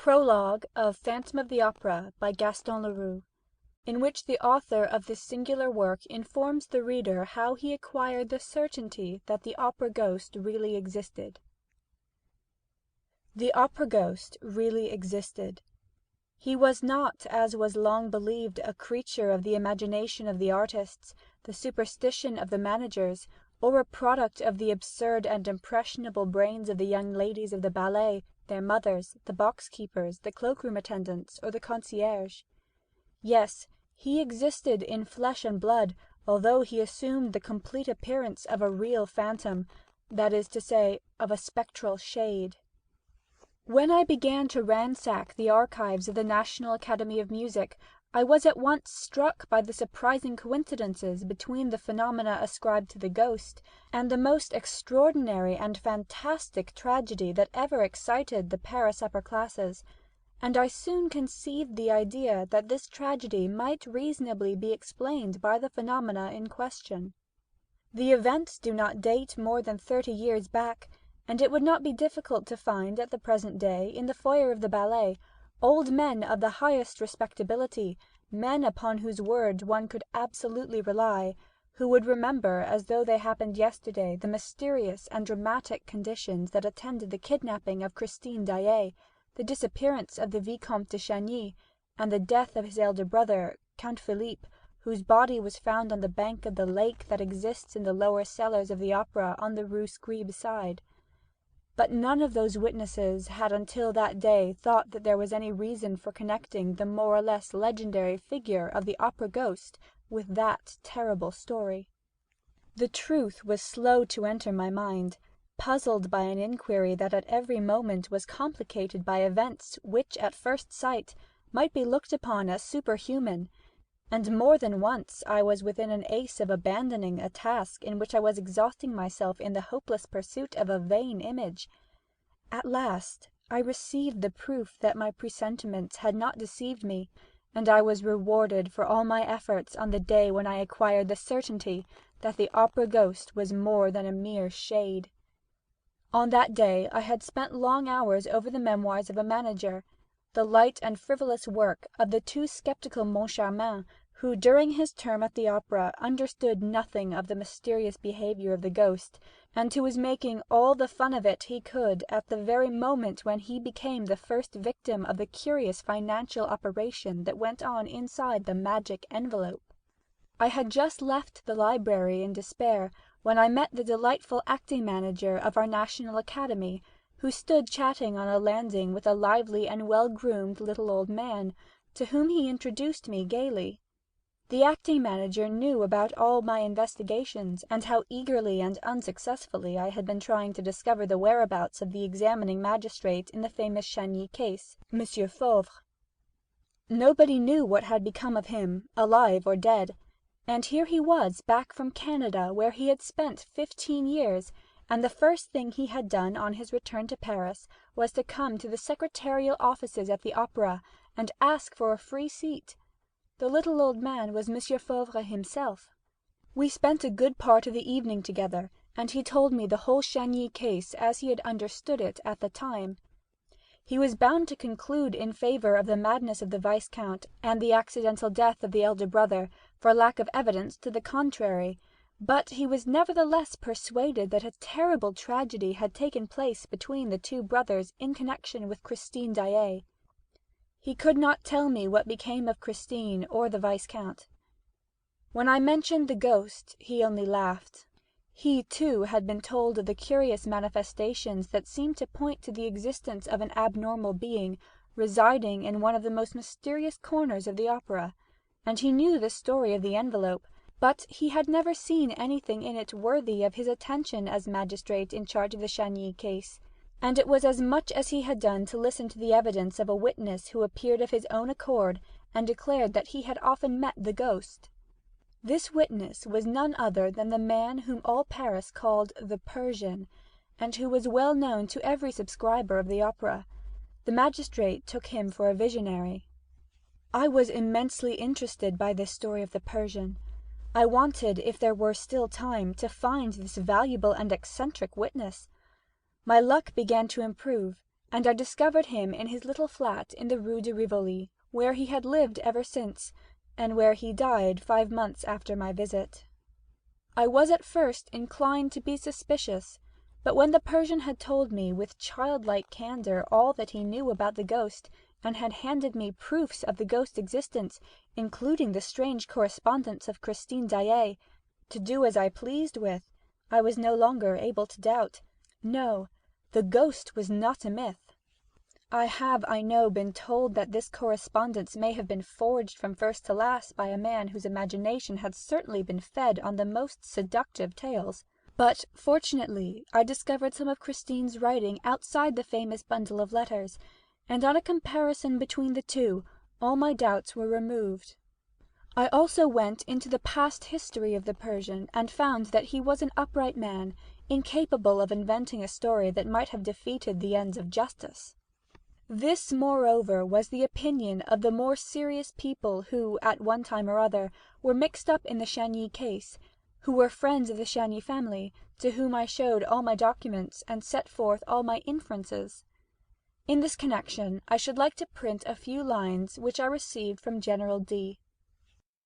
Prologue of Phantom of the Opera by Gaston Leroux, in which the author of this singular work informs the reader how he acquired the certainty that the opera ghost really existed. The opera ghost really existed. He was not, as was long believed, a creature of the imagination of the artists, the superstition of the managers, or a product of the absurd and impressionable brains of the young ladies of the ballet, their mothers, the box-keepers, the cloak-room attendants, or the concierge. Yes, he existed in flesh and blood, although he assumed the complete appearance of a real phantom, that is to say, of a spectral shade. When I began to ransack the archives of the National Academy of Music, I was at once struck by the surprising coincidences between the phenomena ascribed to the ghost and the most extraordinary and fantastic tragedy that ever excited the Paris upper classes, and I soon conceived the idea that this tragedy might reasonably be explained by the phenomena in question. The events do not date more than 30 years back, and it would not be difficult to find at the present day, in the foyer of the ballet, old men of the highest respectability, men upon whose word one could absolutely rely, who would remember as though they happened yesterday the mysterious and dramatic conditions that attended the kidnapping of Christine Daae, the disappearance of the Vicomte de Chagny, and the death of his elder brother, Count Philippe, whose body was found on the bank of the lake that exists in the lower cellars of the opera on the Rue Scribe side. But none of those witnesses had until that day thought that there was any reason for connecting the more or less legendary figure of the opera ghost with that terrible story. The truth was slow to enter my mind, puzzled by an inquiry that at every moment was complicated by events which at first sight might be looked upon as superhuman, and more than once I was within an ace of abandoning a task in which I was exhausting myself in the hopeless pursuit of a vain image. At last I received the proof that my presentiments had not deceived me, and I was rewarded for all my efforts on the day when I acquired the certainty that the opera ghost was more than a mere shade. On that day I had spent long hours over the memoirs of a manager, the light and frivolous work of the too sceptical Moncharmin, who during his term at the opera understood nothing of the mysterious behavior of the ghost, and who was making all the fun of it he could at the very moment when he became the first victim of the curious financial operation that went on inside the magic envelope. I had just left the library in despair when I met the delightful acting manager of our National Academy, who stood chatting on a landing with a lively and well-groomed little old man, to whom he introduced me gaily. The acting manager knew about all my investigations, and how eagerly and unsuccessfully I had been trying to discover the whereabouts of the examining magistrate in the famous Chagny case, Monsieur Fauvre. Nobody knew what had become of him, alive or dead, and here he was back from Canada, where he had spent 15 years, and the first thing he had done on his return to Paris was to come to the secretarial offices at the opera and ask for a free seat. The little old man was Monsieur Fauvre himself. We spent a good part of the evening together, and he told me the whole Chagny case as he had understood it at the time. He was bound to conclude in favour of the madness of the Viscount and the accidental death of the elder brother, for lack of evidence to the contrary, but he was nevertheless persuaded that a terrible tragedy had taken place between the two brothers in connection with Christine Daae. He could not tell me what became of Christine or the Viscount. When I mentioned the ghost, he only laughed. He, too, had been told of the curious manifestations that seemed to point to the existence of an abnormal being residing in one of the most mysterious corners of the opera, and he knew the story of the envelope, but he had never seen anything in it worthy of his attention as magistrate in charge of the Chagny case, and it was as much as he had done to listen to the evidence of a witness who appeared of his own accord and declared that he had often met the ghost. This witness was none other than the man whom all Paris called the Persian, and who was well known to every subscriber of the opera. The magistrate took him for a visionary. I was immensely interested by this story of the Persian. I wanted, if there were still time, to find this valuable and eccentric witness. My luck began to improve, and I discovered him in his little flat in the Rue de Rivoli, where he had lived ever since, and where he died 5 months after my visit. I was at first inclined to be suspicious, but when the Persian had told me with childlike candour all that he knew about the ghost, and had handed me proofs of the ghost's existence, including the strange correspondence of Christine Daae, to do as I pleased with, I was no longer able to doubt. No, the ghost was not a myth. I have, I know, been told that this correspondence may have been forged from first to last by a man whose imagination had certainly been fed on the most seductive tales. But, fortunately, I discovered some of Christine's writing outside the famous bundle of letters, and on a comparison between the two, all my doubts were removed. I also went into the past history of the Persian, and found that he was an upright man, incapable of inventing a story that might have defeated the ends of justice. This, moreover, was the opinion of the more serious people who, at one time or other, were mixed up in the Chagny case, who were friends of the Chagny family, to whom I showed all my documents and set forth all my inferences. In this connection, I should like to print a few lines which I received from General D.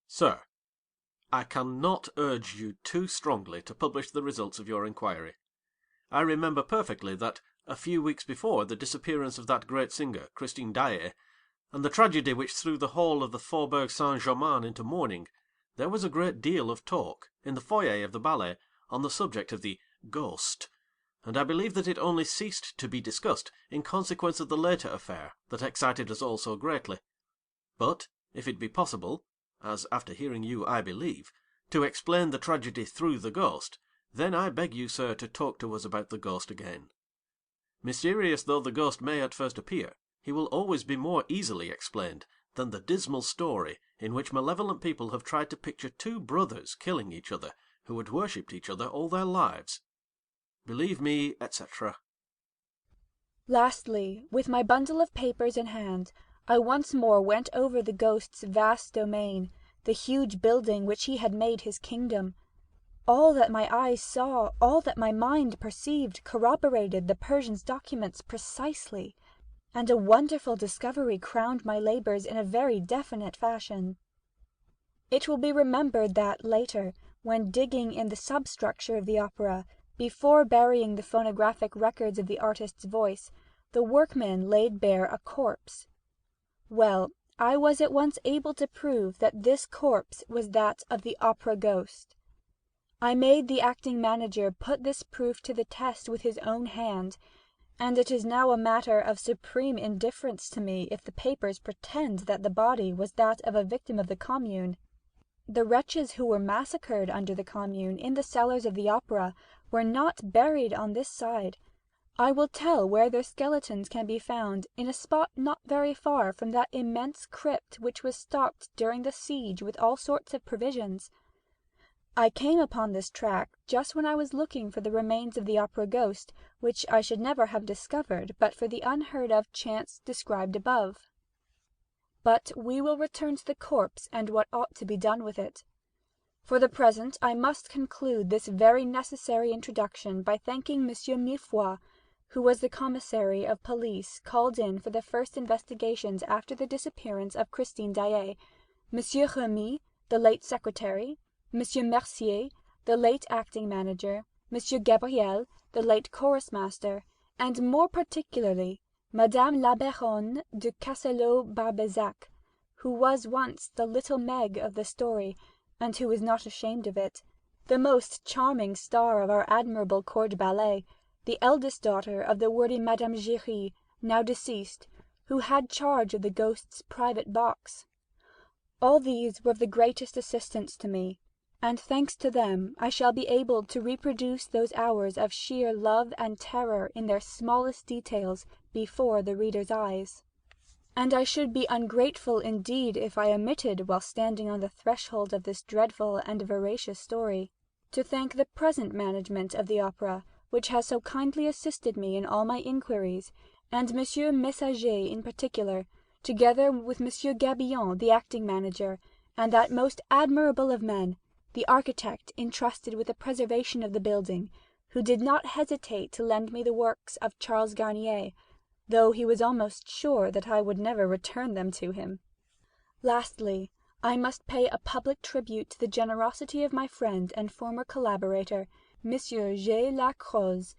Sir, I cannot urge you too strongly to publish the results of your inquiry. I remember perfectly that, a few weeks before the disappearance of that great singer, Christine Daae, and the tragedy which threw the whole of the Faubourg Saint-Germain into mourning, there was a great deal of talk, in the foyer of the ballet, on the subject of the ghost, and I believe that it only ceased to be discussed in consequence of the later affair that excited us all so greatly. But, if it be possible, as after hearing you I believe, to explain the tragedy through the ghost, then I beg you, sir, to talk to us about the ghost again. Mysterious though the ghost may at first appear, he will always be more easily explained than the dismal story in which malevolent people have tried to picture two brothers killing each other who had worshipped each other all their lives. Believe me, etc. Lastly, with my bundle of papers in hand, I once more went over the ghost's vast domain, the huge building which he had made his kingdom. All that my eyes saw, all that my mind perceived, corroborated the Persian's documents precisely, and a wonderful discovery crowned my labours in a very definite fashion. It will be remembered that, later, when digging in the substructure of the opera, before burying the phonographic records of the artist's voice, the workmen laid bare a corpse. Well, I was at once able to prove that this corpse was that of the opera ghost. I made the acting manager put this proof to the test with his own hand, and it is now a matter of supreme indifference to me if the papers pretend that the body was that of a victim of the Commune. The wretches who were massacred under the Commune in the cellars of the opera were not buried on this side. I will tell where their skeletons can be found, in a spot not very far from that immense crypt which was stocked during the siege with all sorts of provisions. I came upon this track just when I was looking for the remains of the opera ghost, which I should never have discovered but for the unheard-of chance described above. But we will return to the corpse and what ought to be done with it. For the present I must conclude this very necessary introduction by thanking Monsieur Millefoy, who was the commissary of police called in for the first investigations after the disappearance of Christine Daae, Monsieur Remy, the late secretary, Monsieur Mercier, the late acting manager, Monsieur Gabriel, the late chorus-master, and more particularly Madame la Baronne de Castelot-Barbezac, who was once the little Meg of the story, and who is not ashamed of it, the most charming star of our admirable court ballet, the eldest daughter of the worthy Madame Giry, now deceased, who had charge of the ghost's private box. All these were of the greatest assistance to me, and thanks to them I shall be able to reproduce those hours of sheer love and terror in their smallest details before the reader's eyes. And I should be ungrateful indeed if I omitted, while standing on the threshold of this dreadful and veracious story, to thank the present management of the opera, which has so kindly assisted me in all my inquiries, and Monsieur Messager in particular, together with Monsieur Gabillon, the acting manager, and that most admirable of men, the architect entrusted with the preservation of the building, who did not hesitate to lend me the works of Charles Garnier, though he was almost sure that I would never return them to him. Lastly, I must pay a public tribute to the generosity of my friend and former collaborator, Monsieur G. Lacroze,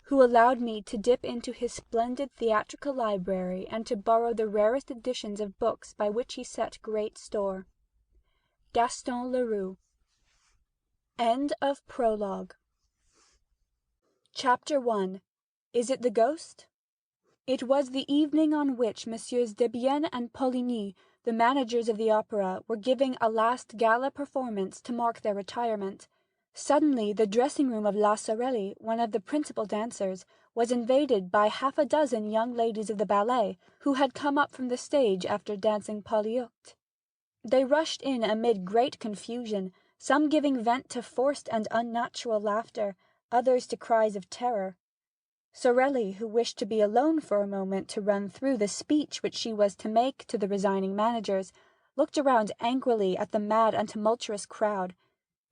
who allowed me to dip into his splendid theatrical library and to borrow the rarest editions of books by which he set great store. Gaston Leroux. End of Prologue. Chapter 1. Is it the Ghost? It was the evening on which Messieurs Debienne and Poligny, the managers of the opera, were giving a last gala performance to mark their retirement. Suddenly the dressing-room of La Sorelli, one of the principal dancers, was invaded by half a dozen young ladies of the ballet, who had come up from the stage after dancing Polyeucte. They rushed in amid great confusion, some giving vent to forced and unnatural laughter, others to cries of terror. Sorelli, who wished to be alone for a moment to run through the speech which she was to make to the resigning managers, looked around angrily at the mad and tumultuous crowd.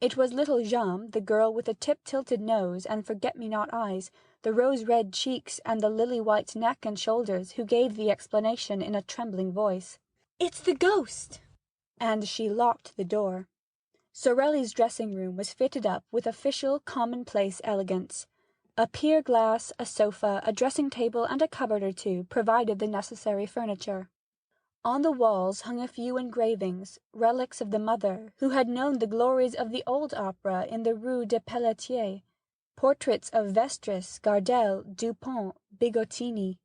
It was little Jeanne, the girl with the tip-tilted nose and forget-me-not eyes, the rose-red cheeks and the lily-white neck and shoulders, who gave the explanation in a trembling voice. "It's the ghost!" And she locked the door. Sorelli's dressing-room was fitted up with official, commonplace elegance. A pier-glass, a sofa, a dressing-table, and a cupboard or two provided the necessary furniture. On the walls hung a few engravings, relics of the mother, who had known the glories of the old opera in the Rue des Pelletiers, portraits of Vestris, Gardel, Dupont, Bigottini.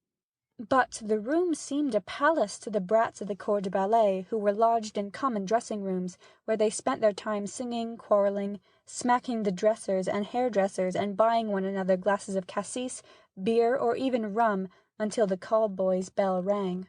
But the room seemed a palace to the brats of the corps de ballet, who were lodged in common dressing-rooms, where they spent their time singing, quarrelling, smacking the dressers and hairdressers, and buying one another glasses of cassis, beer, or even rum, until the call-boy's bell rang.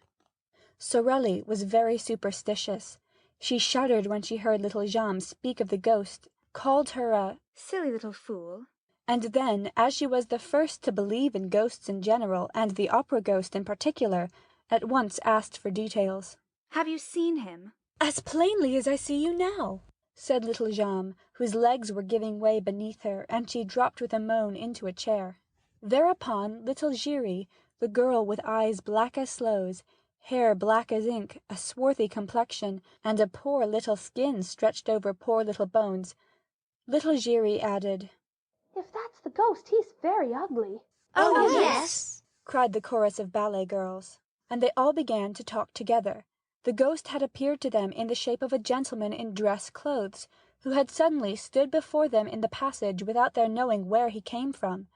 Sorelli was very superstitious. She shuddered when she heard little Jeanne speak of the ghost, called her a silly little fool, and then, as she was the first to believe in ghosts in general, and the opera ghost in particular, at once asked for details. "Have you seen him?" "As plainly as I see you now," said little Jeanne, whose legs were giving way beneath her, and she dropped with a moan into a chair. Thereupon little Giry, the girl with eyes black as sloes, hair black as ink, a swarthy complexion, and a poor little skin stretched over poor little bones, little Giry added, "If that's the ghost, he's very ugly." "Oh, yes!" cried the chorus of ballet girls, and they all began to talk together. The ghost had appeared to them in the shape of a gentleman in dress clothes, who had suddenly stood before them in the passage without their knowing where he came from.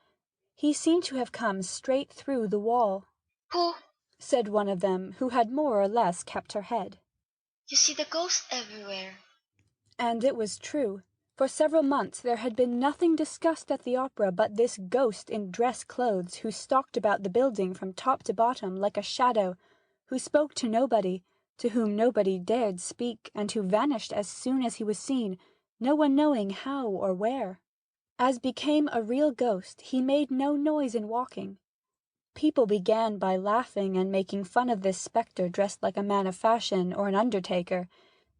He seemed to have come straight through the wall. "Pooh!" said one of them, who had more or less kept her head. "You see the ghost everywhere." And it was true. For several months there had been nothing discussed at the opera but this ghost in dress clothes, who stalked about the building from top to bottom like a shadow, who spoke to nobody, to whom nobody dared speak, and who vanished as soon as he was seen, no one knowing how or where. As became a real ghost, he made no noise in walking. People began by laughing and making fun of this spectre dressed like a man of fashion or an undertaker.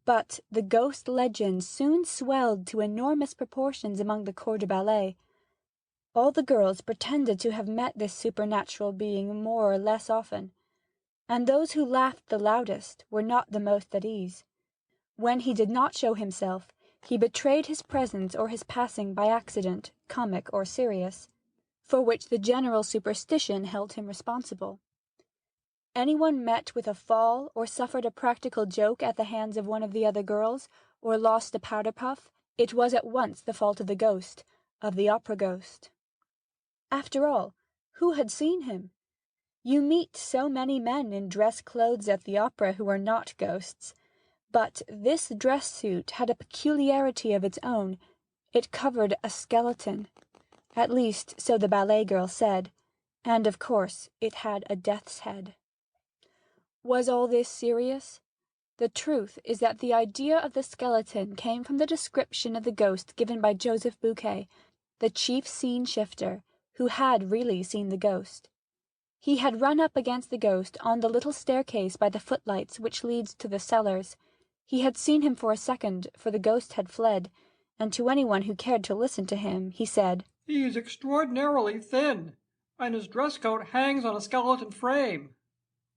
But the ghost legend soon swelled to enormous proportions among the corps de ballet. All the girls pretended to have met this supernatural being more or less often, and those who laughed the loudest were not the most at ease. When he did not show himself, he betrayed his presence or his passing by accident, comic or serious, for which the general superstition held him responsible. Anyone met with a fall, or suffered a practical joke at the hands of one of the other girls, or lost a powder-puff, it was at once the fault of the ghost, of the opera ghost. After all, who had seen him? You meet so many men in dress clothes at the opera who are not ghosts. But this dress suit had a peculiarity of its own. It covered a skeleton. At least, so the ballet girl said, and, of course, it had a death's head. Was all this serious? The truth is that the idea of the skeleton came from the description of the ghost given by Joseph Buquet, the chief scene-shifter, who had really seen the ghost. He had run up against the ghost on the little staircase by the footlights which leads to the cellars. He had seen him for a second, for the ghost had fled, and to anyone who cared to listen to him, he said, "He is extraordinarily thin. and his dress coat hangs on a skeleton frame.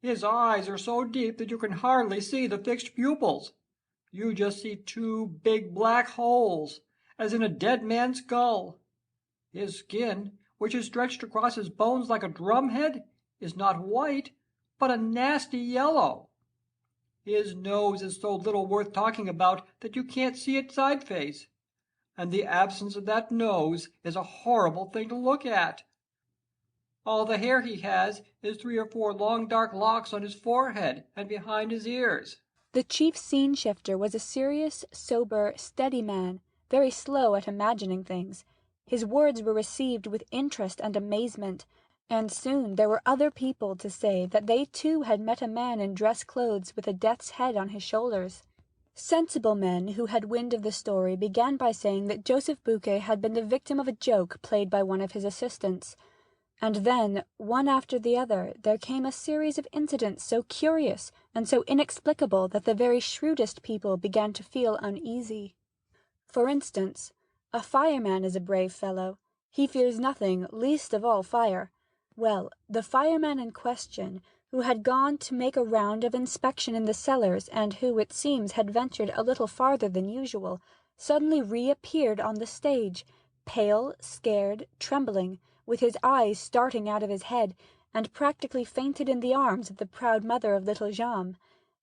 His eyes are so deep that you can hardly see the fixed pupils. You just see two big black holes, as in a dead man's skull. His skin, which is stretched across his bones like a drumhead, is not white, but a nasty yellow. His nose is so little worth talking about that you can't see its side face, and the absence of that nose is a horrible thing to look at. All the hair he has is 3 or 4 long dark locks on his forehead and behind his ears. The chief scene-shifter was a serious, sober, steady man, very slow at imagining things. His words were received with interest and amazement, and soon there were other people to say that they too had met a man in dress clothes with a death's head on his shoulders. Sensible men who had wind of the story began by saying that Joseph Buquet had been the victim of a joke played by one of his assistants. And then, one after the other, there came a series of incidents so curious and so inexplicable that the very shrewdest people began to feel uneasy. For instance, a fireman is a brave fellow. He fears nothing, least of all fire. Well, the fireman in question, who had gone to make a round of inspection in the cellars, and who, it seems, had ventured a little farther than usual, suddenly reappeared on the stage, pale, scared, trembling, with his eyes starting out of his head, and practically fainted in the arms of the proud mother of little Jeanne.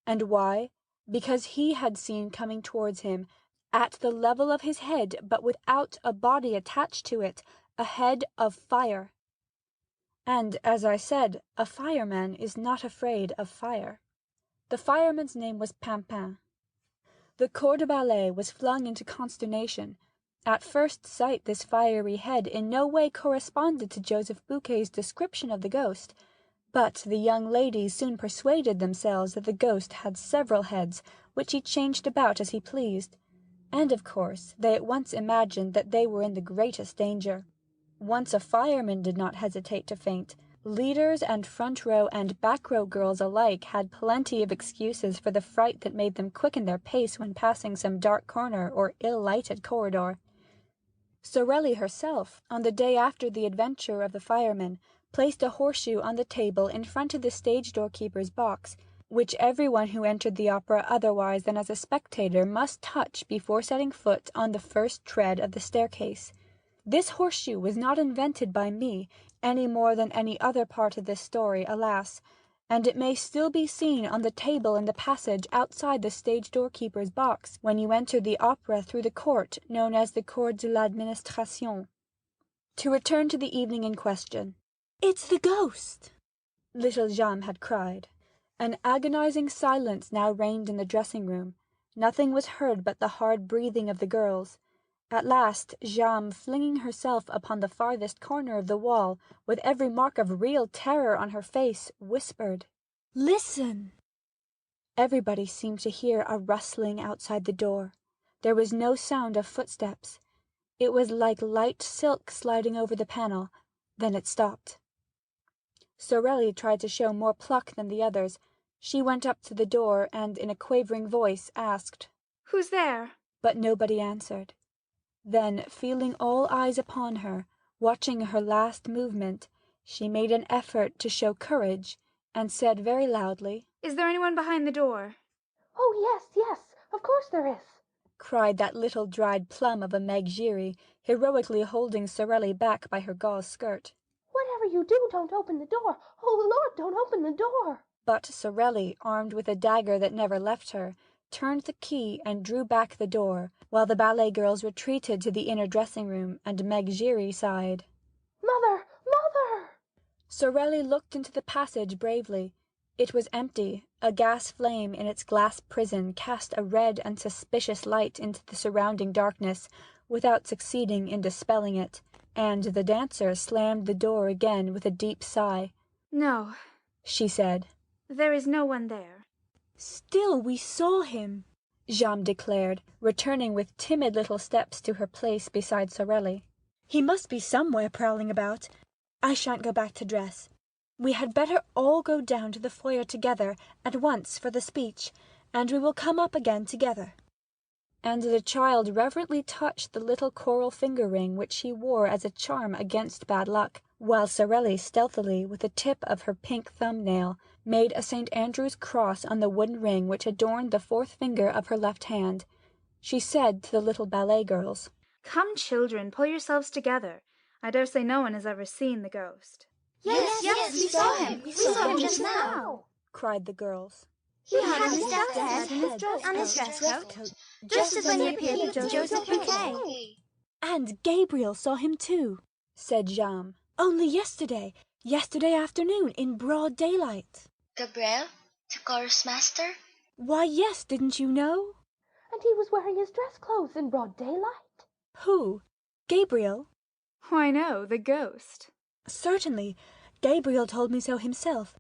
And why? Because he had seen coming towards him, at the level of his head, but without a body attached to it, a head of fire. And, as I said, a fireman is not afraid of fire. The fireman's name was Pimpin. The corps de ballet was flung into consternation. At first sight this fiery head in no way corresponded to Joseph Buquet's description of the ghost, but the young ladies soon persuaded themselves that the ghost had several heads, which he changed about as he pleased, and of course they at once imagined that they were in the greatest danger. Once a fireman did not hesitate to faint. Leaders and front-row and back-row girls alike had plenty of excuses for the fright that made them quicken their pace when passing some dark corner or ill-lighted corridor. Sorelli herself, on the day after the adventure of the fireman, placed a horseshoe on the table in front of the stage doorkeeper's box, which everyone who entered the opera otherwise than as a spectator must touch before setting foot on the first tread of the staircase. This horseshoe was not invented by me, any more than any other part of this story, alas, and it may still be seen on the table in the passage outside the stage doorkeeper's box when you enter the opera through the court known as the Cour de l'Administration. To return to the evening in question. "It's the ghost!" little Jeanne had cried. An agonizing silence now reigned in the dressing-room. Nothing was heard but the hard breathing of the girls. At last Jeanne, flinging herself upon the farthest corner of the wall, with every mark of real terror on her face, whispered, "Listen!" Everybody seemed to hear a rustling outside the door. There was no sound of footsteps. It was like light silk sliding over the panel. Then it stopped. Sorelli tried to show more pluck than the others. She went up to the door and, in a quavering voice, asked, "Who's there?" But nobody answered. Then, feeling all eyes upon her, watching her last movement, she made an effort to show courage, and said very loudly, "Is there anyone behind the door?" "Oh, yes, of course there is," cried that little dried plum of a Meg Giry, heroically holding Sorelli back by her gauze skirt. "Whatever you do, don't open the door. Oh, Lord, don't open the door." But Sorelli, armed with a dagger that never left her, turned the key and drew back the door, while the ballet girls retreated to the inner dressing-room, and Meg Giry sighed. "Mother! Mother!" Sorelli looked into the passage bravely. It was empty. A gas flame in its glass prison cast a red and suspicious light into the surrounding darkness, without succeeding in dispelling it, and the dancer slammed the door again with a deep sigh. "No," she said. "there is no one there." "Still we saw him," Jeanne declared, returning with timid little steps to her place beside Sorelli. "He must be somewhere prowling about. I shan't go back to dress. We had better all go down to the foyer together at once for the speech, and we will come up again together." And the child reverently touched the little coral finger-ring which she wore as a charm against bad luck, while Sorelli stealthily, with the tip of her pink thumb-nail, made a St. Andrew's cross on the wooden ring which adorned the fourth finger of her left hand. She said to the little ballet girls, Come, children, pull yourselves together. I dare say no one has ever seen the ghost. Yes, we saw him. We saw him just now. cried the girls. He had his death's head and his dress coat, just as when he appeared with Joseph Bouquet. And Gabriel saw him too, said Jeanne. Only yesterday afternoon, in broad daylight. Gabriel, the chorus master? Why, yes, didn't you know? And he was wearing his dress clothes in broad daylight. Who? Gabriel? Why, no, the ghost. Certainly. Gabriel told me so himself.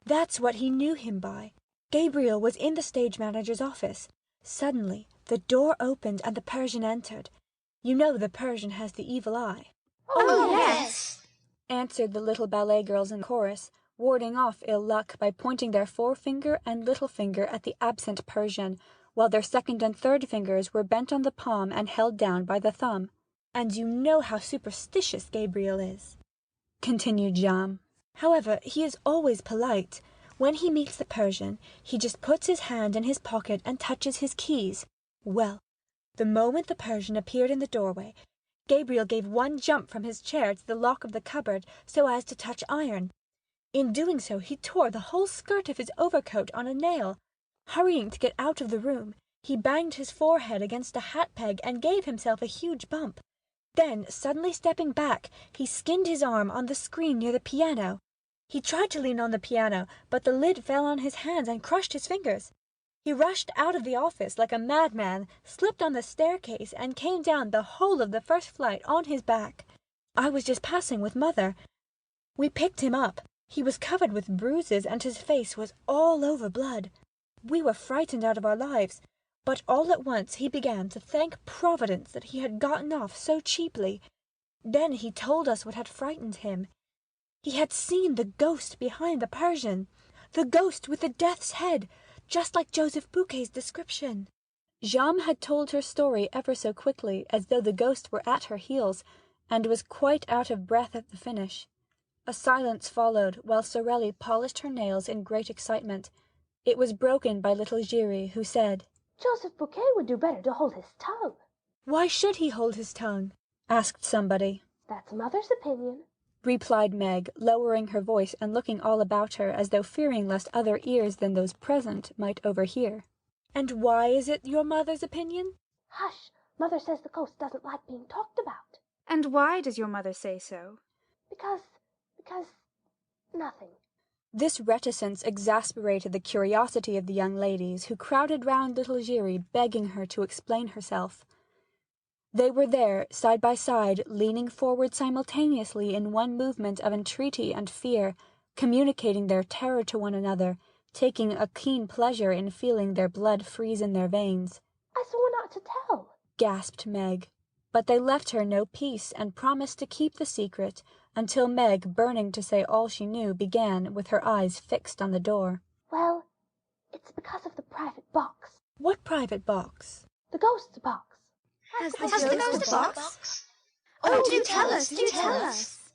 That's what he knew him by. Gabriel was in the stage manager's office. Suddenly, the door opened and the Persian entered. You know the Persian has the evil eye. Oh, yes, answered the little ballet girls in chorus, warding off ill luck by pointing their forefinger and little finger at the absent Persian, while their second and third fingers were bent on the palm and held down by the thumb. And you know how superstitious Gabriel is, continued Jeanne. However, he is always polite. When he meets the Persian, he just puts his hand in his pocket and touches his keys. Well, the moment the Persian appeared in the doorway, Gabriel gave one jump from his chair to the lock of the cupboard so as to touch iron. In doing so, he tore the whole skirt of his overcoat on a nail. Hurrying to get out of the room, he banged his forehead against a hat peg and gave himself a huge bump. Then, suddenly stepping back, he skinned his arm on the screen near the piano. He tried to lean on the piano, but the lid fell on his hands and crushed his fingers. He rushed out of the office like a madman, slipped on the staircase, and came down the whole of the first flight on his back. I was just passing with Mother. We picked him up. He was covered with bruises, and his face was all over blood. We were frightened out of our lives, but all at once he began to thank Providence that he had gotten off so cheaply. Then he told us what had frightened him. He had seen the ghost behind the Persian, the ghost with the death's head, just like Joseph Bouquet's description. Jeanne had told her story ever so quickly, as though the ghost were at her heels, and was quite out of breath at the finish. A silence followed, while Sorelli polished her nails in great excitement. It was broken by little Giry, who said, Joseph Bouquet would do better to hold his tongue. Why should he hold his tongue? asked somebody. That's Mother's opinion, replied Meg, lowering her voice and looking all about her as though fearing lest other ears than those present might overhear. And why is it your mother's opinion? Hush! Mother says the ghost doesn't like being talked about. And why does your mother say so? Because nothing. This reticence exasperated the curiosity of the young ladies, who crowded round little Giry, begging her to explain herself. They were there, side by side, leaning forward simultaneously in one movement of entreaty and fear, communicating their terror to one another, taking a keen pleasure in feeling their blood freeze in their veins. I swore not to tell, gasped Meg. But they left her no peace, and promised to keep the secret, until Meg, burning to say all she knew, began, with her eyes fixed on the door. Well, it's because of the private box. What private box? The ghost's box. Has Has the ghost a box? Oh, do tell us, do tell us.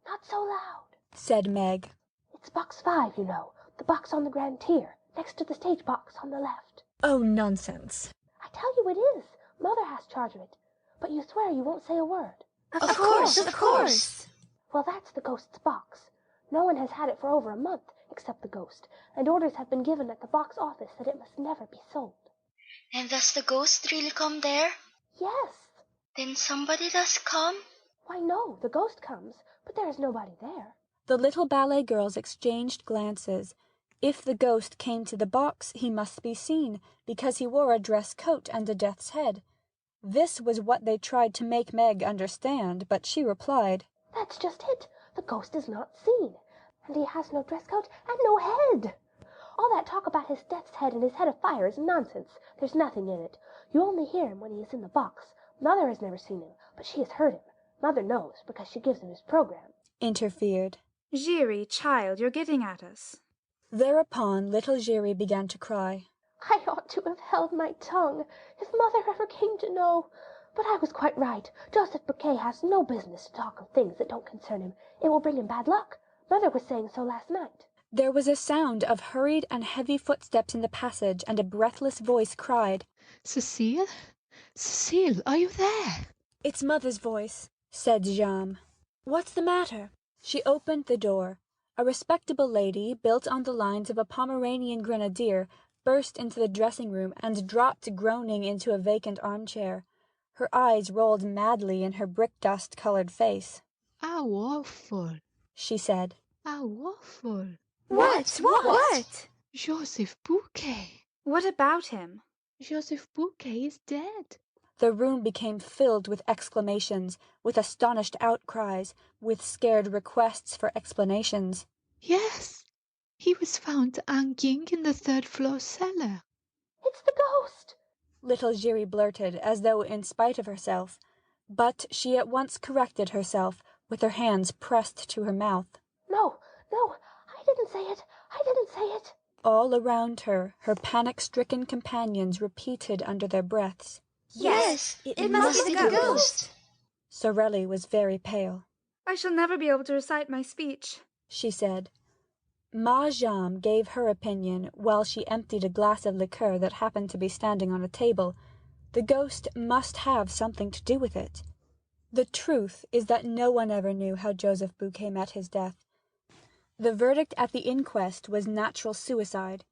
Not so loud, said Meg. It's box 5, you know, the box on the grand tier, next to the stage box on the left. Oh, nonsense. I tell you it is. Mother has charge of it, but you swear you won't say a word. Of course, of course. Well, that's the ghost's box. No one has had it for over a month, except the ghost, and orders have been given at the box office that it must never be sold. And does the ghost really come there? Yes. Then somebody does come? Why, no, the ghost comes, but there is nobody there. The little ballet girls exchanged glances. If the ghost came to the box, he must be seen, because he wore a dress coat and a death's head. This was what they tried to make Meg understand, but she replied, That's just it. The ghost is not seen, and he has no dress coat and no head. All that talk about his death's head and his head of fire is nonsense. There's nothing in it. You only hear him when he is in the box. Mother has never seen him, but she has heard him. Mother knows, because she gives him his program. interfered. Giry, child, you're getting at us. Thereupon little Giry began to cry. I ought to have held my tongue. If Mother ever came to know. But I was quite right. Joseph Bouquet has no business to talk of things that don't concern him. It will bring him bad luck. Mother was saying so last night. There was a sound of hurried and heavy footsteps in the passage, and a breathless voice cried, Cecile? Cecile, are you there? "It's Mother's voice," said Jeanne. "What's the matter?" She opened the door. A respectable lady, built on the lines of a Pomeranian grenadier, burst into the dressing-room and dropped groaning into a vacant armchair. Her eyes rolled madly in her brick-dust-coloured face. How awful, She said. how awful. What? Joseph Bouquet. What about him? Joseph Bouquet is dead. The room became filled with exclamations, with astonished outcries, with scared requests for explanations. Yes, he was found hanging in the third-floor cellar. It's the ghost! Little Giry blurted, as though in spite of herself. But she at once corrected herself, with her hands pressed to her mouth. No, I didn't say it. All around her, her panic-stricken companions repeated under their breaths. Yes, it must be the ghost. Sorelli was very pale. I shall never be able to recite my speech, She said. Ma Jeanne gave her opinion while she emptied a glass of liqueur that happened to be standing on a table. The ghost must have something to do with it. The truth is that no one ever knew how Joseph Bouquet met his death. The verdict at the inquest was natural suicide.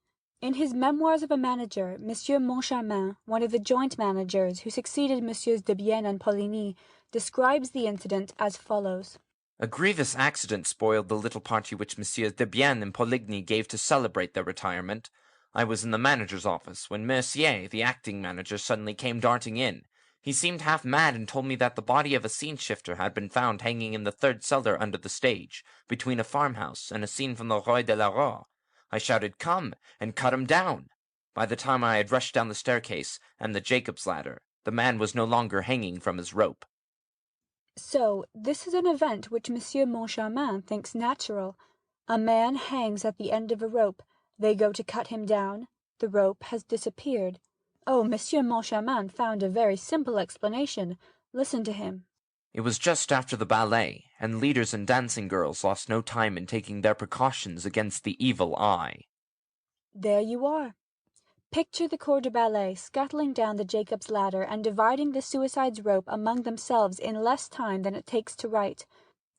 In his Memoirs of a Manager, Monsieur Moncharmin, one of the joint managers who succeeded Messieurs Debienne and Poligny, describes the incident as follows. A grievous accident spoiled the little party which Messieurs Debienne and Poligny gave to celebrate their retirement. I was in the manager's office when Mercier, the acting manager, suddenly came darting in. He seemed half mad and told me that the body of a scene-shifter had been found hanging in the third cellar under the stage, between a farmhouse and a scene from the Rue de la Roi. I shouted, "Come!" and cut him down. By the time I had rushed down the staircase and the Jacob's ladder, the man was no longer hanging from his rope. So, this is an event which Monsieur Moncharmin thinks natural. A man hangs at the end of a rope. They go to cut him down. The rope has disappeared. Oh, Monsieur Moncharmin found a very simple explanation. Listen to him. It was just after the ballet, and leaders and dancing girls lost no time in taking their precautions against the evil eye. There you are. Picture the corps de ballet scuttling down the Jacob's ladder and dividing the suicide's rope among themselves in less time than it takes to write.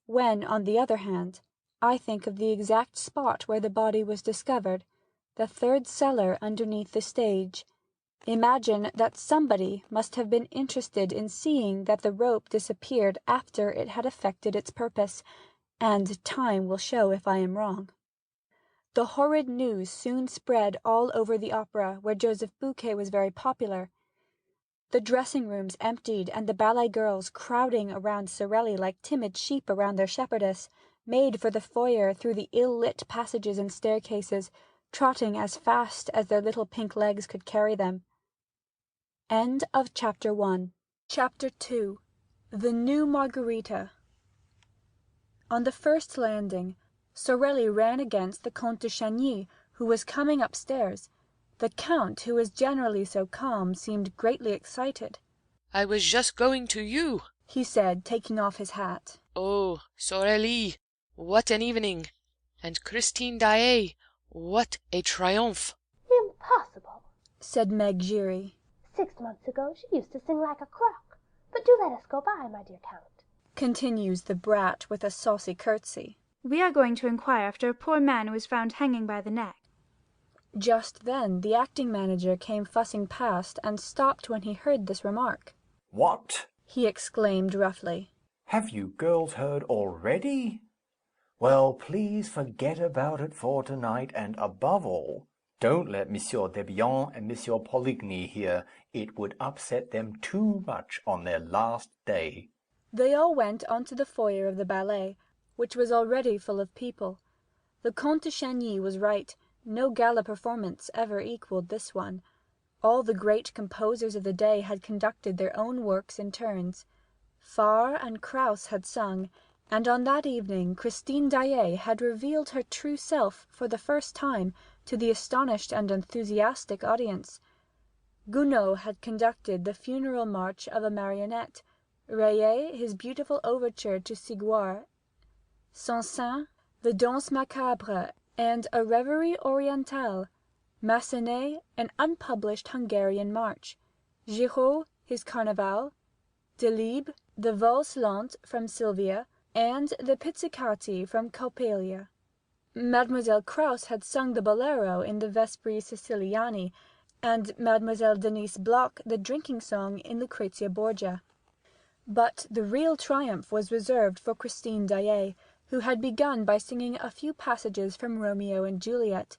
When, on the other hand, I think of the exact spot where the body was discovered, the third cellar underneath the stage. Imagine that somebody must have been interested in seeing that the rope disappeared after it had effected its purpose, and time will show if I am wrong. The horrid news soon spread all over the opera, where Joseph Bouquet was very popular. The dressing-rooms emptied, and the ballet girls, crowding around Sorelli like timid sheep around their shepherdess, made for the foyer through the ill-lit passages and staircases, trotting as fast as their little pink legs could carry them. End of Chapter 1. Chapter 2. The New Margarita. On the first landing, Sorelli ran against the Comte de Chagny, who was coming upstairs. The Count, who was generally so calm, seemed greatly excited. "I was just going to you," he said, taking off his hat. "Oh, Sorelli, what an evening! And Christine Daae, what a triumph!" Impossible, said Meg Giry. 6 months ago she used to sing like a crock. But do let us go by, my dear Count, continues the brat with a saucy curtsy. We are going to inquire after a poor man who was found hanging by the neck. Just then the acting manager came fussing past and stopped when he heard this remark. "What?" he exclaimed roughly. "Have you girls heard already? Well, please forget about it for tonight, and above all, don't let Monsieur Debienne and Monsieur Poligny hear. It would upset them too much on their last day." They all went on to the foyer of the ballet, which was already full of people. The Comte de Chagny was right. No gala performance ever equalled this one. All the great composers of the day had conducted their own works in turns. Farr and Krauss had sung, and on that evening Christine Daae had revealed her true self for the first time to the astonished and enthusiastic audience. Gounod had conducted the funeral march of a marionette, Rayet his beautiful overture to Siguar, Sansin the Danse Macabre and a Reverie Orientale, Massenet an unpublished Hungarian march, Giraud his Carnaval, Delibes the Valse Lente from Sylvia, and the Pizzicati from Coppelia. Mademoiselle Krauss had sung the bolero in the Vespri Siciliani, and Mademoiselle Denise Bloch the drinking song in Lucrezia Borgia. But the real triumph was reserved for Christine Daae, who had begun by singing a few passages from Romeo and Juliet.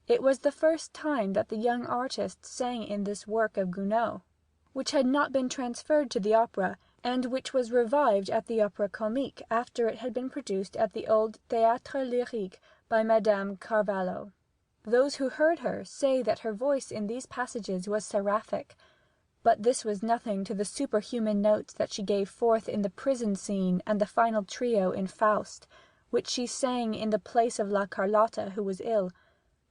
It was the first time that the young artist sang in this work of Gounod, which had not been transferred to the opera, and which was revived at the Opera Comique after it had been produced at the old Théâtre Lyrique by Madame Carvalho. Those who heard her say that her voice in these passages was seraphic, but this was nothing to the superhuman notes that she gave forth in the prison scene and the final trio in Faust, which she sang in the place of La Carlotta who was ill.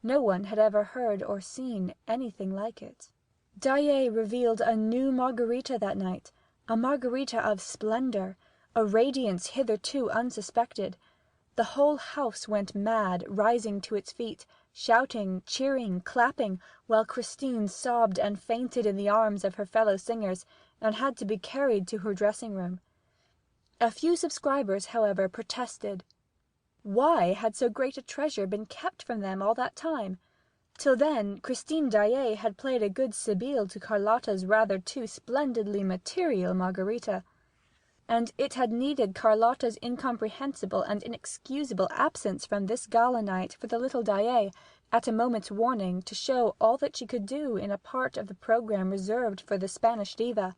No one had ever heard or seen anything like it. Daae revealed a new Margarita that night, a Margarita of splendor, a radiance hitherto unsuspected. The whole house went mad, rising to its feet, shouting, cheering, clapping, while Christine sobbed and fainted in the arms of her fellow singers, and had to be carried to her dressing-room. A few subscribers, however, protested. Why had so great a treasure been kept from them all that time? Till then, Christine Daae had played a good Sibylle to Carlotta's rather too splendidly material Margarita, and it had needed Carlotta's incomprehensible and inexcusable absence from this gala night for the little Daae, at a moment's warning, to show all that she could do in a part of the programme reserved for the Spanish diva.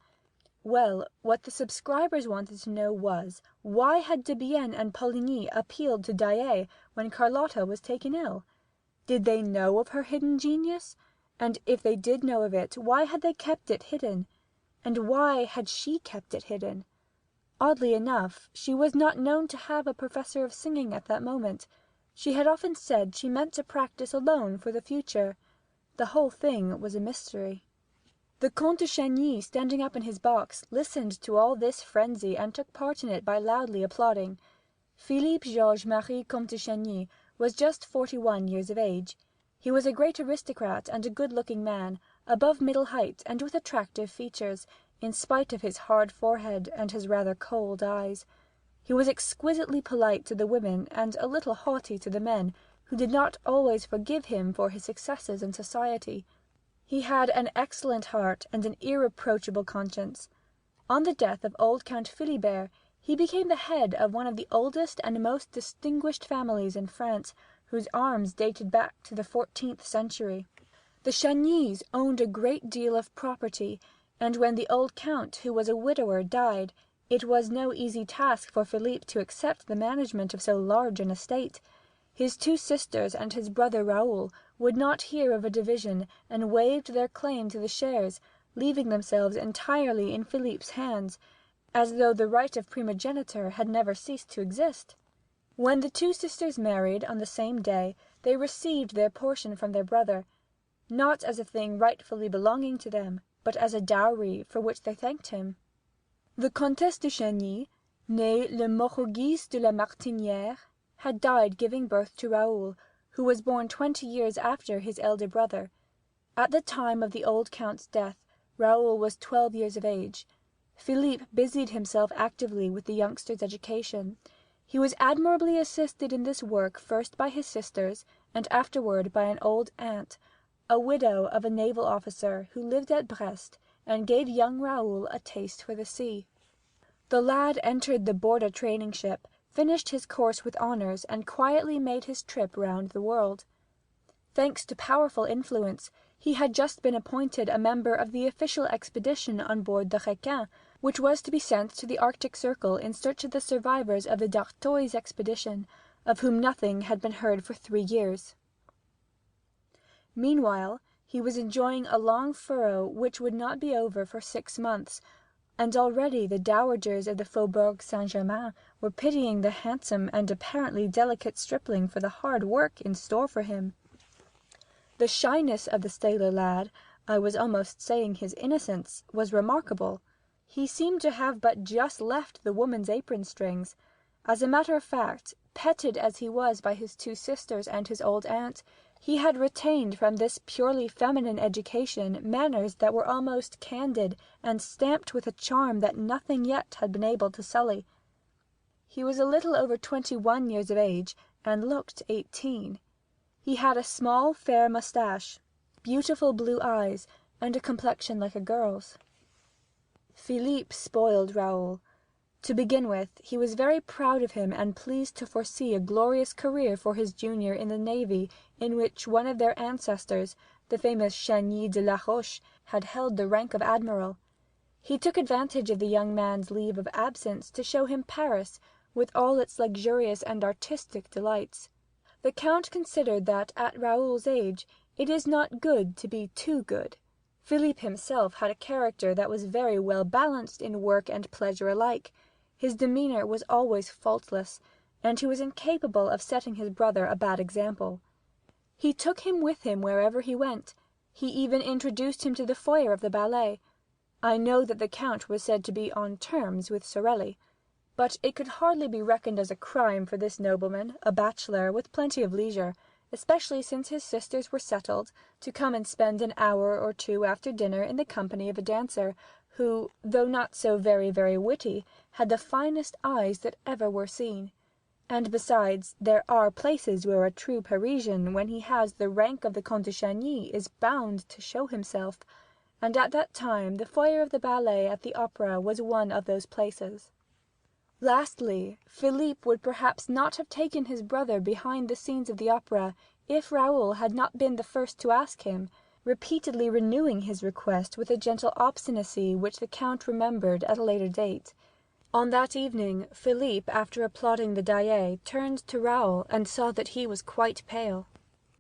Well, what the subscribers wanted to know was, why had Debienne and Poligny appealed to Daae when Carlotta was taken ill? Did they know of her hidden genius? And if they did know of it, why had they kept it hidden? And why had she kept it hidden? Oddly enough, she was not known to have a professor of singing at that moment. She had often said she meant to practice alone for the future. The whole thing was a mystery. The Comte de Chagny, standing up in his box, listened to all this frenzy and took part in it by loudly applauding. Philippe Georges Marie Comte de Chagny was just 41 years of age. He was a great aristocrat and a good-looking man, above middle height and with attractive features, in spite of his hard forehead and his rather cold eyes. He was exquisitely polite to the women and a little haughty to the men, who did not always forgive him for his successes in society. He had an excellent heart and an irreproachable conscience. On the death of old Count Philibert, he became the head of one of the oldest and most distinguished families in France, whose arms dated back to the 14th century. The Chagnys owned a great deal of property, and when the old count, who was a widower, died, it was no easy task for Philippe to accept the management of so large an estate. His two sisters and his brother Raoul would not hear of a division, and waived their claim to the shares, leaving themselves entirely in Philippe's hands, as though the right of primogeniture had never ceased to exist. When the two sisters married on the same day, they received their portion from their brother, not as a thing rightfully belonging to them, but as a dowry for which they thanked him. The Comtesse de Chagny, née Le Morogis de la Martinière, had died giving birth to Raoul, who was born 20 years after his elder brother. At the time of the old count's death, Raoul was 12 years of age. Philippe busied himself actively with the youngster's education. He was admirably assisted in this work first by his sisters, and afterward by an old aunt, a widow of a naval officer who lived at Brest, and gave young Raoul a taste for the sea. The lad entered the Borda training ship, finished his course with honours, and quietly made his trip round the world. Thanks to powerful influence, he had just been appointed a member of the official expedition on board the Requin, which was to be sent to the Arctic Circle in search of the survivors of the D'Artois expedition, of whom nothing had been heard for 3 years. Meanwhile, he was enjoying a long furlough which would not be over for 6 months, and already the dowagers of the Faubourg Saint-Germain were pitying the handsome and apparently delicate stripling for the hard work in store for him. The shyness of the sailor lad, I was almost saying his innocence, was remarkable. He seemed to have but just left the woman's apron strings. As a matter of fact, petted as he was by his two sisters and his old aunt, he had retained from this purely feminine education manners that were almost candid and stamped with a charm that nothing yet had been able to sully. He was a little over 21 years of age, and looked 18. He had a small fair moustache, beautiful blue eyes, and a complexion like a girl's. Philippe spoiled Raoul. To begin with, he was very proud of him and pleased to foresee a glorious career for his junior in the navy, in which one of their ancestors, the famous Chagny de la Roche, had held the rank of admiral. He took advantage of the young man's leave of absence to show him Paris, with all its luxurious and artistic delights. The Count considered that, at Raoul's age, it is not good to be too good. Philippe himself had a character that was very well balanced in work and pleasure alike. His demeanour was always faultless, and he was incapable of setting his brother a bad example. He took him with him wherever he went. He even introduced him to the foyer of the ballet. I know that the Count was said to be on terms with Sorelli, but it could hardly be reckoned as a crime for this nobleman, a bachelor, with plenty of leisure, especially since his sisters were settled, to come and spend an hour or two after dinner in the company of a dancer, who, though not so very, very witty, had the finest eyes that ever were seen. And besides, there are places where a true Parisian, when he has the rank of the Comte de Chagny, is bound to show himself, and at that time the foyer of the ballet at the opera was one of those places. Lastly, Philippe would perhaps not have taken his brother behind the scenes of the opera if Raoul had not been the first to ask him, repeatedly renewing his request with a gentle obstinacy which the Count remembered at a later date. On that evening, Philippe, after applauding the Daae, turned to Raoul and saw that he was quite pale.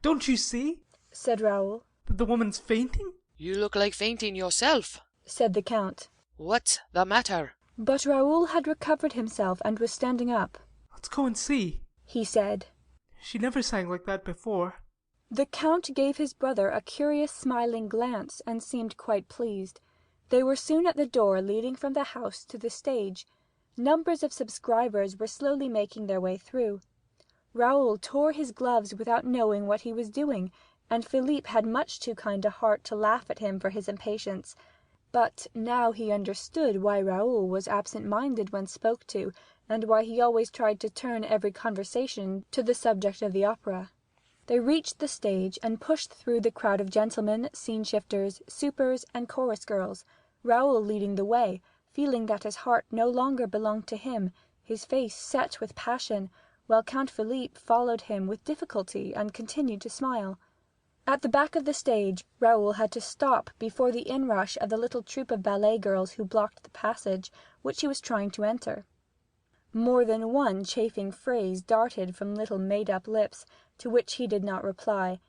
"Don't you see," said Raoul, "that the woman's fainting?" You look like fainting yourself, said the Count. What's the matter? But Raoul had recovered himself and was standing up. "Let's go and see," he said. "She never sang like that before." The Count gave his brother a curious smiling glance and seemed quite pleased. They were soon at the door leading from the house to the stage. Numbers of subscribers were slowly making their way through. Raoul tore his gloves without knowing what he was doing, and Philippe had much too kind a heart to laugh at him for his impatience. But now he understood why Raoul was absent-minded when spoke to, and why he always tried to turn every conversation to the subject of the opera. They reached the stage and pushed through the crowd of gentlemen, scene-shifters, supers, and chorus girls, Raoul leading the way, feeling that his heart no longer belonged to him, his face set with passion, while Count Philippe followed him with difficulty and continued to smile. At the back of the stage Raoul had to stop before the inrush of the little troop of ballet girls who blocked the passage, which he was trying to enter. More than one chaffing phrase darted from little made-up lips, to which he did not reply,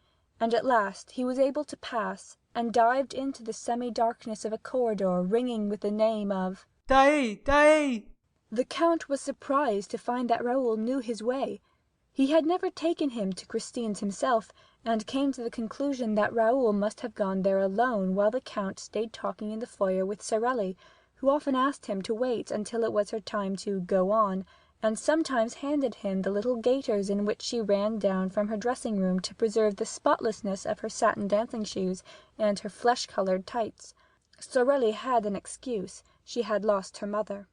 and at last he was able to pass, and dived into the semi-darkness of a corridor ringing with the name of "Daae! Daae!" The Count was surprised to find that Raoul knew his way. He had never taken him to Christine's himself, and came to the conclusion that Raoul must have gone there alone while the Count stayed talking in the foyer with Sorelli, who often asked him to wait until it was her time to "go on," and sometimes handed him the little gaiters in which she ran down from her dressing-room to preserve the spotlessness of her satin dancing shoes and her flesh-coloured tights. Sorelli had an excuse: she had lost her mother.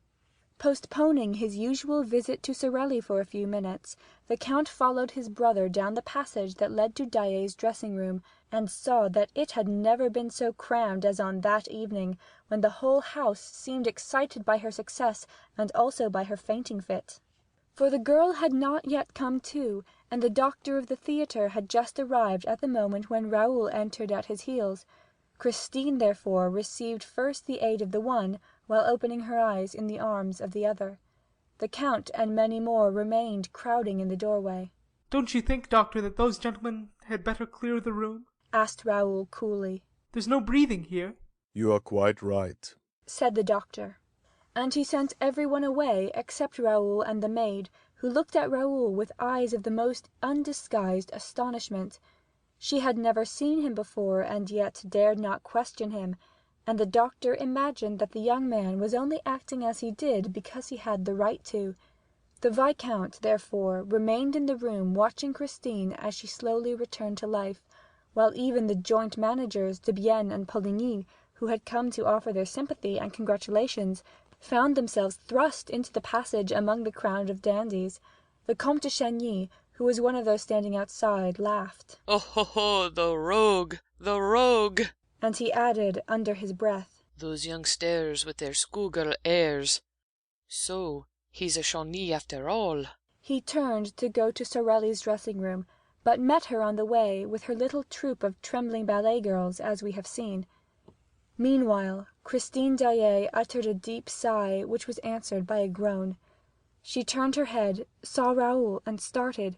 Postponing his usual visit to Sorelli for a few minutes, the Count followed his brother down the passage that led to Daae's dressing-room, and saw that it had never been so crammed as on that evening, when the whole house seemed excited by her success and also by her fainting fit. For the girl had not yet come to, and the doctor of the theatre had just arrived at the moment when Raoul entered at his heels. Christine, therefore, received first the aid of the one, while opening her eyes in the arms of the other. The Count and many more remained crowding in the doorway. "Don't you think, Doctor, that those gentlemen had better clear the room?" asked Raoul coolly. "There's no breathing here." "You are quite right," said the doctor. And he sent everyone away except Raoul and the maid, who looked at Raoul with eyes of the most undisguised astonishment. She had never seen him before, and yet dared not question him, and the doctor imagined that the young man was only acting as he did because he had the right to. The Viscount, therefore, remained in the room watching Christine as she slowly returned to life, while even the joint managers, Debienne and Poligny, who had come to offer their sympathy and congratulations, found themselves thrust into the passage among the crowd of dandies. The Comte de Chagny, who was one of those standing outside, laughed. "Oh, ho, ho, the rogue, the rogue!" And he added, under his breath, "Those youngsters with their schoolgirl airs. So he's a Chagny after all." He turned to go to Sorelli's dressing-room, but met her on the way, with her little troop of trembling ballet-girls, as we have seen. Meanwhile, Christine Daae uttered a deep sigh, which was answered by a groan. She turned her head, saw Raoul, and started.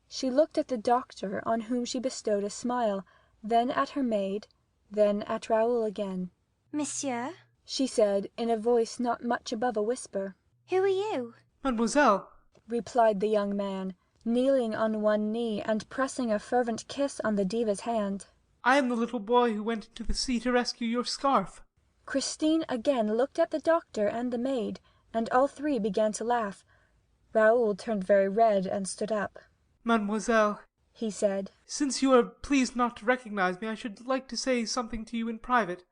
She looked at the doctor, on whom she bestowed a smile, then at her maid, then at Raoul again. "Monsieur," she said, in a voice not much above a whisper. "Who are you?" "Mademoiselle," replied the young man, kneeling on one knee and pressing a fervent kiss on the diva's hand. "I am the little boy who went into the sea to rescue your scarf." Christine again looked at the doctor and the maid, and all three began to laugh. Raoul turned very red and stood up. "Mademoiselle," he said, "since you are pleased not to recognize me, I should like to say something to you in private.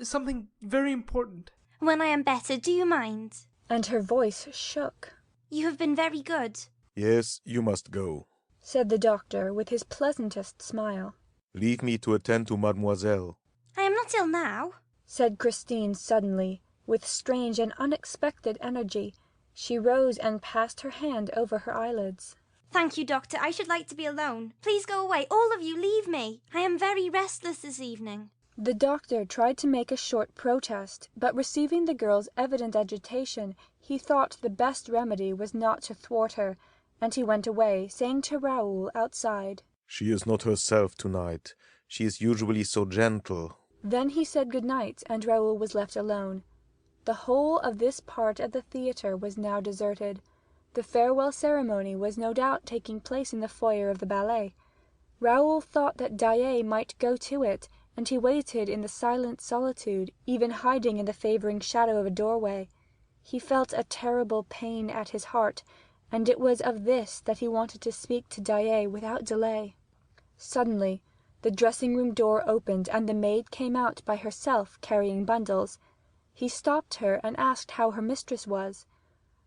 Something very important." "When I am better, do you mind?" And her voice shook. "You have been very good." Yes, you must go. said the doctor, with his pleasantest smile. Leave me to attend to mademoiselle. "I am not ill now," said Christine suddenly, with strange and unexpected energy. She rose and passed her hand over her eyelids. "Thank you, doctor. I should like to be alone. Please go away. All of you, leave me. I am very restless this evening." The doctor tried to make a short protest, but receiving the girl's evident agitation, he thought the best remedy was not to thwart her, and he went away, saying to Raoul outside, She is not herself tonight. She is usually so gentle. Then he said good night, and Raoul was left alone. The whole of this part of the theatre was now deserted. The farewell ceremony was no doubt taking place in the foyer of the ballet. Raoul thought that Daae might go to it, and he waited in the silent solitude, even hiding in the favouring shadow of a doorway. He felt a terrible pain at his heart, and it was of this that he wanted to speak to Daae without delay. Suddenly the dressing-room door opened, and the maid came out by herself, carrying bundles. He stopped her and asked how her mistress was.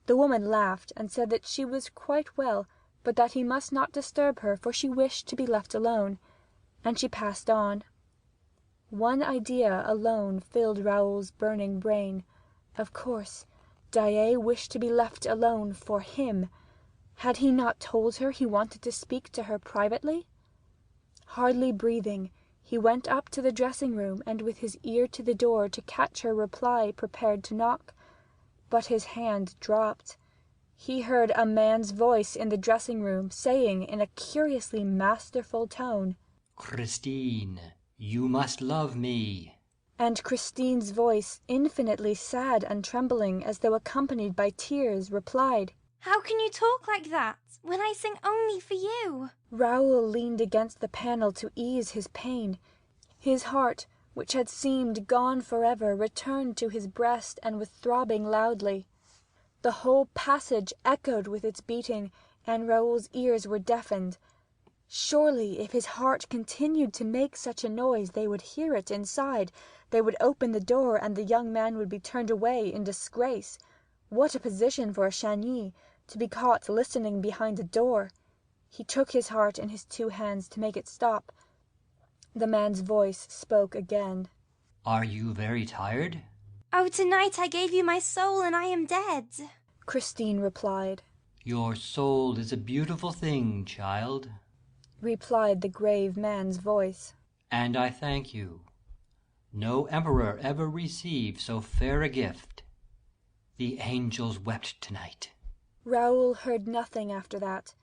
The woman laughed, and said that she was quite well, but that he must not disturb her, for she wished to be left alone, and she passed on. One idea alone filled Raoul's burning brain. Of course, Daae wished to be left alone for him. Had he not told her he wanted to speak to her privately? Hardly breathing, he went up to the dressing-room, and with his ear to the door to catch her reply, prepared to knock. But his hand dropped. He heard a man's voice in the dressing-room, saying in a curiously masterful tone, "Christine, you must love me." And Christine's voice, infinitely sad and trembling, as though accompanied by tears, replied, "How can you talk like that, when I sing only for you?" Raoul leaned against the panel to ease his pain. His heart, which had seemed gone forever, returned to his breast and was throbbing loudly. The whole passage echoed with its beating, and Raoul's ears were deafened. Surely, if his heart continued to make such a noise, they would hear it inside. They would open the door, and the young man would be turned away in disgrace. What a position for a Chagny, to be caught listening behind a door! He took his heart in his two hands to make it stop. The man's voice spoke again. "Are you very tired?" "Oh, tonight I gave you my soul, and I am dead," Christine replied. "Your soul is a beautiful thing, child," replied the grave man's voice. "and I thank you. No emperor ever received so fair a gift. The angels wept tonight." Raoul heard nothing after that.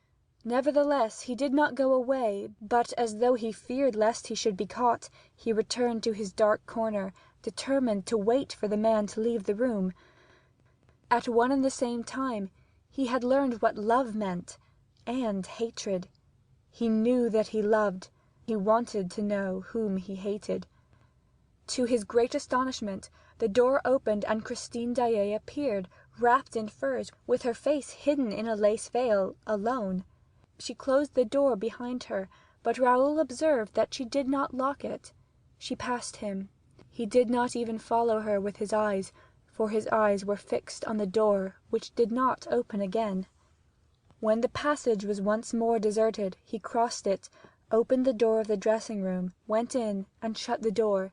Nevertheless, he did not go away, but, as though he feared lest he should be caught, he returned to his dark corner, determined to wait for the man to leave the room. At one and the same time, he had learned what love meant, and hatred. He knew that he loved, He wanted to know whom he hated. To his great astonishment, the door opened and Christine Daae appeared, wrapped in furs, with her face hidden in a lace veil, alone. She closed the door behind her, but Raoul observed that she did not lock it. She passed him. He did not even follow her with his eyes, for his eyes were fixed on the door, which did not open again. When the passage was once more deserted, he crossed it, opened the door of the dressing-room, went in, and shut the door.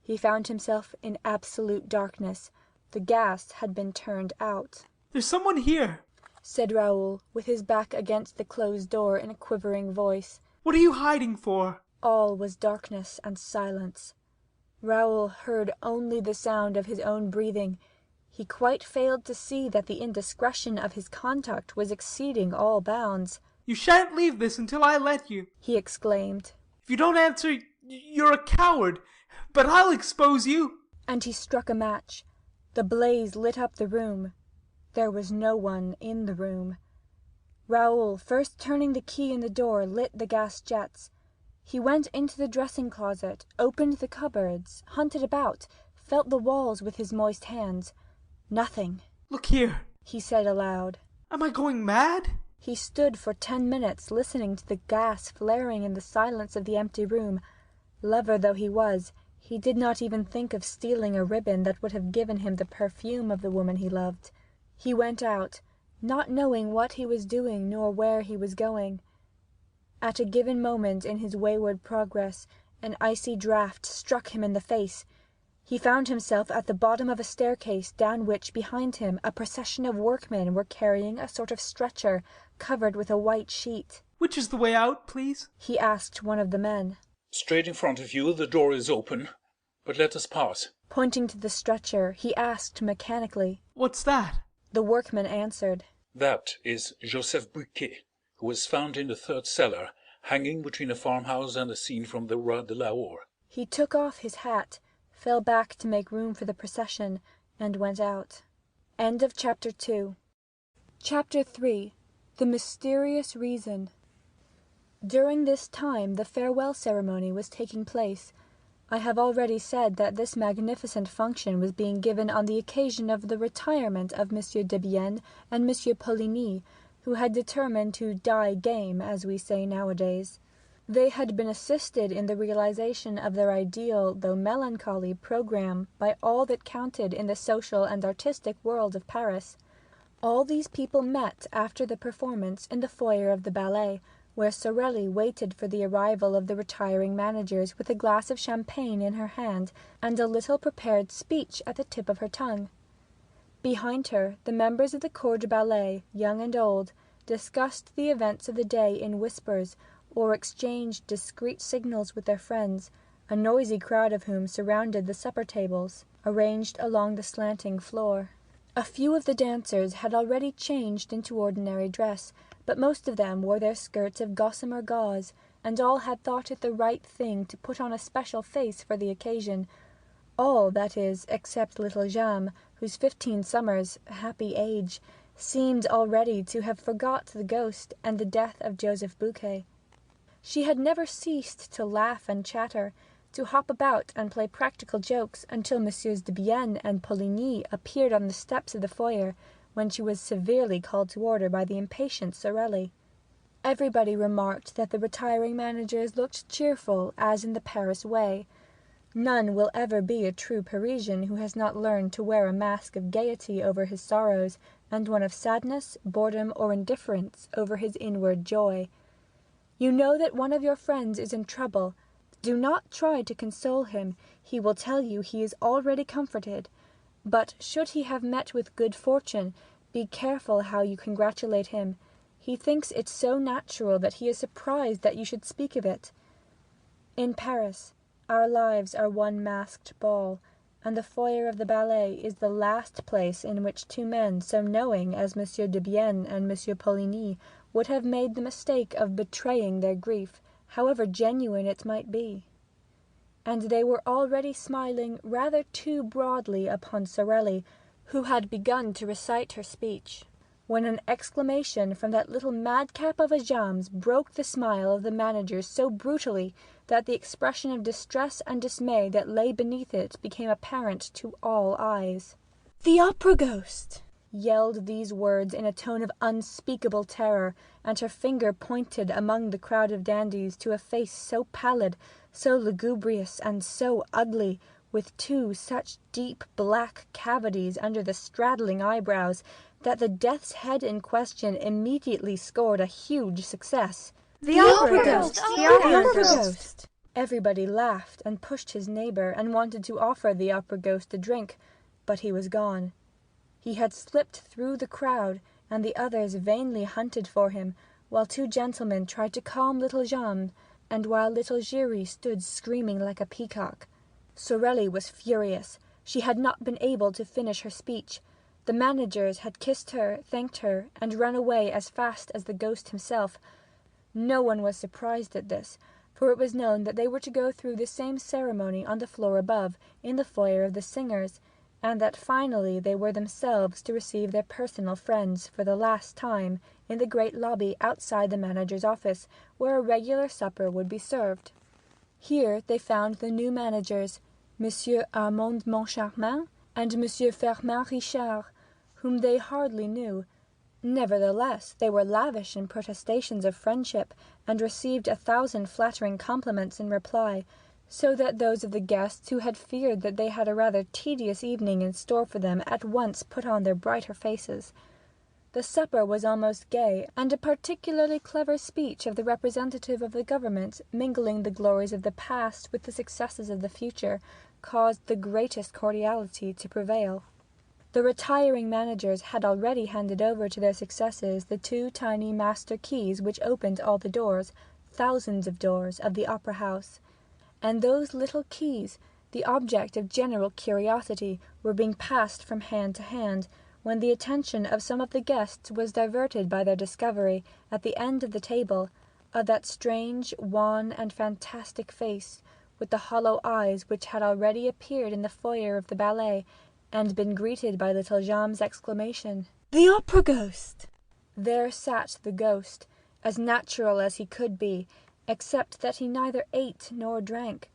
He found himself in absolute darkness. The gas had been turned out. "There's someone here," said Raoul, with his back against the closed door, in a quivering voice. "What are you hiding for?" All was darkness and silence. Raoul heard only the sound of his own breathing. He quite failed to see that the indiscretion of his conduct was exceeding all bounds. "You shan't leave this until I let you," he exclaimed. "If you don't answer, you're a coward. But I'll expose you." And he struck a match. The blaze lit up the room. There was no one in the room. Raoul, first turning the key in the door, lit the gas jets. He went into the dressing-closet, opened the cupboards, hunted about, felt the walls with his moist hands. Nothing. "Look here," he said aloud. "Am I going mad?" He stood for 10 minutes listening to the gas flaring in the silence of the empty room. Lover though he was, he did not even think of stealing a ribbon that would have given him the perfume of the woman he loved. He went out, not knowing what he was doing nor where he was going. At a given moment in his wayward progress, an icy draught struck him in the face. He found himself at the bottom of a staircase down which, behind him, a procession of workmen were carrying a sort of stretcher covered with a white sheet. "Which is the way out, please?" he asked one of the men. "Straight in front of you the door is open, but let us pass." Pointing to the stretcher, he asked mechanically, "What's that?" The workman answered, "That is Joseph Buquet, who was found in the third cellar, hanging between a farmhouse and a scene from the Roi de Lahore." He took off his hat, fell back to make room for the procession, and went out. End of Chapter 2. Chapter 3. The Mysterious Reason. During this time the farewell ceremony was taking place. I have already said that this magnificent function was being given on the occasion of the retirement of M. Debienne and M. Poligny, who had determined to die game, as we say nowadays. They had been assisted in the realization of their ideal, though melancholy, programme by all that counted in the social and artistic world of Paris. All these people met after the performance in the foyer of the ballet, where Sorelli waited for the arrival of the retiring managers with a glass of champagne in her hand and a little prepared speech at the tip of her tongue. Behind her, the members of the corps de ballet, young and old, discussed the events of the day in whispers, or exchanged discreet signals with their friends, a noisy crowd of whom surrounded the supper tables, arranged along the slanting floor. A few of the dancers had already changed into ordinary dress, but most of them wore their skirts of gossamer gauze, and all had thought it the right thing to put on a special face for the occasion. All, that is, except little Jeanne, whose 15 summers, happy age, seemed already to have forgot the ghost and the death of Joseph Buquet. She had never ceased to laugh and chatter, to hop about and play practical jokes until Messieurs Debienne and Poligny appeared on the steps of the foyer, when she was severely called to order by the impatient Sorelli. Everybody remarked that the retiring managers looked cheerful, as in the Paris way. None will ever be a true Parisian who has not learned to wear a mask of gaiety over his sorrows, and one of sadness, boredom, or indifference over his inward joy. You know that one of your friends is in trouble. Do not try to console him. He will tell you he is already comforted. But should he have met with good fortune, be careful how you congratulate him. He thinks it so natural that he is surprised that you should speak of it. In Paris, our lives are one masked ball, and the foyer of the ballet is the last place in which two men so knowing as M. Debienne and M. Poligny would have made the mistake of betraying their grief, however genuine it might be. And they were already smiling rather too broadly upon Sorelli, who had begun to recite her speech. when an exclamation from that little madcap of a Jammes broke the smile of the manager so brutally that the expression of distress and dismay that lay beneath it became apparent to all eyes. "The opera ghost!" yelled these words in a tone of unspeakable terror, and her finger pointed among the crowd of dandies to a face so pallid, so lugubrious, and so ugly, with two such deep black cavities under the straddling eyebrows, that the death's head in question immediately scored a huge success. The opera ghost! The opera ghost! Everybody laughed and pushed his neighbour, and wanted to offer the opera ghost a drink, but he was gone. He had slipped through the crowd, and the others vainly hunted for him, while two gentlemen tried to calm little Jeanne, and while little Giry stood screaming like a peacock. Sorelli was furious. She had not been able to finish her speech. The managers had kissed her, thanked her, and run away as fast as the ghost himself. No one was surprised at this, for it was known that they were to go through the same ceremony on the floor above, in the foyer of the singers, and that finally they were themselves to receive their personal friends for the last time in the great lobby outside the manager's office, where a regular supper would be served. Here they found the new managers, Monsieur Armand Moncharmin and Monsieur Firmin Richard, whom they hardly knew. Nevertheless, they were lavish in protestations of friendship, and received 1,000 flattering compliments in reply, so that those of the guests who had feared that they had a rather tedious evening in store for them at once put on their brighter faces. The supper was almost gay, and a particularly clever speech of the representative of the government, mingling the glories of the past with the successes of the future, caused the greatest cordiality to prevail. The retiring managers had already handed over to their successors the 2 tiny master keys which opened all the doors, thousands of doors, of the opera house. And those little keys, the object of general curiosity, were being passed from hand to hand, when the attention of some of the guests was diverted by their discovery, at the end of the table, of that strange, wan, and fantastic face, with the hollow eyes, which had already appeared in the foyer of the ballet, and been greeted by little Jean's exclamation, "The opera ghost!" There sat the ghost, as natural as he could be, except that he neither ate nor drank.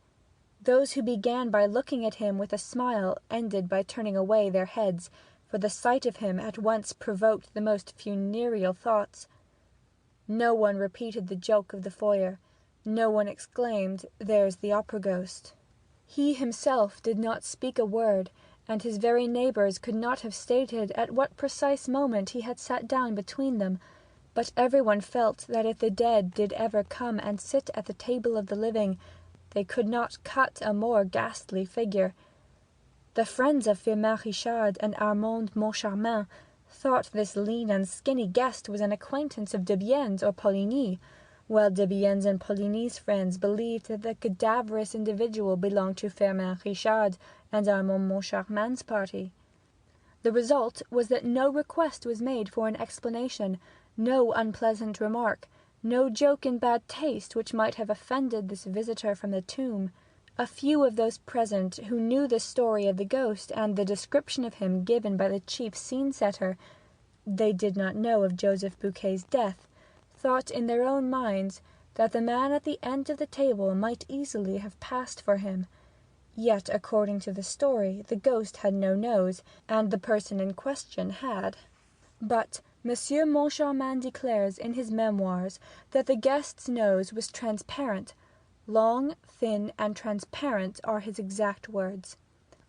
Those who began by looking at him with a smile ended by turning away their heads, for the sight of him at once provoked the most funereal thoughts. No one repeated the joke of the foyer. No one exclaimed, "There's the opera ghost." He himself did not speak a word, and his very neighbours could not have stated at what precise moment he had sat down between them, but everyone felt that if the dead did ever come and sit at the table of the living, they could not cut a more ghastly figure. The friends of Firmin Richard and Armand Moncharmin thought this lean and skinny guest was an acquaintance of Debienne's or Poligny, while Debienne's and Poligny's friends believed that the cadaverous individual belonged to Firmin Richard and Armand Moncharmin's party. The result was that no request was made for an explanation, no unpleasant remark, no joke in bad taste which might have offended this visitor from the tomb. A few of those present who knew the story of the ghost and the description of him given by the chief scene-setter (they did not know of Joseph Buquet's death) thought in their own minds that the man at the end of the table might easily have passed for him. Yet, according to the story, the ghost had no nose, and the person in question had. But Monsieur Moncharmin declares in his memoirs that the guest's nose was transparent. Long, thin, and transparent are his exact words.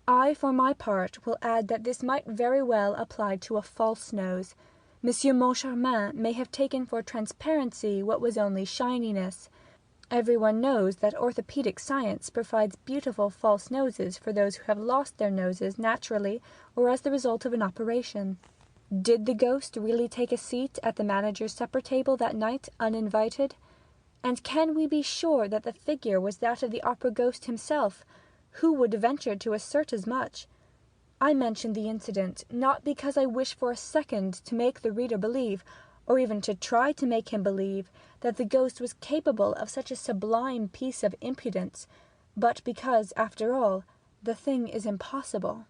I, for my part, will add that this might very well apply to a false nose. Monsieur Moncharmin may have taken for transparency what was only shininess. Everyone knows that orthopedic science provides beautiful false noses for those who have lost their noses naturally or as the result of an operation. Did the ghost really take a seat at the manager's supper table that night, uninvited? And can we be sure that the figure was that of the opera ghost himself? Who would venture to assert as much? I mention the incident, not because I wish for a second to make the reader believe, or even to try to make him believe, that the ghost was capable of such a sublime piece of impudence, but because, after all, the thing is impossible.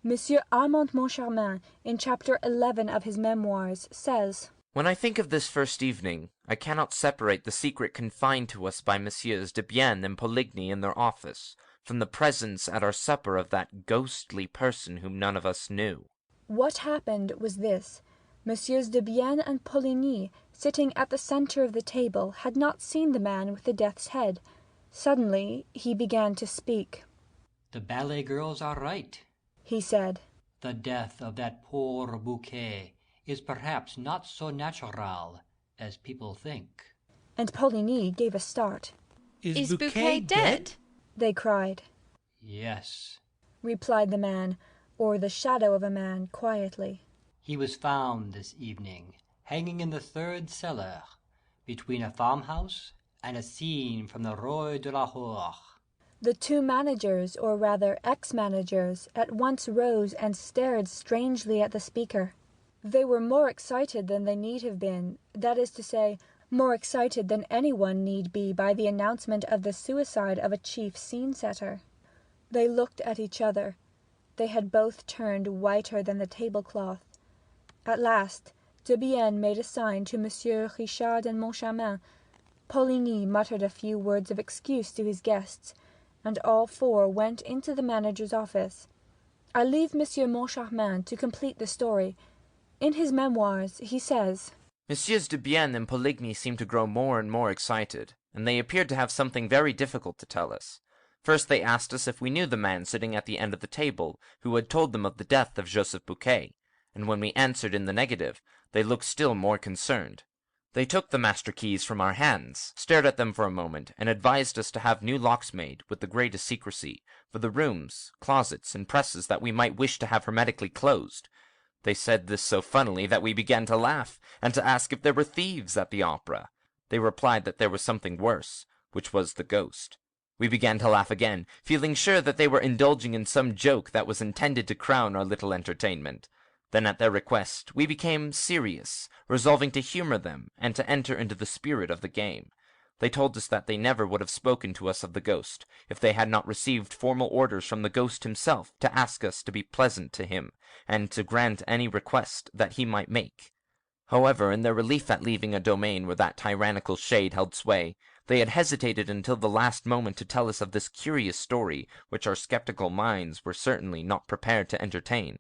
Monsieur Armand Moncharmin, in chapter 11 of his memoirs, says, When I think of this first evening, I cannot separate the secret confined to us by Messieurs Debienne and Poligny in their office, from the presence at our supper of that ghostly person whom none of us knew. What happened was this. Messieurs Debienne and Poligny, sitting at the centre of the table, had not seen the man with the death's head. Suddenly he began to speak. The ballet girls are right, he said. The death of that poor Bouquet is perhaps not so natural as people think. And Poligny gave a start. Is Bouquet dead? They cried. Yes, replied the man, or the shadow of a man, quietly. He was found this evening, hanging in the third cellar, between a farmhouse and a scene from the Rue de la Horde. The two managers, or rather ex-managers, at once rose and stared strangely at the speaker. They were more excited than they need have been, that is to say, more excited than anyone need be by the announcement of the suicide of a chief scene-setter. They looked at each other. They had both turned whiter than the tablecloth. At last, Debienne made a sign to Monsieur Richard and Moncharmin. Poligny muttered a few words of excuse to his guests, and all four went into the manager's office. I leave Monsieur Moncharmin to complete the story. In his memoirs he says, Messieurs Debienne and Poligny seemed to grow more and more excited, and they appeared to have something very difficult to tell us. First they asked us if we knew the man sitting at the end of the table, who had told them of the death of Joseph Bouquet, and when we answered in the negative, they looked still more concerned. They took the master keys from our hands, stared at them for a moment, and advised us to have new locks made, with the greatest secrecy, for the rooms, closets, and presses that we might wish to have hermetically closed. They said this so funnily that we began to laugh, and to ask if there were thieves at the opera. They replied that there was something worse, which was the ghost. We began to laugh again, feeling sure that they were indulging in some joke that was intended to crown our little entertainment. Then at their request we became serious, resolving to humor them, and to enter into the spirit of the game. They told us that they never would have spoken to us of the ghost, if they had not received formal orders from the ghost himself to ask us to be pleasant to him, and to grant any request that he might make. However, in their relief at leaving a domain where that tyrannical shade held sway, they had hesitated until the last moment to tell us of this curious story, which our skeptical minds were certainly not prepared to entertain.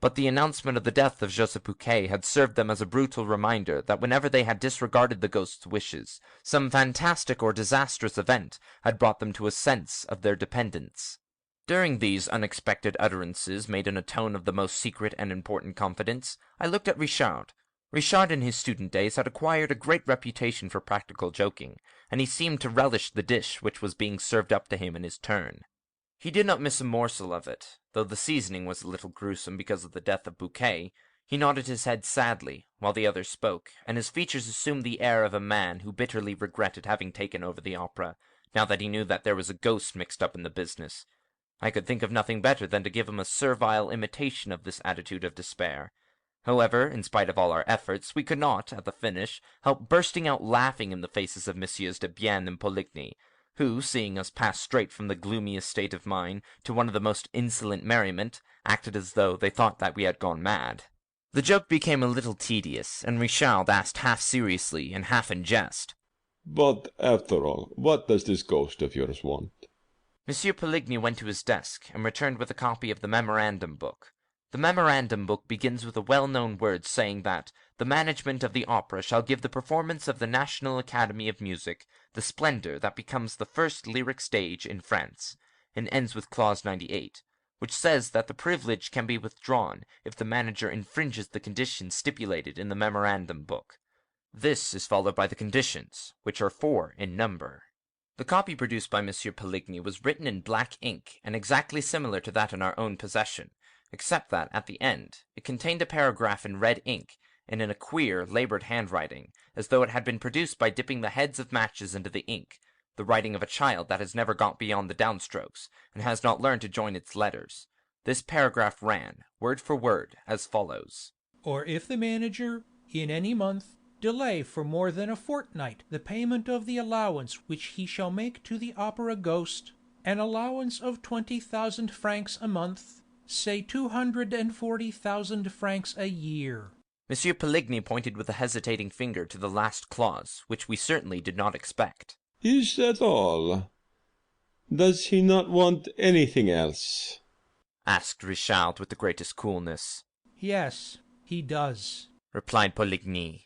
But the announcement of the death of Joseph Bouquet had served them as a brutal reminder that whenever they had disregarded the ghost's wishes, some fantastic or disastrous event had brought them to a sense of their dependence. During these unexpected utterances, made in a tone of the most secret and important confidence, I looked at Richard. Richard in his student days had acquired a great reputation for practical joking, and he seemed to relish the dish which was being served up to him in his turn. He did not miss a morsel of it, though the seasoning was a little gruesome because of the death of Bouquet. He nodded his head sadly, while the others spoke, and his features assumed the air of a man who bitterly regretted having taken over the opera, now that he knew that there was a ghost mixed up in the business. I could think of nothing better than to give him a servile imitation of this attitude of despair. However, in spite of all our efforts, we could not, at the finish, help bursting out laughing in the faces of Messieurs Debienne and Poligny, who, seeing us pass straight from the gloomiest state of mind to one of the most insolent merriment, acted as though they thought that we had gone mad. The joke became a little tedious, and Richard asked half seriously and half in jest, But, after all, what does this ghost of yours want? Monsieur Poligny went to his desk, and returned with a copy of the memorandum book. The memorandum book begins with a well-known word saying that the management of the opera shall give the performance of the National Academy of Music the splendor that becomes the first lyric stage in France, and ends with clause 98, which says that the privilege can be withdrawn if the manager infringes the conditions stipulated in the memorandum book. This is followed by the conditions, which are 4 in number. The copy produced by Monsieur Poligny was written in black ink, and exactly similar to that in our own possession, except that, at the end, it contained a paragraph in red ink, and in a queer, laboured handwriting, as though it had been produced by dipping the heads of matches into the ink, the writing of a child that has never got beyond the downstrokes, and has not learned to join its letters. This paragraph ran, word for word, as follows. Or if the manager, in any month, delay for more than a fortnight the payment of the allowance which he shall make to the opera ghost, an allowance of 20,000 francs a month, say 240,000 francs a year. Monsieur Poligny pointed with a hesitating finger to the last clause, which we certainly did not expect. Is that all? Does he not want anything else? Asked Richard with the greatest coolness. Yes, he does, replied Poligny.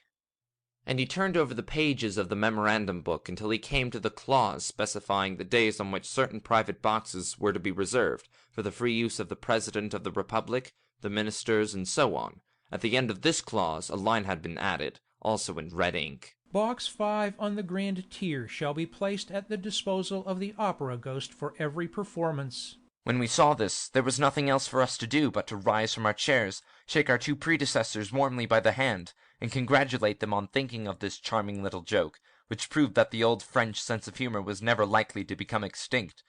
And he turned over the pages of the memorandum book until he came to the clause specifying the days on which certain private boxes were to be reserved for the free use of the President of the Republic, the ministers, and so on. At the end of this clause a line had been added, also in red ink. Box 5 on the grand tier shall be placed at the disposal of the opera ghost for every performance. When we saw this, there was nothing else for us to do but to rise from our chairs, shake our two predecessors warmly by the hand, and congratulate them on thinking of this charming little joke, which proved that the old French sense of humour was never likely to become extinct.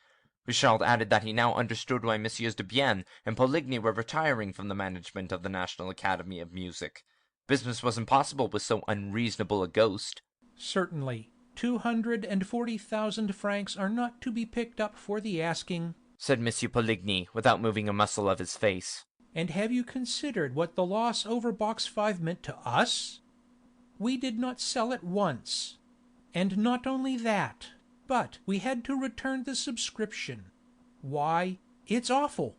Richard added that he now understood why Messieurs Debienne and Poligny were retiring from the management of the National Academy of Music. Business was impossible with so unreasonable a ghost. Certainly, 240,000 francs are not to be picked up for the asking, said Monsieur Poligny, without moving a muscle of his face. And have you considered what the loss over Box 5 meant to us? We did not sell it once. And not only that, but we had to return the subscription. Why, it's awful.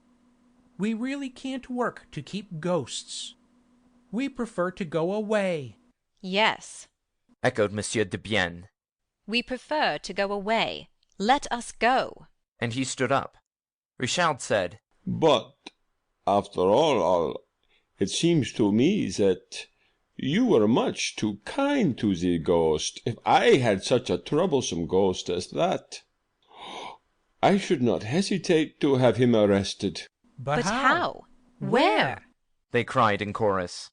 We really can't work to keep ghosts. We prefer to go away. Yes, echoed Monsieur Debienne. we prefer to go away. Let us go. And he stood up. Richard said, But, after all, it seems to me that you were much too kind to the ghost. If I had such a troublesome ghost as that, I should not hesitate to have him arrested. But how? Where? They cried in chorus.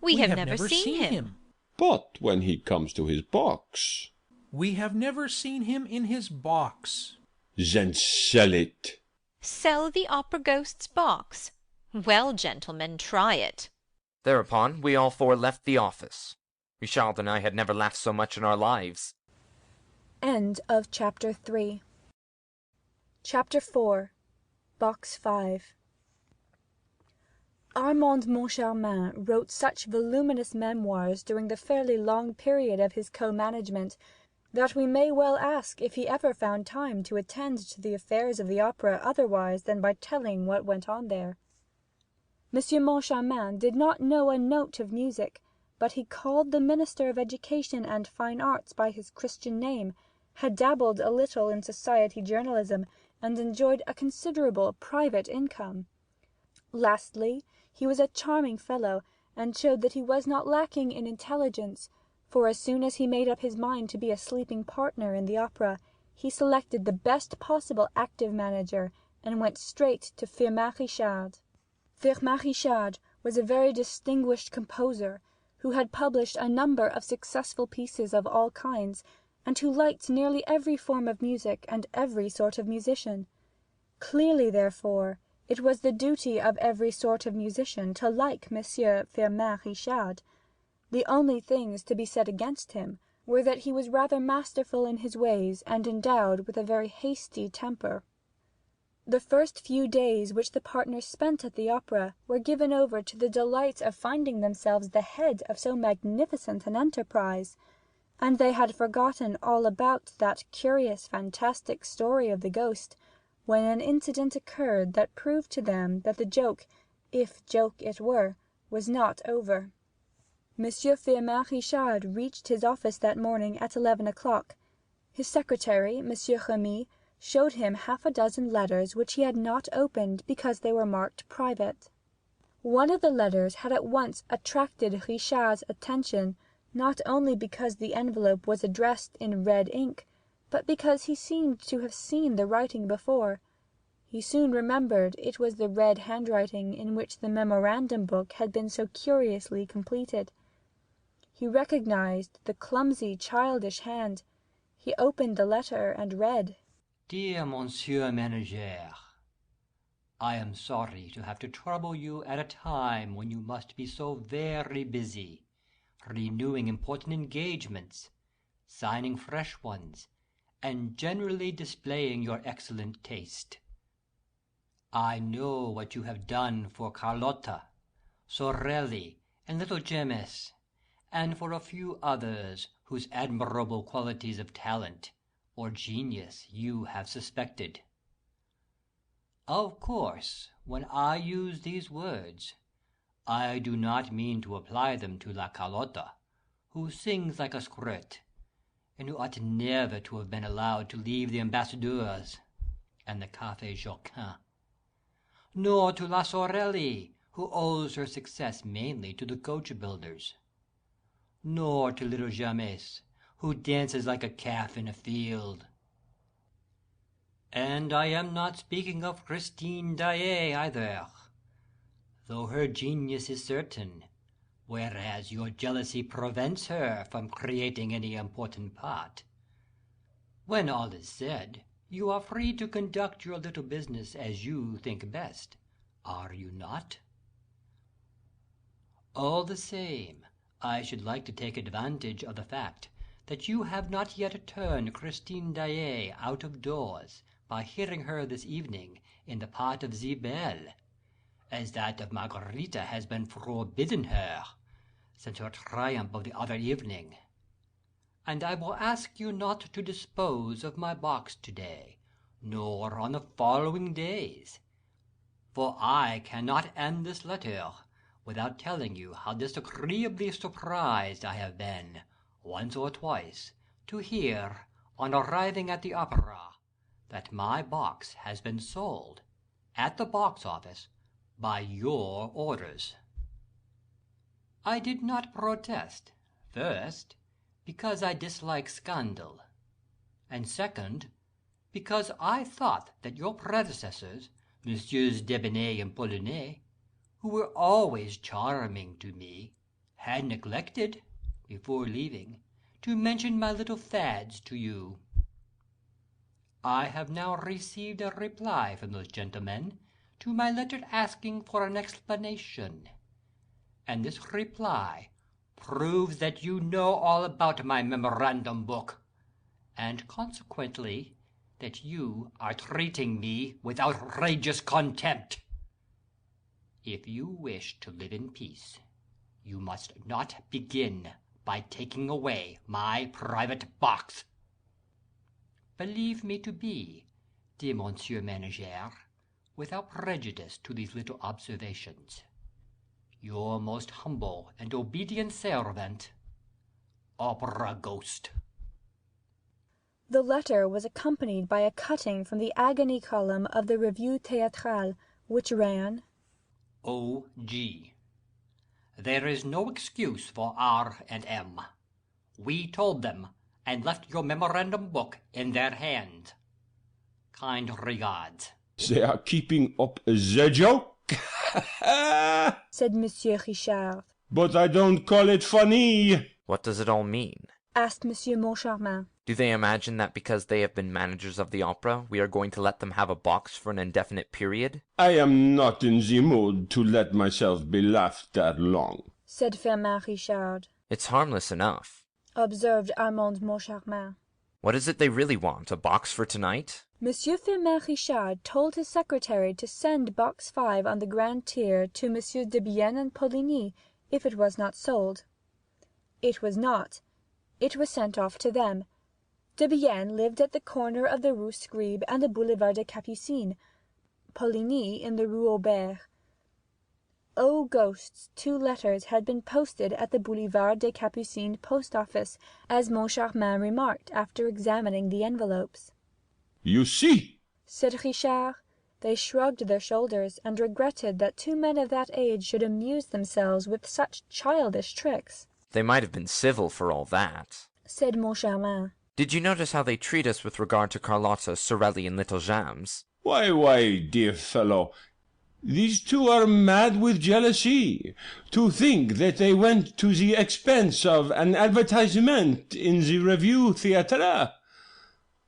We have never seen him. But when he comes to his box... We have never seen him in his box. Then sell it. Sell the opera ghost's box? Well, gentlemen, try it. Thereupon we all four left the office. Richard and I had never laughed so much in our lives. End of Chapter 3. Chapter 4. Box 5. Armand Moncharmin wrote such voluminous memoirs during the fairly long period of his co-management that we may well ask if he ever found time to attend to the affairs of the opera otherwise than by telling what went on there. M. Moncharmin did not know a note of music, but he called the Minister of Education and Fine Arts by his Christian name, had dabbled a little in society journalism, and enjoyed a considerable private income. Lastly, he was a charming fellow, and showed that he was not lacking in intelligence, for as soon as he made up his mind to be a sleeping partner in the opera, he selected the best possible active manager, and went straight to Firmin Richard. Firmin Richard was a very distinguished composer, who had published a number of successful pieces of all kinds, and who liked nearly every form of music and every sort of musician. Clearly, therefore, it was the duty of every sort of musician to like Monsieur Firmin Richard. The only things to be said against him were that he was rather masterful in his ways and endowed with a very hasty temper. The first few days which the partners spent at the opera were given over to the delight of finding themselves the head of so magnificent an enterprise, and they had forgotten all about that curious fantastic story of the ghost, when an incident occurred that proved to them that the joke, if joke it were, was not over. Monsieur Firmin Richard reached his office that morning at 11 o'clock. His secretary, Monsieur Remy, showed him half a dozen letters which he had not opened because they were marked private. One of the letters had at once attracted Richard's attention, not only because the envelope was addressed in red ink, but because he seemed to have seen the writing before. He soon remembered it was the red handwriting in which the memorandum book had been so curiously completed. He recognized the clumsy, childish hand. He opened the letter and read, Dear Monsieur Manager, I am sorry to have to trouble you at a time when you must be so very busy, renewing important engagements, signing fresh ones, and generally displaying your excellent taste. I know what you have done for Carlotta, Sorelli, and little Gemmes, and for a few others whose admirable qualities of talent or genius you have suspected. Of course, when I use these words, I do not mean to apply them to La Carlotta, who sings like a squirt, and who ought never to have been allowed to leave the Ambassadeurs and the Café Jacquin, nor to La Sorelli, who owes her success mainly to the coach builders, nor to little Jammes, who dances like a calf in a field. And I am not speaking of Christine Daae either, though her genius is certain, whereas your jealousy prevents her from creating any important part. When all is said, you are free to conduct your little business as you think best, are you not? All the same, I should like to take advantage of the fact that you have not yet turned Christine Daae out of doors by hearing her this evening in the part of the Belle, as that of Margarita has been forbidden her since her triumph of the other evening. And I will ask you not to dispose of my box to-day, nor on the following days, for I cannot end this letter without telling you how disagreeably surprised I have been, once or twice, to hear, on arriving at the opera, that my box has been sold, at the box office, by your orders. I did not protest, first, because I dislike scandal, and second, because I thought that your predecessors, Messieurs Debenay and Polonais, who were always charming to me, had neglected, before leaving, to mention my little fads to you. I have now received a reply from those gentlemen to my letter asking for an explanation, and this reply proves that you know all about my memorandum book, and consequently that you are treating me with outrageous contempt. If you wish to live in peace, you must not begin by taking away my private box. Believe me to be, dear Monsieur Manager, without prejudice to these little observations, your most humble and obedient servant, Opera Ghost. The letter was accompanied by a cutting from the agony column of the Revue Théâtrale, which ran: O.G. There is no excuse for R&M. We told them, and left your memorandum book in their hands. Kind regards. They are keeping up the joke, said Monsieur Richard. but I don't call it funny. What does it all mean? Asked Monsieur Moncharmin. Do they imagine that because they have been managers of the opera, we are going to let them have a box for an indefinite period? I am not in the mood to let myself be laughed that long, said Firmin Richard. It's harmless enough, observed Armand Moncharmin. What is it they really want, a box for tonight? Monsieur Firmin Richard told his secretary to send box 5 on the grand tier to Messieurs Debienne and Poligny, if it was not sold. It was not. It was sent off to them. Debienne lived at the corner of the Rue Scribe and the Boulevard des Capucines, Poligny in the Rue Aubert. O ghosts, 2 letters had been posted at the Boulevard des Capucines post office, as Moncharmin remarked after examining the envelopes. You see, said Richard. They shrugged their shoulders, and regretted that 2 men of that age should amuse themselves with such childish tricks. They might have been civil for all that, said Moncharmin. Did you notice how they treat us with regard to Carlotta, Sorelli, and little Jammes? Why, dear fellow, these 2 are mad with jealousy. To think that they went to the expense of an advertisement in the Revue Théâtrale.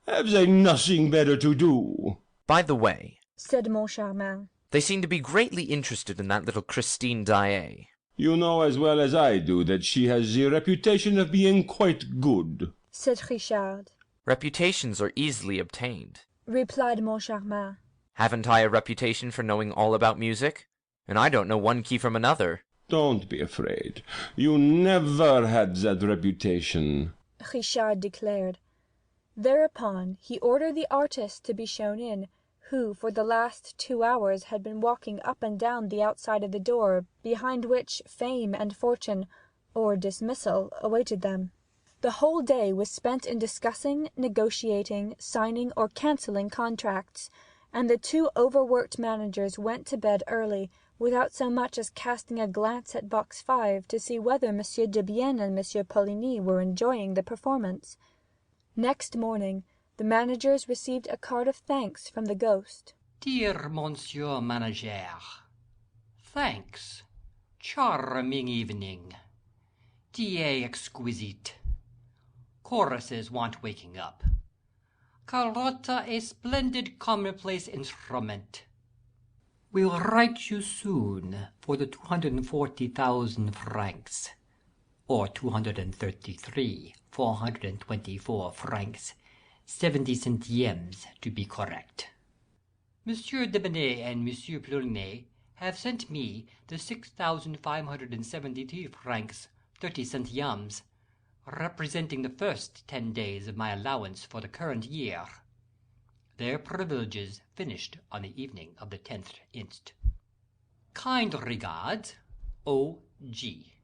Have they nothing better to do? By the way, said Moncharmin, they seem to be greatly interested in that little Christine Daae. You know as well as I do that she has the reputation of being quite good, said Richard. Reputations are easily obtained, replied Moncharmin. Haven't I a reputation for knowing all about music? And I don't know one key from another. Don't be afraid. You never had that reputation, Richard declared. Thereupon he ordered the artist to be shown in, who for the last 2 hours had been walking up and down the outside of the door, behind which fame and fortune, or dismissal, awaited them. The whole day was spent in discussing, negotiating, signing or cancelling contracts, and the 2 overworked managers went to bed early, without so much as casting a glance at Box 5 to see whether M. Debienne and M. Poligny were enjoying the performance. Next morning the managers received a card of thanks from the ghost. Dear Monsieur Manager, thanks. Charming evening. Tea exquisite. Choruses want waking up. Carlotta a splendid commonplace instrument. We'll write you soon for the 240,000 francs, or 233,424 francs, 70 centimes to be correct. Monsieur Debenay and Monsieur Poligny have sent me the 6,573 francs, 30 centimes, representing the first 10 days of my allowance for the current year. Their privileges finished on the evening of the 10th inst. Kind regards, O.G.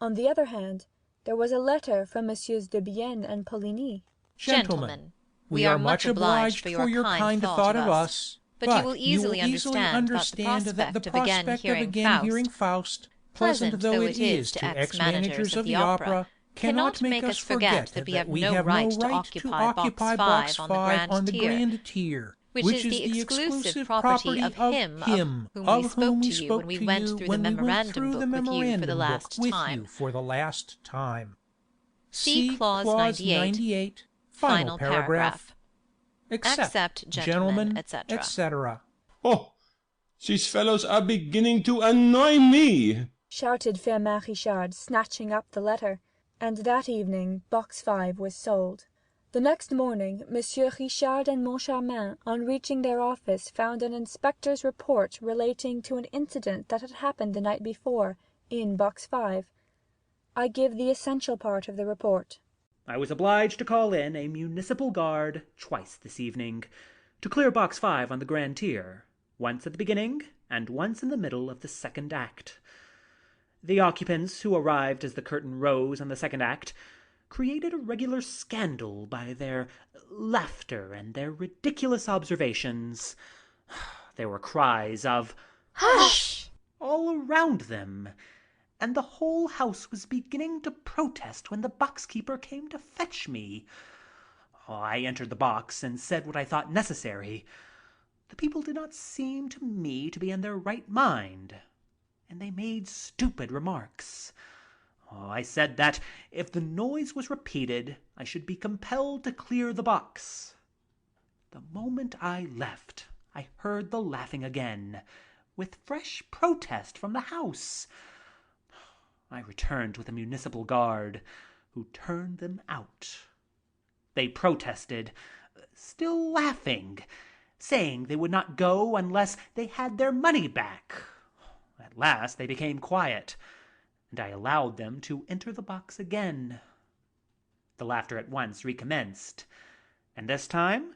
On the other hand, there was a letter from Messieurs Debienne and Poligny. Gentlemen, we are much obliged for your kind thought of us, but you will easily understand that the prospect of again hearing Faust, pleasant though it is to ex-managers of the opera, cannot make us forget that we have no right to occupy Box 5 on the Grand Tier, which is the exclusive property of him of whom we spoke to you when we went through the memorandum book with you for the last time. See Clause 98, final paragraph. Accept, gentlemen, etc. Oh, these fellows are beginning to annoy me, shouted Firmin Richard, snatching up the letter. And that evening Box 5 was sold. The next morning Monsieur Richard and Moncharmin, on reaching their office, found an inspector's report relating to an incident that had happened the night before, in Box 5. I give the essential part of the report. I was obliged to call in a municipal guard twice this evening, to clear Box 5 on the Grand Tier, once at the beginning and once in the middle of the second act. The occupants, who arrived as the curtain rose on the second act, created a regular scandal by their laughter and their ridiculous observations. There were cries of "Hush!" all around them, and the whole house was beginning to protest when the box-keeper came to fetch me. I entered the box and said what I thought necessary. The people did not seem to me to be in their right mind, and they made stupid remarks. I said that if the noise was repeated, I should be compelled to clear the box. The moment I left, I heard the laughing again, with fresh protest from the house. I returned with a municipal guard, who turned them out. They protested, still laughing, saying they would not go unless they had their money back. At last they became quiet, and I allowed them to enter the box again. The laughter at once recommenced, and this time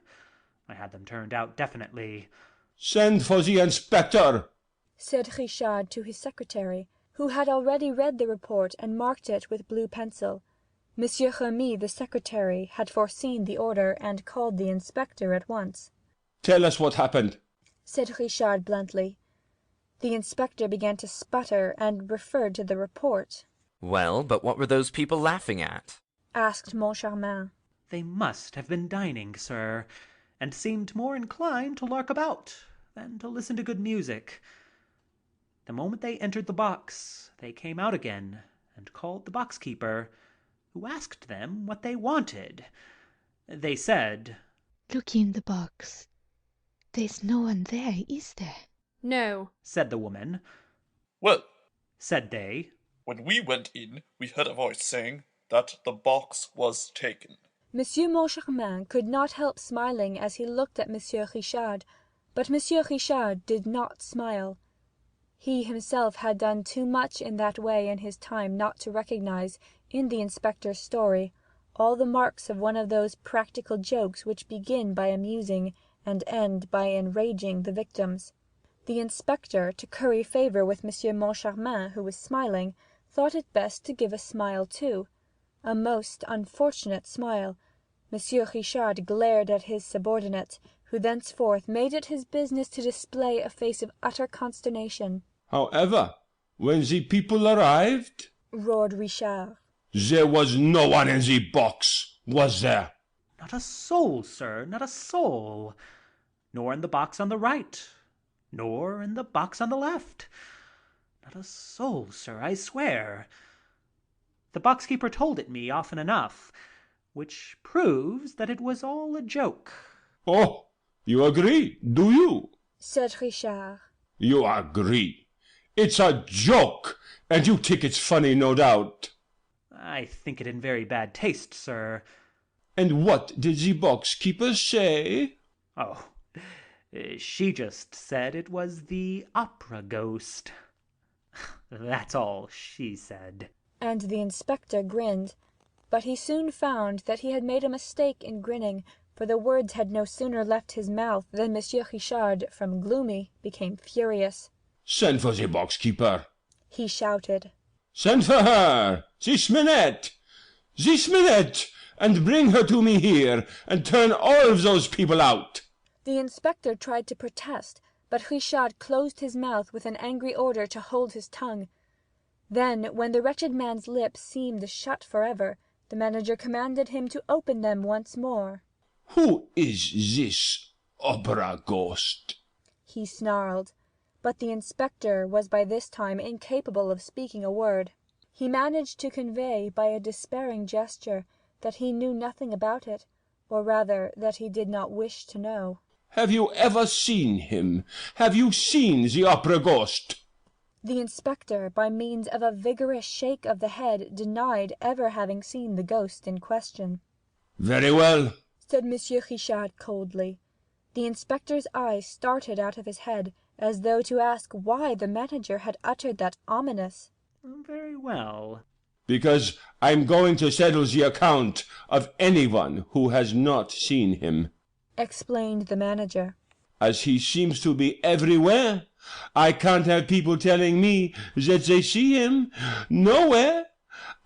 I had them turned out definitely. Send for the inspector, said Richard to his secretary, who had already read the report and marked it with blue pencil. Monsieur Remy, the secretary, had foreseen the order and called the inspector at once. Tell us what happened, said Richard bluntly. The inspector began to sputter and referred to the report. Well, but what were those people laughing at? Asked Moncharmin. They must have been dining, sir, and seemed more inclined to lark about than to listen to good music. The moment they entered the box, they came out again and called the box-keeper, who asked them what they wanted. They said, Look in the box. There's no one there, is there? No, said the woman. Well, said they, when we went in, we heard a voice saying that the box was taken. Monsieur Moncharmin could not help smiling as he looked at Monsieur Richard, But Monsieur Richard did not smile. He himself had done too much in that way in his time not to recognize, in the inspector's story, all the marks of one of those practical jokes which begin by amusing and end by enraging the victims. The inspector, to curry favour with M. Moncharmin, who was smiling, thought it best to give a smile too. A most unfortunate smile. M. Richard glared at his subordinate, who thenceforth made it his business to display a face of utter consternation. However, when the people arrived, roared Richard, there was no one in the box, was there? Not a soul, sir, not a soul. Nor in the box on the right, nor in the box on the left. Not a soul, sir, I swear. The box-keeper told it me often enough, which proves that it was all a joke. Oh, you agree, do you? said Richard. You agree. It's a joke, and you think it's funny, no doubt. I think it in very bad taste, sir. And what did the box-keeper say? Oh, she just said it was the opera ghost. That's all she said. And the inspector grinned. But he soon found that he had made a mistake in grinning, for the words had no sooner left his mouth than Monsieur Richard, from gloomy, became furious. Send for the box-keeper, he shouted. Send for her, this minute, and bring her to me here, and turn all of those people out. The inspector tried to protest, but Richard closed his mouth with an angry order to hold his tongue. Then, when the wretched man's lips seemed shut forever, the manager commanded him to open them once more. Who is this opera ghost? he snarled. But the inspector was by this time incapable of speaking a word. He managed to convey by a despairing gesture that he knew nothing about it, or rather that he did not wish to know. Have you ever seen him? Have you seen the opera ghost? The inspector, by means of a vigorous shake of the head, denied ever having seen the ghost in question. Very well, said Monsieur Richard coldly. The inspector's eyes started out of his head, as though to ask why the manager had uttered that ominous "Very well." Because I'm going to settle the account of anyone who has not seen him, explained the manager. As he seems to be everywhere, I can't have people telling me that they see him nowhere.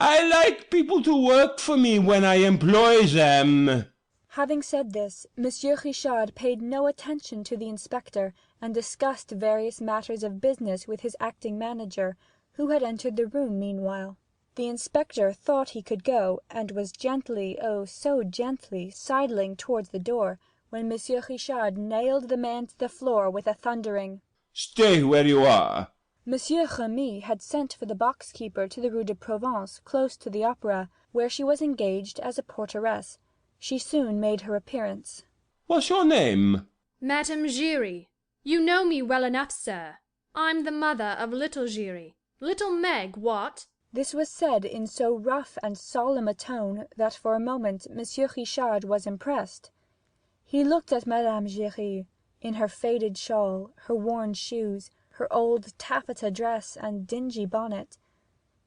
I like people to work for me when I employ them. Having said this, Monsieur Richard paid no attention to the inspector, and discussed various matters of business with his acting manager, who had entered the room meanwhile. The inspector thought he could go, and was gently, oh, so gently, sidling towards the door, when Monsieur Richard nailed the man to the floor with a thundering "Stay where you are." Monsieur Remy had sent for the box-keeper to the Rue de Provence, close to the Opera, where she was engaged as a porteress. She soon made her appearance. "What's your name?" "Madame Giry. You know me well enough, sir. I'm the mother of little Giry. Little Meg, what?" This was said in so rough and solemn a tone that for a moment Monsieur Richard was impressed. He looked at Madame Giry, in her faded shawl, her worn shoes, her old taffeta dress and dingy bonnet.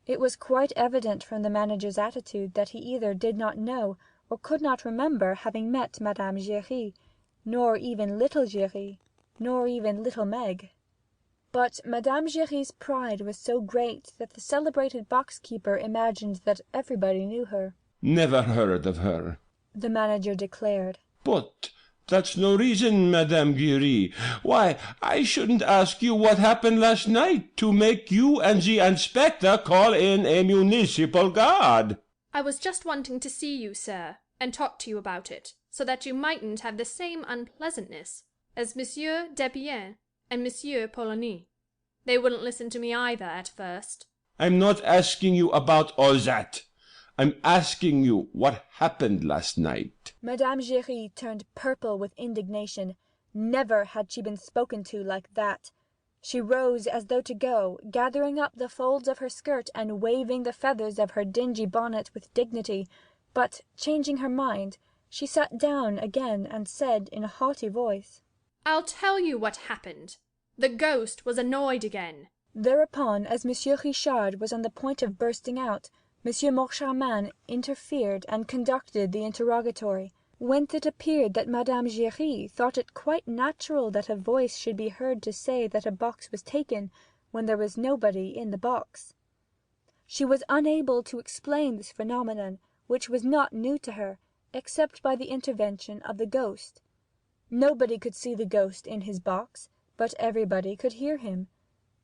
It was quite evident from the manager's attitude that he either did not know or could not remember having met Madame Giry, nor even little Giry, nor even little Meg. But Madame Giry's pride was so great that the celebrated box-keeper imagined that everybody knew her. "Never heard of her," the manager declared. "But that's no reason, Madame Giry, why I shouldn't ask you what happened last night to make you and the inspector call in a municipal guard." "I was just wanting to see you, sir, and talk to you about it, so that you mightn't have the same unpleasantness as Monsieur Debienne and Monsieur Polony. They wouldn't listen to me either at first." "I'm not asking you about all that. I'm asking you what happened last night." Madame Giry turned purple with indignation. Never had she been spoken to like that. She rose as though to go, gathering up the folds of her skirt and waving the feathers of her dingy bonnet with dignity, but, changing her mind, she sat down again and said in a haughty voice, I'll tell you what happened. The ghost was annoyed again. Thereupon, as Monsieur Richard was on the point of bursting out, Monsieur Moncharmin interfered and conducted the interrogatory, whence it appeared that Madame Giry thought it quite natural that a voice should be heard to say that a box was taken when there was nobody in the box. She was unable to explain this phenomenon, which was not new to her, except by the intervention of the ghost. Nobody could see the ghost in his box, but everybody could hear him.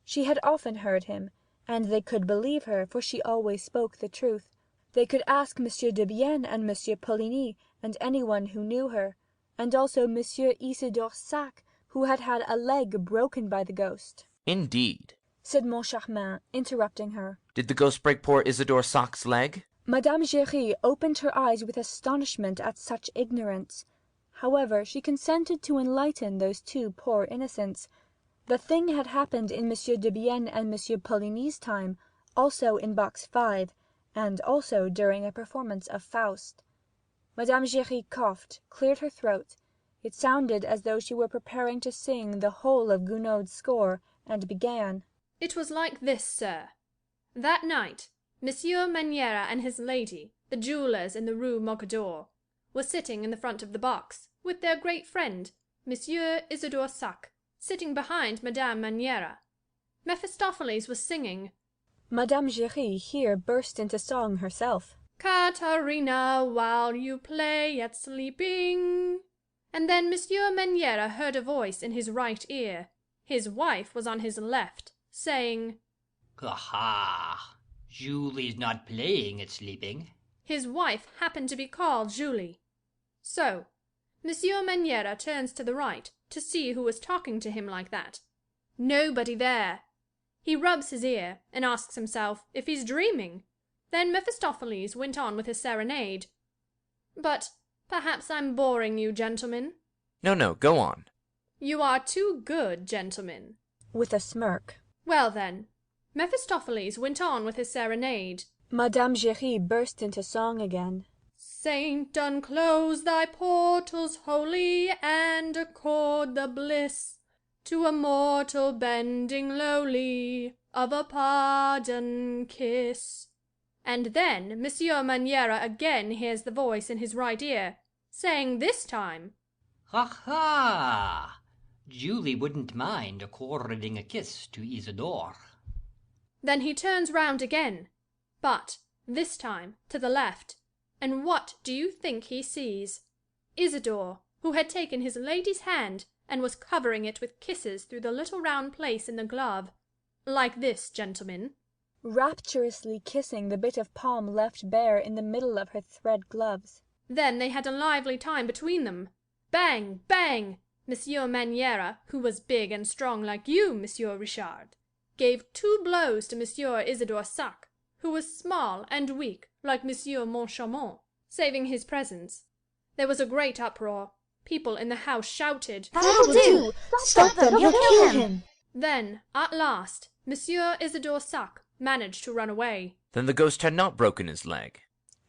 She had often heard him, and they could believe her, for she always spoke the truth. They could ask Monsieur Debienne and Monsieur Poligny, and anyone who knew her, and also Monsieur Isidore Sac, who had had a leg broken by the ghost. Indeed, said Moncharmin, interrupting her. Did the ghost break poor Isidore Sac's leg? Madame Giry opened her eyes with astonishment at such ignorance. However, she consented to enlighten those two poor innocents. The thing had happened in Monsieur Debienne and Monsieur Poligny's time, also in Box 5, and also during a performance of Faust. Madame Giry coughed, cleared her throat. It sounded as though she were preparing to sing the whole of Gounod's score, and began. It was like this, sir. That night, Monsieur Maniera and his lady, the jewellers in the Rue Mocador, were sitting in the front of the box, with their great friend, Monsieur Isidore Sac, sitting behind Madame Maniera. Mephistopheles was singing. Madame Giry here burst into song herself. Caterina, while you play at sleeping. And then Monsieur Maniera heard a voice in his right ear. His wife was on his left, saying, Aha! Julie's not playing at sleeping. His wife happened to be called Julie. So, Monsieur Maniera turns to the right to see who was talking to him like that. Nobody there. He rubs his ear and asks himself if he's dreaming. Then Mephistopheles went on with his serenade. But perhaps I'm boring you, gentlemen. No, go on. You are too good, gentlemen. With a smirk. Well then, Mephistopheles went on with his serenade. Madame Giry burst into song again. Saint, unclose thy portals holy, and accord the bliss to a mortal bending lowly of a pardon kiss. And then Monsieur Maniera again hears the voice in his right ear, saying this time, Ha! Julie wouldn't mind according a kiss to Isidore. Then he turns round again, but this time to the left, and what do you think he sees? Isidore, who had taken his lady's hand and was covering it with kisses through the little round place in the glove, like this, gentlemen. Rapturously kissing the bit of palm left bare in the middle of her thread gloves. Then they had a lively time between them. Bang, bang! Monsieur Maniera, who was big and strong like you, Monsieur Richard, gave 2 blows to Monsieur Isidore Sac, who was small and weak like Monsieur Moncharmin, saving his presence. There was a great uproar. People in the house shouted, That'll do! Stop them! You'll kill him! Then, at last, Monsieur Isidore Sac managed to run away. Then the ghost had not broken his leg?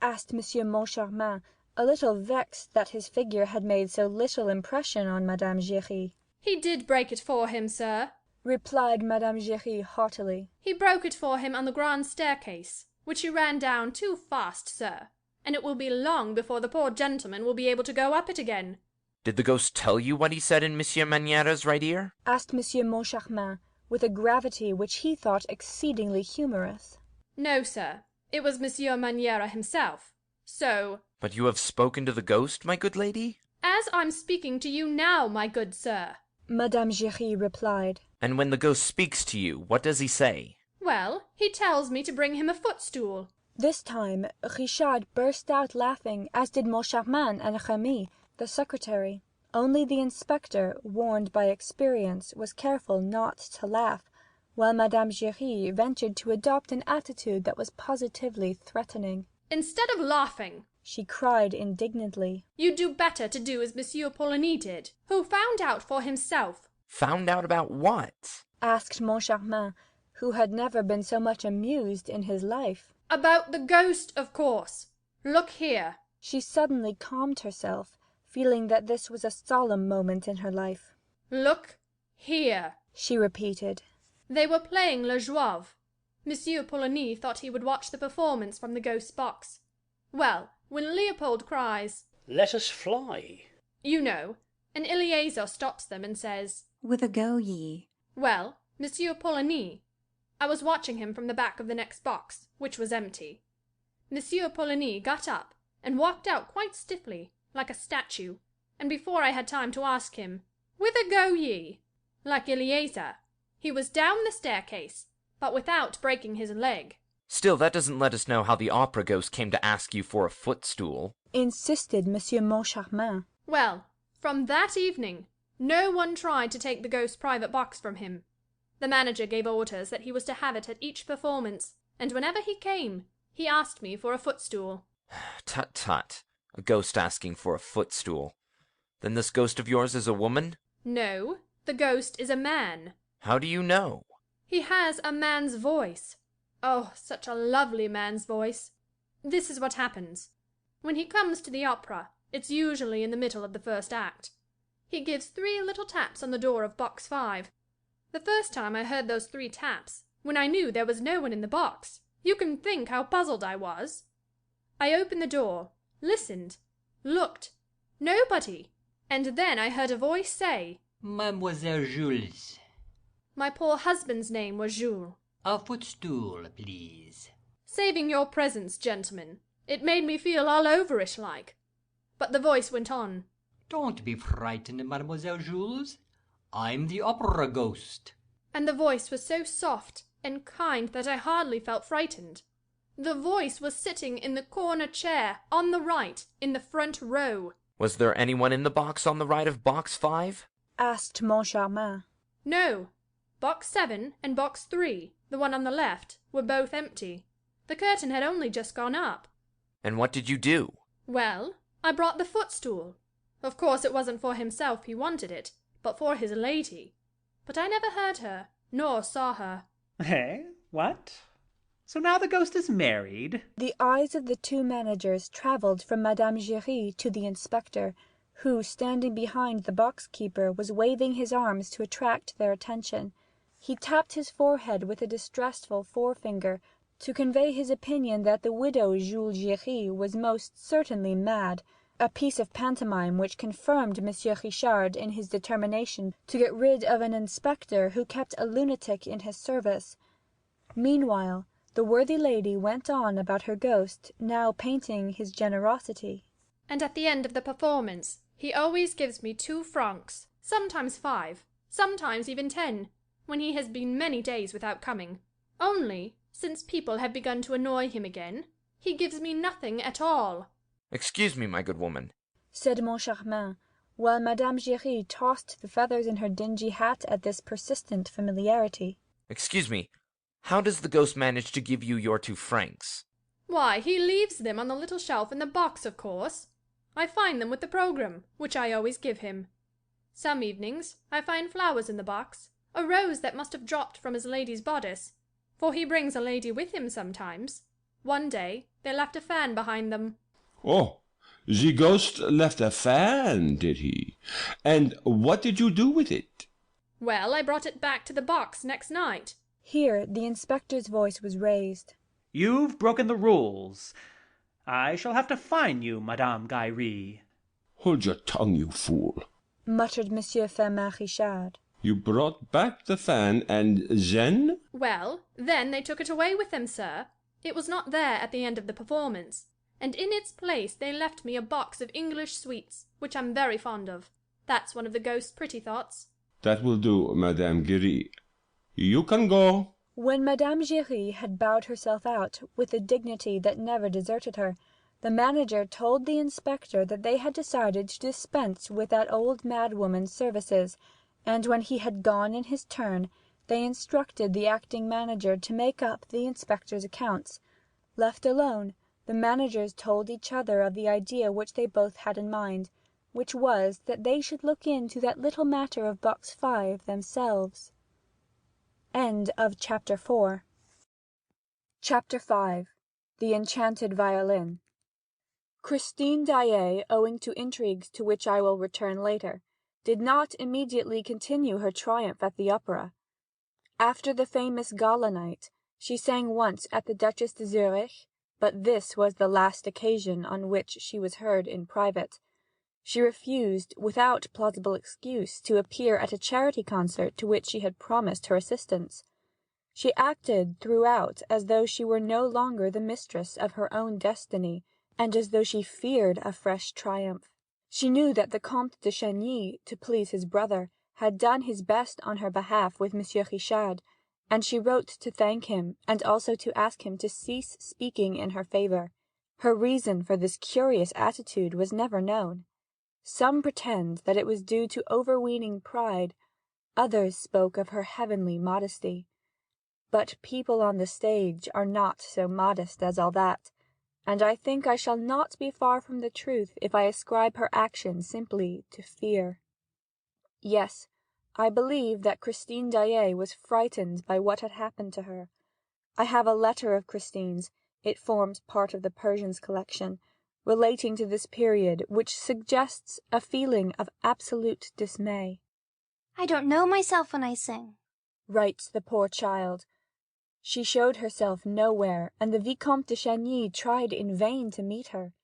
Asked Monsieur Moncharmin, a little vexed that his figure had made so little impression on Madame Giry. He did break it for him, sir, replied Madame Giry haughtily. He broke it for him on the grand staircase, which he ran down too fast, sir, and it will be long before the poor gentleman will be able to go up it again. Did the ghost tell you what he said in Monsieur Maniera's right ear? Asked Monsieur Moncharmin, with a gravity which he thought exceedingly humorous. No, sir, it was Monsieur Maniera himself, so— But you have spoken to the ghost, my good lady? As I'm speaking to you now, my good sir, Madame Giry replied. And when the ghost speaks to you, what does he say? Well, he tells me to bring him a footstool. This time Richard burst out laughing, as did Moncharmin and Remy, the secretary. Only the inspector, warned by experience, was careful not to laugh, while Madame Giry ventured to adopt an attitude that was positively threatening. Instead of laughing, she cried indignantly, you'd do better to do as Monsieur Poligny did, who found out for himself. Found out about what? Asked Moncharmin, who had never been so much amused in his life. About the ghost, of course. Look here. She suddenly calmed herself, feeling that this was a solemn moment in her life. Look here, she repeated. They were playing Le Jouve. Monsieur Poligny thought he would watch the performance from the ghost's box. Well, when Leopold cries, "Let us fly," you know, and Eleazar stops them and says, "Whither go ye?" Well, Monsieur Poligny, I was watching him from the back of the next box, which was empty. Monsieur Poligny got up and walked out quite stiffly, like a statue, and before I had time to ask him, "Whither go ye?" like Eleazar, he was down the staircase, but without breaking his leg. Still, that doesn't let us know how the opera ghost came to ask you for a footstool, insisted Monsieur Moncharmin. Well, from that evening, no one tried to take the ghost's private box from him. The manager gave orders that he was to have it at each performance, and whenever he came, he asked me for a footstool. Tut tut. A ghost asking for a footstool. Then this ghost of yours is a woman? No, the ghost is a man. How do you know? He has a man's voice. Oh, such a lovely man's voice. This is what happens. When he comes to the opera, it's usually in the middle of the first act. He gives 3 little taps on the door of box 5. The first time I heard those 3 taps, when I knew there was no one in the box, you can think how puzzled I was. I opened the door, listened, looked, nobody, and then I heard a voice say, Mademoiselle Jules. My poor husband's name was Jules. A footstool, please. Saving your presence, gentlemen, it made me feel all overish like. But the voice went on. Don't be frightened, Mademoiselle Jules. I'm the opera ghost. And the voice was so soft and kind that I hardly felt frightened. The voice was sitting in the corner chair, on the right, in the front row. Was there anyone in the box on the right of box 5? Asked Moncharmin. No. Box 7 and box 3, the one on the left, were both empty. The curtain had only just gone up. And what did you do? Well, I brought the footstool. Of course it wasn't for himself he wanted it, but for his lady. But I never heard her, nor saw her. Eh? What? So now the ghost is married? The eyes of the 2 managers travelled from Madame Giry to the inspector, who, standing behind the box-keeper, was waving his arms to attract their attention. He tapped his forehead with a distressful forefinger, to convey his opinion that the widow Jules Giry was most certainly mad, a piece of pantomime which confirmed Monsieur Richard in his determination to get rid of an inspector who kept a lunatic in his service. Meanwhile, the worthy lady went on about her ghost, now painting his generosity. And at the end of the performance, he always gives me 2 francs, sometimes 5, sometimes even 10, when he has been many days without coming. Only, since people have begun to annoy him again, he gives me nothing at all. Excuse me, my good woman, said Moncharmin, while Madame Giry tossed the feathers in her dingy hat at this persistent familiarity. Excuse me, how does the ghost manage to give you your 2 francs? Why, he leaves them on the little shelf in the box, of course. I find them with the programme, which I always give him. Some evenings I find flowers in the box, a rose that must have dropped from his lady's bodice, for he brings a lady with him sometimes. One day they left a fan behind them. Oh, the ghost left a fan, did he? And what did you do with it? Well, I brought it back to the box next night. Here the inspector's voice was raised. You've broken the rules. I shall have to fine you, Madame Giry. Hold your tongue, you fool, muttered Monsieur Firmin Richard. You brought back the fan, and then? Well, then they took it away with them, sir. It was not there at the end of the performance, and in its place they left me a box of English sweets, which I'm very fond of. That's one of the ghost's pretty thoughts. That will do, Madame Giry. You can go. When Madame Giry had bowed herself out, with a dignity that never deserted her, the manager told the inspector that they had decided to dispense with that old madwoman's services, and when he had gone in his turn, they instructed the acting manager to make up the inspector's accounts. Left alone, the managers told each other of the idea which they both had in mind, which was that they should look into that little matter of box 5 themselves. Chapter 5. The Enchanted Violin. Christine Daae, owing to intrigues to which I will return later, did not immediately continue her triumph at the opera. After the famous gala night, she sang once at the Duchess de Zurich, but this was the last occasion on which she was heard in private. She refused, without plausible excuse, to appear at a charity concert to which she had promised her assistance. She acted throughout as though she were no longer the mistress of her own destiny, and as though she feared a fresh triumph. She knew that the Comte de Chagny, to please his brother, had done his best on her behalf with Monsieur Richard, and she wrote to thank him, and also to ask him to cease speaking in her favour. Her reason for this curious attitude was never known. Some pretend that it was due to overweening pride, others spoke of her heavenly modesty. But people on the stage are not so modest as all that, and I think I shall not be far from the truth if I ascribe her action simply to fear. Yes, I believe that Christine Daae was frightened by what had happened to her. I have a letter of Christine's, it forms part of the Persians collection, relating to this period, which suggests a feeling of absolute dismay. "I don't know myself when I sing," writes the poor child. She showed herself nowhere, and the Vicomte de Chagny tried in vain to meet her.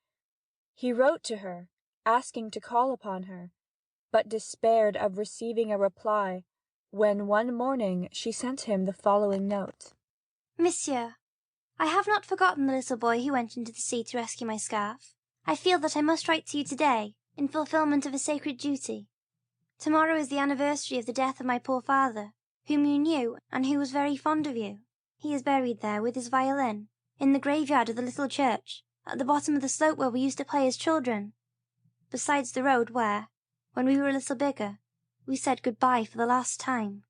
He wrote to her, asking to call upon her, but despaired of receiving a reply, when one morning she sent him the following note: "Monsieur, I have not forgotten the little boy who went into the sea to rescue my scarf. I feel that I must write to you today, in fulfilment of a sacred duty. Tomorrow is the anniversary of the death of my poor father, whom you knew, and who was very fond of you. He is buried there with his violin, in the graveyard of the little church, at the bottom of the slope where we used to play as children, besides the road where, when we were a little bigger, we said good-bye for the last time."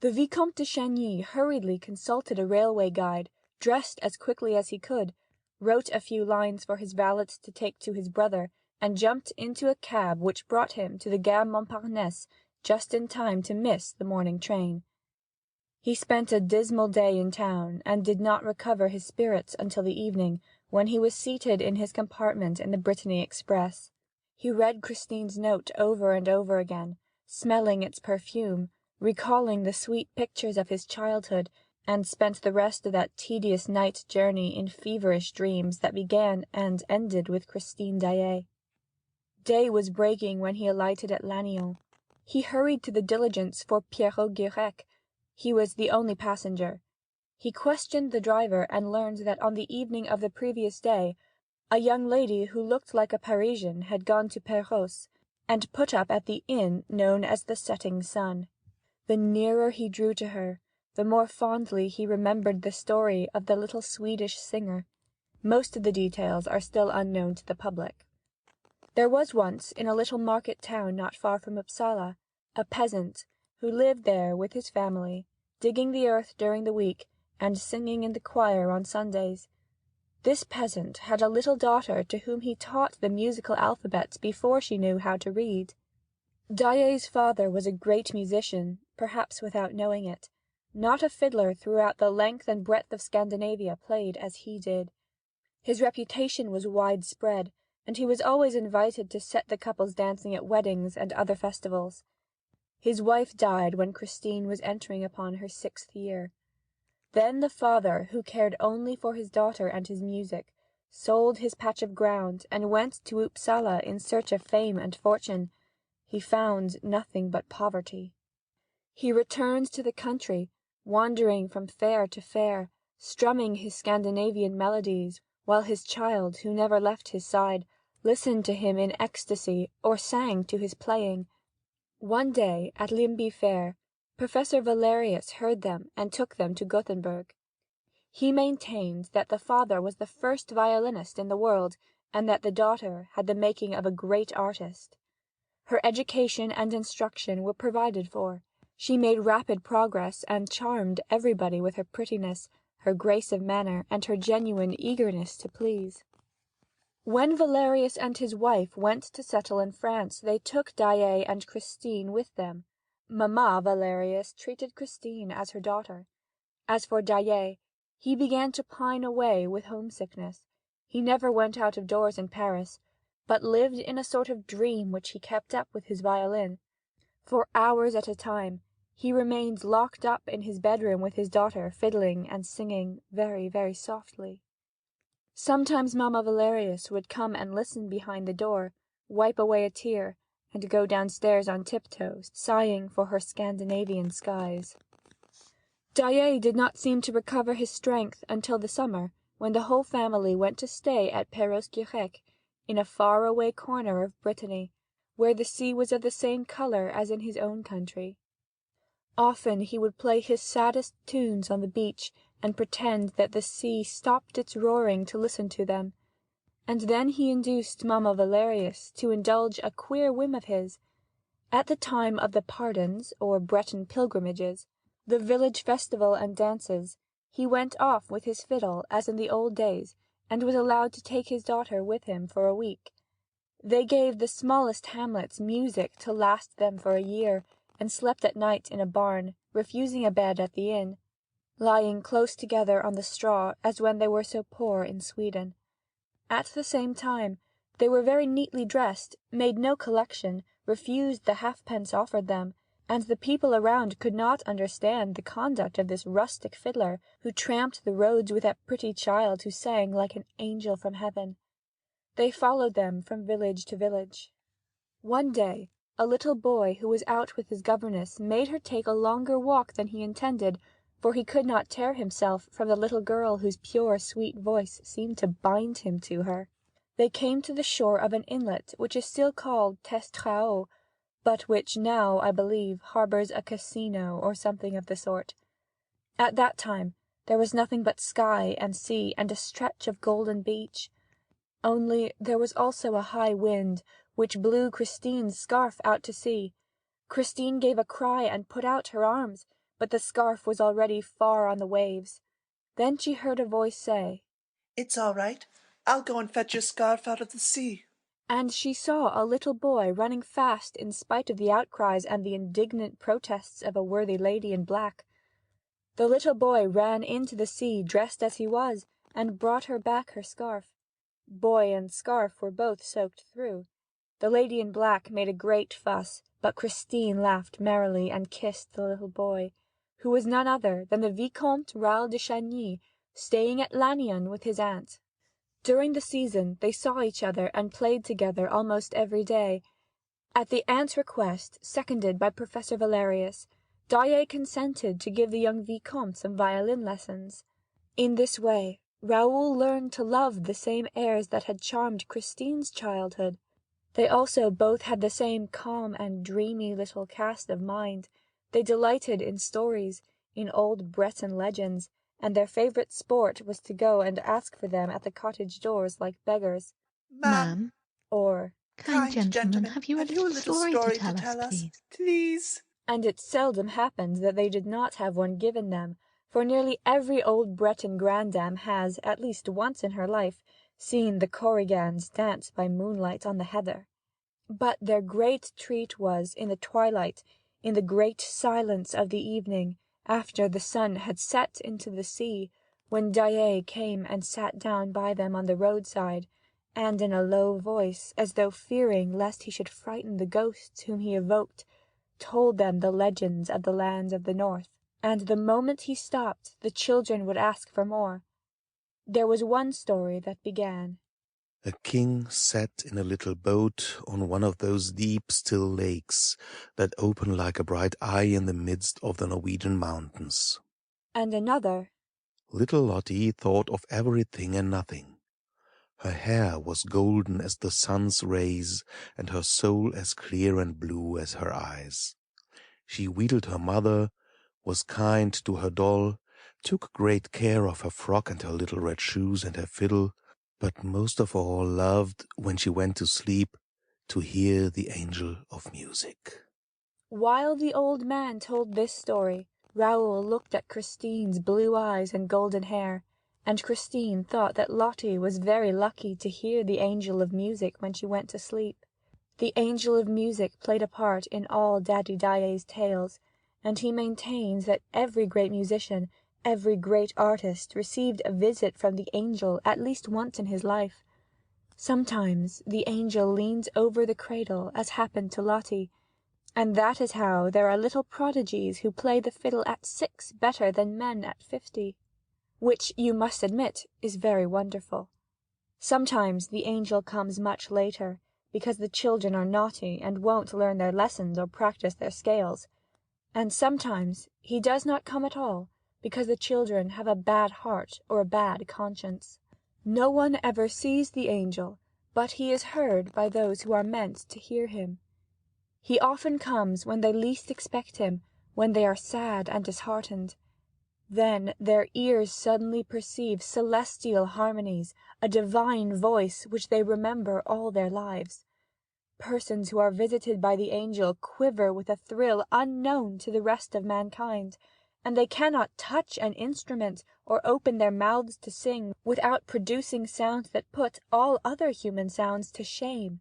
The Vicomte de Chagny hurriedly consulted a railway guide, dressed as quickly as he could, wrote a few lines for his valet to take to his brother, and jumped into a cab which brought him to the Gare Montparnasse just in time to miss the morning train. He spent a dismal day in town, and did not recover his spirits until the evening, when he was seated in his compartment in the Brittany express. He read Christine's note over and over again, smelling its perfume, recalling the sweet pictures of his childhood, and spent the rest of that tedious night journey in feverish dreams that began and ended with Christine Daae. Day was breaking when he alighted at Lannion. He hurried to the diligence for Pierrot Guirec. He was the only passenger. He questioned the driver, and learned that on the evening of the previous day a young lady who looked like a Parisian had gone to Perros, and put up at the inn known as the Setting Sun. The nearer he drew to her, the more fondly he remembered the story of the little Swedish singer. Most of the details are still unknown to the public. There was once, in a little market town not far from Upsala, a peasant, who lived there with his family, digging the earth during the week, and singing in the choir on Sundays. This peasant had a little daughter to whom he taught the musical alphabet before she knew how to read. Daae's father was a great musician, perhaps without knowing it. Not a fiddler throughout the length and breadth of Scandinavia played as he did. His reputation was widespread, and he was always invited to set the couples dancing at weddings and other festivals. His wife died when Christine was entering upon her 6th year. Then the father, who cared only for his daughter and his music, sold his patch of ground and went to Upsala in search of fame and fortune. He found nothing but poverty. He returned to the country, wandering from fair to fair, strumming his Scandinavian melodies, while his child, who never left his side, listened to him in ecstasy or sang to his playing. One day, at Limby Fair, Professor Valerius heard them and took them to Gothenburg. He maintained that the father was the first violinist in the world, and that the daughter had the making of a great artist. Her education and instruction were provided for. She made rapid progress, and charmed everybody with her prettiness, her grace of manner, and her genuine eagerness to please. When Valerius and his wife went to settle in France, they took Daae and Christine with them. Mamma Valerius treated Christine as her daughter. As for Daae, he began to pine away with homesickness. He never went out of doors in Paris. but lived in a sort of dream which he kept up with his violin. For hours at a time he remained locked up in his bedroom with his daughter, fiddling and singing very, very softly. Sometimes Mamma Valerius would come and listen behind the door, wipe away a tear, and go downstairs on tiptoes, sighing for her Scandinavian skies. Daae did not seem to recover his strength until the summer, when the whole family went to stay at Perros-Guirec, in a far-away corner of Brittany, where the sea was of the same colour as in his own country. Often he would play his saddest tunes on the beach, and pretend that the sea stopped its roaring to listen to them. And then he induced Mamma Valerius to indulge a queer whim of his. At the time of the pardons, or Breton pilgrimages, the village festival and dances, he went off with his fiddle as in the old days, and was allowed to take his daughter with him for a week. They gave the smallest hamlets music to last them for a year, and slept at night in a barn, refusing a bed at the inn, lying close together on the straw as when they were so poor in Sweden. At the same time, they were very neatly dressed, made no collection, refused the halfpence offered them, and the people around could not understand the conduct of this rustic fiddler, who tramped the roads with that pretty child who sang like an angel from heaven. They followed them from village to village. One day a little boy who was out with his governess made her take a longer walk than he intended, for he could not tear himself from the little girl whose pure sweet voice seemed to bind him to her. They came to the shore of an inlet which is still called Testrao, but which now, I believe, harbours a casino or something of the sort. At that time there was nothing but sky and sea and a stretch of golden beach. Only there was also a high wind, which blew Christine's scarf out to sea. Christine gave a cry and put out her arms, but the scarf was already far on the waves. Then she heard a voice say, "It's all right. I'll go and fetch your scarf out of the sea." And she saw a little boy running fast in spite of the outcries and the indignant protests of a worthy lady in black. The little boy ran into the sea dressed as he was, and brought her back her scarf. Boy and scarf were both soaked through. The lady in black made a great fuss, but Christine laughed merrily and kissed the little boy, who was none other than the Vicomte Raoul de Chagny, staying at Lannion with his aunt. During the season they saw each other and played together almost every day. At the aunt's request, seconded by Professor Valerius, Daae consented to give the young Vicomte some violin lessons. In this way Raoul learned to love the same airs that had charmed Christine's childhood. They also both had the same calm and dreamy little cast of mind. They delighted in stories, in old Breton legends, and their favourite sport was to go and ask for them at the cottage doors like beggars. "Ma'am," or kind gentlemen, have you a little story to tell us, please? Please. And it seldom happened that they did not have one given them, for nearly every old Breton grandame has, at least once in her life, seen the Korrigans dance by moonlight on the heather. But their great treat was in the twilight, in the great silence of the evening, after the sun had set into the sea, when Daae came and sat down by them on the roadside, and in a low voice, as though fearing lest he should frighten the ghosts whom he evoked, told them the legends of the lands of the north. And the moment he stopped, the children would ask for more. There was one story that began, A king sat in a little boat on one of those deep, still lakes that open like a bright eye in the midst of the Norwegian mountains. And another, Little Lottie thought of everything and nothing. Her hair was golden as the sun's rays, and her soul as clear and blue as her eyes. She wheedled her mother, was kind to her doll, took great care of her frock and her little red shoes and her fiddle, but most of all loved, when she went to sleep, to hear the angel of music. While the old man told this story, Raoul looked at Christine's blue eyes and golden hair, and Christine thought that Lottie was very lucky to hear the angel of music when she went to sleep. The angel of music played a part in all Daddy Daae's tales, and he maintains that every great musician, every great artist received a visit from the angel at least once in his life. Sometimes the angel leans over the cradle, as happened to Lottie, and that is how there are little prodigies who play the fiddle at 6 better than men at 50, which, you must admit, is very wonderful. Sometimes the angel comes much later, because the children are naughty and won't learn their lessons or practice their scales, and sometimes he does not come at all, because the children have a bad heart or a bad conscience. No one ever sees the angel, but he is heard by those who are meant to hear him. He often comes when they least expect him, when they are sad and disheartened. Then their ears suddenly perceive celestial harmonies, a divine voice which they remember all their lives. Persons who are visited by the angel quiver with a thrill unknown to the rest of mankind, and they cannot touch an instrument or open their mouths to sing without producing sounds that put all other human sounds to shame.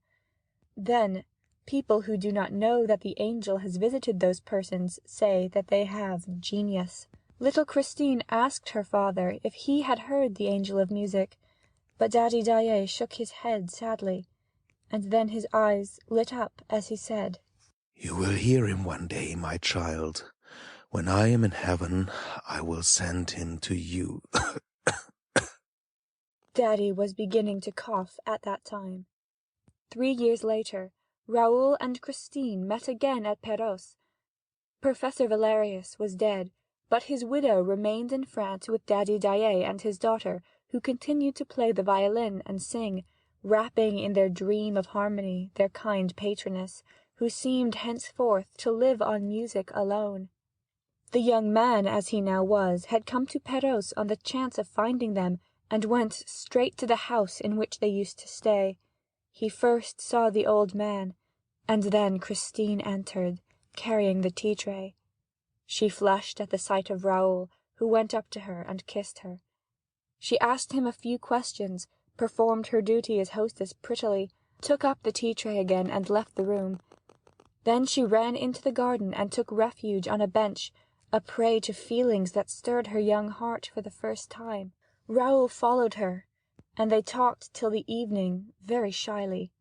Then people who do not know that the angel has visited those persons say that they have genius. Little Christine asked her father if he had heard the angel of music, but Daddy Daae shook his head sadly, and then his eyes lit up as he said, "You will hear him one day, my child. When I am in heaven, I will send him to you." Daddy was beginning to cough at that time. 3 years later, Raoul and Christine met again at Perros. Professor Valerius was dead, but his widow remained in France with Daddy Daae and his daughter, who continued to play the violin and sing, wrapping in their dream of harmony their kind patroness, who seemed henceforth to live on music alone. The young man, as he now was, had come to Perros on the chance of finding them, and went straight to the house in which they used to stay. He first saw the old man, and then Christine entered, carrying the tea-tray. She flushed at the sight of Raoul, who went up to her and kissed her. She asked him a few questions, performed her duty as hostess prettily, took up the tea-tray again and left the room. Then she ran into the garden and took refuge on a bench, a prey to feelings that stirred her young heart for the first time. Raoul followed her, and they talked till the evening, very shyly.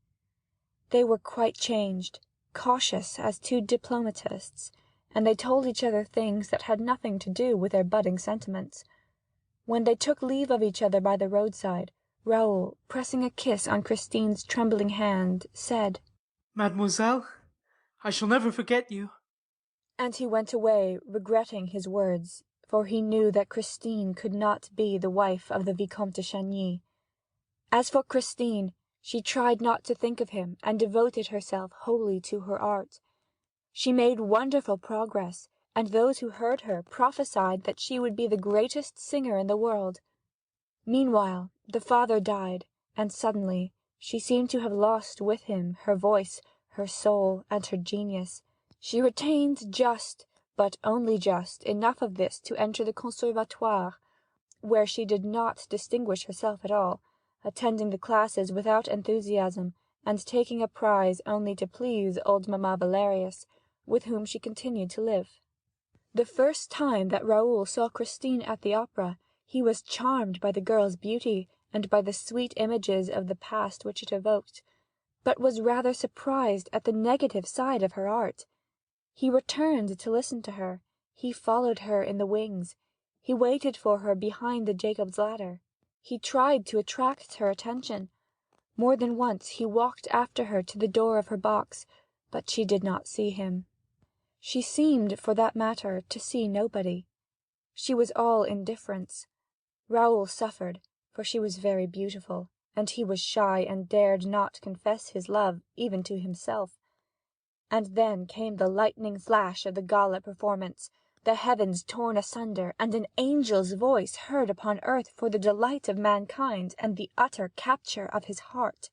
They were quite changed, cautious as two diplomatists, and they told each other things that had nothing to do with their budding sentiments. When they took leave of each other by the roadside, Raoul, pressing a kiss on Christine's trembling hand, said, "Mademoiselle, I shall never forget you." And he went away, regretting his words, for he knew that Christine could not be the wife of the Vicomte de Chagny. As for Christine, she tried not to think of him, and devoted herself wholly to her art. She made wonderful progress, and those who heard her prophesied that she would be the greatest singer in the world. Meanwhile the father died, and suddenly she seemed to have lost with him her voice, her soul, and her genius. She retained just, but only just, enough of this to enter the Conservatoire, where she did not distinguish herself at all, attending the classes without enthusiasm, and taking a prize only to please old Mamma Valerius, with whom she continued to live. The first time that Raoul saw Christine at the opera, he was charmed by the girl's beauty and by the sweet images of the past which it evoked, but was rather surprised at the negative side of her art. He returned to listen to her, he followed her in the wings, he waited for her behind the Jacob's ladder, he tried to attract her attention. More than once he walked after her to the door of her box, but she did not see him. She seemed, for that matter, to see nobody. She was all indifference. Raoul suffered, for she was very beautiful, and he was shy and dared not confess his love even to himself. And then came the lightning flash of the gala performance, the heavens torn asunder, and an angel's voice heard upon earth for the delight of mankind and the utter capture of his heart.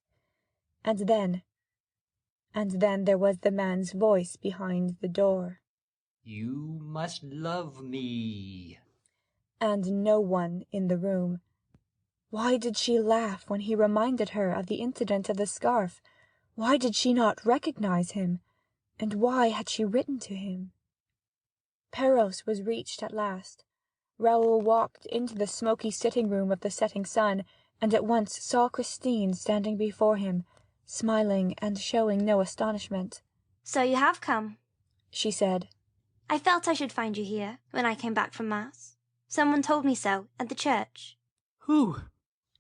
And then there was the man's voice behind the door. "You must love me." And no one in the room. Why did she laugh when he reminded her of the incident of the scarf? Why did she not recognize him? And why had she written to him? Perros was reached at last. Raoul walked into the smoky sitting-room of the Setting Sun, and at once saw Christine standing before him, smiling and showing no astonishment. "So you have come," she said. "I felt I should find you here when I came back from Mass. Someone told me so at the church." "Who?"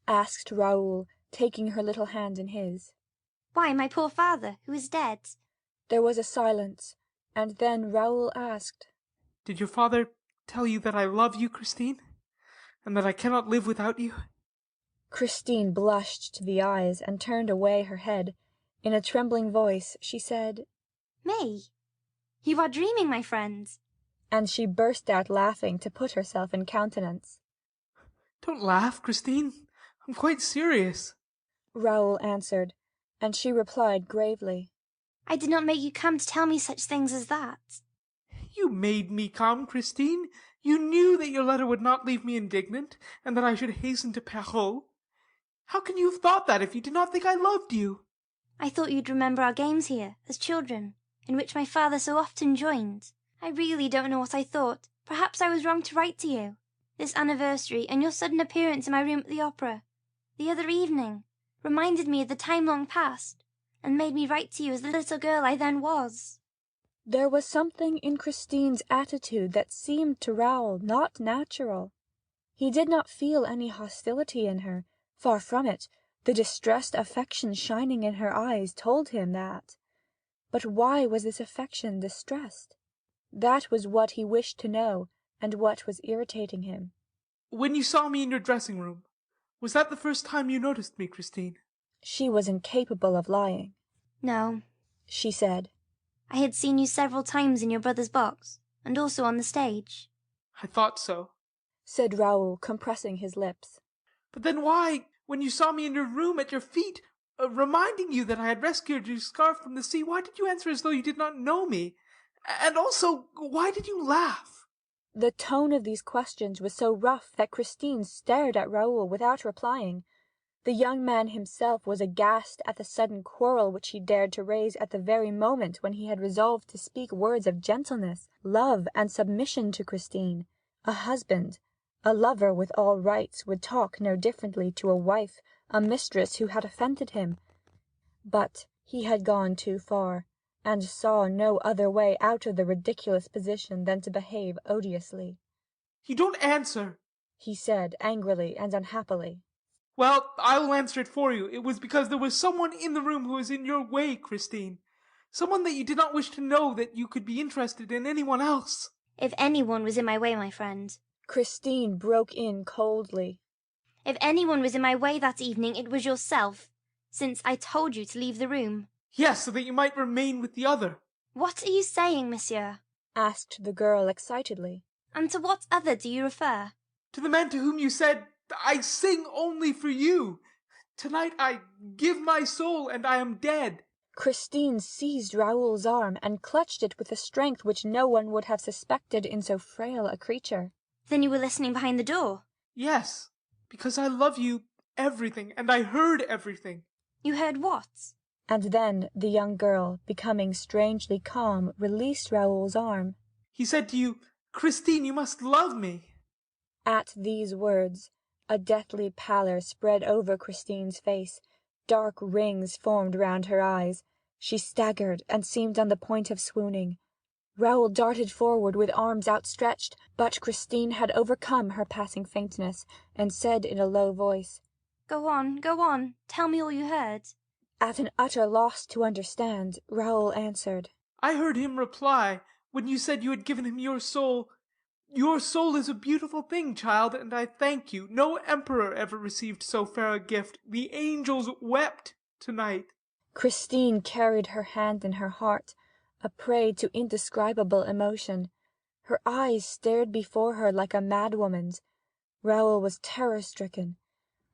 asked Raoul, taking her little hand in his. "Why, my poor father, who is dead." There was a silence, and then Raoul asked, "Did your father tell you that I love you, Christine? And that I cannot live without you?" Christine blushed to the eyes and turned away her head. In a trembling voice she said, "Me? You are dreaming, my friend." And she burst out laughing to put herself in countenance. "Don't laugh, Christine. I'm quite serious," Raoul answered, and she replied gravely, "I did not make you come to tell me such things as that." "You made me come, Christine. You knew that your letter would not leave me indignant, and that I should hasten to Perrault. How can you have thought that if you did not think I loved you?" "I thought you'd remember our games here, as children, in which my father so often joined. I really don't know what I thought. Perhaps I was wrong to write to you. This anniversary, and your sudden appearance in my room at the opera, the other evening, reminded me of the time long past, and made me write to you as the little girl I then was." There was something in Christine's attitude that seemed to Raoul not natural. He did not feel any hostility in her. Far from it, the distressed affection shining in her eyes told him that. But why was this affection distressed? That was what he wished to know, and what was irritating him. "When you saw me in your dressing room, was that the first time you noticed me, Christine?" She was incapable of lying. "No," she said. "I had seen you several times in your brother's box, and also on the stage." "I thought so," said Raoul, compressing his lips. "But then why, when you saw me in your room at your feet, reminding you that I had rescued your scarf from the sea, why did you answer as though you did not know me? And also, why did you laugh?" The tone of these questions was so rough that Christine stared at Raoul without replying. The young man himself was aghast at the sudden quarrel which he dared to raise at the very moment when he had resolved to speak words of gentleness, love, and submission to Christine. A husband, a lover with all rights, would talk no differently to a wife, a mistress who had offended him. But he had gone too far, and saw no other way out of the ridiculous position than to behave odiously. "You don't answer," he said, angrily and unhappily. "Well, I will answer it for you. It was because there was someone in the room who was in your way, Christine. Someone that you did not wish to know that you could be interested in anyone else." "If anyone was in my way, my friend," Christine broke in coldly, "if anyone was in my way that evening, it was yourself, since I told you to leave the room." "Yes, so that you might remain with the other." "What are you saying, monsieur?" asked the girl excitedly. "And to what other do you refer?" "To the man to whom you said, 'I sing only for you. Tonight I give my soul, and I am dead.'" Christine seized Raoul's arm and clutched it with a strength which no one would have suspected in so frail a creature. "Then you were listening behind the door?" "Yes, because I love you everything, and I heard everything." "You heard what?" And then the young girl, becoming strangely calm, released Raoul's arm. "He said to you, 'Christine, you must love me.'" At these words, a deathly pallor spread over Christine's face. Dark rings formed round her eyes. She staggered and seemed on the point of swooning. Raoul darted forward with arms outstretched, but Christine had overcome her passing faintness, and said in a low voice, Go on, tell me all you heard." At an utter loss to understand, Raoul answered, "I heard him reply, when you said you had given him your soul, 'Your soul is a beautiful thing, child, and I thank you. No emperor ever received so fair a gift. The angels wept tonight.'" Christine carried her hand in her heart, a prey to indescribable emotion. Her eyes stared before her like a madwoman's. Raoul was terror-stricken.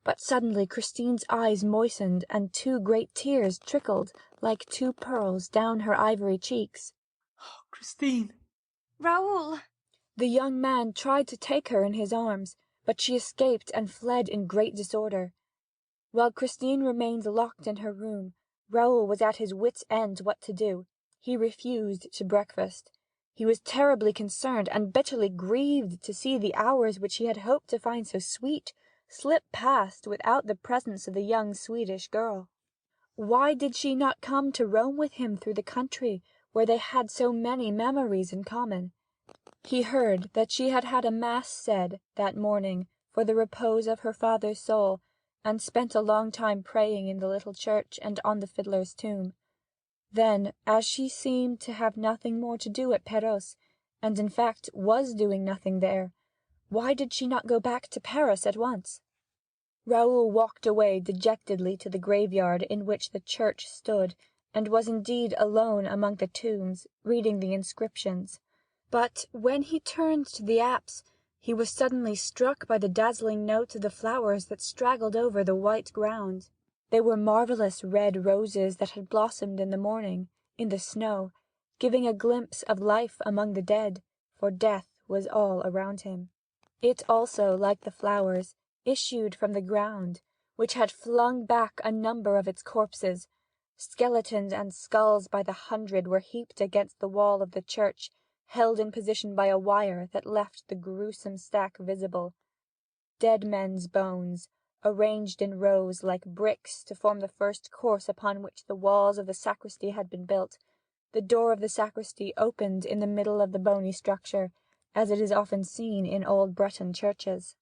But suddenly Christine's eyes moistened, and two great tears trickled, like two pearls, down her ivory cheeks. "Christine!" "Raoul!" The young man tried to take her in his arms, but she escaped and fled in great disorder. While Christine remained locked in her room, Raoul was at his wits' end what to do. He refused to breakfast. He was terribly concerned and bitterly grieved to see the hours which he had hoped to find so sweet, slip past without the presence of the young Swedish girl? Why did she not come to roam with him through the country, where they had so many memories in common? He heard that she had had a mass said that morning for the repose of her father's soul, and spent a long time praying in the little church and on the fiddler's tomb. Then, as she seemed to have nothing more to do at Perros, and in fact was doing nothing there, why did she not go back to Paris at once? Raoul walked away dejectedly to the graveyard in which the church stood, and was indeed alone among the tombs, reading the inscriptions. But when he turned to the apse, he was suddenly struck by the dazzling notes of the flowers that straggled over the white ground. They were marvellous red roses that had blossomed in the morning, in the snow, giving a glimpse of life among the dead, for death was all around him. It also, like the flowers, issued from the ground, which had flung back a number of its corpses. Skeletons and skulls by the hundred were heaped against the wall of the church, held in position by a wire that left the gruesome stack visible. Dead men's bones, arranged in rows like bricks to form the first course upon which the walls of the sacristy had been built. The door of the sacristy opened in the middle of the bony structure, as it is often seen in old Breton churches.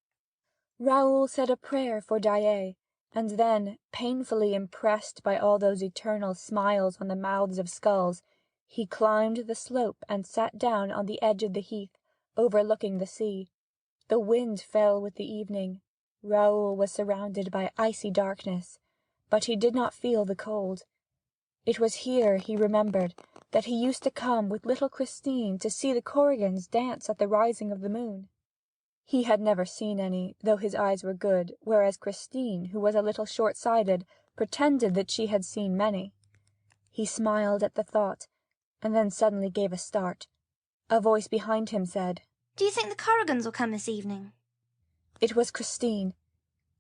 Raoul said a prayer for Daae, and then, painfully impressed by all those eternal smiles on the mouths of skulls, he climbed the slope and sat down on the edge of the heath, overlooking the sea. The wind fell with the evening. Raoul was surrounded by icy darkness, but he did not feel the cold. It was here, he remembered, that he used to come with little Christine to see the Corrigans dance at the rising of the moon. He had never seen any, though his eyes were good, whereas Christine, who was a little short-sighted, pretended that she had seen many. He smiled at the thought, and then suddenly gave a start. A voice behind him said, "Do you think the Corrigans will come this evening?" It was Christine.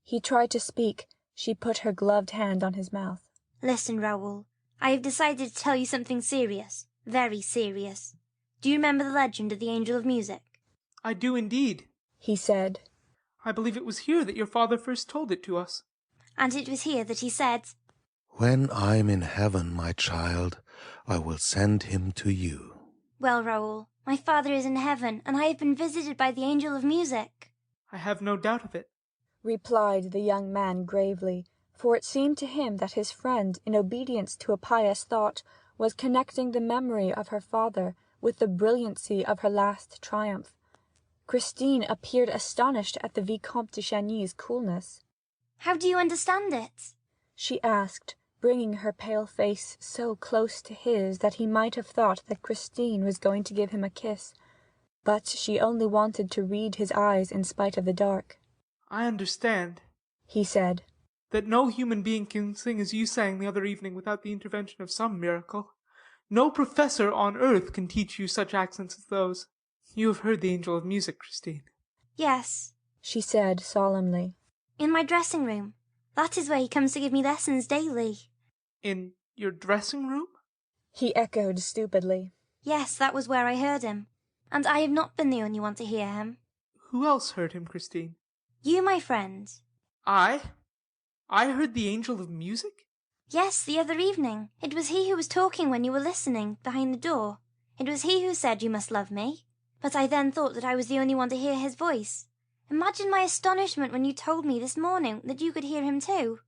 He tried to speak. She put her gloved hand on his mouth. "Listen, Raoul. I have decided to tell you something serious, very serious. Do you remember the legend of the Angel of Music?" I do indeed, he said. I believe it was here that your father first told it to us. And it was here that he said, "When I'm in heaven, my child, I will send him to you." "Well, Raoul, my father is in heaven, and I have been visited by the Angel of Music." I have no doubt of it, replied the young man gravely, for it seemed to him that his friend, in obedience to a pious thought, was connecting the memory of her father with the brilliancy of her last triumph. Christine appeared astonished at the Vicomte de Chagny's coolness. "How do you understand it?" she asked, bringing her pale face so close to his that he might have thought that Christine was going to give him a kiss. But she only wanted to read his eyes in spite of the dark. I understand, he said, that no human being can sing as you sang the other evening without the intervention of some miracle. No professor on earth can teach you such accents as those. You have heard the Angel of Music, Christine." "Yes," she said solemnly. "in my dressing room. That is where he comes to give me lessons daily." "In your dressing room?" he echoed stupidly. "Yes, that was where I heard him. And I have not been the only one to hear him." "Who else heard him, Christine?" "You, my friend." "I? I heard the Angel of Music?" "Yes, the other evening. It was he who was talking when you were listening, behind the door. It was he who said you must love me. But I then thought that I was the only one to hear his voice. Imagine my astonishment when you told me this morning that you could hear him too."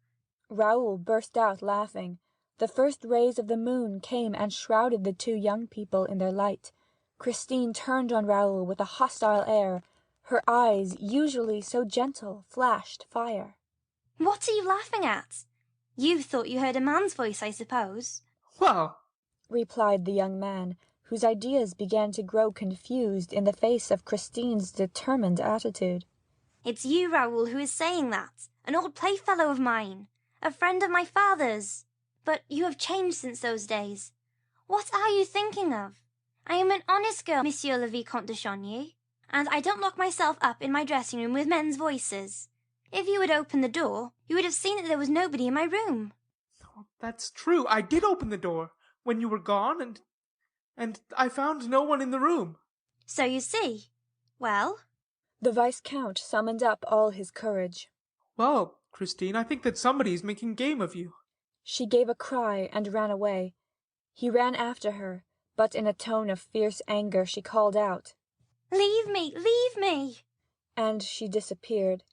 Raoul burst out laughing. The first rays of the moon came and shrouded the two young people in their light. Christine turned on Raoul with a hostile air. Her eyes, usually so gentle, flashed fire. "What are you laughing at? You thought you heard a man's voice, I suppose." "Well," replied the young man, whose ideas began to grow confused in the face of Christine's determined attitude. "It's you, Raoul, who is saying that. An old playfellow of mine. A friend of my father's. But you have changed since those days. What are you thinking of? I am an honest girl, Monsieur le Vicomte de Chagny, and I don't lock myself up in my dressing room with men's voices. If you had opened the door, you would have seen that there was nobody in my room." "That's true. I did open the door when you were gone, and I found no one in the room." "So you see. Well?" The Viscount summoned up all his courage. Well, Christine, I think that somebody is making game of you. She gave a cry and ran away. He ran after her, but in a tone of fierce anger she called out, "Leave me! Leave me!" and she disappeared.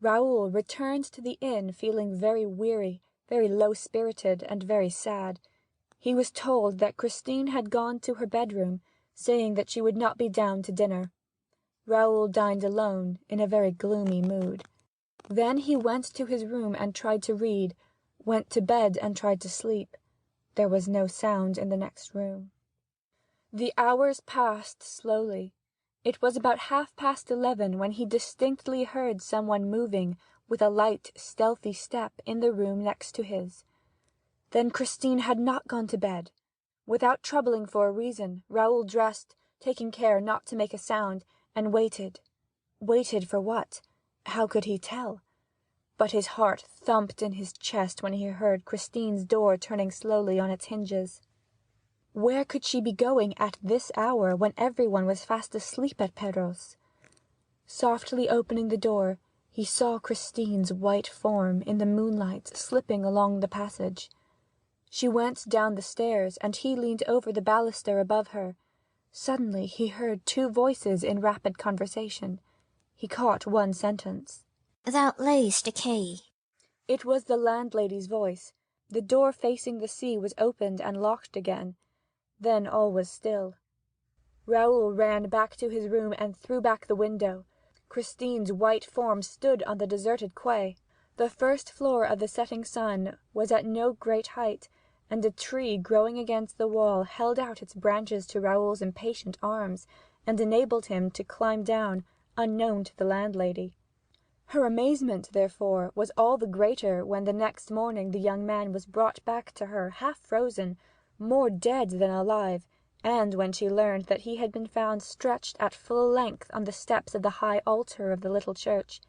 Raoul returned to the inn feeling very weary, very low-spirited, and very sad. He was told that Christine had gone to her bedroom, saying that she would not be down to dinner. Raoul dined alone, in a very gloomy mood. Then he went to his room and tried to read, went to bed and tried to sleep. There was no sound in the next room. The hours passed slowly. It was about 11:30 when he distinctly heard someone moving with a light, stealthy step in the room next to his. Then Christine had not gone to bed. Without troubling for a reason, Raoul dressed, taking care not to make a sound, and waited. Waited for what? How could he tell? But his heart thumped in his chest when he heard Christine's door turning slowly on its hinges. Where could she be going at this hour, when everyone was fast asleep at Perros? Softly opening the door, he saw Christine's white form in the moonlight slipping along the passage. She went down the stairs, and he leaned over the baluster above her. Suddenly he heard two voices in rapid conversation. He caught one sentence. "Thou layest the key." It was the landlady's voice. The door facing the sea was opened and locked again. Then all was still. Raoul ran back to his room and threw back the window. Christine's white form stood on the deserted quay. The first floor of the setting sun was at no great height, and a tree growing against the wall held out its branches to Raoul's impatient arms, and enabled him to climb down, unknown to the landlady. Her amazement, therefore, was all the greater when the next morning the young man was brought back to her half frozen, more dead than alive, and when she learned that he had been found stretched at full length on the steps of the high altar of the little church.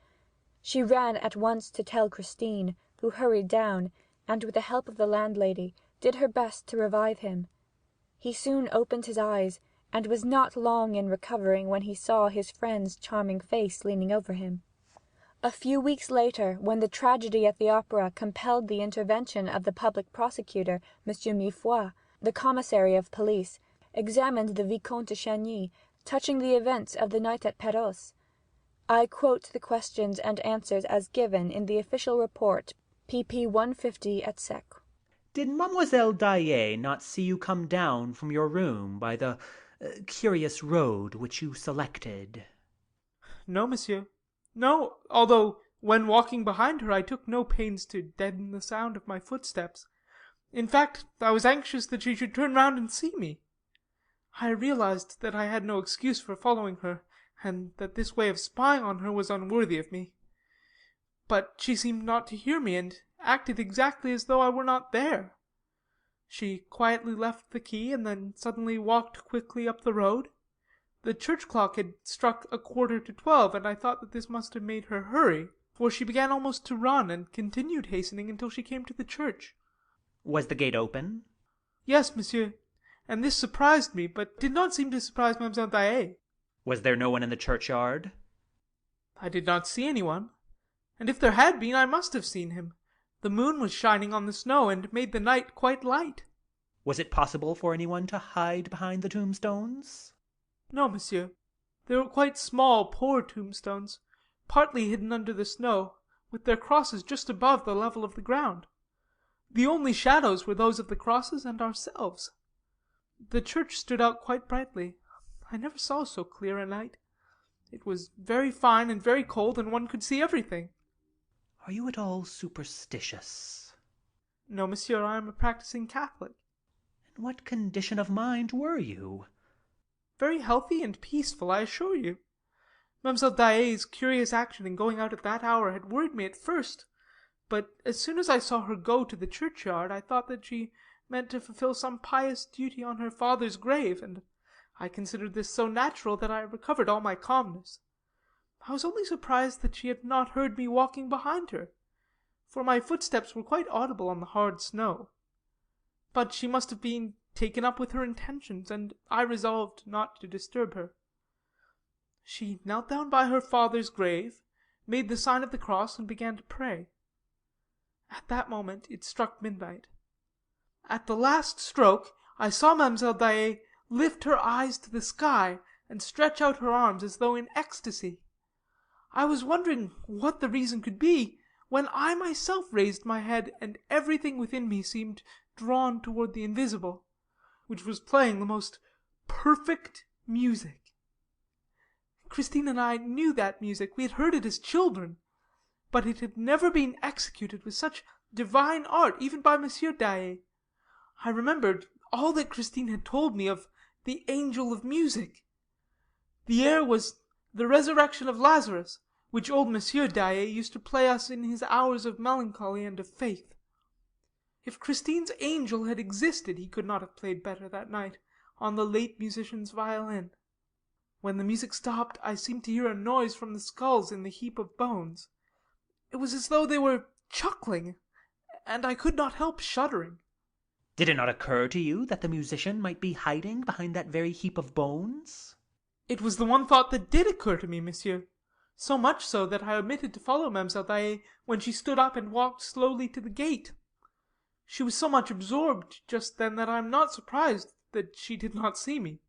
She ran at once to tell Christine, who hurried down, and with the help of the landlady did her best to revive him. He soon opened his eyes, and was not long in recovering when he saw his friend's charming face leaning over him. A few weeks later, when the tragedy at the opera compelled the intervention of the public prosecutor, M. Mifroid, the commissary of police, examined the Vicomte de Chagny, touching the events of the night at Perros. I quote the questions and answers as given in the official report, pp. 150 et seq. Did Mademoiselle Daae not see you come down from your room by the curious road which you selected? No, monsieur. No, although when walking behind her I took no pains to deaden the sound of my footsteps. In fact, I was anxious that she should turn round and see me. I realized that I had no excuse for following her, and that this way of spying on her was unworthy of me. But she seemed not to hear me, and acted exactly as though I were not there. She quietly left the quay, and then suddenly walked quickly up the road. The church clock had struck 11:45, and I thought that this must have made her hurry, for she began almost to run, and continued hastening until she came to the church. Was the gate open? Yes, monsieur, and this surprised me, but did not seem to surprise Mademoiselle Daae. Was there no one in the churchyard? I did not see anyone, and if there had been I must have seen him. The moon was shining on the snow, and made the night quite light. Was it possible for anyone to hide behind the tombstones? No, monsieur. They were quite small, poor tombstones, partly hidden under the snow, with their crosses just above the level of the ground. The only shadows were those of the crosses and ourselves. The church stood out quite brightly. I never saw so clear a night. It was very fine and very cold, and one could see everything. Are you at all superstitious? No, monsieur, I am a practising Catholic. In what condition of mind were you? Very healthy and peaceful, I assure you. Mademoiselle Daae's curious action in going out at that hour had worried me at first, but as soon as I saw her go to the churchyard, I thought that she meant to fulfill some pious duty on her father's grave, and I considered this so natural that I recovered all my calmness. I was only surprised that she had not heard me walking behind her, for my footsteps were quite audible on the hard snow. But she must have been taken up with her intentions, and I resolved not to disturb her. She knelt down by her father's grave, made the sign of the cross, and began to pray. At that moment it struck midnight. At the last stroke I saw Mlle. Daae lift her eyes to the sky and stretch out her arms as though in ecstasy. I was wondering what the reason could be, when I myself raised my head, and everything within me seemed drawn toward the invisible, which was playing the most perfect music. Christine and I knew that music. We had heard it as children, but it had never been executed with such divine art, even by Monsieur Daae. I remembered all that Christine had told me of the angel of music. The air was the resurrection of Lazarus, which old Monsieur Daae used to play us in his hours of melancholy and of faith. If Christine's angel had existed, he could not have played better that night on the late musician's violin. When the music stopped, I seemed to hear a noise from the skulls in the heap of bones. It was as though they were chuckling, and I could not help shuddering. Did it not occur to you that the musician might be hiding behind that very heap of bones? It was the one thought that did occur to me, monsieur. So much so that I omitted to follow Mlle. Daae when she stood up and walked slowly to the gate. She was so much absorbed just then that I am not surprised that she did not see me.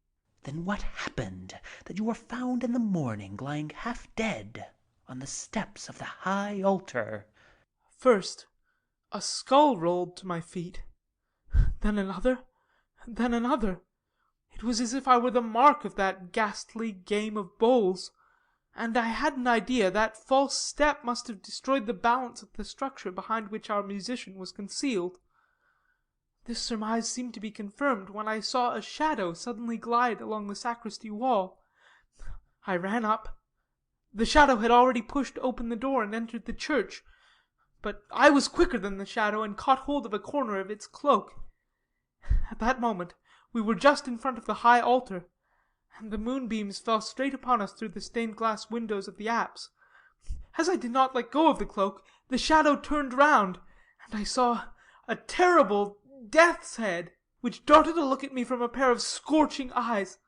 Then what happened that you were found in the morning lying half dead on the steps of the high altar? First, a skull rolled to my feet. Then another. Then another. It was as if I were the mark of that ghastly game of bowls, and I had an idea that false step must have destroyed the balance of the structure behind which our musician was concealed. This surmise seemed to be confirmed when I saw a shadow suddenly glide along the sacristy wall. I ran up. The shadow had already pushed open the door and entered the church, but I was quicker than the shadow and caught hold of a corner of its cloak. At that moment we were just in front of the high altar, and the moonbeams fell straight upon us through the stained glass windows of the apse. As I did not let go of the cloak, the shadow turned round, and I saw a terrible death's head, which darted a look at me from a pair of scorching eyes.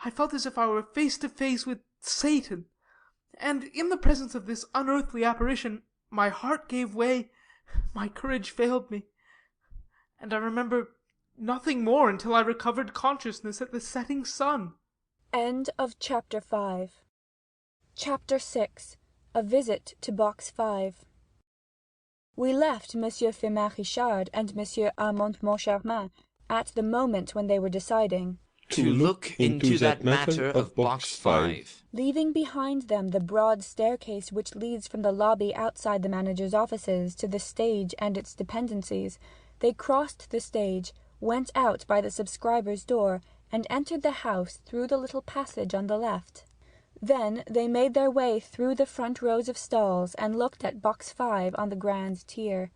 I felt as if I were face to face with Satan, and in the presence of this unearthly apparition, my heart gave way, my courage failed me, and I remember nothing more until I recovered consciousness at the setting sun. End of Chapter 5. Chapter 6. A Visit to Box 5. We left Monsieur Firmin Richard and Monsieur Armand Moncharmin at the moment when they were deciding to look into that matter of Box 5. Leaving behind them the broad staircase which leads from the lobby outside the manager's offices to the stage and its dependencies, they crossed the stage, went out by the subscriber's door, and entered the house through the little passage on the left. Then they made their way through the front rows of stalls and looked at Box 5 on the grand tier.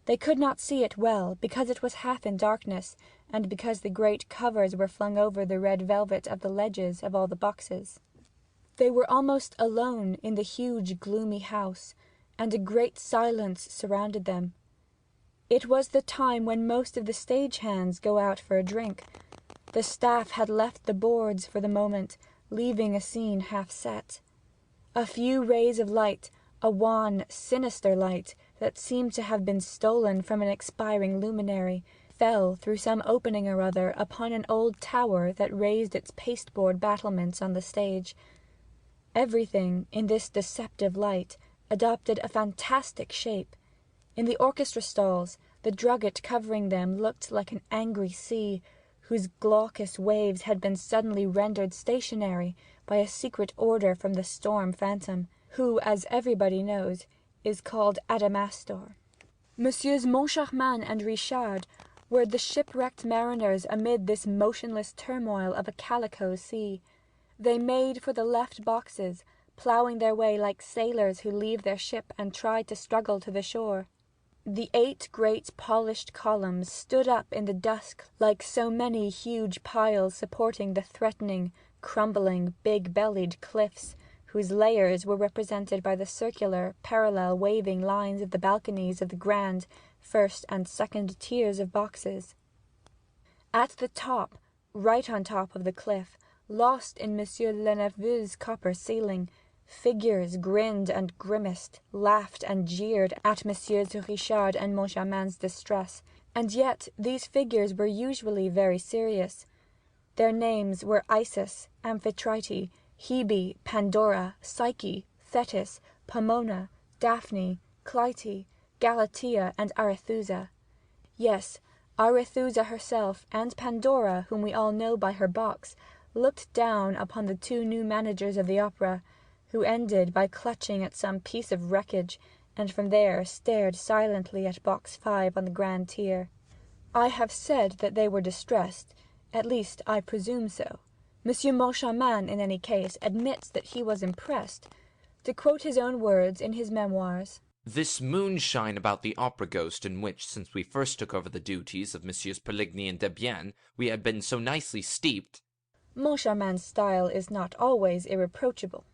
They could not see it well, because it was half in darkness, and because the great covers were flung over the red velvet of the ledges of all the boxes. They were almost alone in the huge gloomy house, and a great silence surrounded them. It was the time when most of the stage hands go out for a drink. The staff had left the boards for the moment, leaving a scene half set. A few rays of light, a wan, sinister light that seemed to have been stolen from an expiring luminary, fell through some opening or other upon an old tower that raised its pasteboard battlements on the stage. Everything, in this deceptive light, adopted a fantastic shape. In the orchestra stalls, the drugget covering them looked like an angry sea, whose glaucous waves had been suddenly rendered stationary by a secret order from the storm phantom, who, as everybody knows, is called Adamastor. Messieurs Moncharmin and Richard were the shipwrecked mariners amid this motionless turmoil of a calico sea. They made for the left boxes, ploughing their way like sailors who leave their ship and try to struggle to the shore. The 8 great polished columns stood up in the dusk like so many huge piles supporting the threatening, crumbling, big-bellied cliffs, whose layers were represented by the circular, parallel waving lines of the balconies of the grand, first and second tiers of boxes. At the top, right on top of the cliff, lost in Monsieur Leneveu's copper ceiling, Figures grinned and grimaced, laughed and jeered at Messieurs Richard and Moncharmin's distress, and yet these figures were usually very serious. Their names were Isis, Amphitrite, Hebe, Pandora, Psyche, Thetis, Pomona, Daphne, Clytie, Galatea, and Arethusa. Yes, Arethusa herself, and Pandora, whom we all know by her box, looked down upon the two new managers of the opera, who ended by clutching at some piece of wreckage, and from there stared silently at Box 5 on the grand tier. I have said that they were distressed, at least I presume so. Monsieur Moncharmin, in any case, admits that he was impressed. To quote his own words in his memoirs, "This moonshine about the opera ghost in which, since we first took over the duties of Messieurs Poligny and Debienne, we had been so nicely steeped," Moncharmin's style is not always irreproachable,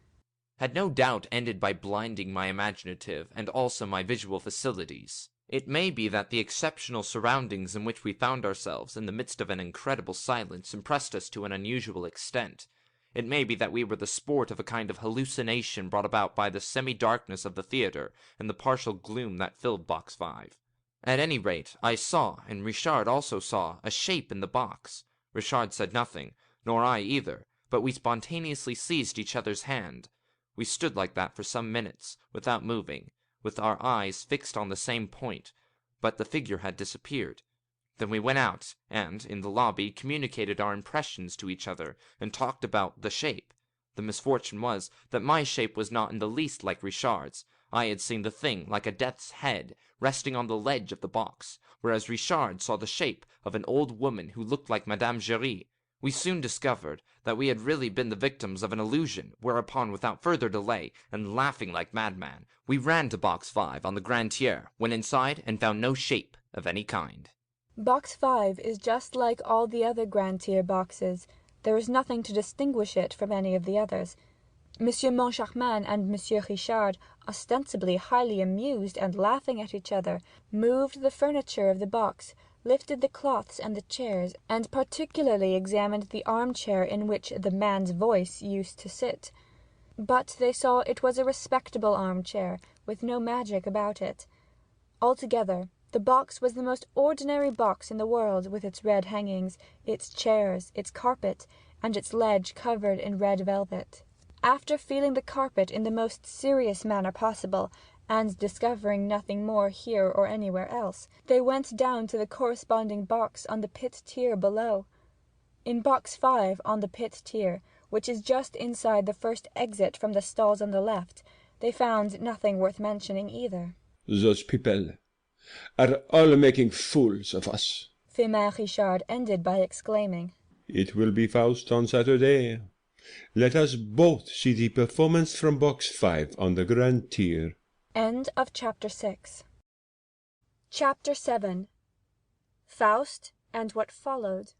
had no doubt ended by blinding my imaginative and also my visual facilities. It may be that the exceptional surroundings in which we found ourselves in the midst of an incredible silence impressed us to an unusual extent. It may be that we were the sport of a kind of hallucination brought about by the semi-darkness of the theatre and the partial gloom that filled Box 5. At any rate, I saw, and Richard also saw, a shape in the box. Richard said nothing, nor I either, but we spontaneously seized each other's hand. We stood like that for some minutes, without moving, with our eyes fixed on the same point, but the figure had disappeared. Then we went out, and, in the lobby, communicated our impressions to each other, and talked about the shape. The misfortune was that my shape was not in the least like Richard's. I had seen the thing like a death's head, resting on the ledge of the box, whereas Richard saw the shape of an old woman who looked like Madame Giry. We soon discovered that we had really been the victims of an illusion, whereupon, without further delay, and laughing like madmen, we ran to Box 5 on the grand tier, went inside, and found no shape of any kind. Box 5 is just like all the other grand tier boxes. There is nothing to distinguish it from any of the others. Monsieur Moncharmin and Monsieur Richard, ostensibly highly amused and laughing at each other, moved the furniture of the box, lifted the cloths and the chairs, and particularly examined the armchair in which the man's voice used to sit. But they saw it was a respectable armchair, with no magic about it. Altogether, the box was the most ordinary box in the world, with its red hangings, its chairs, its carpet, and its ledge covered in red velvet. After feeling the carpet in the most serious manner possible, and discovering nothing more here or anywhere else, they went down to the corresponding box on the pit tier below. In Box 5 on the pit tier, which is just inside the first exit from the stalls on the left, they found nothing worth mentioning either. "Those people are all making fools of us," Firmin Richard ended by exclaiming. "It will be Faust on Saturday. Let us both see the performance from Box 5 on the grand tier." End of Chapter 6. Chapter 7. Faust and what followed.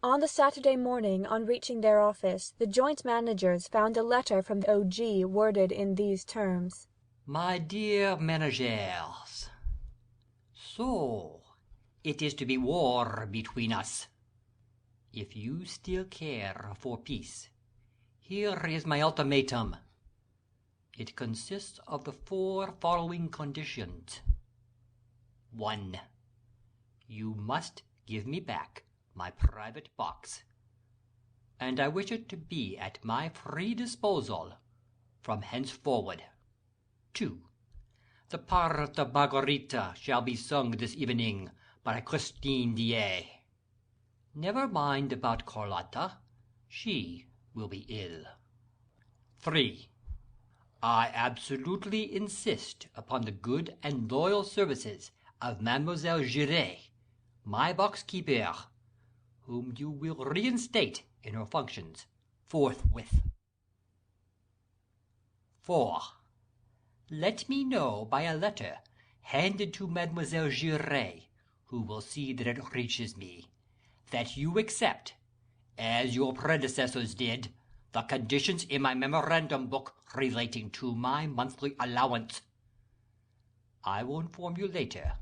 On the Saturday morning, on reaching their office, the joint managers found a letter from the O.G. worded in these terms: My dear managers, so it is to be war between us. If you still care for peace, here is my ultimatum. It consists of the 4 following conditions. 1. You must give me back my private box, and I wish it to be at my free disposal from henceforward. 2. The part of Margarita shall be sung this evening by Christine Daae. Never mind about Carlotta, she will be ill. 3. I absolutely insist upon the good and loyal services of Mademoiselle Giray, my box-keeper, whom you will reinstate in her functions forthwith. 4. Let me know by a letter handed to Mademoiselle Giray, who will see that it reaches me, that you accept, as your predecessors did, the conditions in my memorandum book relating to my monthly allowance. I will inform you later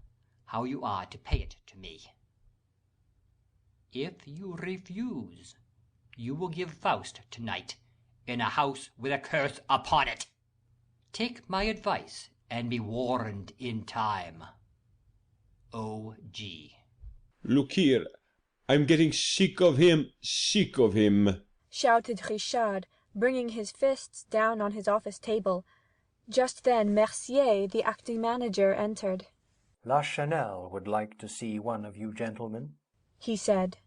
how you are to pay it to me. If you refuse, you will give Faust tonight in a house with a curse upon it. Take my advice and be warned in time. O.G. Look here, I'm getting sick of him, shouted Richard, bringing his fists down on his office table. Just then Mercier, the acting manager, entered. Lachenel would like to see one of you gentlemen, he said.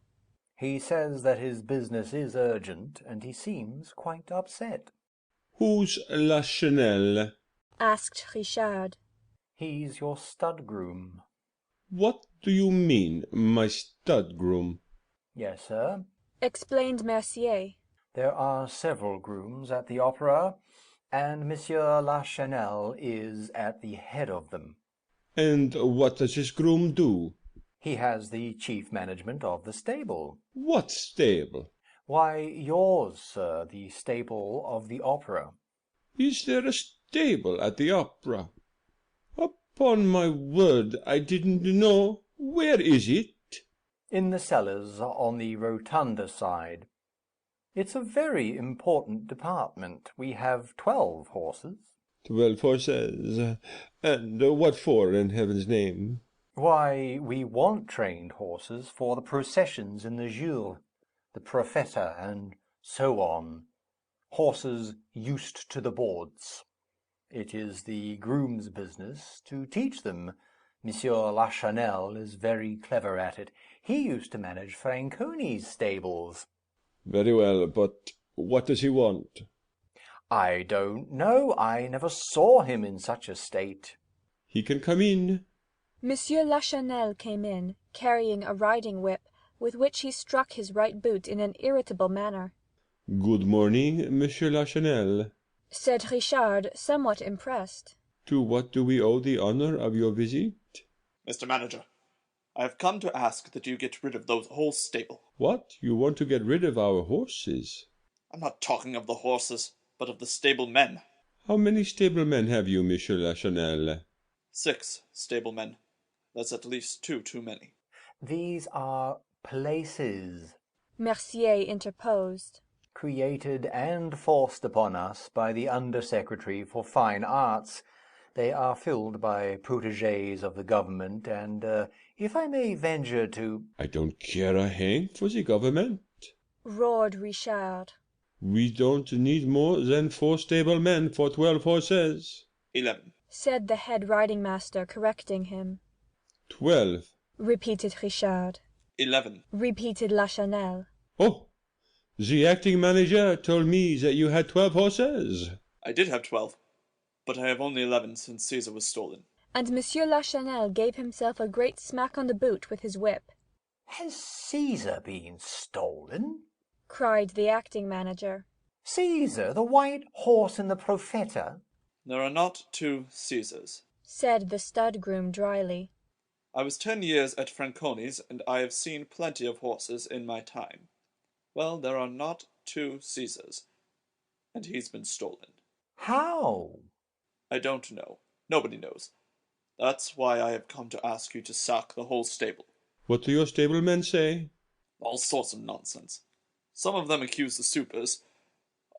He says that his business is urgent, and he seems quite upset. Who's Lachenel? asked Richard. He's your stud groom. What do you mean, my stud groom? Yes, sir, explained Mercier. There are several grooms at the opera, and Monsieur Lachenel is at the head of them. And what does this groom do? He has the chief management of the stable. What stable? Why, yours, sir, the stable of the opera. Is there a stable at the opera? Upon my word, I didn't know. Where is it? In the cellars on the rotunda side. It's a very important department. We have 12 horses. 12 horses? And what for, in heaven's name? Why, we want trained horses for the processions in the Jules, the Profeta, and so on. Horses used to the boards. It is the groom's business to teach them. Monsieur Lachenel is very clever at it. He used to manage Franconi's stables. Very well, but what does he want? I don't know. I never saw him in such a state. He can come in. Monsieur Lachenel came in, carrying a riding whip, with which he struck his right boot in an irritable manner. Good morning, Monsieur Lachenel, said Richard, somewhat impressed. To what do we owe the honour of your visit? Mr. Manager, I have come to ask that you get rid of those whole stable. What? You want to get rid of our horses? I'm not talking of the horses, but of the stablemen. How many stablemen have you, Monsieur Lachenel? 6 stablemen. That's at least 2 too many. These are places, Mercier interposed. Created and forced upon us by the Under-Secretary for Fine Arts. They are filled by protégés of the government, and, if I may venture to... I don't care a hang for the government, roared Richard. We don't need more than 4 stablemen for 12 horses. 11, said the head riding-master, correcting him. 12, repeated Richard. 11, repeated Lachenel. Oh, the acting manager told me that you had 12 horses. I did have 12, but I have only 11 since Caesar was stolen. And Monsieur Lachenel gave himself a great smack on the boot with his whip. Has Caesar been stolen? cried the acting manager. Caesar, the white horse in the Profeta? There are not 2 Caesars, said the stud groom dryly. I was 10 years at Franconi's, and I have seen plenty of horses in my time. Well, there are not 2 Caesars, and he's been stolen. How? I don't know. Nobody knows. That's why I have come to ask you to sack the whole stable. What do your stablemen say? All sorts of nonsense. Some of them accuse the supers.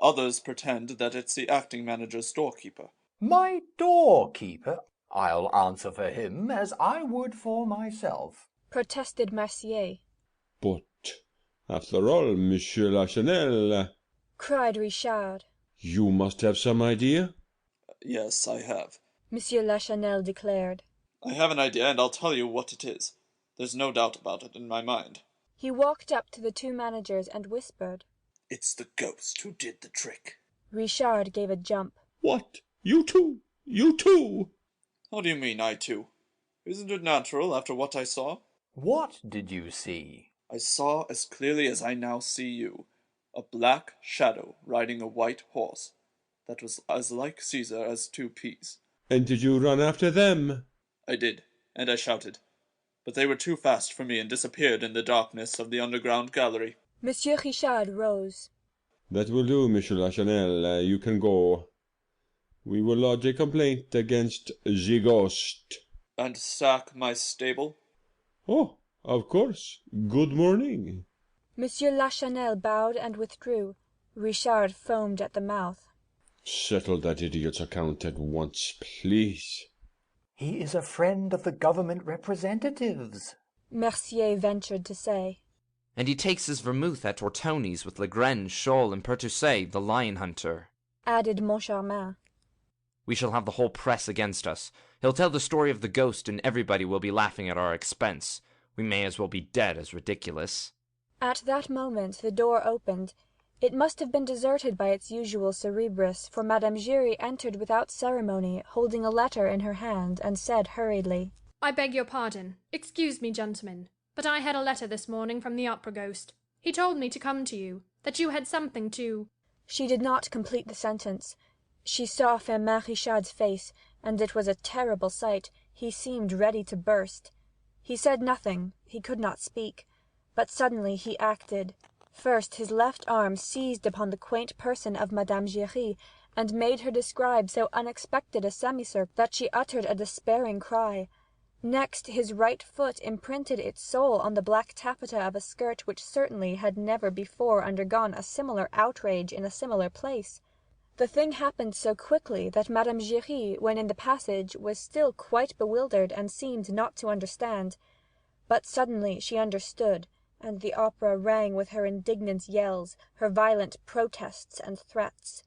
Others pretend that it's the acting manager's doorkeeper. My doorkeeper? I'll answer for him as I would for myself, protested Mercier. But, after all, Monsieur Lachenel, cried Richard. You must have some idea? Yes, I have. Monsieur Lachenel declared. I have an idea, and I'll tell you what it is. There's no doubt about it in my mind. He walked up to the 2 managers and whispered. It's the ghost who did the trick. Richard gave a jump. What? You too? You too? How do you mean, I too? Isn't it natural after what I saw? What did you see? I saw as clearly as I now see you, a black shadow riding a white horse that was as like Caesar as 2 peas. And did you run after them? I did, and I shouted. But they were too fast for me and disappeared in the darkness of the underground gallery. Monsieur Richard rose. That will do, Monsieur Lachenel. You can go. We will lodge a complaint against the ghost. And sack my stable? Oh, of course. Good morning. Monsieur Lachenel bowed and withdrew. Richard foamed at the mouth. Settle that idiot's account at once, please. He is a friend of the government representatives, Mercier ventured to say. And he takes his vermouth at Tortoni's with Legrand, Scholl, and Pertusset, the lion hunter, added Moncharmin. We shall have the whole press against us. He'll tell the story of the ghost, and everybody will be laughing at our expense. We may as well be dead as ridiculous. At that moment the door opened. It must have been deserted by its usual Cerberus, for Madame Giry entered without ceremony, holding a letter in her hand, and said hurriedly, I beg your pardon. Excuse me, gentlemen, but I had a letter this morning from the opera ghost. He told me to come to you, that you had something to— She did not complete the sentence. She saw Firmin Richard's face, and it was a terrible sight. He seemed ready to burst. He said nothing, he could not speak, but suddenly he acted. First his left arm seized upon the quaint person of Madame Giry, and made her describe so unexpected a semicircle that she uttered a despairing cry. Next his right foot imprinted its sole on the black taffeta of a skirt which certainly had never before undergone a similar outrage in a similar place. The thing happened so quickly that Madame Giry, when in the passage, was still quite bewildered and seemed not to understand. But suddenly she understood, and the opera rang with her indignant yells, her violent protests and threats.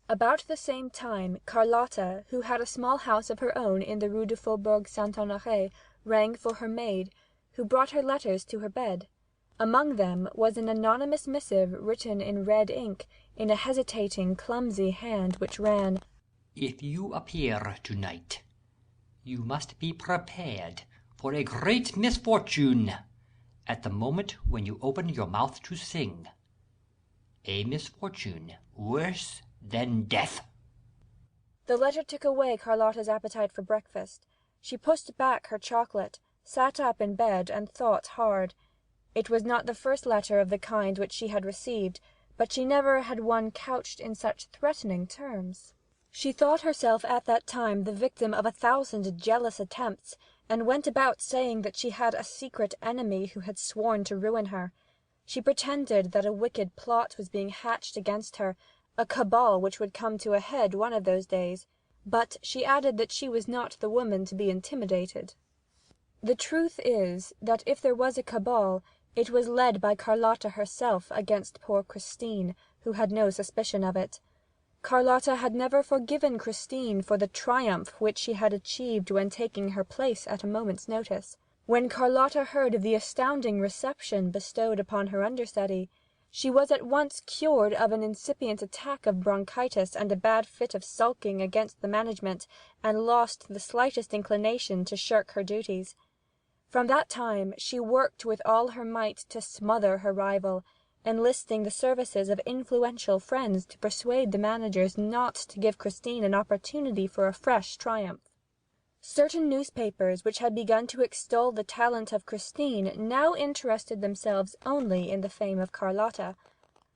About the same time, Carlotta, who had a small house of her own in the Rue du Faubourg Saint-Honoré, rang for her maid, who brought her letters to her bed. Among them was an anonymous missive written in red ink, in a hesitating, clumsy hand, which ran, If you appear tonight, you must be prepared for a great misfortune at the moment when you open your mouth to sing. A misfortune worse than death. The letter took away Carlotta's appetite for breakfast. She pushed back her chocolate, sat up in bed, and thought hard. It was not the first letter of the kind which she had received, but she never had one couched in such threatening terms. She thought herself at that time the victim of 1,000 jealous attempts, and went about saying that she had a secret enemy who had sworn to ruin her. She pretended that a wicked plot was being hatched against her, a cabal which would come to a head one of those days, but she added that she was not the woman to be intimidated. The truth is, that if there was a cabal, it was led by Carlotta herself against poor Christine, who had no suspicion of it. Carlotta had never forgiven Christine for the triumph which she had achieved when taking her place at a moment's notice. When Carlotta heard of the astounding reception bestowed upon her understudy, she was at once cured of an incipient attack of bronchitis and a bad fit of sulking against the management, and lost the slightest inclination to shirk her duties. From that time she worked with all her might to smother her rival, enlisting the services of influential friends to persuade the managers not to give Christine an opportunity for a fresh triumph. Certain newspapers which had begun to extol the talent of Christine now interested themselves only in the fame of Carlotta.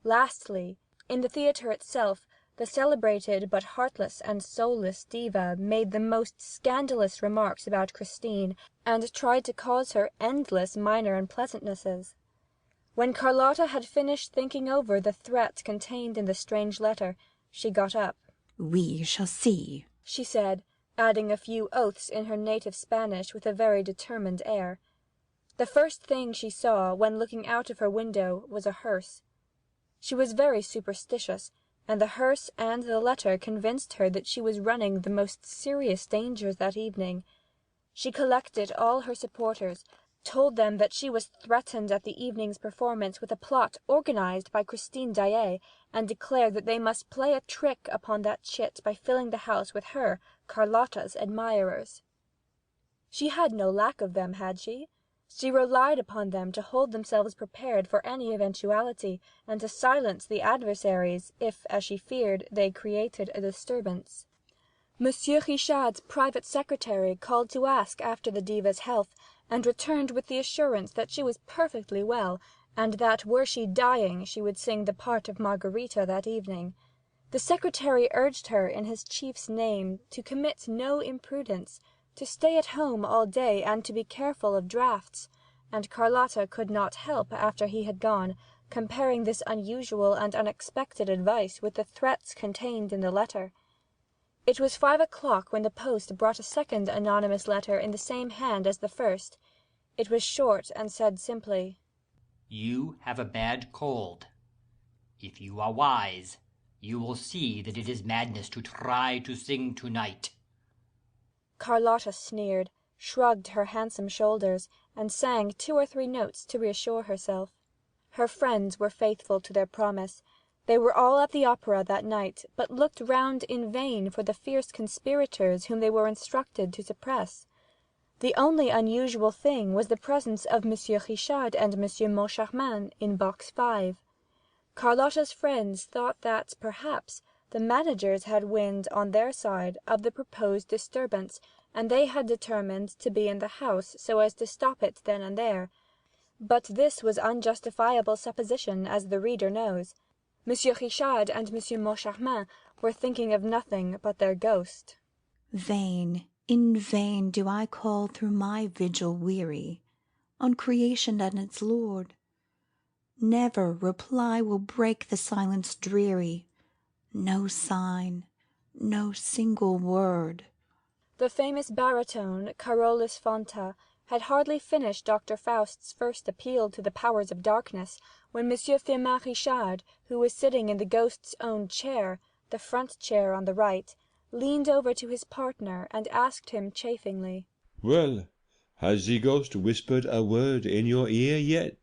Lastly, in the theatre itself, the celebrated but heartless and soulless diva made the most scandalous remarks about Christine, and tried to cause her endless minor unpleasantnesses. When Carlotta had finished thinking over the threat contained in the strange letter, she got up. "We shall see," she said, adding a few oaths in her native Spanish with a very determined air. The first thing she saw, when looking out of her window, was a hearse. She was very superstitious, and the hearse and the letter convinced her that she was running the most serious dangers that evening. She collected all her supporters, told them that she was threatened at the evening's performance with a plot organized by Christine Daae, and declared that they must play a trick upon that chit by filling the house with her, Carlotta's, admirers. She had no lack of them, had she? She relied upon them to hold themselves prepared for any eventuality, and to silence the adversaries, if, as she feared, they created a disturbance. Monsieur Richard's private secretary called to ask after the diva's health, and returned with the assurance that she was perfectly well, and that, were she dying, she would sing the part of Margarita that evening. The secretary urged her, in his chief's name, to commit no imprudence, to stay at home all day, and to be careful of draughts, and Carlotta could not help, after he had gone, comparing this unusual and unexpected advice with the threats contained in the letter. It was 5 o'clock when the post brought a second anonymous letter in the same hand as the first. It was short and said simply, You have a bad cold. If you are wise, you will see that it is madness to try to sing tonight. Carlotta sneered, shrugged her handsome shoulders, and sang 2 or 3 notes to reassure herself. Her friends were faithful to their promise. They were all at the opera that night, but looked round in vain for the fierce conspirators whom they were instructed to suppress. The only unusual thing was the presence of Monsieur Richard and Monsieur Moncharmin in box 5. Carlotta's friends thought that, perhaps, the managers had wind on their side of the proposed disturbance, and they had determined to be in the house so as to stop it then and there. But this was unjustifiable supposition, as the reader knows. Monsieur Richard and Monsieur Moncharmin were thinking of nothing but their ghost. Vain, in vain do I call through my vigil weary on creation and its Lord. Never reply will break the silence dreary, no sign, no single word. The famous baritone, Carolus Fonta, had hardly finished Dr. Faust's first appeal to the powers of darkness, when Monsieur Firmin Richard, who was sitting in the ghost's own chair, the front chair on the right, leaned over to his partner and asked him chaffingly, Well, has the ghost whispered a word in your ear yet?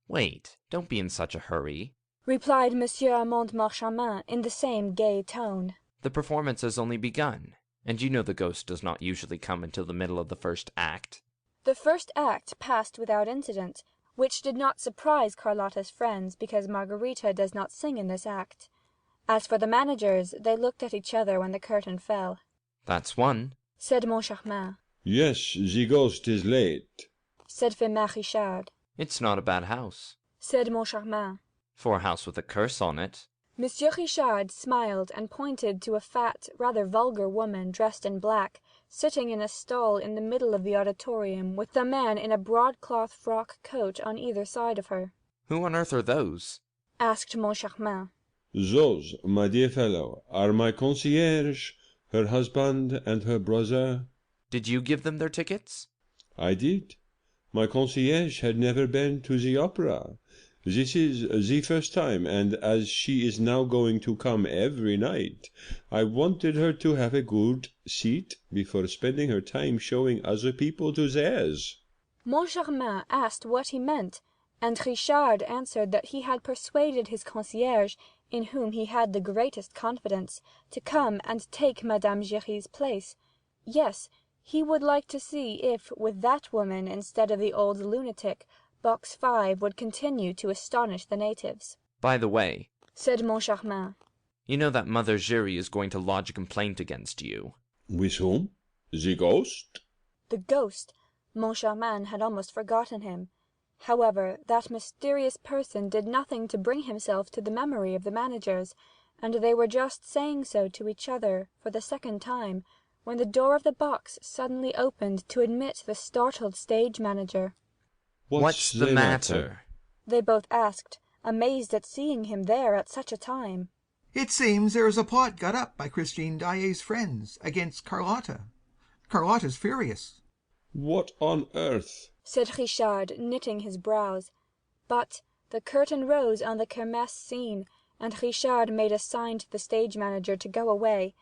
Wait, don't be in such a hurry, replied Monsieur Armand Moncharmin in the same gay tone. The performance has only begun, and you know the ghost does not usually come until the middle of the first act. The first act passed without incident, which did not surprise Carlotta's friends, because Margarita does not sing in this act. As for the managers, they looked at each other when the curtain fell. That's one, said Moncharmin. Yes, the ghost is late, said Firmin Richard. It's not a bad house, said Moncharmin. for a house with a curse on it. Monsieur Richard smiled and pointed to a fat, rather vulgar woman dressed in black, sitting in a stall in the middle of the auditorium, with a man in a broadcloth frock coat on either side of her. Who on earth are those? asked Moncharmin. Those, my dear fellow, are my concierge, her husband, and her brother. Did you give them their tickets? I did. My concierge had never been to the opera. This is the first time, and as she is now going to come every night, I wanted her to have a good seat before spending her time showing other people to theirs. Moncharmin asked what he meant, and Richard answered that he had persuaded his concierge, in whom he had the greatest confidence, to come and take Madame Giry's place. Yes, he would like to see if, with that woman instead of the old lunatic, box 5 would continue to astonish the natives. By the way, said Moncharmin, you know that Mother Giry is going to lodge a complaint against you. With whom? The ghost? The ghost. Moncharmin had almost forgotten him. However, that mysterious person did nothing to bring himself to the memory of the managers, and they were just saying so to each other for the second time, when the door of the box suddenly opened to admit the startled stage manager. What's the matter? They both asked, amazed at seeing him there at such a time. It seems there is a plot got up by Christine Daae's friends against Carlotta. Carlotta's furious. What on earth? said Richard, knitting his brows. But the curtain rose on the kermesse scene, and Richard made a sign to the stage manager to go away.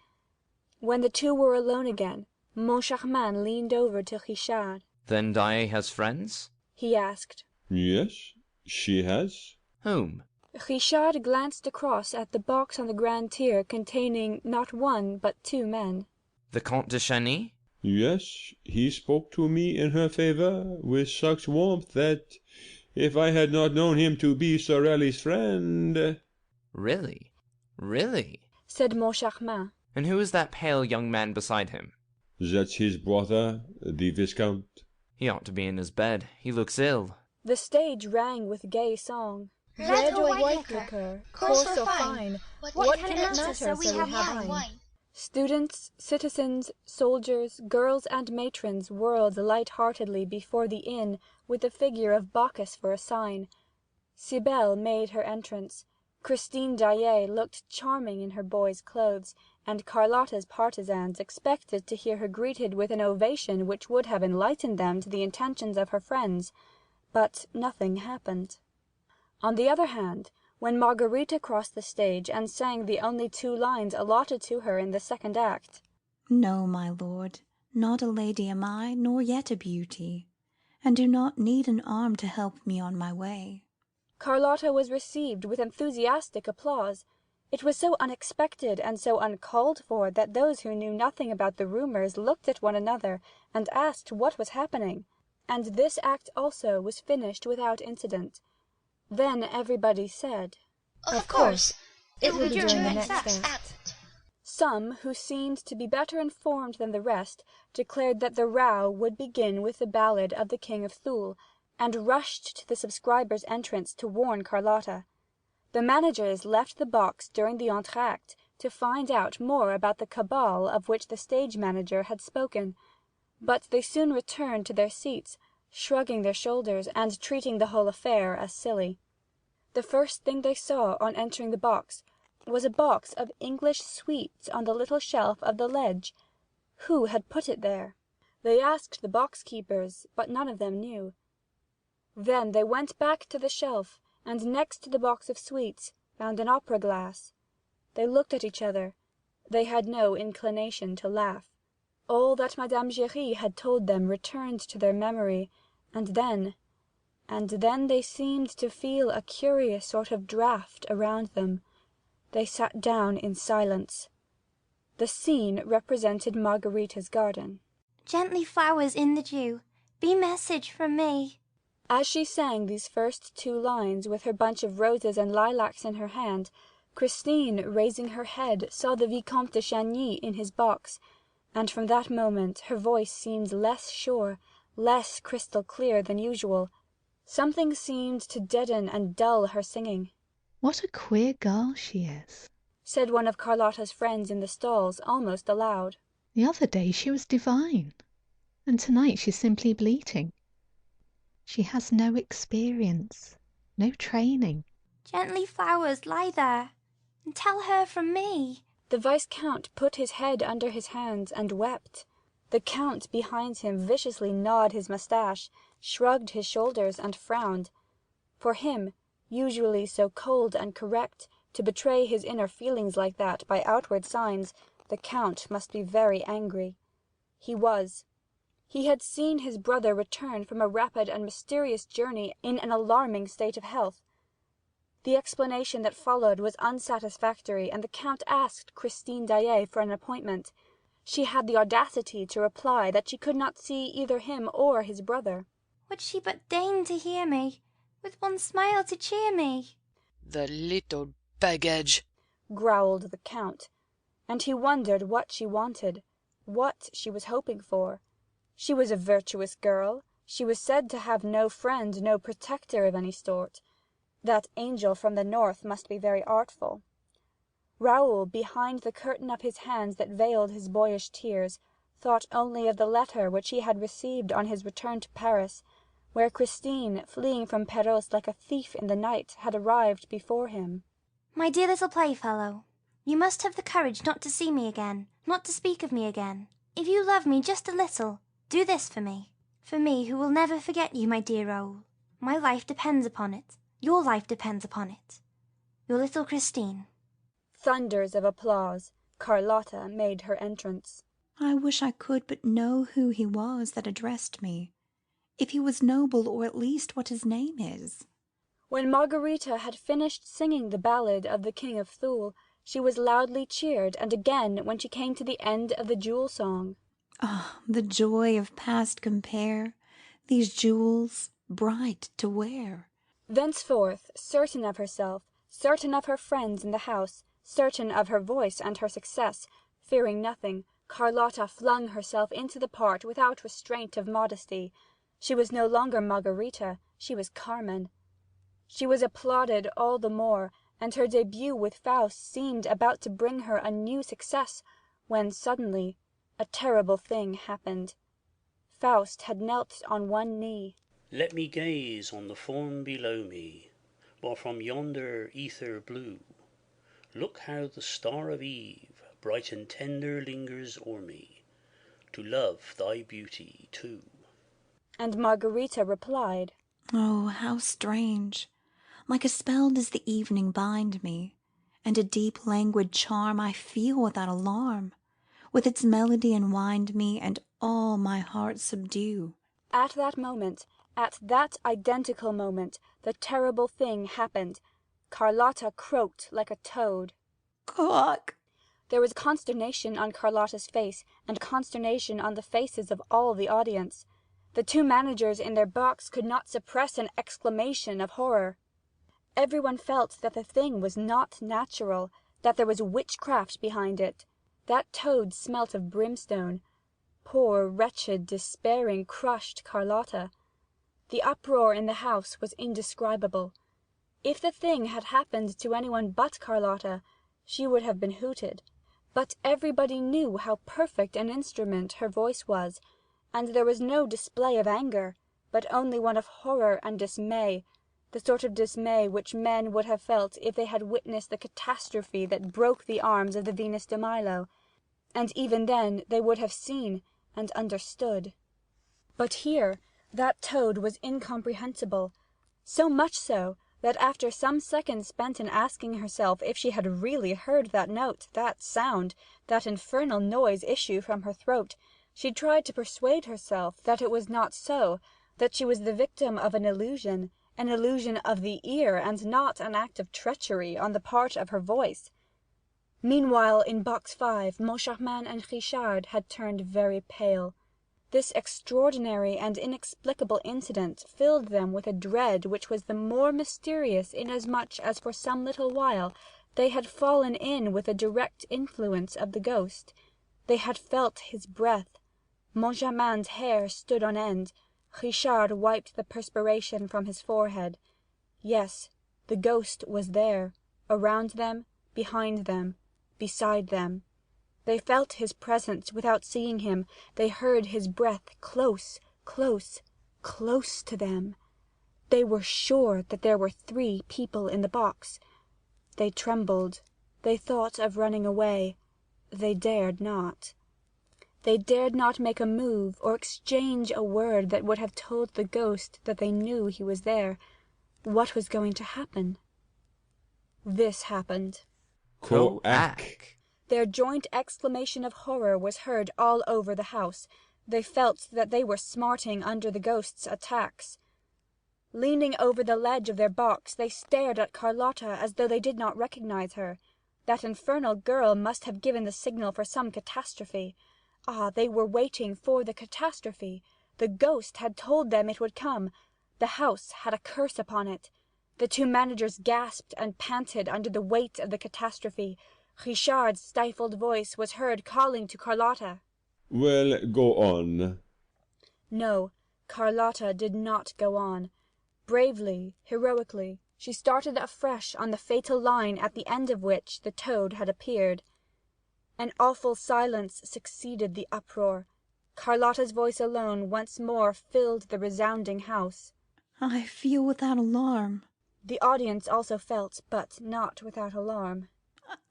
When the two were alone again, Moncharmin leaned over to Richard. Then Daae has friends? he asked. Yes, she has. Whom? Richard glanced across at the box on the grand tier containing not one but 2 men. The Comte de Chagny? Yes, he spoke to me in her favour with such warmth that, if I had not known him to be Sorelli's friend... Really? Really? said Moncharmin. And who is that pale young man beside him? That's his brother, the Viscount. He ought to be in his bed. He looks ill. The stage rang with gay song. Red or white liquor, coarse or fine, what can it matter so we have wine? Students, citizens, soldiers, girls and matrons whirled light-heartedly before the inn with the figure of Bacchus for a sign. Cybele made her entrance. Christine Daae looked charming in her boy's clothes, and Carlotta's partisans expected to hear her greeted with an ovation which would have enlightened them to the intentions of her friends. But nothing happened. On the other hand, when Margarita crossed the stage and sang the only 2 lines allotted to her in the second act, No, my lord, not a lady am I, nor yet a beauty, and do not need an arm to help me on my way. Carlotta was received with enthusiastic applause. It was so unexpected and so uncalled for that those who knew nothing about the rumours looked at one another and asked what was happening. And this act also was finished without incident. Then everybody said, Of course, it will be during the next act. Some, who seemed to be better informed than the rest, declared that the row would begin with the ballad of the King of Thule, and rushed to the subscribers' entrance to warn Carlotta. The managers left the box during the entr'acte to find out more about the cabal of which the stage manager had spoken, but they soon returned to their seats, shrugging their shoulders and treating the whole affair as silly. The first thing they saw on entering the box was a box of English sweets on the little shelf of the ledge. Who had put it there? They asked the box-keepers, but none of them knew. Then they went back to the shelf, and next to the box of sweets found an opera-glass. They looked at each other. They had no inclination to laugh. All that Madame Giry had told them returned to their memory, and then they seemed to feel a curious sort of draught around them. They sat down in silence. The scene represented Margarita's garden. Gently flowers in the dew, be message from me. As she sang these first 2 lines with her bunch of roses and lilacs in her hand, Christine, raising her head, saw the Vicomte de Chagny in his box, and from that moment her voice seemed less sure, less crystal clear than usual. Something seemed to deaden and dull her singing. What a queer girl she is, said one of Carlotta's friends in the stalls, almost aloud. The other day she was divine, and tonight she's simply bleating. She has no experience, no training. Gently flowers, lie there, and tell her from me. The Viscount put his head under his hands and wept. The Count behind him viciously gnawed his moustache, shrugged his shoulders and frowned. For him, usually so cold and correct, to betray his inner feelings like that by outward signs, the Count must be very angry. He was. He had seen his brother return from a rapid and mysterious journey in an alarming state of health. The explanation that followed was unsatisfactory, and the Count asked Christine Daae for an appointment. She had the audacity to reply that she could not see either him or his brother. Would she but deign to hear me, with one smile to cheer me. The little baggage, growled the Count, and he wondered what she wanted, what she was hoping for. She was a virtuous girl. She was said to have no friend, no protector of any sort. That angel from the north must be very artful. Raoul, behind the curtain of his hands that veiled his boyish tears, thought only of the letter which he had received on his return to Paris, where Christine, fleeing from Perros like a thief in the night, had arrived before him. My dear little playfellow, you must have the courage not to see me again, not to speak of me again. If you love me just a little, do this for me who will never forget you, my dear Raoul. My life depends upon it. Your life depends upon it. Your little Christine. Thunders of applause. Carlotta made her entrance. I wish I could but know who he was that addressed me, if he was noble, or at least what his name is. When Margarita had finished singing the ballad of the King of Thule, she was loudly cheered, and again when she came to the end of the jewel song. Ah, the joy of past compare, these jewels bright to wear. Thenceforth, certain of herself, certain of her friends in the house, certain of her voice and her success, fearing nothing, Carlotta flung herself into the part without restraint of modesty. She was no longer Margarita, she was Carmen. She was applauded all the more, and her début with Faust seemed about to bring her a new success, when suddenly a terrible thing happened. Faust had knelt on one knee. Let me gaze on the form below me. or from yonder ether blue, look how the star of eve bright and tender lingers o'er me, to love thy beauty too. And Margarita replied, Oh, how strange! Like a spell does the evening bind me, and a deep languid charm I feel without alarm, with its melody enwind me, and all my heart subdue. At that moment, at that identical moment, the terrible thing happened. Carlotta croaked like a toad. Cluck! There was consternation on Carlotta's face, and consternation on the faces of all the audience. The two managers in their box could not suppress an exclamation of horror. Everyone felt that the thing was not natural, that there was witchcraft behind it. That toad smelt of brimstone. Poor, wretched, despairing, crushed Carlotta. The uproar in the house was indescribable. If the thing had happened to anyone but Carlotta, she would have been hooted. But everybody knew how perfect an instrument her voice was, and there was no display of anger, but only one of horror and dismay, the sort of dismay which men would have felt if they had witnessed the catastrophe that broke the arms of the Venus de Milo, and even then they would have seen and understood. But here that toad was incomprehensible, so much so that after some seconds spent in asking herself if she had really heard that note, that sound, that infernal noise issue from her throat, she tried to persuade herself that it was not so, that she was the victim of an illusion of the ear, and not an act of treachery on the part of her voice. Meanwhile, in Box 5, Moncharmin and Richard had turned very pale. This extraordinary and inexplicable incident filled them with a dread which was the more mysterious inasmuch as for some little while they had fallen in with the direct influence of the ghost. They had felt his breath. Moncharmin's hair stood on end. Richard wiped the perspiration from his forehead. Yes, the ghost was there, around them, behind them, beside them. They felt his presence without seeing him. They heard his breath close, close, close to them. They were sure that there were 3 people in the box. They trembled. They thought of running away. They dared not. They dared not make a move or exchange a word that would have told the ghost that they knew he was there. What was going to happen? This happened. Koak. Their joint exclamation of horror was heard all over the house. They felt that they were smarting under the ghost's attacks. Leaning over the ledge of their box, they stared at Carlotta as though they did not recognize her. That infernal girl must have given the signal for some catastrophe. Ah, they were waiting for the catastrophe. The ghost had told them it would come. The house had a curse upon it. The two managers gasped and panted under the weight of the catastrophe. Richard's stifled voice was heard calling to Carlotta. Well, go on. No, Carlotta did not go on. Bravely, heroically, she started afresh on the fatal line at the end of which the toad had appeared. An awful silence succeeded the uproar. Carlotta's voice alone once more filled the resounding house. I feel without alarm. The audience also felt, but not without alarm.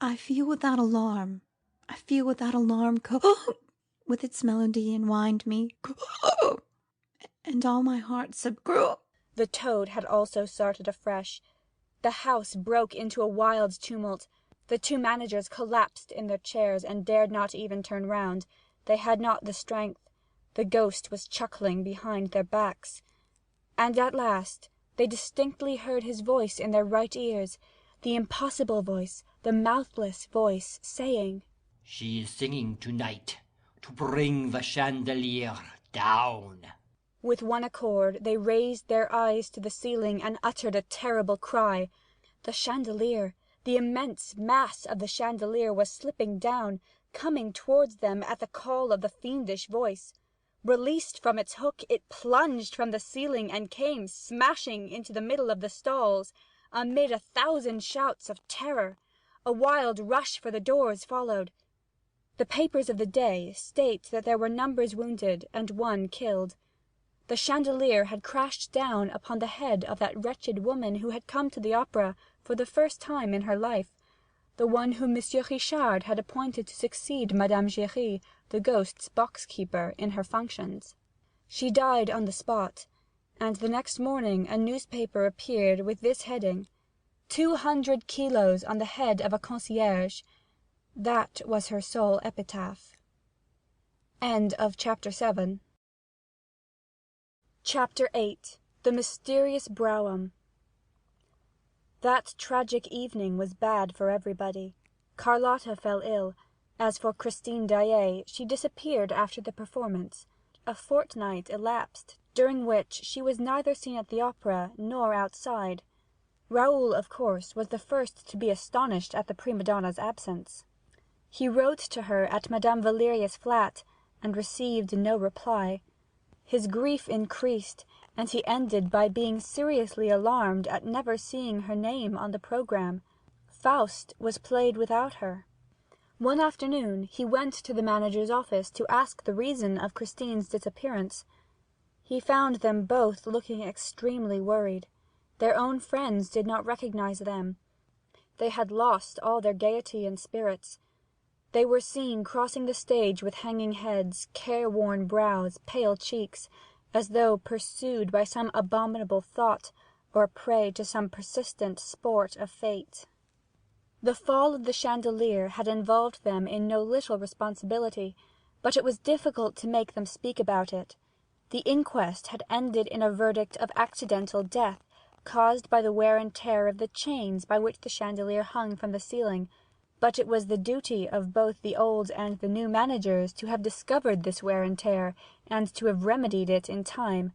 I feel without alarm. I feel without alarm, with its melody enwind me, and all my heart The toad had also started afresh. The house broke into a wild tumult. The two managers collapsed in their chairs and dared not even turn round. They had not the strength. The ghost was chuckling behind their backs. And at last they distinctly heard his voice in their right ears, the impossible voice, the mouthless voice, saying, "She is singing tonight to bring the chandelier down." With one accord they raised their eyes to the ceiling and uttered a terrible cry. The chandelier, the immense mass of the chandelier, was slipping down, coming towards them at the call of the fiendish voice. Released from its hook, it plunged from the ceiling and came smashing into the middle of the stalls, amid 1,000 shouts of terror. A wild rush for the doors followed. The papers of the day state that there were numbers wounded and 1 killed. The chandelier had crashed down upon the head of that wretched woman who had come to the opera for the first time in her life, the one whom Monsieur Richard had appointed to succeed Madame Giry, the ghost's box-keeper, in her functions. She died on the spot, and the next morning a newspaper appeared with this heading: 200 kilos on the head of a concierge. That was her sole epitaph. Chapter 8. The Mysterious Brougham. That tragic evening was bad for everybody. Carlotta fell ill. As for Christine Daae, she disappeared after the performance. A fortnight elapsed, during which she was neither seen at the opera nor outside. Raoul, of course, was the first to be astonished at the prima donna's absence. He wrote to her at Madame Valerius' flat, and received no reply. His grief increased, and he ended by being seriously alarmed at never seeing her name on the programme. Faust was played without her. One afternoon he went to the manager's office to ask the reason of Christine's disappearance. He found them both looking extremely worried. Their own friends did not recognize them. They had lost all their gaiety and spirits. They were seen crossing the stage with hanging heads, careworn brows, pale cheeks, as though pursued by some abominable thought, or a prey to some persistent sport of fate. The fall of the chandelier had involved them in no little responsibility, but it was difficult to make them speak about it. The inquest had ended in a verdict of accidental death, caused by the wear and tear of the chains by which the chandelier hung from the ceiling, but it was the duty of both the old and the new managers to have discovered this wear and tear, and to have remedied it in time.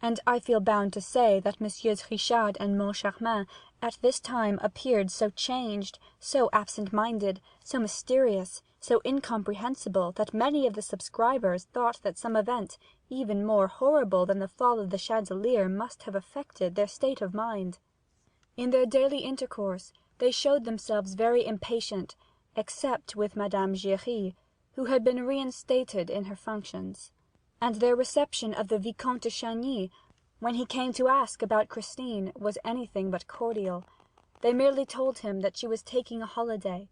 And I feel bound to say that Messieurs Richard and Moncharmin at this time appeared so changed, so absent-minded, so mysterious, so incomprehensible, that many of the subscribers thought that some event, even more horrible than the fall of the chandelier, must have affected their state of mind. In their daily intercourse they showed themselves very impatient, except with Madame Giry, who had been reinstated in her functions. And their reception of the Vicomte de Chagny, when he came to ask about Christine, was anything but cordial. They merely told him that she was taking a holiday.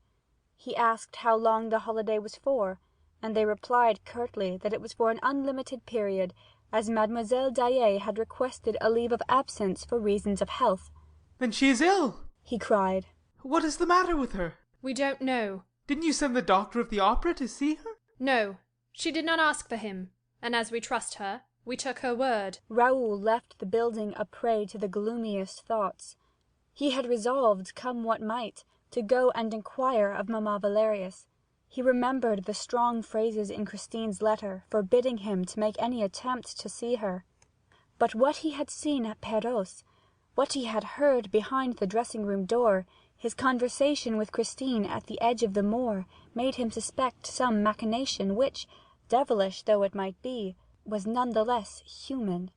He asked how long the holiday was for, and they replied curtly that it was for an unlimited period, as Mademoiselle Daae had requested a leave of absence for reasons of health. Then she is ill! He cried. What is the matter with her? We don't know. Didn't you send the doctor of the opera to see her? No, she did not ask for him, and as we trust her, we took her word. Raoul left the building a prey to the gloomiest thoughts. He had resolved, come what might, to go and inquire of Mamma Valerius. He remembered the strong phrases in Christine's letter, forbidding him to make any attempt to see her. But what he had seen at Perros, what he had heard behind the dressing-room door, his conversation with Christine at the edge of the moor, made him suspect some machination which, devilish though it might be, was none the less human.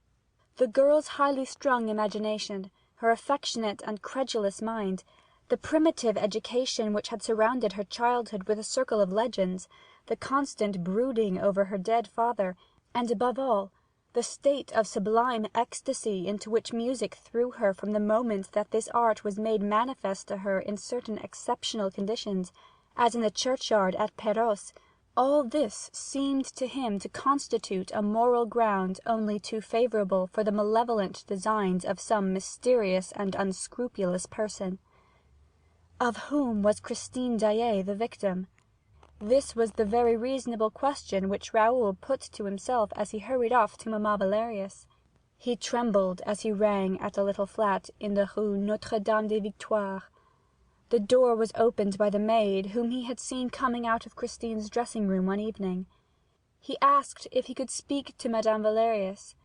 The girl's highly strung imagination, her affectionate and credulous mind, the primitive education which had surrounded her childhood with a circle of legends, the constant brooding over her dead father, and, above all, the state of sublime ecstasy into which music threw her from the moment that this art was made manifest to her in certain exceptional conditions, as in the churchyard at Perros, all this seemed to him to constitute a moral ground only too favourable for the malevolent designs of some mysterious and unscrupulous person. Of whom was Christine Daae the victim? This was the very reasonable question which Raoul put to himself as he hurried off to Mamma Valerius. He trembled as he rang at the little flat in the Rue Notre-Dame des Victoires. The door was opened by the maid whom he had seen coming out of Christine's dressing-room one evening. He asked if he could speak to Madame Valerius.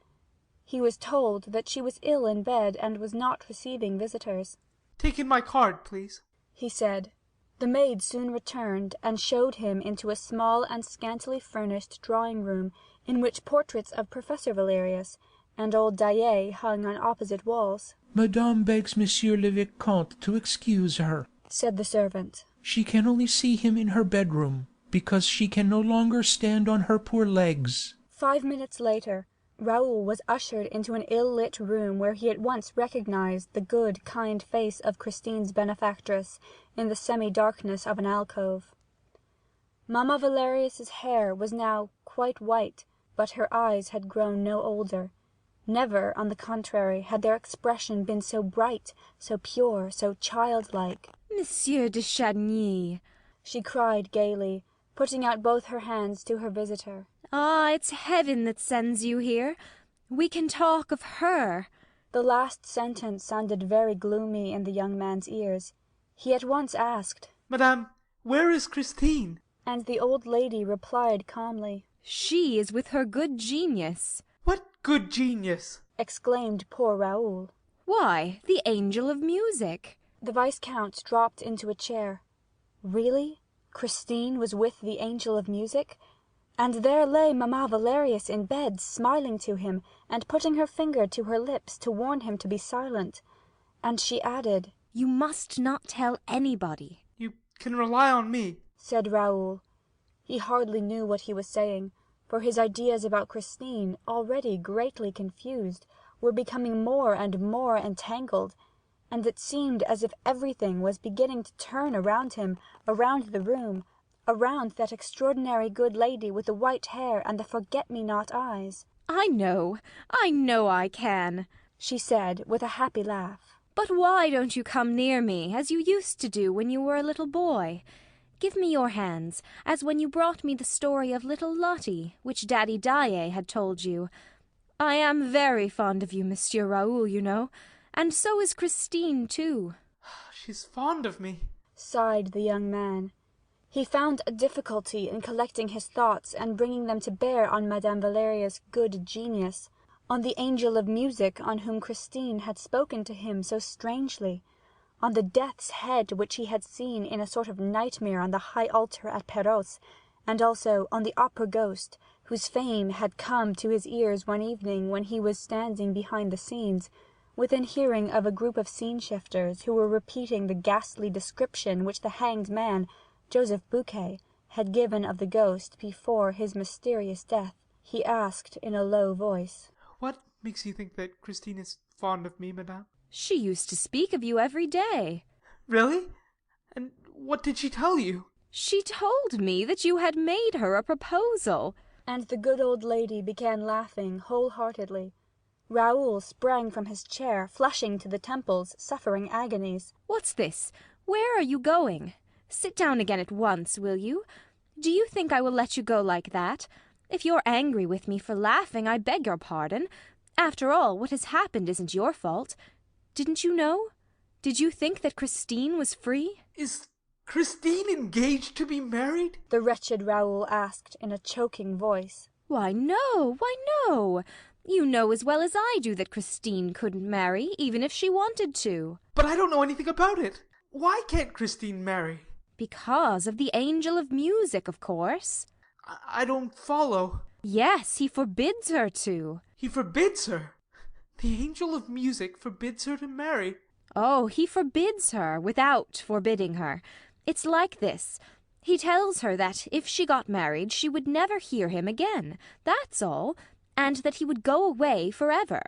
He was told that she was ill in bed and was not receiving visitors. Take in my card, please, he said. The maid soon returned, and showed him into a small and scantily furnished drawing-room, in which portraits of Professor Valerius and old Daae hung on opposite walls. Madame begs Monsieur le Vicomte to excuse her, said the servant. She can only see him in her bedroom, because she can no longer stand on her poor legs. 5 minutes later, Raoul was ushered into an ill-lit room where he at once recognized the good, kind face of Christine's benefactress in the semi-darkness of an alcove. Mamma Valerius's hair was now quite white, but her eyes had grown no older. Never, on the contrary, had their expression been so bright, so pure, so childlike. Monsieur de Chagny, she cried gaily, putting out both her hands to her visitor. Ah, it's heaven that sends you here. We can talk of her. The last sentence sounded very gloomy in the young man's ears. He at once asked, Madame, where is Christine? And the old lady replied calmly, She is with her good genius. What good genius? Exclaimed poor Raoul. Why, the angel of music. The Viscount dropped into a chair. Really? Christine was with the angel of music? And there lay Mamma Valerius in bed, smiling to him, and putting her finger to her lips to warn him to be silent. And she added, You must not tell anybody. You can rely on me, said Raoul. He hardly knew what he was saying, for his ideas about Christine, already greatly confused, were becoming more and more entangled, and it seemed as if everything was beginning to turn around him, around the room, around that extraordinary good lady with the white hair and the forget-me-not eyes. I know I can, she said, with a happy laugh. But why don't you come near me, as you used to do when you were a little boy? Give me your hands, as when you brought me the story of little Lottie, which Daddy Daae had told you. I am very fond of you, Monsieur Raoul, you know, and so is Christine, too. She's fond of me, sighed the young man. He found a difficulty in collecting his thoughts and bringing them to bear on Madame Valeria's good genius, on the angel of music on whom Christine had spoken to him so strangely, on the death's head which he had seen in a sort of nightmare on the high altar at Perros, and also on the opera ghost, whose fame had come to his ears one evening when he was standing behind the scenes, within hearing of a group of scene-shifters who were repeating the ghastly description which the hanged man, Joseph Buquet, had given of the ghost before his mysterious death. He asked in a low voice, What makes you think that Christine is fond of me, Madame? She used to speak of you every day. Really? And what did she tell you? She told me that you had made her a proposal. And the good old lady began laughing wholeheartedly. Raoul sprang from his chair, flushing to the temples, suffering agonies. What's this? Where are you going? Sit down again at once, will you? Do you think I will let you go like that? If you're angry with me for laughing, I beg your pardon. After all, what has happened isn't your fault. Didn't you know? Did you think that Christine was free? Is Christine engaged to be married? The wretched Raoul asked in a choking voice. Why, no, why, no. You know as well as I do that Christine couldn't marry, even if she wanted to. But I don't know anything about it. Why can't Christine marry? Because of the angel of music, of course. I don't follow. Yes, he forbids her to. He forbids her? The angel of music forbids her to marry? Oh, he forbids her without forbidding her. It's like this. He tells her that if she got married, she would never hear him again. That's all. And that he would go away forever.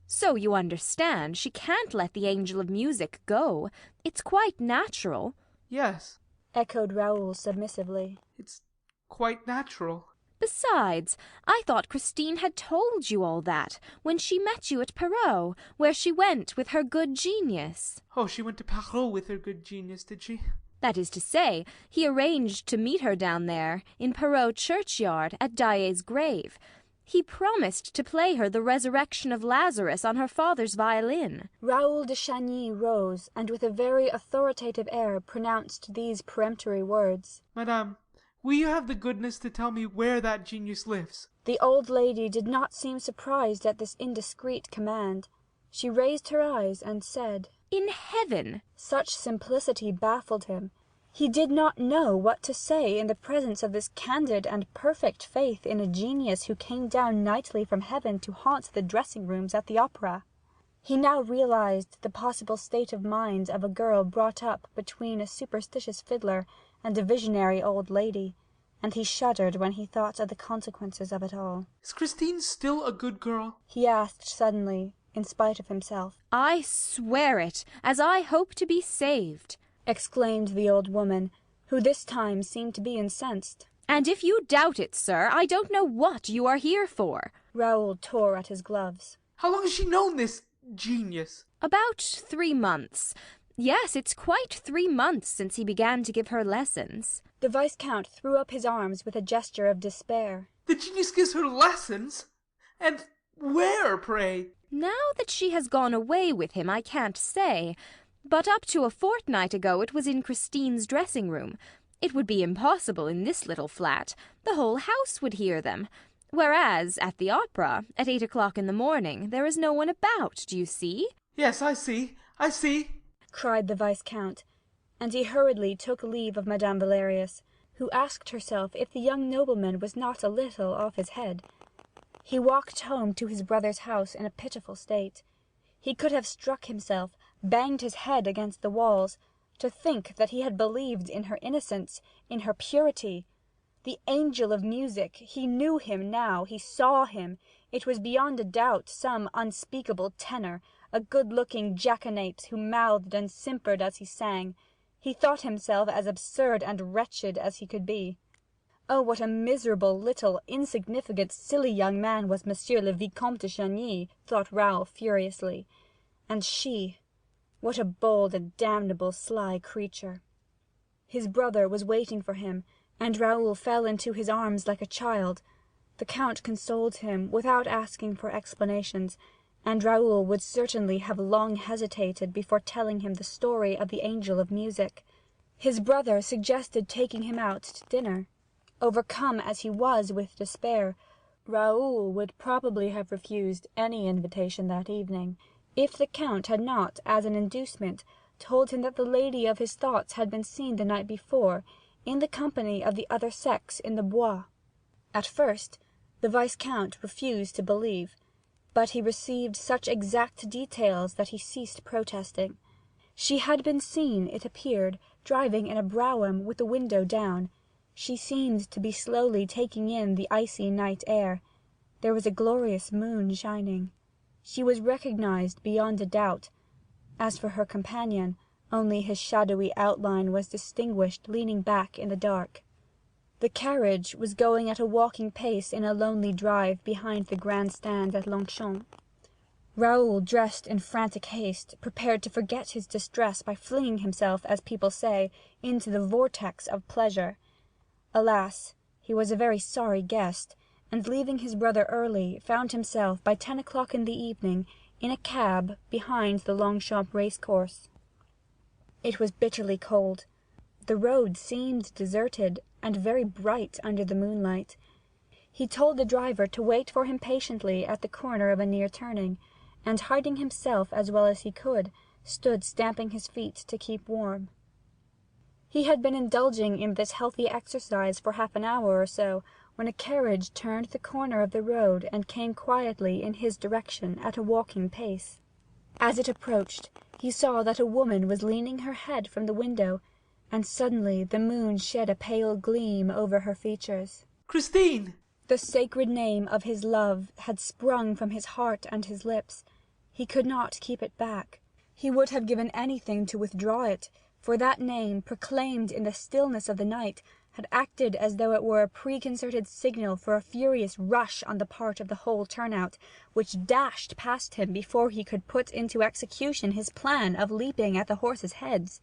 So you understand, she can't let the angel of music go. It's quite natural. Yes, echoed Raoul submissively. It's quite natural. Besides, I thought Christine had told you all that when she met you at Perros, where she went with her good genius. Oh, she went to Perros with her good genius, did she? That is to say, he arranged to meet her down there, in Perros churchyard, at Daae's grave. He promised to play her the resurrection of Lazarus on her father's violin. Raoul de Chagny rose, and with a very authoritative air pronounced these peremptory words. Madame, will you have the goodness to tell me where that genius lives? The old lady did not seem surprised at this indiscreet command. She raised her eyes and said, In heaven. Such simplicity baffled him. He did not know what to say in the presence of this candid and perfect faith in a genius who came down nightly from heaven to haunt the dressing-rooms at the opera. He now realized the possible state of mind of a girl brought up between a superstitious fiddler and a visionary old lady, and he shuddered when he thought of the consequences of it all. Is Christine still a good girl? He asked suddenly, in spite of himself. I swear it, as I hope to be saved, exclaimed the old woman, who this time seemed to be incensed. And if you doubt it, sir, I don't know what you are here for. Raoul tore at his gloves. How long has she known this genius? About 3 months. Yes, it's quite 3 months since he began to give her lessons. The Viscount threw up his arms with a gesture of despair. The genius gives her lessons? And where, pray? Now that she has gone away with him, I can't say. But up to a fortnight ago it was in Christine's dressing room. It would be impossible in this little flat. The whole house would hear them. Whereas, at the opera, at 8 o'clock in the morning, there is no one about, do you see? Yes, I see, cried the Viscount, and he hurriedly took leave of Madame Valerius, who asked herself if the young nobleman was not a little off his head. He walked home to his brother's house in a pitiful state. He could have struck himself, banged his head against the walls, to think that he had believed in her innocence, in her purity. The angel of music, he knew him now, he saw him. It was beyond a doubt some unspeakable tenor, a good-looking jackanapes who mouthed and simpered as he sang. He thought himself as absurd and wretched as he could be. Oh, what a miserable, little, insignificant, silly young man was Monsieur le Vicomte de Chagny, thought Raoul furiously. And she, what a bold and damnable sly creature. His brother was waiting for him, and Raoul fell into his arms like a child. The Count consoled him without asking for explanations, and Raoul would certainly have long hesitated before telling him the story of the angel of music. His brother suggested taking him out to dinner. Overcome as he was with despair, Raoul would probably have refused any invitation that evening, if the Count had not, as an inducement, told him that the lady of his thoughts had been seen the night before, in the company of the other sex in the Bois. At first, the Viscount refused to believe, but he received such exact details that he ceased protesting. She had been seen, it appeared, driving in a brougham with the window down. She seemed to be slowly taking in the icy night air. There was a glorious moon shining. She was recognized beyond a doubt. As for her companion, only his shadowy outline was distinguished leaning back in the dark. The carriage was going at a walking pace in a lonely drive behind the grand stand at Longchamp. Raoul, dressed in frantic haste, prepared to forget his distress by flinging himself, as people say, into the vortex of pleasure. Alas, he was a very sorry guest, and leaving his brother early, found himself by 10 o'clock in the evening in a cab behind the Longchamp racecourse. It was bitterly cold. The road seemed deserted and very bright under the moonlight. He told the driver to wait for him patiently at the corner of a near turning, and hiding himself as well as he could, stood stamping his feet to keep warm. He had been indulging in this healthy exercise for half an hour or so, when a carriage turned the corner of the road and came quietly in his direction at a walking pace. As it approached, he saw that a woman was leaning her head from the window, and suddenly the moon shed a pale gleam over her features. Christine! The sacred name of his love had sprung from his heart and his lips. He could not keep it back. He would have given anything to withdraw it, for that name, proclaimed in the stillness of the night, had acted as though it were a preconcerted signal for a furious rush on the part of the whole turnout, which dashed past him before he could put into execution his plan of leaping at the horses' heads.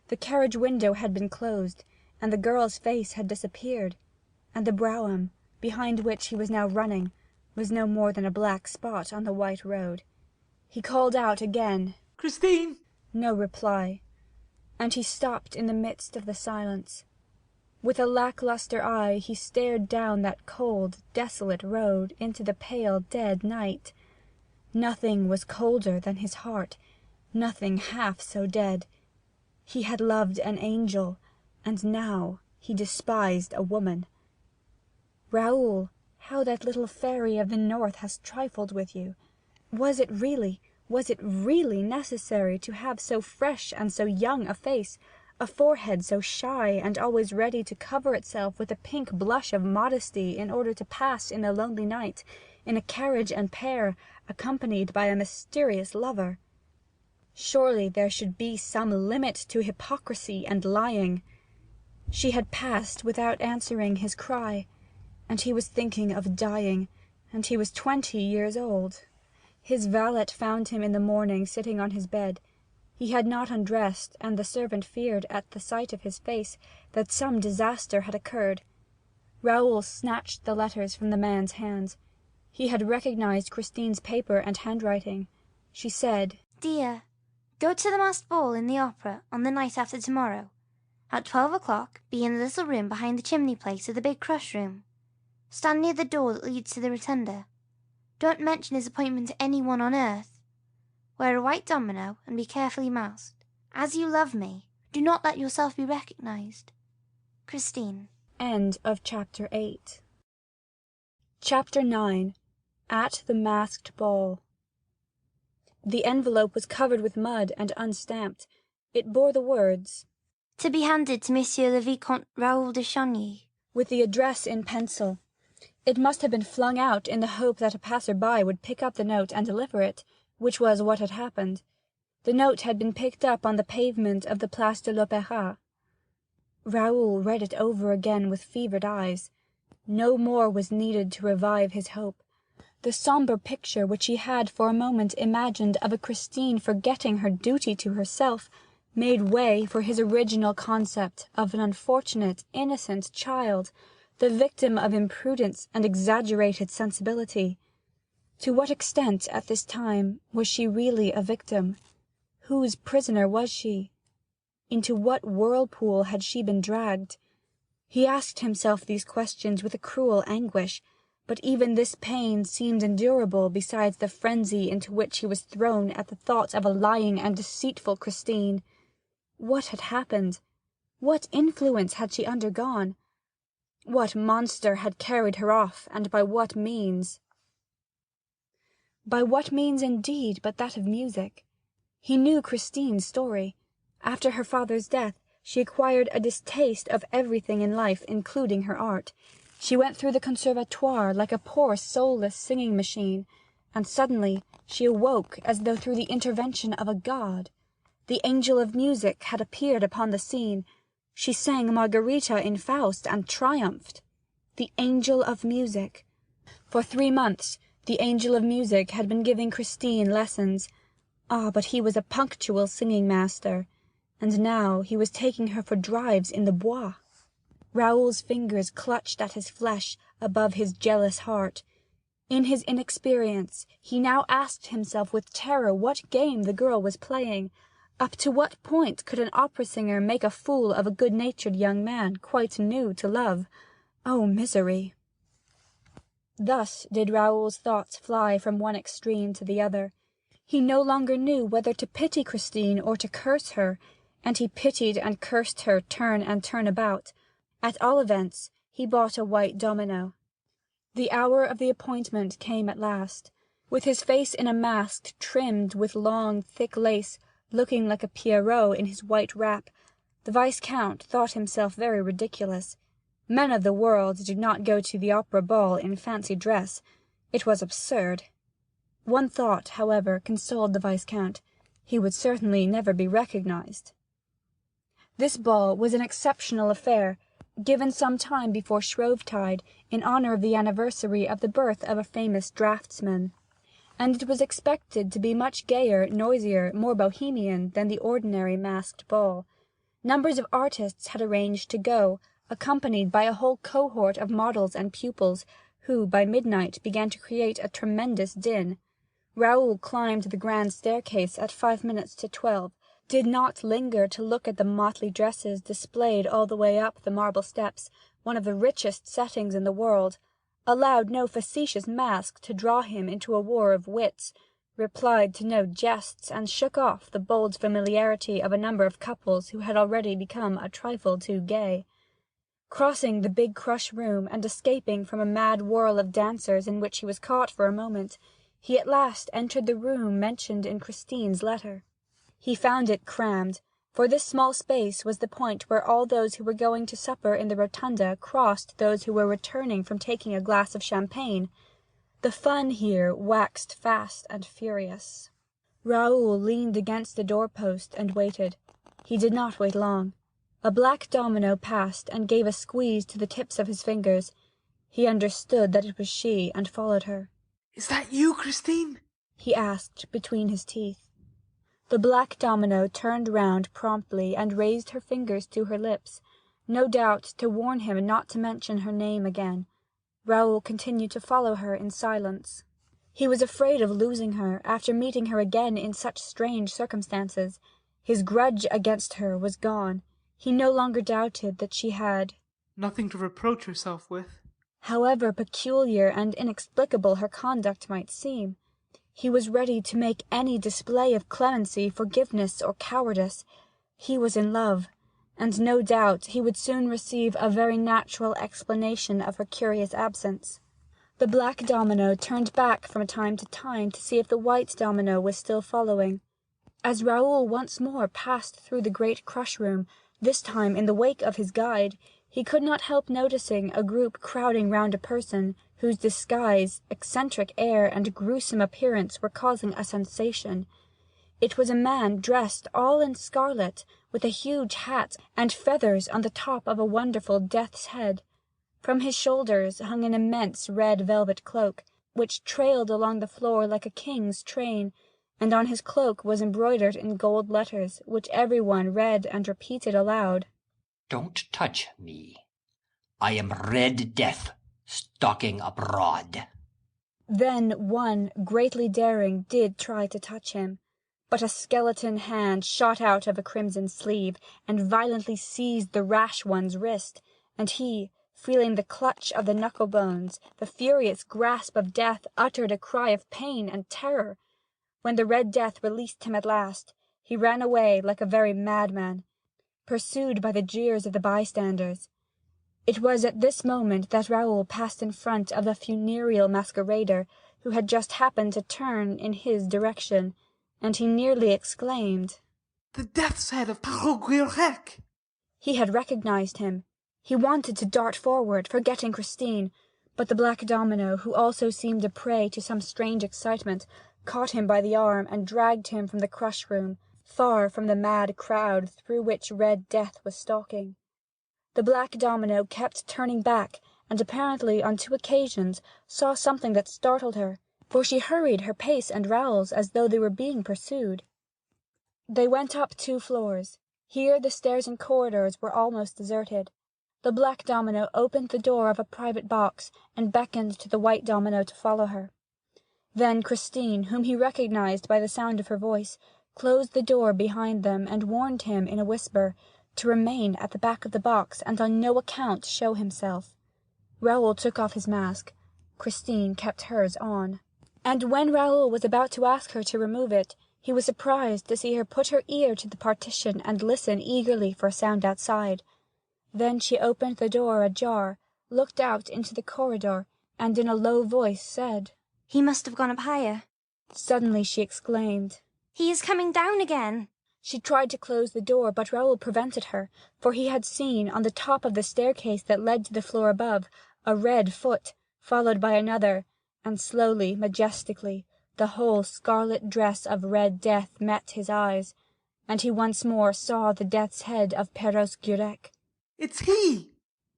The carriage window had been closed, and the girl's face had disappeared, and the brougham, behind which he was now running, was no more than a black spot on the white road. He called out again, "Christine!" No reply, and he stopped in the midst of the silence. With a lacklustre eye he stared down that cold, desolate road into the pale, dead night. Nothing was colder than his heart, nothing half so dead. He had loved an angel, and now he despised a woman. Raoul, how that little fairy of the north has trifled with you! Was it really necessary to have so fresh and so young a face, a forehead so shy and always ready to cover itself with a pink blush of modesty in order to pass in a lonely night in a carriage and pair accompanied by a mysterious lover. Surely there should be some limit to hypocrisy and lying. She had passed without answering his cry, and he was thinking of dying, and he was 20 years old. His valet found him in the morning sitting on his bed. He had not undressed, and the servant feared, at the sight of his face, that some disaster had occurred. Raoul snatched the letters from the man's hands. He had recognized Christine's paper and handwriting. She said, Dear, go to the masked ball in the opera on the night after tomorrow. At 12 o'clock, be in the little room behind the chimney place of the big crush room. Stand near the door that leads to the rotunda. Don't mention his appointment to any one on earth. Wear a white domino and be carefully masked. As you love me, do not let yourself be recognized. Christine. End of chapter 8. Chapter 9. At the Masked Ball. The envelope was covered with mud and unstamped. It bore the words, To be handed to Monsieur le Vicomte Raoul de Chagny, with the address in pencil. It must have been flung out in the hope that a passer-by would pick up the note and deliver it, which was what had happened. The note had been picked up on the pavement of the Place de l'Opéra. Raoul read it over again with fevered eyes. No more was needed to revive his hope. The sombre picture which he had for a moment imagined of a Christine forgetting her duty to herself made way for his original concept of an unfortunate, innocent child, the victim of imprudence and exaggerated sensibility. To what extent, at this time, was she really a victim? Whose prisoner was she? Into what whirlpool had she been dragged? He asked himself these questions with a cruel anguish, but even this pain seemed endurable beside the frenzy into which he was thrown at the thought of a lying and deceitful Christine. What had happened? What influence had she undergone? What monster had carried her off, and by what means? By what means, indeed, but that of music? He knew Christine's story. After her father's death, she acquired a distaste of everything in life, including her art. She went through the conservatoire like a poor soulless singing machine, and suddenly she awoke as though through the intervention of a god. The angel of music had appeared upon the scene. She sang Margarita in Faust and triumphed. The angel of music. For 3 months the angel of music had been giving Christine lessons. Ah, but he was a punctual singing master. And now he was taking her for drives in the Bois. Raoul's fingers clutched at his flesh above his jealous heart. In his inexperience he now asked himself with terror what game the girl was playing. Up to what point could an opera singer make a fool of a good-natured young man quite new to love? Oh, misery! Thus did Raoul's thoughts fly from one extreme to the other. He no longer knew whether to pity Christine or to curse her, and he pitied and cursed her turn and turn about. At all events, he bought a white domino. The hour of the appointment came at last. With his face in a mask trimmed with long, thick lace, looking like a Pierrot in his white wrap, the Viscount thought himself very ridiculous. Men of the world did not go to the opera ball in fancy dress. It was absurd. One thought, however, consoled the Viscount. He would certainly never be recognized. This ball was an exceptional affair, given some time before Shrovetide, in honor of the anniversary of the birth of a famous draftsman, and it was expected to be much gayer, noisier, more bohemian than the ordinary masked ball. Numbers of artists had arranged to go, accompanied by a whole cohort of models and pupils, who by midnight began to create a tremendous din. Raoul climbed the grand staircase at 5 minutes to 12, did not linger to look at the motley dresses displayed all the way up the marble steps, one of the richest settings in the world, allowed no facetious mask to draw him into a war of wits, replied to no jests, and shook off the bold familiarity of a number of couples who had already become a trifle too gay. Crossing the big crush room and escaping from a mad whirl of dancers in which he was caught for a moment, he at last entered the room mentioned in Christine's letter. He found it crammed, for this small space was the point where all those who were going to supper in the rotunda crossed those who were returning from taking a glass of champagne. The fun here waxed fast and furious. Raoul leaned against the door-post and waited. He did not wait long. A black domino passed and gave a squeeze to the tips of his fingers. He understood that it was she, and followed her. "Is that you, Christine?" he asked between his teeth. The black domino turned round promptly and raised her fingers to her lips, no doubt to warn him not to mention her name again. Raoul continued to follow her in silence. He was afraid of losing her, after meeting her again in such strange circumstances. His grudge against her was gone. He no longer doubted that she had nothing to reproach herself with. However peculiar and inexplicable her conduct might seem, he was ready to make any display of clemency, forgiveness, or cowardice. He was in love, and no doubt he would soon receive a very natural explanation of her curious absence. The black domino turned back from time to time to see if the white domino was still following. As Raoul once more passed through the great crush-room, this time in the wake of his guide, he could not help noticing a group crowding round a person whose disguise, eccentric air, and gruesome appearance were causing a sensation. It was a man dressed all in scarlet, with a huge hat and feathers on the top of a wonderful death's head. From his shoulders hung an immense red velvet cloak, which trailed along the floor like a king's train, and on his cloak was embroidered in gold letters, which every one read and repeated aloud. Don't touch me. I am Red Death, stalking abroad. Then one, greatly daring, did try to touch him, but a skeleton hand shot out of a crimson sleeve and violently seized the rash one's wrist, and he, feeling the clutch of the knuckle-bones, the furious grasp of death, uttered a cry of pain and terror. When the Red Death released him at last, he ran away like a very madman, pursued by the jeers of the bystanders. It was at this moment that Raoul passed in front of the funereal masquerader, who had just happened to turn in his direction, and he nearly exclaimed, "The death's head of Perrault-Guirec!" He had recognized him. He wanted to dart forward, forgetting Christine, but the black domino, who also seemed a prey to some strange excitement, caught him by the arm and dragged him from the crush-room, far from the mad crowd through which Red Death was stalking. The black domino kept turning back, and apparently on 2 occasions saw something that startled her, for she hurried her pace and Raoul's as though they were being pursued. They went up 2 floors. Here the stairs and corridors were almost deserted. The black domino opened the door of a private box and beckoned to the white domino to follow her. Then Christine, whom he recognized by the sound of her voice, closed the door behind them and warned him in a whisper to remain at the back of the box and on no account show himself. Raoul took off his mask. Christine kept hers on. And when Raoul was about to ask her to remove it, he was surprised to see her put her ear to the partition and listen eagerly for a sound outside. Then she opened the door ajar, looked out into the corridor, and in a low voice said, "He must have gone up higher." Suddenly she exclaimed, "He is coming down again." She tried to close the door, but Raoul prevented her, for he had seen, on the top of the staircase that led to the floor above, a red foot, followed by another, and slowly, majestically, the whole scarlet dress of Red Death met his eyes, and he once more saw the death's head of Perrault-Guirec. "It's he!"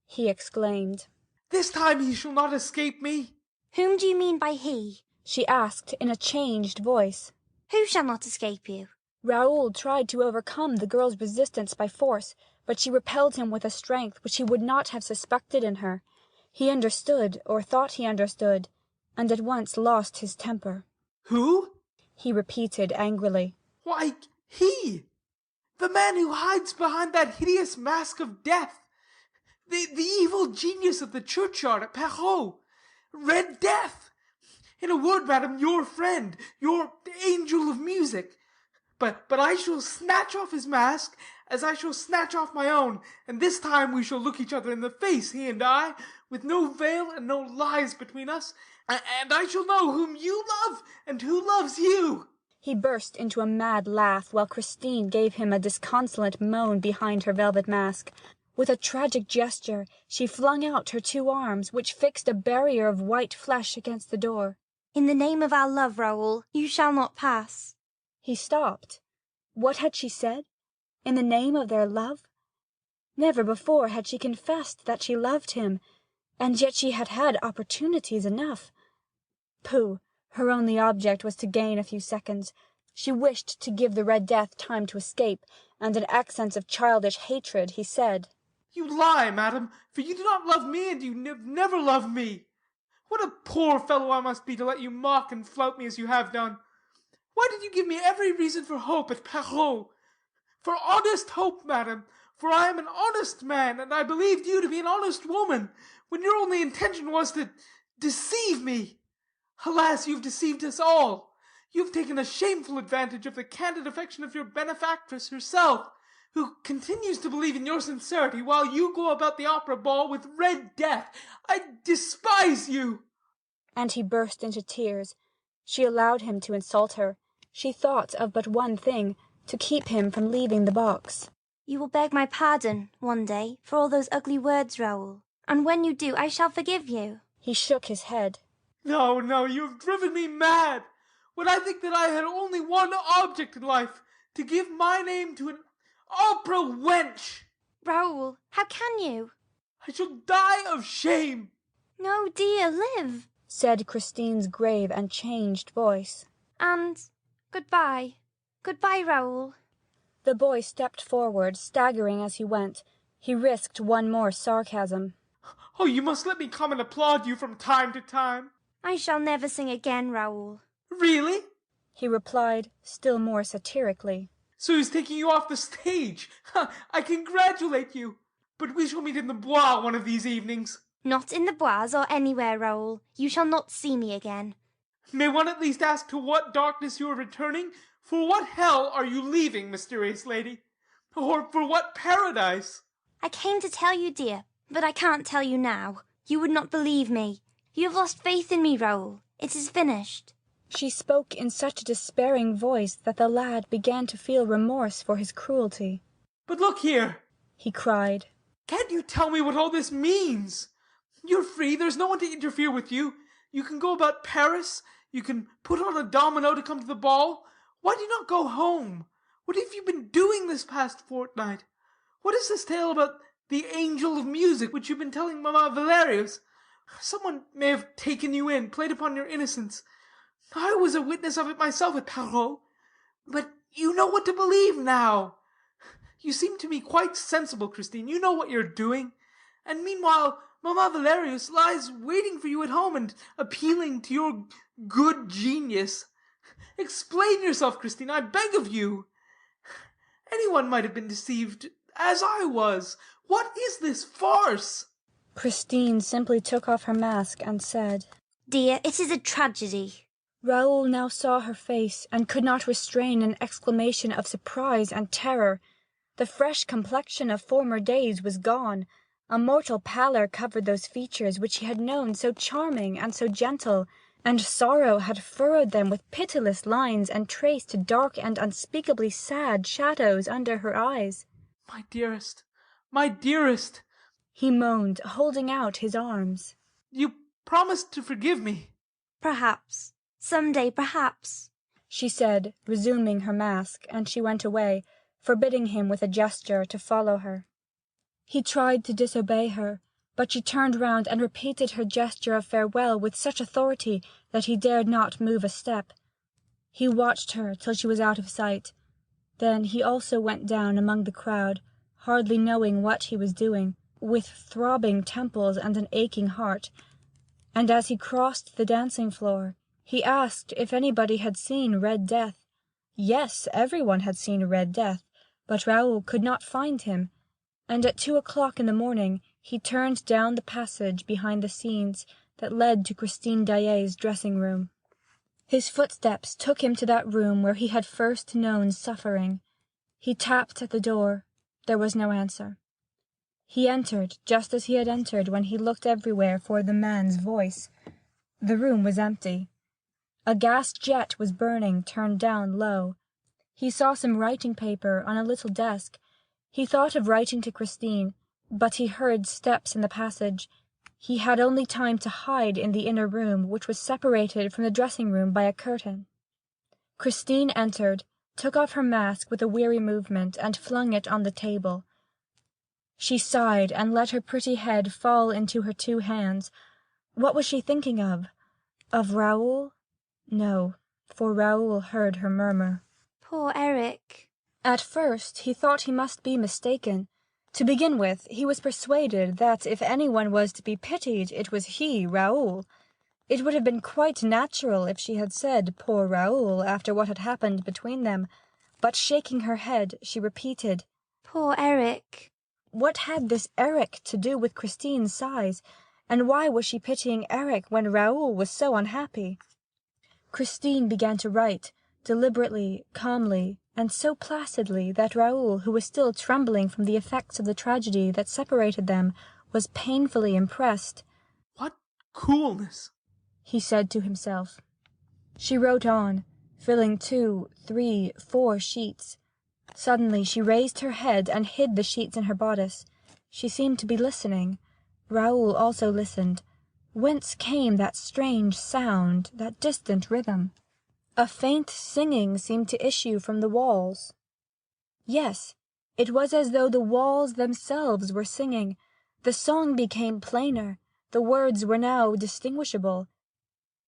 he exclaimed. "This time he shall not escape me." "Whom do you mean by he?" she asked in a changed voice. "Who shall not escape you?" Raoul tried to overcome the girl's resistance by force, but she repelled him with a strength which he would not have suspected in her. He understood, or thought he understood, and at once lost his temper. "Who?" he repeated angrily. "Why, he! The man who hides behind that hideous mask of death! The evil genius of the churchyard at Perrault! Red Death! In a word, madam, your friend, your angel of music. But I shall snatch off his mask, as I shall snatch off my own, and this time we shall look each other in the face, he and I, with no veil and no lies between us, and I shall know whom you love and who loves you." He burst into a mad laugh, while Christine gave him a disconsolate moan behind her velvet mask. With a tragic gesture she flung out her 2 arms, which fixed a barrier of white flesh against the door. In the name of our love, Raoul, you shall not pass. He stopped. What had she said? In the name of their love? Never before had she confessed that she loved him, and yet she had had opportunities enough. Pooh! Her only object was to gain a few seconds. She wished to give the Red Death time to escape, and in accents of childish hatred he said, You lie, madam, for you do not love me, and you never loved me. What a poor fellow I must be to let you mock and flout me as you have done. Why did you give me every reason for hope at Perrault? For honest hope, madam, for I am an honest man, and I believed you to be an honest woman, when your only intention was to deceive me. Alas, you have deceived us all. You have taken a shameful advantage of the candid affection of your benefactress herself, who continues to believe in your sincerity, while you go about the opera ball with Red Death. I despise you. And he burst into tears. She allowed him to insult her. She thought of but one thing, to keep him from leaving the box. You will beg my pardon, one day, for all those ugly words, Raoul. And when you do, I shall forgive you. He shook his head. No, you have driven me mad. When I think that I had only one object in life, to give my name to an opera wench. Raoul, how can you? I shall die of shame. No, dear, live, said Christine's grave and changed voice. And goodbye. Goodbye, Raoul. The boy stepped forward, staggering as he went. He risked one more sarcasm. Oh, you must let me come and applaud you from time to time. I shall never sing again, Raoul. Really? He replied, still more satirically. So he's taking you off the stage. I congratulate you. But we shall meet in the Bois one of these evenings. Not in the Bois or anywhere, Raoul. You shall not see me again. May one at least ask to what darkness you are returning? For what hell are you leaving, mysterious lady? Or for what paradise? I came to tell you, dear, but I can't tell you now. You would not believe me. You have lost faith in me, Raoul. It is finished. She spoke in such a despairing voice that the lad began to feel remorse for his cruelty. But look here, he cried. Can't you tell me what all this means? You're free. There's no one to interfere with you. You can go about Paris. You can put on a domino to come to the ball. Why do you not go home? What have you been doing this past fortnight? What is this tale about the angel of music which you've been telling Mamma Valerius? Someone may have taken you in, played upon your innocence. I was a witness of it myself at Perrault. But you know what to believe now. You seem to me quite sensible, Christine. You know what you're doing. And meanwhile, Mamma Valerius lies waiting for you at home and appealing to your good genius. Explain yourself, Christine, I beg of you. Anyone might have been deceived, as I was. What is this farce? Christine simply took off her mask and said, Dear, it is a tragedy. Raoul now saw her face and could not restrain an exclamation of surprise and terror. The fresh complexion of former days was gone. A mortal pallor covered those features which he had known so charming and so gentle, and sorrow had furrowed them with pitiless lines and traced dark and unspeakably sad shadows under her eyes. My dearest, he moaned, holding out his arms. You promised to forgive me. Perhaps. Some day, perhaps, she said, resuming her mask, and she went away, forbidding him with a gesture to follow her. He tried to disobey her, but she turned round and repeated her gesture of farewell with such authority that he dared not move a step. He watched her till she was out of sight. Then he also went down among the crowd, hardly knowing what he was doing, with throbbing temples and an aching heart. And as he crossed the dancing floor, he asked if anybody had seen Red Death. Yes, everyone had seen Red Death, but Raoul could not find him, and at 2:00 in the morning he turned down the passage behind the scenes that led to Christine Daae's dressing-room. His footsteps took him to that room where he had first known suffering. He tapped at the door. There was no answer. He entered just as he had entered when he looked everywhere for the man's voice. The room was empty. A gas jet was burning, turned down low. He saw some writing paper on a little desk. He thought of writing to Christine, but he heard steps in the passage. He had only time to hide in the inner room, which was separated from the dressing-room by a curtain. Christine entered, took off her mask with a weary movement, and flung it on the table. She sighed, and let her pretty head fall into her two hands. What was she thinking of? Of Raoul? No, for Raoul heard her murmur. Poor Eric. At first he thought he must be mistaken. To begin with, he was persuaded that if anyone was to be pitied, it was he, Raoul. It would have been quite natural if she had said, "Poor Raoul," after what had happened between them. But shaking her head, she repeated, Poor Eric. What had this Eric to do with Christine's sighs? And why was she pitying Eric when Raoul was so unhappy? Christine began to write, deliberately, calmly, and so placidly that Raoul, who was still trembling from the effects of the tragedy that separated them, was painfully impressed. What coolness! He said to himself. She wrote on, filling 2, 3, 4 sheets. Suddenly she raised her head and hid the sheets in her bodice. She seemed to be listening. Raoul also listened. Whence came that strange sound, that distant rhythm? A faint singing seemed to issue from the walls. Yes, it was as though the walls themselves were singing. The song became plainer. The words were now distinguishable.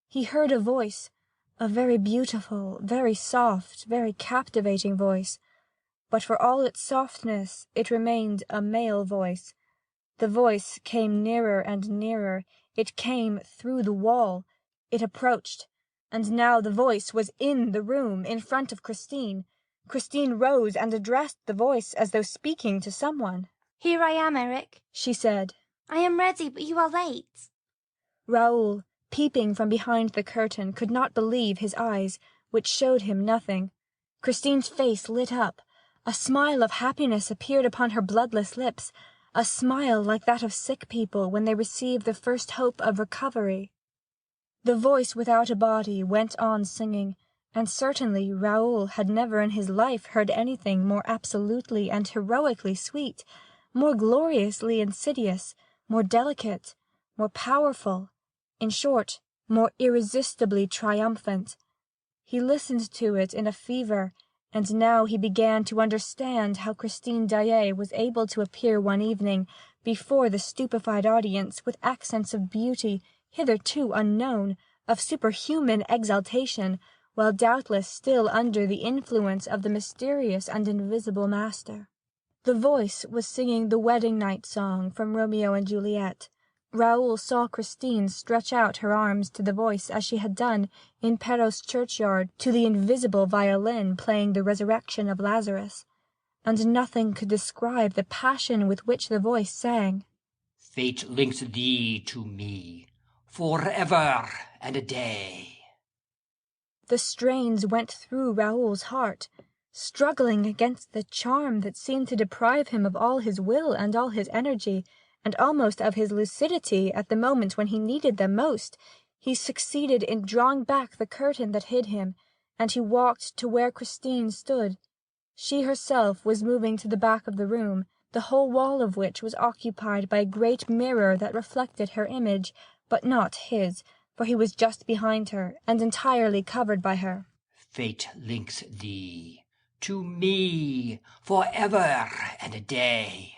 He heard a voice, a very beautiful, very soft, very captivating voice. But for all its softness, it remained a male voice. The voice came nearer and nearer. It came through the wall. It approached. And now the voice was in the room, in front of Christine. Christine rose and addressed the voice as though speaking to someone. Here I am, Eric, she said. I am ready, but you are late. Raoul, peeping from behind the curtain, could not believe his eyes, which showed him nothing. Christine's face lit up. A smile of happiness appeared upon her bloodless lips, a smile like that of sick people when they receive the first hope of recovery. The voice without a body went on singing, and certainly Raoul had never in his life heard anything more absolutely and heroically sweet, more gloriously insidious, more delicate, more powerful, in short, more irresistibly triumphant. He listened to it in a fever, and now he began to understand how Christine Daae was able to appear one evening before the stupefied audience with accents of beauty hitherto unknown, of superhuman exaltation, while doubtless still under the influence of the mysterious and invisible master. The voice was singing the wedding night song from Romeo and Juliet. Raoul saw Christine stretch out her arms to the voice as she had done in Perros churchyard to the invisible violin playing the resurrection of Lazarus, and nothing could describe the passion with which the voice sang. Fate links thee to me, forever and a day. The strains went through Raoul's heart, struggling against the charm that seemed to deprive him of all his will and all his energy, and almost of his lucidity at the moment when he needed them most. He succeeded in drawing back the curtain that hid him, and he walked to where Christine stood. She herself was moving to the back of the room, the whole wall of which was occupied by a great mirror that reflected her image, but not his, for he was just behind her, and entirely covered by her. Fate links thee to me, forever and a day.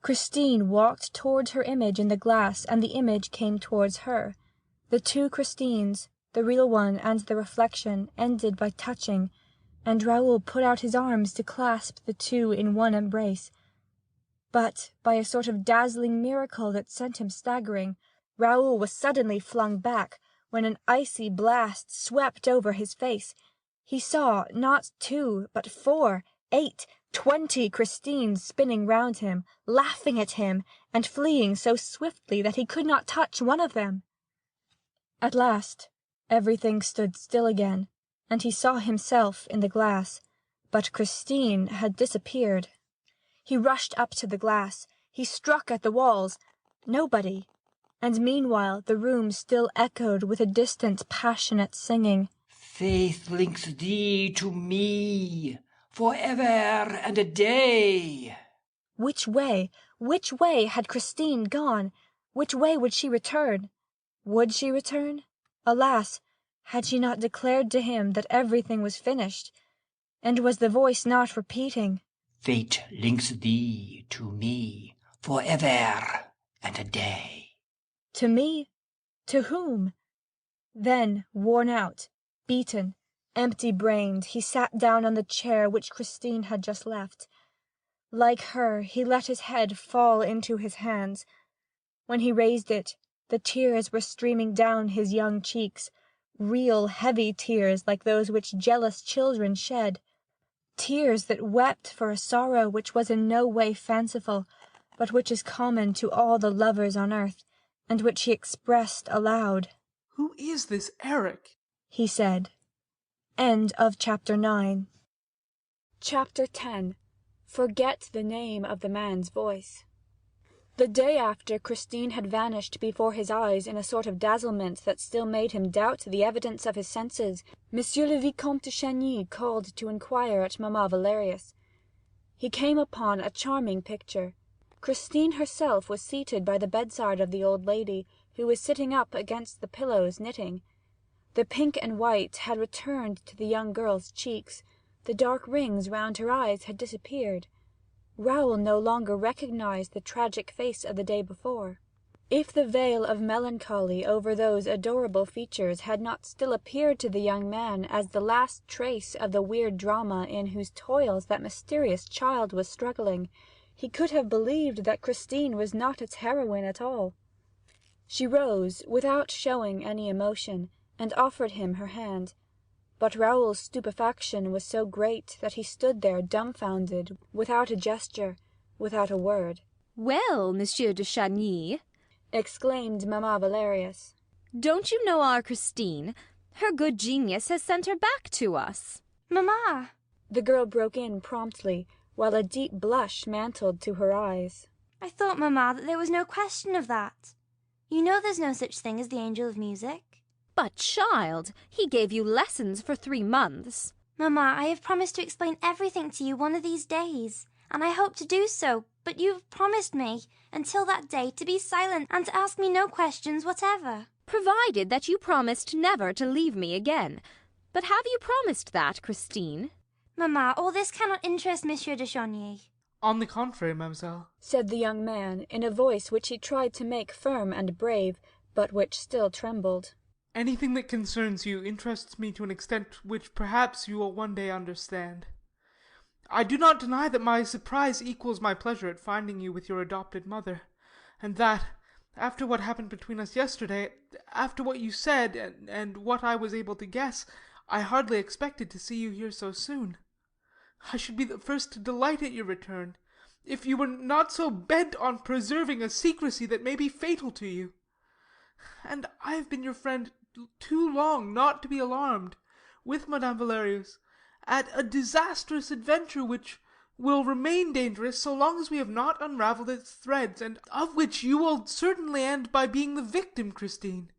Christine walked towards her image in the glass, and the image came towards her. The two Christines, the real one and the reflection, ended by touching, and Raoul put out his arms to clasp the two in one embrace. But, by a sort of dazzling miracle that sent him staggering, Raoul was suddenly flung back, when an icy blast swept over his face. He saw, not 2, but 4, 8, 20 Christines spinning round him, laughing at him, and fleeing so swiftly that he could not touch one of them. At last everything stood still again, and he saw himself in the glass, but Christine had disappeared. He rushed up to the glass. He struck at the walls. Nobody. and meanwhile the room still echoed with a distant passionate singing. Faith links thee to me for ever and a day. Which way had Christine gone? Which way would she return? Would she return? Alas, had she not declared to him that everything was finished? And was the voice not repeating, Fate links thee to me for ever and a day. To me? To whom? Then, worn out, beaten, empty-brained, he sat down on the chair which Christine had just left. Like her, he let his head fall into his hands. When he raised it, the tears were streaming down his young cheeks, real heavy tears like those which jealous children shed. Tears that wept for a sorrow which was in no way fanciful, but which is common to all the lovers on earth, and which he expressed aloud. "Who is this Eric?" he said. End of chapter 9. Chapter 10. Forget the name of the man's voice. The day after Christine had vanished before his eyes in a sort of dazzlement that still made him doubt the evidence of his senses, Monsieur le Vicomte de Chagny called to inquire at Mamma Valerius. He came upon a charming picture. Christine herself was seated by the bedside of the old lady, who was sitting up against the pillows knitting. The pink and white had returned to the young girl's cheeks, the dark rings round her eyes had disappeared. Raoul no longer recognized the tragic face of the day before. If the veil of melancholy over those adorable features had not still appeared to the young man as the last trace of the weird drama in whose toils that mysterious child was struggling, he could have believed that Christine was not its heroine at all. She rose, without showing any emotion, and offered him her hand. But Raoul's stupefaction was so great that he stood there dumbfounded, without a gesture, without a word. "Well, Monsieur de Chagny," exclaimed Mamma Valerius, "don't you know our Christine? Her good genius has sent her back to us." Mamma! The girl broke in promptly, while a deep blush mantled to her eyes. I thought, Mamma, that there was no question of that. You know there's no such thing as the angel of music. But, child, he gave you lessons for 3 months. Mamma, I have promised to explain everything to you one of these days, and I hope to do so, but you've promised me, until that day, to be silent and to ask me no questions whatever. Provided that you promised never to leave me again. But have you promised that, Christine? Mamma, all this cannot interest Monsieur de Chagny. "On the contrary, mademoiselle," said the young man, in a voice which he tried to make firm and brave, but which still trembled. "anything that concerns you interests me to an extent which perhaps you will one day understand. I do not deny that my surprise equals my pleasure at finding you with your adopted mother, and that, after what happened between us yesterday, after what you said, and what I was able to guess, I hardly expected to see you here so soon. I should be the first to delight at your return, if you were not so bent on preserving a secrecy that may be fatal to you. And I have been your friend too long not to be alarmed, with Madame Valerius, at a disastrous adventure which will remain dangerous so long as we have not unravelled its threads, and of which you will certainly end by being the victim, Christine."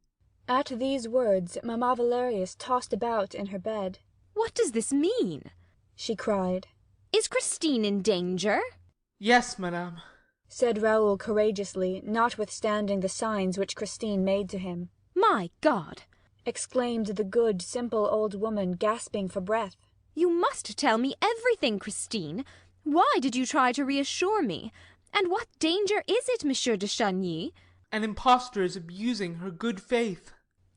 At these words, Mamma Valerius tossed about in her bed. "What does this mean?" she cried. "Is Christine in danger?" "Yes, madame," said Raoul courageously, notwithstanding the signs which Christine made to him. "My God!" exclaimed the good, simple old woman, gasping for breath. "You must tell me everything, Christine. Why did you try to reassure me? And what danger is it, Monsieur de Chagny?" "An impostor is abusing her good faith."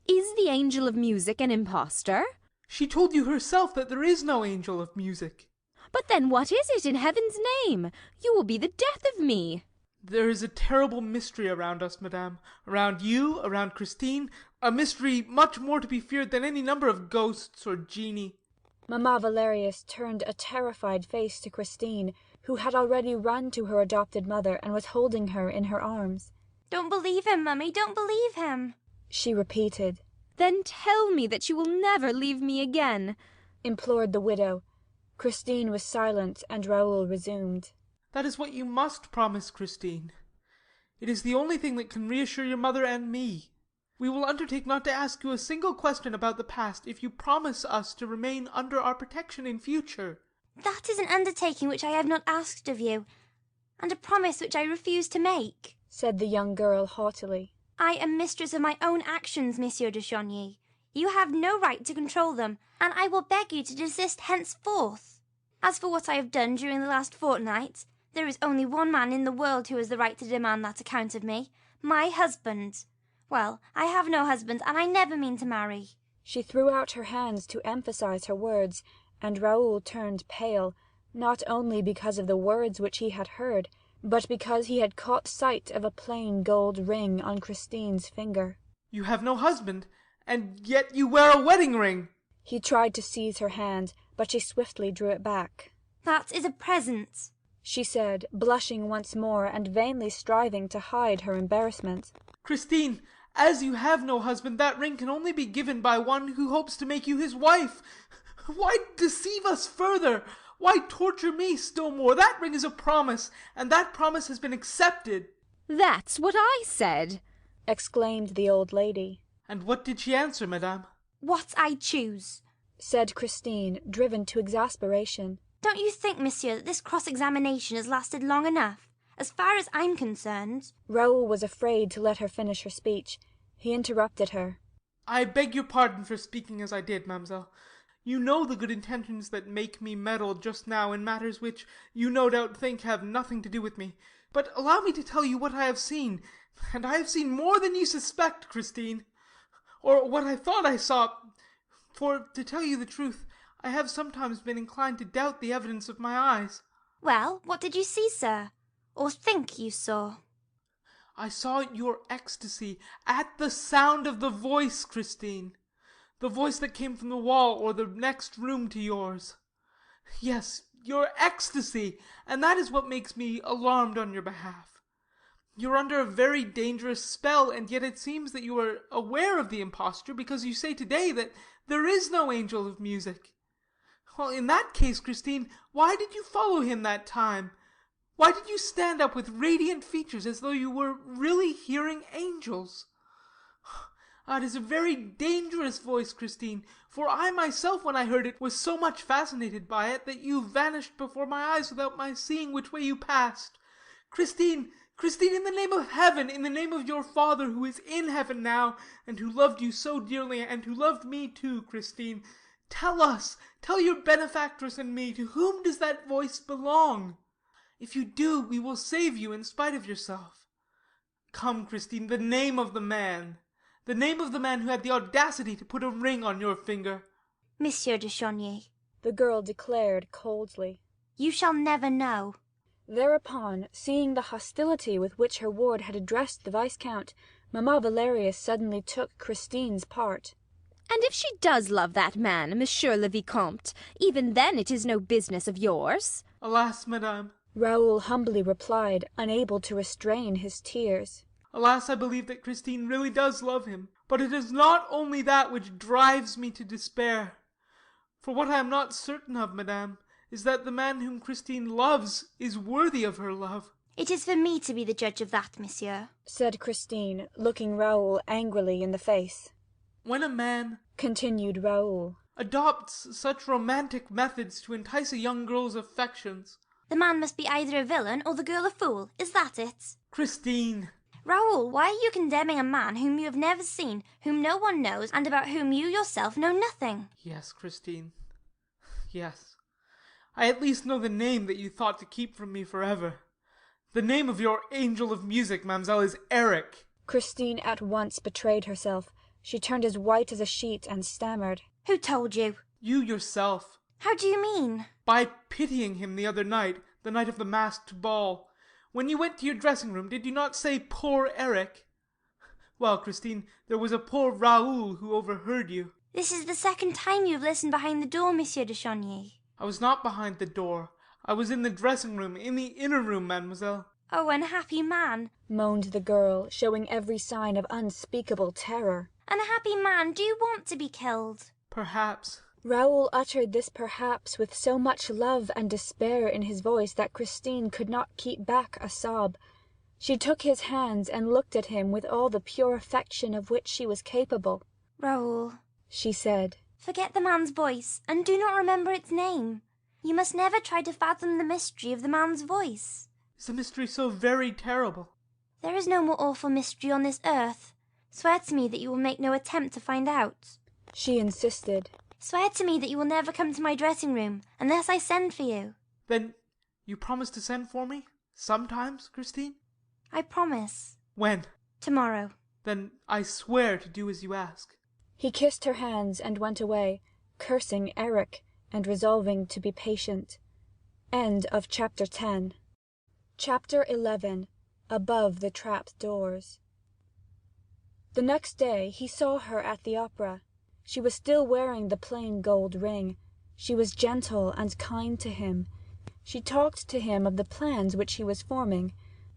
"Is the angel of music an impostor?" "She told you herself that there is no angel of music." "But then what is it, in heaven's name? You will be the death of me." "There is a terrible mystery around us, madame, around you, around Christine, a mystery much more to be feared than any number of ghosts or genii." Mamma Valerius turned a terrified face to Christine, who had already run to her adopted mother and was holding her in her arms. "Don't believe him, Mummy, don't believe him," she repeated. "Then tell me that you will never leave me again," implored the widow. Christine was silent, and Raoul resumed. "That is what you must promise, Christine. It is the only thing that can reassure your mother and me. We will undertake not to ask you a single question about the past if you promise us to remain under our protection in future. That is an undertaking which I have not asked of you, and a promise which I refuse to make, said the young girl haughtily. I am mistress of my own actions, Monsieur de Chagny. You have no right to control them, and I will beg you to desist henceforth. As for what I have done during the last fortnight, there is only one man in the world who has the right to demand that account of me, my husband. Well, I have no husband, and I never mean to marry. She threw out her hands to emphasize her words, and Raoul turned pale, not only because of the words which he had heard, but because he had caught sight of a plain gold ring on Christine's finger. You have no husband, and yet you wear a wedding ring! He tried to seize her hand, but she swiftly drew it back. That is a present, she said, blushing once more and vainly striving to hide her embarrassment. Christine, as you have no husband, that ring can only be given by one who hopes to make you his wife. Why deceive us further? Why torture me still more? That ring is a promise, and that promise has been accepted. That's what I said, exclaimed the old lady. And what did she answer, madame? What I choose, said Christine, driven to exasperation. Don't you think, monsieur, that this cross-examination has lasted long enough? As far as I'm concerned. Raoul was afraid to let her finish her speech. He interrupted her. I beg your pardon for speaking as I did, mademoiselle. You know the good intentions that make me meddle just now in matters which you no doubt think have nothing to do with me. But allow me to tell you what I have seen, and I have seen more than you suspect, Christine. Or what I thought I saw, for, to tell you the truth, I have sometimes been inclined to doubt the evidence of my eyes. Well, what did you see, sir? Or think you saw? I saw your ecstasy at the sound of the voice, Christine. The voice that came from the wall or the next room to yours. Yes, your ecstasy, and that is what makes me alarmed on your behalf. You're under a very dangerous spell, and yet it seems that you are aware of the imposture because you say today that there is no angel of music. Well, in that case, Christine, why did you follow him that time? Why did you stand up with radiant features as though you were really hearing angels? It is a very dangerous voice, Christine, for I myself, when I heard it, was so much fascinated by it that you vanished before my eyes without my seeing which way you passed. Christine, in the name of heaven, in the name of your Father who is in heaven now, and who loved you so dearly, and who loved me too, Christine, tell your benefactress and me, to whom does that voice belong? If you do, we will save you in spite of yourself. Come, Christine, the name of the man who had the audacity to put a ring on your finger. Monsieur de Chagny, the girl declared coldly. You shall never know. Thereupon, seeing the hostility with which her ward had addressed the Viscount, Mamma Valerius suddenly took Christine's part. And if she does love that man, Monsieur le Vicomte, even then it is no business of yours. Alas, madame, Raoul humbly replied, unable to restrain his tears. Alas, I believe that Christine really does love him, but it is not only that which drives me to despair. For what I am not certain of, madame, is that the man whom Christine loves is worthy of her love. It is for me to be the judge of that, monsieur, said Christine, looking Raoul angrily in the face. When a man, continued Raoul, adopts such romantic methods to entice a young girl's affections, the man must be either a villain or the girl a fool. Is that it? Christine. Raoul, why are you condemning a man whom you have never seen, whom no one knows, and about whom you yourself know nothing? Yes, Christine. Yes. I at least know the name that you thought to keep from me forever. The name of your angel of music, mademoiselle, is Eric. Christine at once betrayed herself. She turned as white as a sheet and stammered. Who told you? You yourself. How do you mean? By pitying him the other night, the night of the masked ball. When you went to your dressing room, did you not say poor Eric? Well, Christine, there was a poor Raoul who overheard you. This is the second time you have listened behind the door, Monsieur de Chagny. I was not behind the door. I was in the dressing room, in the inner room, mademoiselle. Oh, unhappy man, moaned the girl, showing every sign of unspeakable terror. Unhappy man, do you want to be killed? Perhaps. Raoul uttered this perhaps with so much love and despair in his voice that Christine could not keep back a sob. She took his hands and looked at him with all the pure affection of which she was capable. Raoul, she said, forget the man's voice, and do not remember its name. You must never try to fathom the mystery of the man's voice. Is the mystery so very terrible? There is no more awful mystery on this earth. Swear to me that you will make no attempt to find out. She insisted. Swear to me that you will never come to my dressing room unless I send for you. Then you promise to send for me? Sometimes, Christine? I promise. When? Tomorrow. Then I swear to do as you ask. He kissed her hands and went away, cursing Eric and resolving to be patient. End of chapter 10. Chapter 11. Above the Trapped Doors. The next day he saw her at the opera. She was still wearing the plain gold ring. She was gentle and kind to him. She talked to him of the plans which he was forming,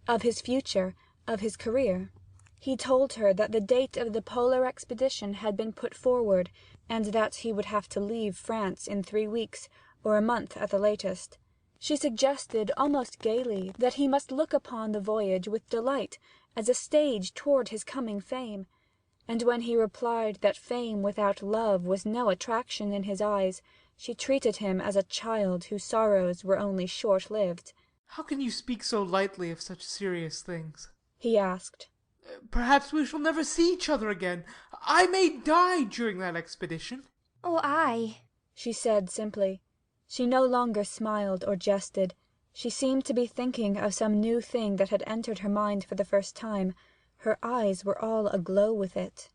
of his future, of his career. He told her that the date of the polar expedition had been put forward, and that he would have to leave France in 3 weeks, or a month at the latest. She suggested, almost gaily, that he must look upon the voyage with delight, as a stage toward his coming fame. And when he replied that fame without love was no attraction in his eyes, she treated him as a child whose sorrows were only short-lived. How can you speak so lightly of such serious things? He asked. Perhaps we shall never see each other again. I may die during that expedition. Or I, she said simply. She no longer smiled or jested. She seemed to be thinking of some new thing that had entered her mind for the first time. Her eyes were all aglow with it.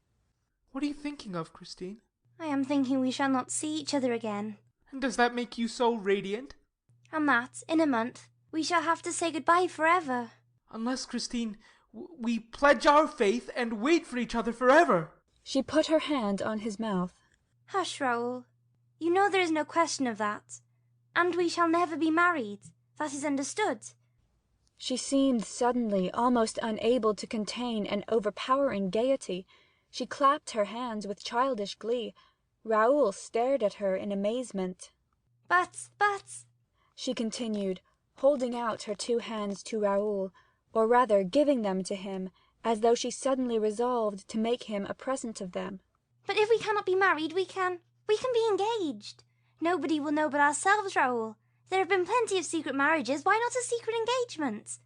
What are you thinking of, Christine? I am thinking we shall not see each other again. And does that make you so radiant? And that, in a month, we shall have to say goodbye forever. Unless, Christine, we pledge our faith and wait for each other forever. She put her hand on his mouth. Hush, Raoul. You know there is no question of that. And we shall never be married. That is understood. She seemed suddenly almost unable to contain an overpowering gaiety. She clapped her hands with childish glee. Raoul stared at her in amazement. But, she continued, holding out her 2 hands to Raoul, or rather giving them to him, as though she suddenly resolved to make him a present of them. But if we cannot be married, we can be engaged. Nobody will know but ourselves, Raoul. There have been plenty of secret marriages. Why not a secret engagement?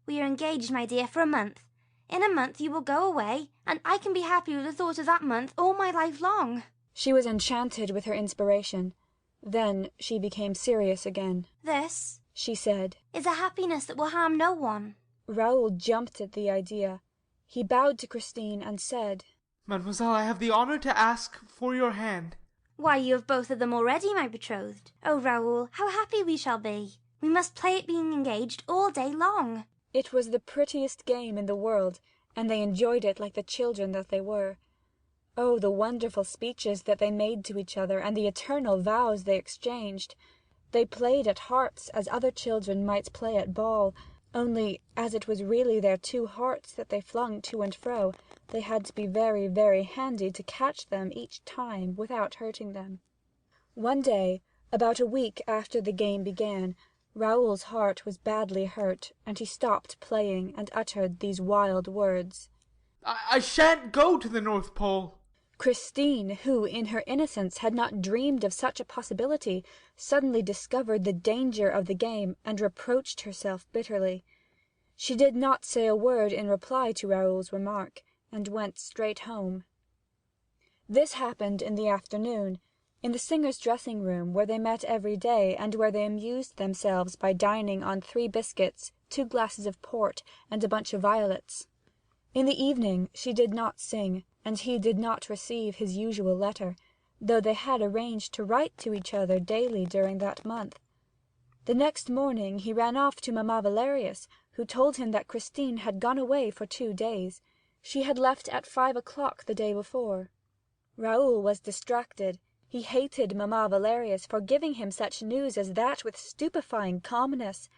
We are engaged, my dear, for a month. In a month you will go away, and I can be happy with the thought of that month all my life long. She was enchanted with her inspiration. Then she became serious again. This, she said, is a happiness that will harm no one. Raoul jumped at the idea. He bowed to Christine and said, Mademoiselle, I have the honor to ask for your hand. Why, you have both of them already, my betrothed. Oh, Raoul, how happy we shall be. We must play at being engaged all day long. It was the prettiest game in the world, and they enjoyed it like the children that they were. Oh, the wonderful speeches that they made to each other, and the eternal vows they exchanged. They played at hearts as other children might play at ball, only, as it was really their 2 hearts that they flung to and fro, they had to be very, very handy to catch them each time without hurting them. One day, about a week after the game began, Raoul's heart was badly hurt, and he stopped playing and uttered these wild words. I shan't go to the North Pole. Christine, who in her innocence had not dreamed of such a possibility, suddenly discovered the danger of the game and reproached herself bitterly. She did not say a word in reply to Raoul's remark, and went straight home. This happened in the afternoon, in the singers' dressing-room, where they met every day, and where they amused themselves by dining on 3 biscuits, 2 glasses of port, and a bunch of violets. In the evening she did not sing, and he did not receive his usual letter, though they had arranged to write to each other daily during that month. The next morning he ran off to Mamma Valerius, who told him that Christine had gone away for 2 days. She had left at 5 o'clock the day before. Raoul was distracted. He hated Mamma Valerius for giving him such news as that with stupefying calmness.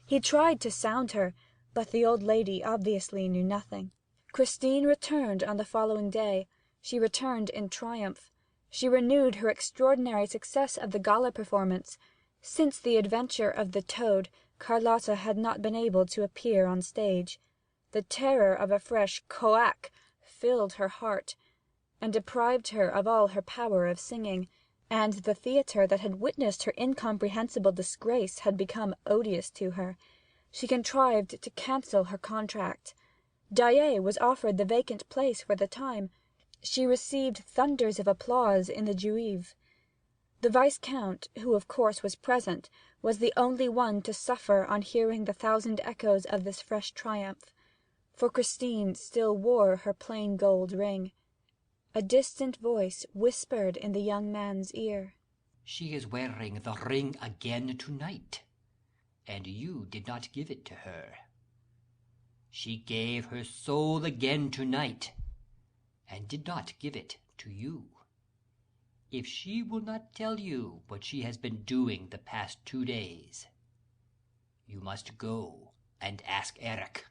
He tried to sound her, but the old lady obviously knew nothing. Christine returned on the following day. She returned in triumph. She renewed her extraordinary success of the gala performance. Since the adventure of the toad, Carlotta had not been able to appear on stage. The terror of a fresh coac filled her heart, and deprived her of all her power of singing, and the theatre that had witnessed her incomprehensible disgrace had become odious to her. She contrived to cancel her contract. Daae was offered the vacant place for the time. She received thunders of applause in the Juive. The Viscount, who of course was present, was the only one to suffer on hearing the thousand echoes of this fresh triumph, for Christine still wore her plain gold ring. A distant voice whispered in the young man's ear, "She is wearing the ring again tonight, and you did not give it to her. She gave her soul again tonight, and did not give it to you. If she will not tell you what she has been doing the past 2 days, you must go and ask Eric."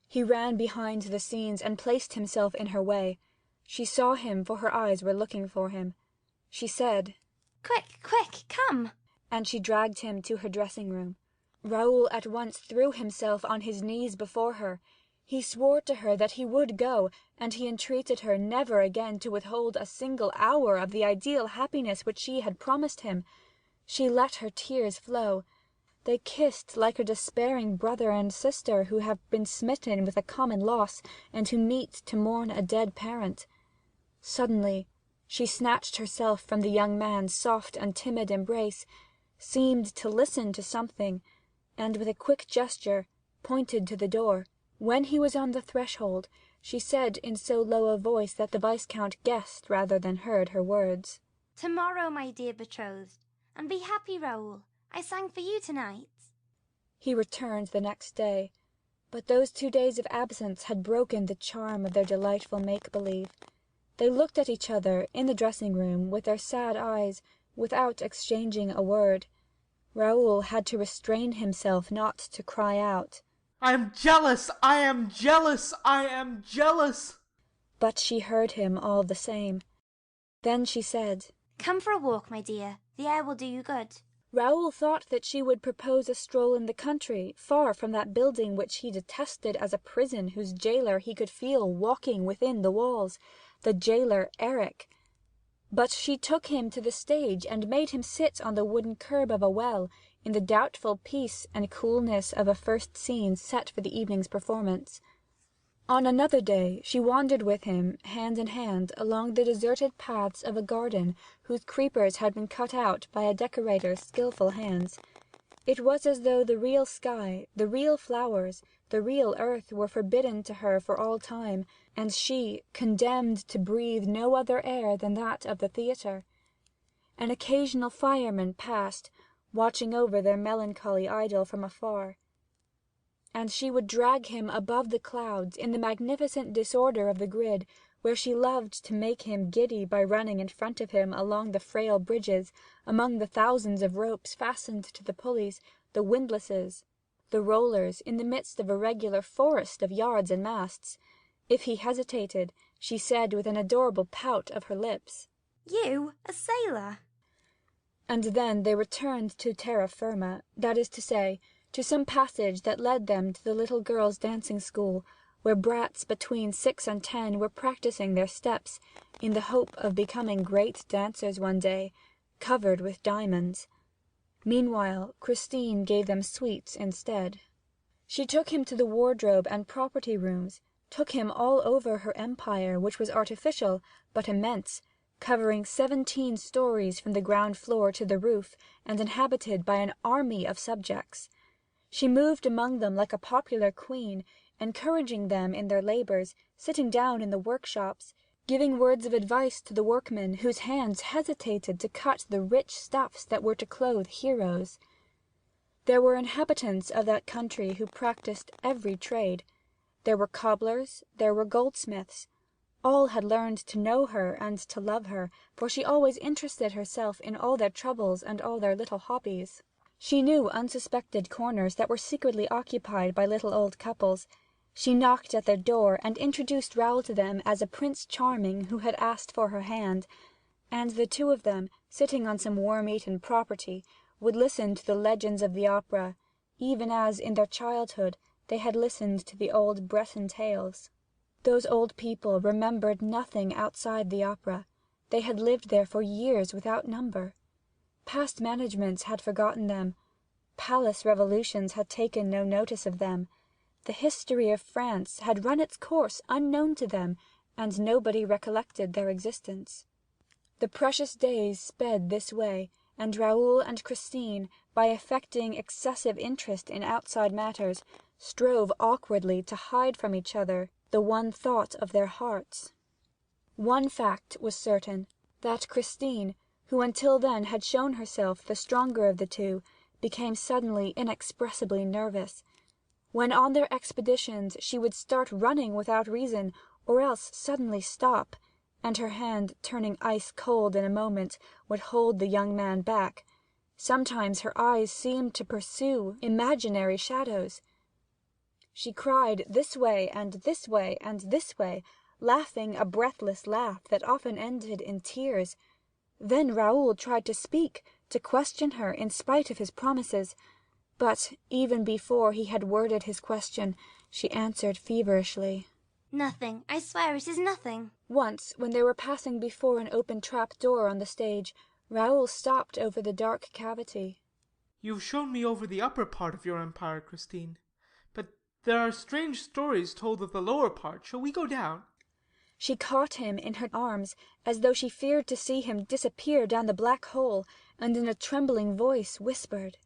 He ran behind the scenes and placed himself in her way. She saw him, for her eyes were looking for him. She said, "Quick, quick, come!" and she dragged him to her dressing-room. Raoul at once threw himself on his knees before her. He swore to her that he would go, and he entreated her never again to withhold a single hour of the ideal happiness which she had promised him. She let her tears flow. They kissed like a despairing brother and sister who have been smitten with a common loss, and who meet to mourn a dead parent. Suddenly she snatched herself from the young man's soft and timid embrace, seemed to listen to something, and with a quick gesture pointed to the door. When he was on the threshold, she said in so low a voice that the Viscount guessed rather than heard her words, "Tomorrow, my dear betrothed, and be happy, Raoul. I sang for you tonight." He returned the next day, but those 2 days of absence had broken the charm of their delightful make-believe. They looked at each other in the dressing-room with their sad eyes, without exchanging a word. Raoul had to restrain himself not to cry out, "I am jealous! I am jealous! I am jealous!" But she heard him all the same. Then she said, "Come for a walk, my dear. The air will do you good." Raoul thought that she would propose a stroll in the country, far from that building which he detested as a prison, whose jailer he could feel walking within the walls, the jailer Eric. But she took him to the stage and made him sit on the wooden curb of a well, in the doubtful peace and coolness of a first scene set for the evening's performance. On another day she wandered with him, hand in hand, along the deserted paths of a garden whose creepers had been cut out by a decorator's skilful hands. It was as though the real sky, the real flowers, the real earth were forbidden to her for all time, and she condemned to breathe no other air than that of the theatre. An occasional fireman passed, watching over their melancholy idyll from afar, and she would drag him above the clouds in the magnificent disorder of the grid, where she loved to make him giddy by running in front of him along the frail bridges, among the thousands of ropes fastened to the pulleys, the windlasses, the rollers, in the midst of a regular forest of yards and masts. If he hesitated, she said with an adorable pout of her lips, "You, a sailor!" And then they returned to terra firma, that is to say, to some passage that led them to the little girls' dancing school, where brats between 6 and 10 were practising their steps, in the hope of becoming great dancers one day, covered with diamonds. Meanwhile, Christine gave them sweets instead. She took him to the wardrobe and property rooms, took him all over her empire, which was artificial, but immense, covering 17 stories from the ground floor to the roof, and inhabited by an army of subjects. She moved among them like a popular queen, encouraging them in their labours, sitting down in the workshops, giving words of advice to the workmen whose hands hesitated to cut the rich stuffs that were to clothe heroes. There were inhabitants of that country who practised every trade. There were cobblers, there were goldsmiths. All had learned to know her and to love her, for she always interested herself in all their troubles and all their little hobbies. She knew unsuspected corners that were secretly occupied by little old couples. She knocked at their door and introduced Raoul to them as a Prince Charming who had asked for her hand, and the two of them, sitting on some worm-eaten property, would listen to the legends of the opera, even as, in their childhood, they had listened to the old Breton tales. Those old people remembered nothing outside the opera. They had lived there for years without number. Past managements had forgotten them. Palace revolutions had taken no notice of them. The history of France had run its course unknown to them, and nobody recollected their existence. The precious days sped this way, and Raoul and Christine, by affecting excessive interest in outside matters, strove awkwardly to hide from each other the one thought of their hearts. One fact was certain, that Christine, who until then had shown herself the stronger of the two, became suddenly inexpressibly nervous. When on their expeditions she would start running without reason, or else suddenly stop, and her hand, turning ice cold in a moment, would hold the young man back. Sometimes her eyes seemed to pursue imaginary shadows. She cried this way and this way and this way, laughing a breathless laugh that often ended in tears. Then Raoul tried to speak, to question her in spite of his promises, but even before he had worded his question, she answered feverishly, Nothing. I swear it is nothing. Once, when they were passing before an open trap-door on the stage, Raoul stopped over the dark cavity. You've shown me over the upper part of your empire, Christine, but there are strange stories told of the lower part. Shall we go down? She caught him in her arms, as though she feared to see him disappear down the black hole, and in a trembling voice whispered,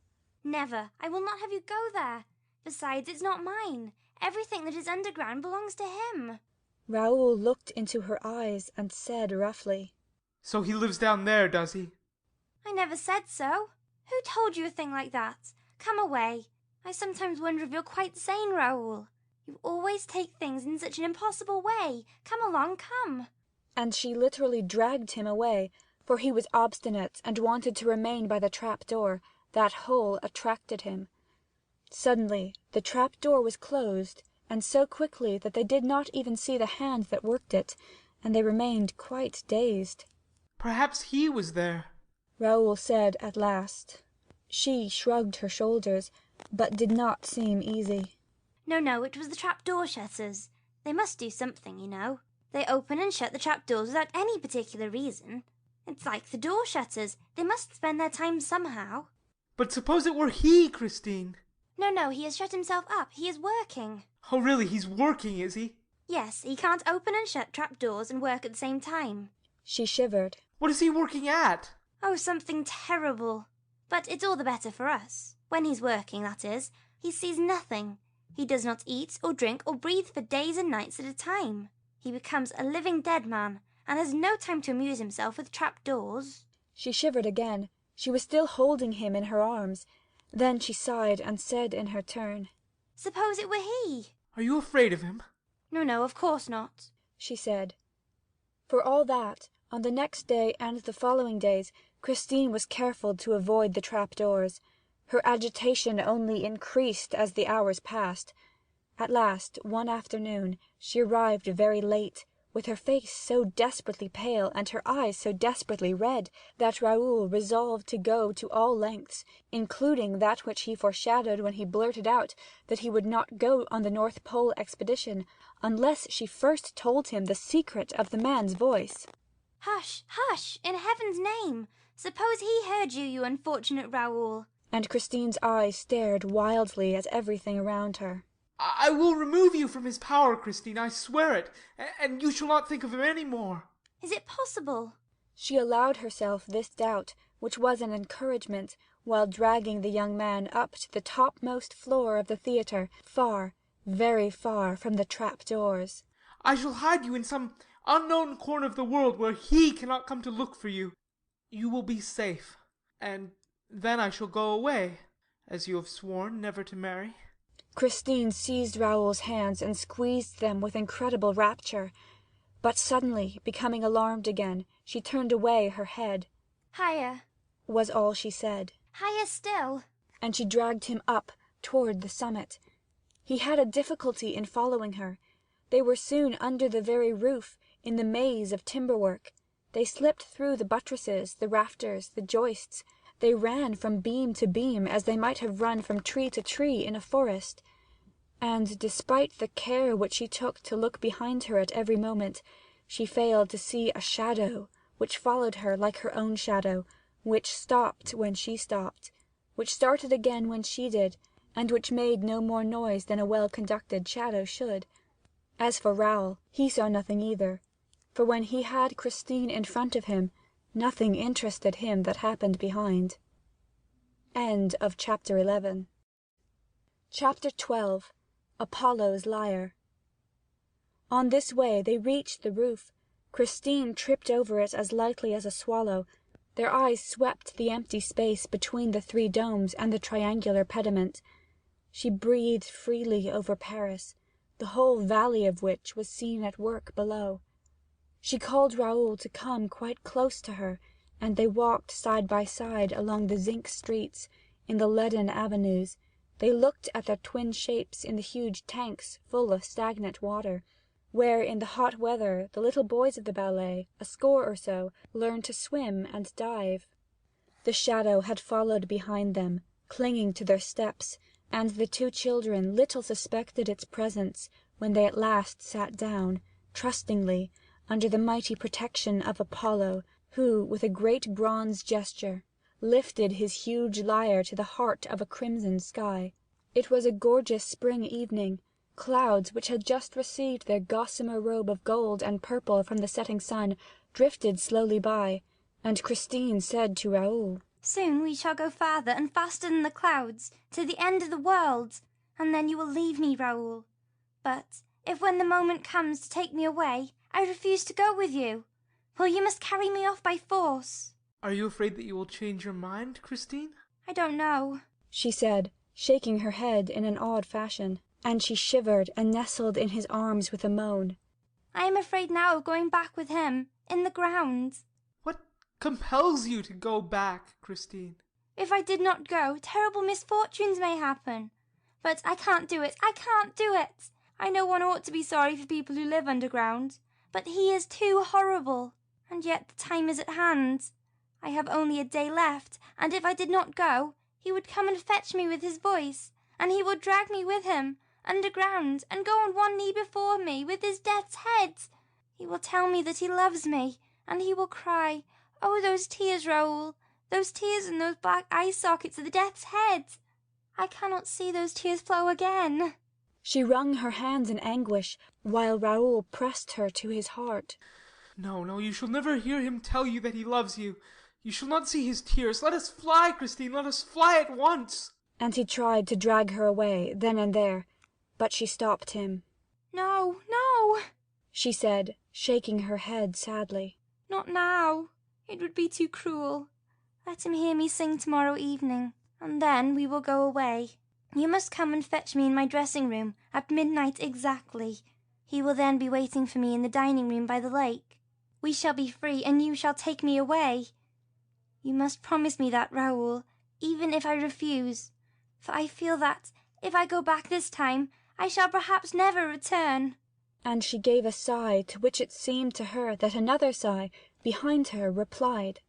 Never. I will not have you go there. Besides, it's not mine. Everything that is underground belongs to him. Raoul looked into her eyes and said roughly, So he lives down there, does he? I never said so. Who told you a thing like that? Come away. I sometimes wonder if you're quite sane, Raoul. You always take things in such an impossible way. Come along, come. And she literally dragged him away, for he was obstinate and wanted to remain by the trap-door. That hole attracted him. Suddenly the trap-door was closed, and so quickly that they did not even see the hand that worked it, and they remained quite dazed. Perhaps he was there, Raoul said at last. She shrugged her shoulders, but did not seem easy. No, it was the trap-door shutters. They must do something, you know. They open and shut the trap-doors without any particular reason. It's like the door shutters. They must spend their time somehow. But suppose it were he, Christine? No, he has shut himself up. He is working. Oh, really? He's working, is he? Yes, he can't open and shut trap-doors and work at the same time. She shivered. What is he working at? Oh, something terrible. But it's all the better for us. When he's working, that is. He sees nothing. He does not eat or drink or breathe for days and nights at a time. He becomes a living dead man, and has no time to amuse himself with trap-doors. She shivered again. She was still holding him in her arms. Then she sighed and said in her turn, Suppose it were he? Are you afraid of him? No, of course not, she said. For all that, on the next day and the following days, Christine was careful to avoid the trap-doors. Her agitation only increased as the hours passed. At last, one afternoon, she arrived very late, with her face so desperately pale and her eyes so desperately red, that Raoul resolved to go to all lengths, including that which he foreshadowed when he blurted out that he would not go on the North Pole expedition unless she first told him the secret of the man's voice. Hush, in heaven's name! Suppose he heard you, you unfortunate Raoul! And Christine's eyes stared wildly at everything around her. I will remove you from his power, Christine, I swear it, and you shall not think of him any more. Is it possible? She allowed herself this doubt, which was an encouragement, while dragging the young man up to the topmost floor of the theatre, far, very far from the trap-doors. I shall hide you in some unknown corner of the world where he cannot come to look for you. You will be safe, and then I shall go away, as you have sworn never to marry. Christine seized Raoul's hands and squeezed them with incredible rapture. But suddenly, becoming alarmed again, she turned away her head. Higher, was all she said. Higher still. And she dragged him up toward the summit. He had a difficulty in following her. They were soon under the very roof, in the maze of timber-work. They slipped through the buttresses, the rafters, the joists. They ran from beam to beam as they might have run from tree to tree in a forest. and despite the care which she took to look behind her at every moment, she failed to see a shadow which followed her like her own shadow, which stopped when she stopped, which started again when she did, and which made no more noise than a well-conducted shadow should. As for Raoul, he saw nothing either, for when he had Christine in front of him, nothing interested him that happened behind. End of chapter 11. Chapter 12. Apollo's Lyre. On this way they reached the roof. Christine tripped over it as lightly as a swallow. Their eyes swept the empty space between the three domes and the triangular pediment. She breathed freely over Paris, the whole valley of which was seen at work below. She called Raoul to come quite close to her, and they walked side by side along the zinc streets, in the leaden avenues. They looked at their twin shapes in the huge tanks full of stagnant water, where in the hot weather the little boys of the ballet, a score or so, learned to swim and dive. The shadow had followed behind them, clinging to their steps, and the two children little suspected its presence when they at last sat down, trustingly, under the mighty protection of Apollo, who, with a great bronze gesture, lifted his huge lyre to the heart of a crimson sky. It was a gorgeous spring evening. Clouds, which had just received their gossamer robe of gold and purple from the setting sun, drifted slowly by, and Christine said to Raoul, "Soon we shall go farther and faster than the clouds, to the end of the world, and then you will leave me, Raoul. But if when the moment comes to take me away, I refuse to go with you, well, you must carry me off by force." Are you afraid that you will change your mind, Christine? "I don't know," she said, shaking her head in an odd fashion, and she shivered and nestled in his arms with a moan. "I am afraid now of going back with him, in the ground." What compels you to go back, Christine? "If I did not go, terrible misfortunes may happen. But I can't do it, I can't do it. I know one ought to be sorry for people who live underground, but he is too horrible. And yet the time is at hand. I have only a day left, and if I did not go, he would come and fetch me with his voice, and he would drag me with him, underground, and go on one knee before me, with his death's head. He will tell me that he loves me, and he will cry, 'Oh, those tears, Raoul, those tears in those black eye sockets of the death's head.' I cannot see those tears flow again." She wrung her hands in anguish, while Raoul pressed her to his heart. No, you shall never hear him tell you that he loves you. You shall not see his tears. Let us fly, Christine, let us fly at once. And he tried to drag her away, then and there, but she stopped him. "No, she said, shaking her head sadly. "Not now. It would be too cruel. Let him hear me sing tomorrow evening, and then we will go away. You must come and fetch me in my dressing room at midnight exactly. He will then be waiting for me in the dining room by the lake. We shall be free, and you shall take me away. You must promise me that, Raoul, even if I refuse, for I feel that, if I go back this time, I shall perhaps never return." And she gave a sigh, to which it seemed to her that another sigh, behind her, replied.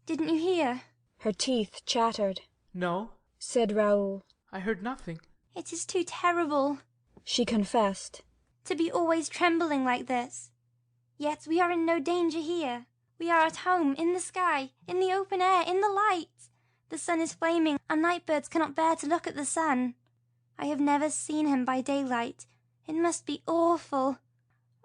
"Didn't you hear?" Her teeth chattered. "No," said Raoul. "I heard nothing." "It is too terrible," she confessed, "to be always trembling like this. Yet we are in no danger here. We are at home, in the sky, in the open air, in the light. The sun is flaming, and night birds cannot bear to look at the sun. I have never seen him by daylight. It must be awful.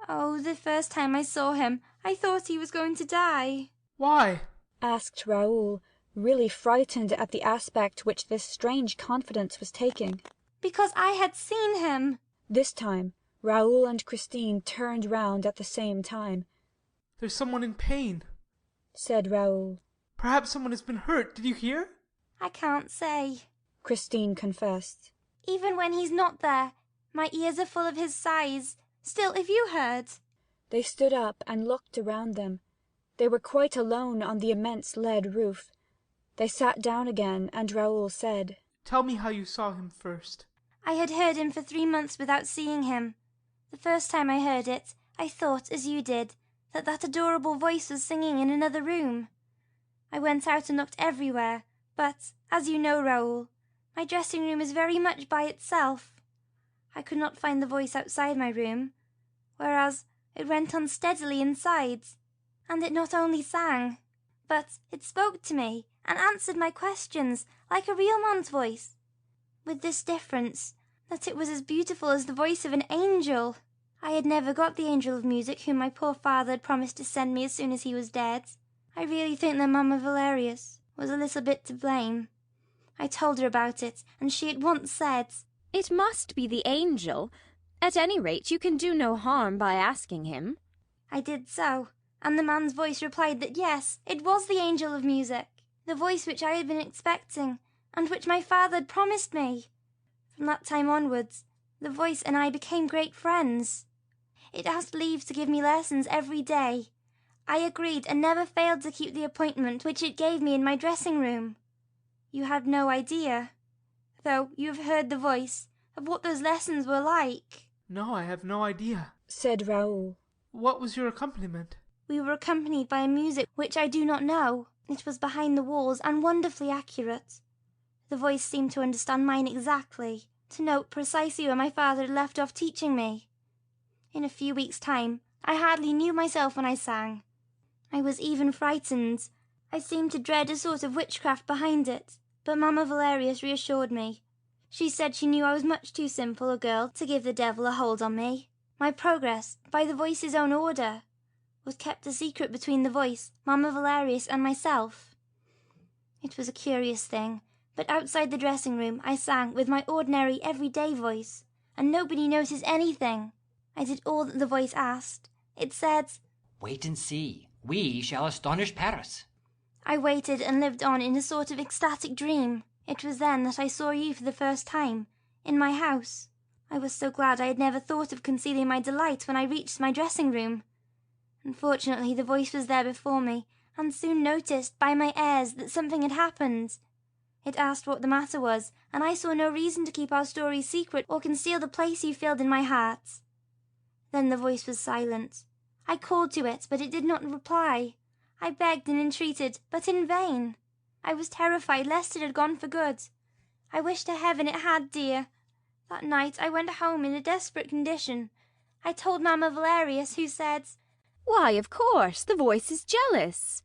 Oh, the first time I saw him, I thought he was going to die." "Why?" asked Raoul, really frightened at the aspect which this strange confidence was taking. "Because I had seen him." This time Raoul and Christine turned round at the same time. "There's someone in pain," said Raoul. "Perhaps someone has been hurt. Did you hear?" "I can't say," Christine confessed. "Even when he's not there, my ears are full of his sighs. Still, if you heard—" They stood up and looked around them. They were quite alone on the immense lead roof. They sat down again, and Raoul said, "Tell me how you saw him first." "I had heard him for 3 months without seeing him. The first time I heard it, I thought, as you did, that adorable voice was singing in another room. I went out and looked everywhere, but, as you know, Raoul, my dressing room is very much by itself. I could not find the voice outside my room, whereas it went on steadily inside, and it not only sang, but it spoke to me and answered my questions like a real man's voice, with this difference, that it was as beautiful as the voice of an angel. I had never got the angel of music whom my poor father had promised to send me as soon as he was dead. I really think that Mamma Valerius was a little bit to blame. I told her about it, and she at once said, "It must be the angel. At any rate, you can do no harm by asking him." I did so, and the man's voice replied that yes, it was the angel of music, the voice which I had been expecting, and which my father had promised me. From that time onwards, the voice and I became great friends. It asked leave to give me lessons every day. I agreed and never failed to keep the appointment which it gave me in my dressing room. You have no idea, though you have heard the voice, of what those lessons were like. No, I have no idea, said Raoul. What was your accompaniment? We were accompanied by a music which I do not know. It was behind the walls and wonderfully accurate. The voice seemed to understand mine exactly, to note precisely where my father had left off teaching me. In a few weeks' time, I hardly knew myself when I sang. I was even frightened. I seemed to dread a sort of witchcraft behind it, but Mamma Valerius reassured me. She said she knew I was much too simple a girl to give the devil a hold on me. My progress, by the voice's own order, was kept a secret between the voice, Mamma Valerius, and myself. It was a curious thing, but outside the dressing room I sang with my ordinary everyday voice, and nobody noticed anything. I did all that the voice asked. It said, "Wait and see. We shall astonish Paris." I waited and lived on in a sort of ecstatic dream. It was then that I saw you for the first time, in my house. I was so glad I had never thought of concealing my delight when I reached my dressing room. Unfortunately, the voice was there before me, and soon noticed by my airs that something had happened. It asked what the matter was, and I saw no reason to keep our story secret or conceal the place you filled in my heart. Then the voice was silent. I called to it, but it did not reply. I begged and entreated, but in vain. I was terrified lest it had gone for good. I wished to heaven it had, dear. That night I went home in a desperate condition. I told Mamma Valerius, who said, "Why, of course, the voice is jealous."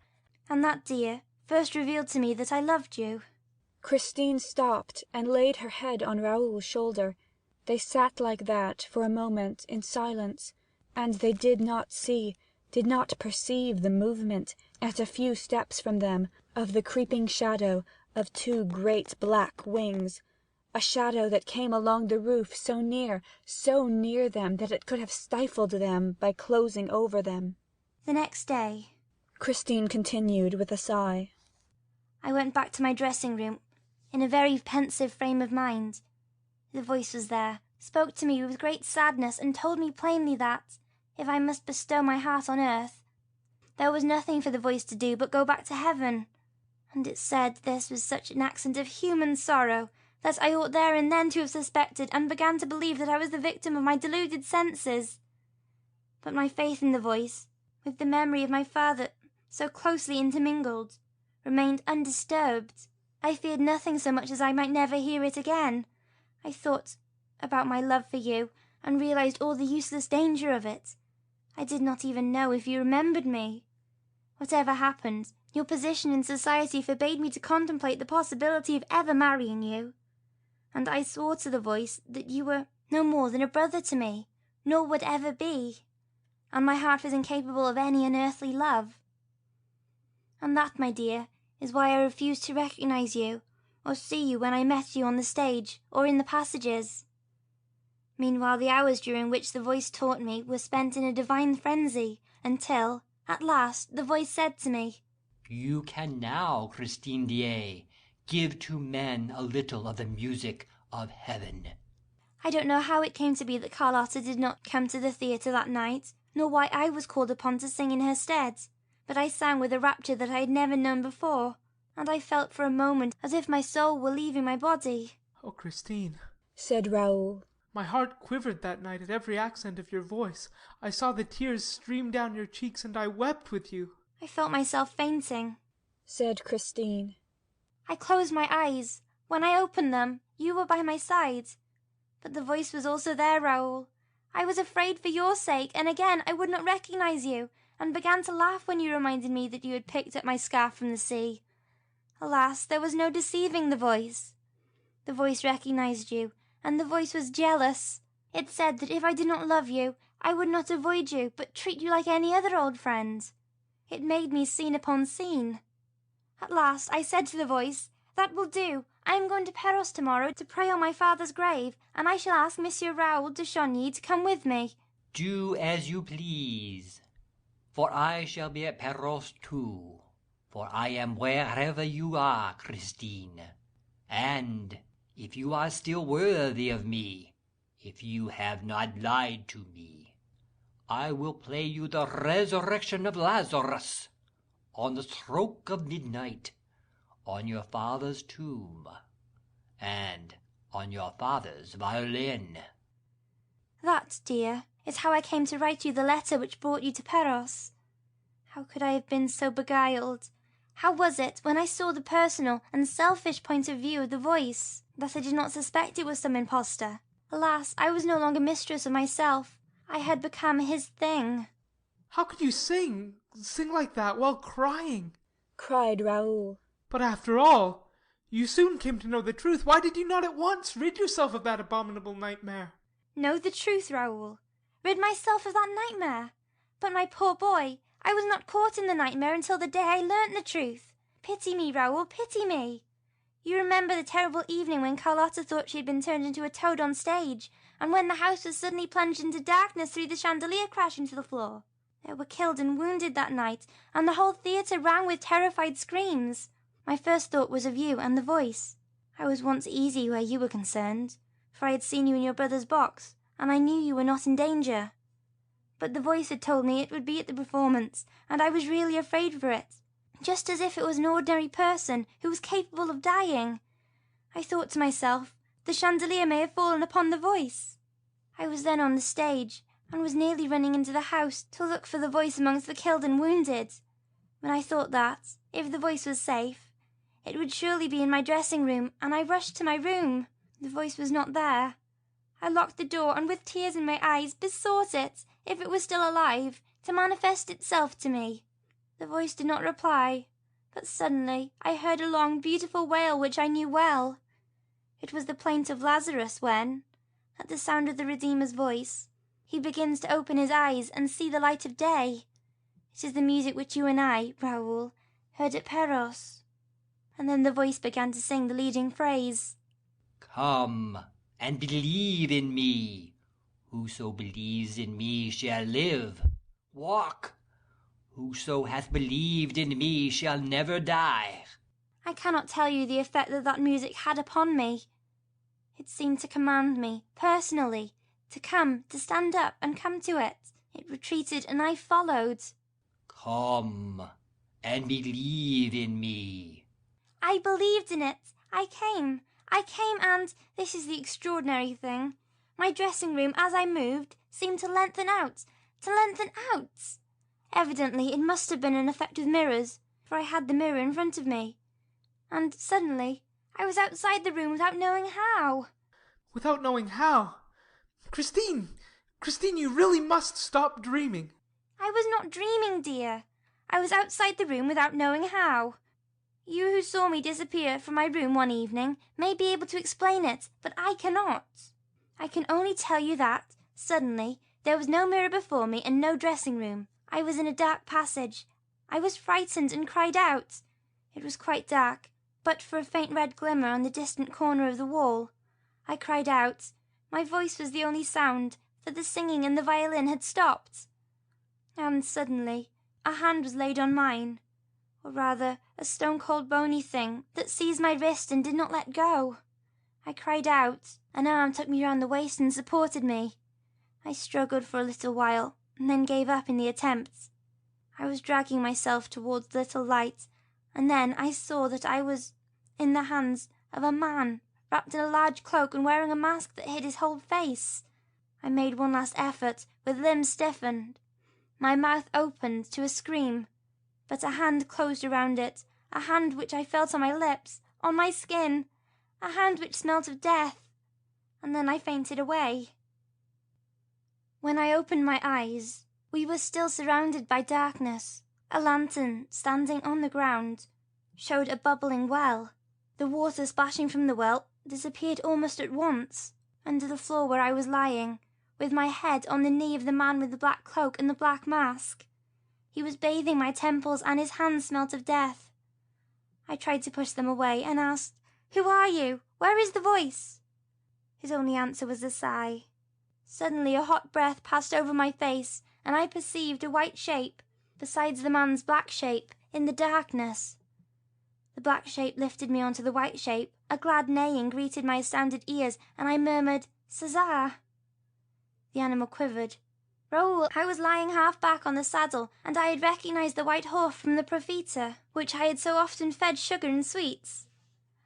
And that, dear, first revealed to me that I loved you. Christine stopped and laid her head on Raoul's shoulder. They sat like that for a moment in silence, and they did not see, did not perceive the movement, at a few steps from them, of the creeping shadow of two great black wings, a shadow that came along the roof so near them that it could have stifled them by closing over them. The next day, Christine continued with a sigh, I went back to my dressing room in a very pensive frame of mind. The voice was there, spoke to me with great sadness, and told me plainly that, if I must bestow my heart on earth, there was nothing for the voice to do but go back to heaven. And it said this was such an accent of human sorrow that I ought there and then to have suspected and began to believe that I was the victim of my deluded senses. But my faith in the voice, with the memory of my father so closely intermingled, remained undisturbed. I feared nothing so much as I might never hear it again. I thought about my love for you, and realized all the useless danger of it. I did not even know if you remembered me. Whatever happened, your position in society forbade me to contemplate the possibility of ever marrying you. And I swore to the voice that you were no more than a brother to me, nor would ever be, and my heart was incapable of any unearthly love. And that, my dear, is why I refused to recognize you, or see you when I met you on the stage or in the passages. Meanwhile, the hours during which the voice taught me were spent in a divine frenzy, until, at last, the voice said to me, "You can now, Christine Daae, give to men a little of the music of heaven." I don't know how it came to be that Carlotta did not come to the theatre that night, nor why I was called upon to sing in her stead, but I sang with a rapture that I had never known before, and I felt for a moment as if my soul were leaving my body. Oh, Christine, said Raoul. My heart quivered that night at every accent of your voice. I saw the tears stream down your cheeks, and I wept with you. I felt myself fainting, said Christine. I closed my eyes. When I opened them, you were by my side. But the voice was also there, Raoul. I was afraid for your sake, and again I would not recognize you, and began to laugh when you reminded me that you had picked up my scarf from the sea. Alas, there was no deceiving the voice. The voice recognized you, and the voice was jealous. It said that if I did not love you, I would not avoid you, but treat you like any other old friend. It made me scene upon scene. At last I said to the voice, "That will do. I am going to Perros tomorrow to pray on my father's grave, and I shall ask Monsieur Raoul de Chagny to come with me." Do as you please, for I shall be at Perros too, for I am wherever you are, Christine. And if you are still worthy of me, if you have not lied to me, I will play you the resurrection of Lazarus on the stroke of midnight, on your father's tomb, and on your father's violin. That, dear, is how I came to write you the letter which brought you to Perros. How could I have been so beguiled? How was it, when I saw the personal and selfish point of view of the voice, that I did not suspect it was some impostor? Alas, I was no longer mistress of myself. I had become his thing. How could you sing like that while crying? Cried Raoul. But after all, you soon came to know the truth. Why did you not at once rid yourself of that abominable nightmare? Know the truth, Raoul? Rid myself of that nightmare? But my poor boy, I was not caught in the nightmare until the day I learnt the truth. Pity me, Raoul, pity me. You remember the terrible evening when Carlotta thought she had been turned into a toad on stage, and when the house was suddenly plunged into darkness through the chandelier crashing to the floor. There were killed and wounded that night, and the whole theatre rang with terrified screams. My first thought was of you and the voice. I was once easy where you were concerned, for I had seen you in your brother's box, and I knew you were not in danger. But the voice had told me it would be at the performance, and I was really afraid for it, just as if it was an ordinary person who was capable of dying. I thought to myself, the chandelier may have fallen upon the voice. I was then on the stage, and was nearly running into the house to look for the voice amongst the killed and wounded, when I thought that, if the voice was safe, it would surely be in my dressing room, and I rushed to my room. The voice was not there. I locked the door, and with tears in my eyes besought it, if it was still alive, to manifest itself to me. The voice did not reply, but suddenly I heard a long, beautiful wail which I knew well. It was the plaint of Lazarus when, at the sound of the Redeemer's voice, he begins to open his eyes and see the light of day. It is the music which you and I, Raoul, heard at Perros. And then the voice began to sing the leading phrase. Come and believe in me. Whoso believes in me shall live. Walk. Whoso hath believed in me shall never die. I cannot tell you the effect that music had upon me. It seemed to command me, personally, to come, to stand up and come to it. It retreated, and I followed. Come and believe in me. I believed in it. I came, and, this is the extraordinary thing, my dressing room, as I moved, seemed to lengthen out. Evidently it must have been an effect of mirrors, for I had the mirror in front of me. And suddenly I was outside the room without knowing how. Without knowing how? Christine, you really must stop dreaming. I was not dreaming, dear. I was outside the room without knowing how. You who saw me disappear from my room one evening may be able to explain it, but I cannot. I can only tell you that, suddenly, there was no mirror before me and no dressing room. I was in a dark passage. I was frightened and cried out. It was quite dark, but for a faint red glimmer on the distant corner of the wall. I cried out. My voice was the only sound, for the singing and the violin had stopped. And suddenly a hand was laid on mine, or rather a stone-cold bony thing that seized my wrist and did not let go. I cried out. An arm took me round the waist and supported me. I struggled for a little while, and then gave up in the attempt. I was dragging myself towards the little light, and then I saw that I was in the hands of a man, wrapped in a large cloak and wearing a mask that hid his whole face. I made one last effort, with limbs stiffened. My mouth opened to a scream, but a hand closed around it, a hand which I felt on my lips, on my skin, a hand which smelt of death. and then I fainted away. When I opened my eyes, we were still surrounded by darkness. A lantern standing on the ground showed a bubbling well. The water splashing from the well disappeared almost at once under the floor where I was lying, with my head on the knee of the man with the black cloak and the black mask. He was bathing my temples, and his hands smelt of death. I tried to push them away and asked, "Who are you? Where is the voice?" His only answer was a sigh. Suddenly a hot breath passed over my face, and I perceived a white shape besides the man's black shape in the darkness. The black shape lifted me onto the white shape. A glad neighing greeted my astounded ears, and I murmured, "César." The animal quivered. Raoul, I was lying half back on the saddle, and I had recognized the white horse from the Profita, which I had so often fed sugar and sweets.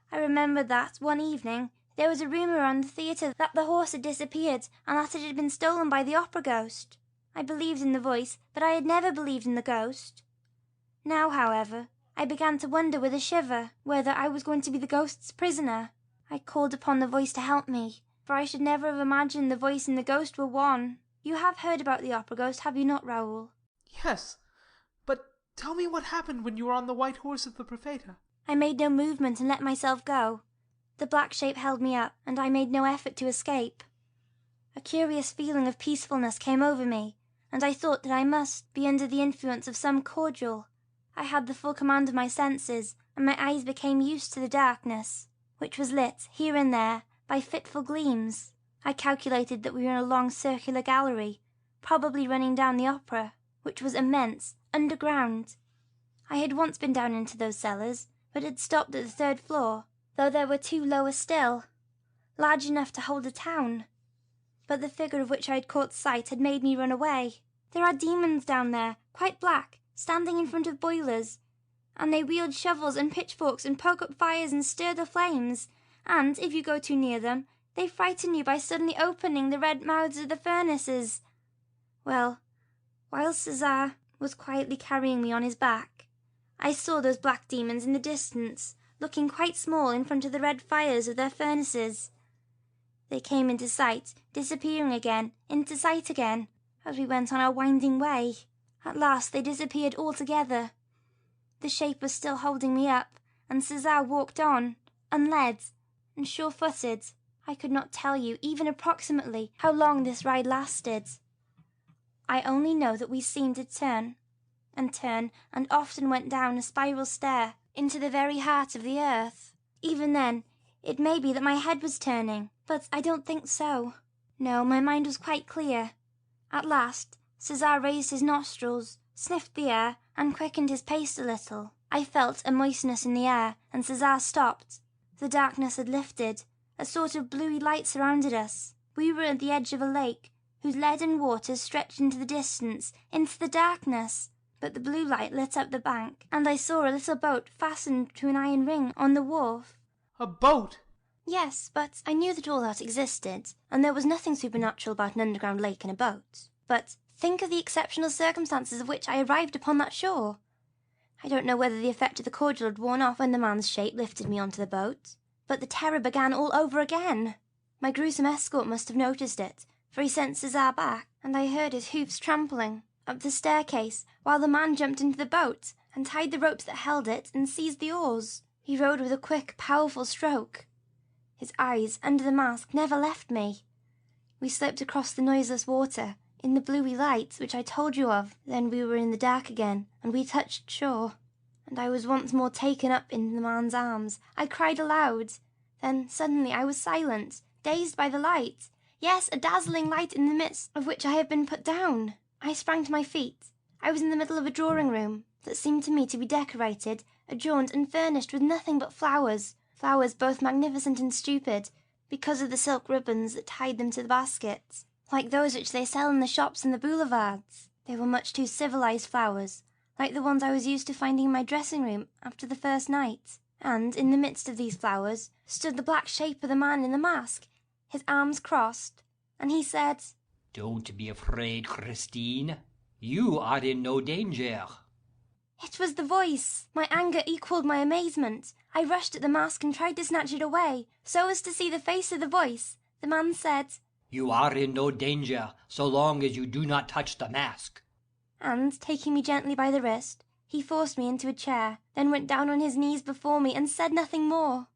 I remembered that, one evening, there was a rumour around the theatre that the horse had disappeared, and that it had been stolen by the opera ghost. I believed in the voice, but I had never believed in the ghost. Now, however, I began to wonder with a shiver whether I was going to be the ghost's prisoner. I called upon the voice to help me, for I should never have imagined the voice and the ghost were one. You have heard about the opera ghost, have you not, Raoul? Yes, but tell me what happened when you were on the white horse of the Profeta. I made no movement and let myself go. The black shape held me up, and I made no effort to escape. A curious feeling of peacefulness came over me, and I thought that I must be under the influence of some cordial. I had the full command of my senses, and my eyes became used to the darkness, which was lit, here and there, by fitful gleams. I calculated that we were in a long circular gallery, probably running down the opera, which was immense, underground. I had once been down into those cellars, but had stopped at the 3rd floor, though there were 2 lower still, large enough to hold a town. But the figure of which I had caught sight had made me run away. There are demons down there, quite black, standing in front of boilers, and they wield shovels and pitchforks and poke up fires and stir the flames, and, if you go too near them, they frighten you by suddenly opening the red mouths of the furnaces. Well, while César was quietly carrying me on his back, I saw those black demons in the distance, looking quite small in front of the red fires of their furnaces. They came into sight, disappearing again, into sight again, as we went on our winding way. At last they disappeared altogether. The shape was still holding me up, and César walked on, unled and sure-footed. I could not tell you, even approximately, how long this ride lasted. I only know that we seemed to turn, and often went down a spiral stair into the very heart of the earth. Even then, it may be that my head was turning, but I don't think so. No, my mind was quite clear. At last, César raised his nostrils, sniffed the air, and quickened his pace a little. I felt a moistness in the air, and César stopped. The darkness had lifted. A sort of bluey light surrounded us. We were at the edge of a lake, whose leaden waters stretched into the distance, into the darkness. But the blue light lit up the bank, and I saw a little boat fastened to an iron ring on the wharf. A boat? Yes, but I knew that all that existed, and there was nothing supernatural about an underground lake and a boat. But think of the exceptional circumstances of which I arrived upon that shore. I don't know whether the effect of the cordial had worn off when the man's shape lifted me onto the boat, but the terror began all over again. My gruesome escort must have noticed it, for he sent César back, and I heard his hoofs trampling up the staircase while the man jumped into the boat and tied the ropes that held it and seized the oars. He rowed with a quick, powerful stroke. His eyes, under the mask, never left me. We slipped across the noiseless water, in the bluey light which I told you of. Then we were in the dark again, and we touched shore. And I was once more taken up in the man's arms. I cried aloud. Then suddenly I was silent, dazed by the light. Yes, a dazzling light in the midst of which I had been put down. I sprang to my feet. I was in the middle of a drawing room that seemed to me to be decorated, adorned, and furnished with nothing but flowers. Flowers both magnificent and stupid, because of the silk ribbons that tied them to the baskets, like those which they sell in the shops and the boulevards. They were much too civilized flowers, like the ones I was used to finding in my dressing room after the first night. And in the midst of these flowers stood the black shape of the man in the mask, his arms crossed, and he said, "Don't be afraid, Christine. You are in no danger." It was the voice. My anger equalled my amazement. I rushed at the mask and tried to snatch it away, so as to see the face of the voice. The man said, You are in no danger so long as you do not touch the mask. And, taking me gently by the wrist, he forced me into a chair, then went down on his knees before me and said nothing more.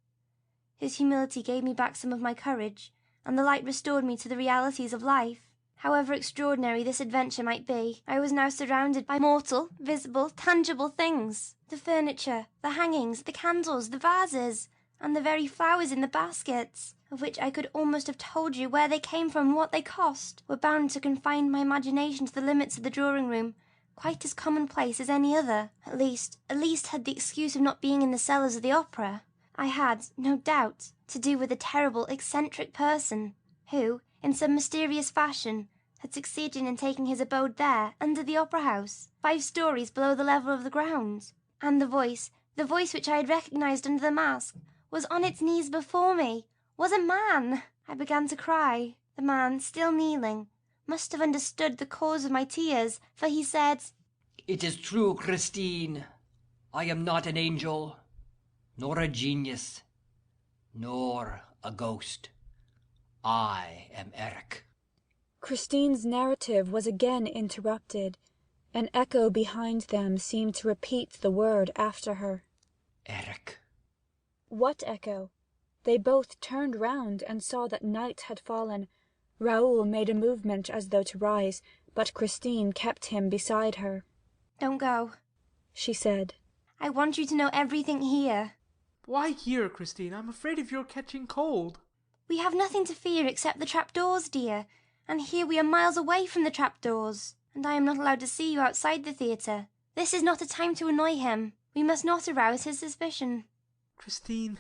His humility gave me back some of my courage, and the light restored me to the realities of life. However extraordinary this adventure might be, I was now surrounded by mortal, visible, tangible things. The furniture, the hangings, the candles, the vases, and the very flowers in the baskets, of which I could almost have told you where they came from and what they cost, were bound to confine my imagination to the limits of the drawing-room, quite as commonplace as any other, at least had the excuse of not being in the cellars of the opera. I had, no doubt, to do with a terrible, eccentric person, who, in some mysterious fashion, had succeeded in taking his abode there, under the opera house, 5 stories below the level of the ground. And the voice which I had recognized under the mask, was on its knees before me, was a man. I began to cry. The man, still kneeling, must have understood the cause of my tears, for he said, It is true, Christine. I am not an angel, nor a genius, nor a ghost. I am Eric. Christine's narrative was again interrupted. An echo behind them seemed to repeat the word after her. Eric. What echo? They both turned round and saw that night had fallen. Raoul made a movement as though to rise, but Christine kept him beside her. Don't go, she said. I want you to know everything here. Why here, Christine? I'm afraid of your catching cold. We have nothing to fear except the trapdoors, dear, and here we are miles away from the trapdoors, and I am not allowed to see you outside the theatre. This is not a time to annoy him. We must not arouse his suspicion. Christine,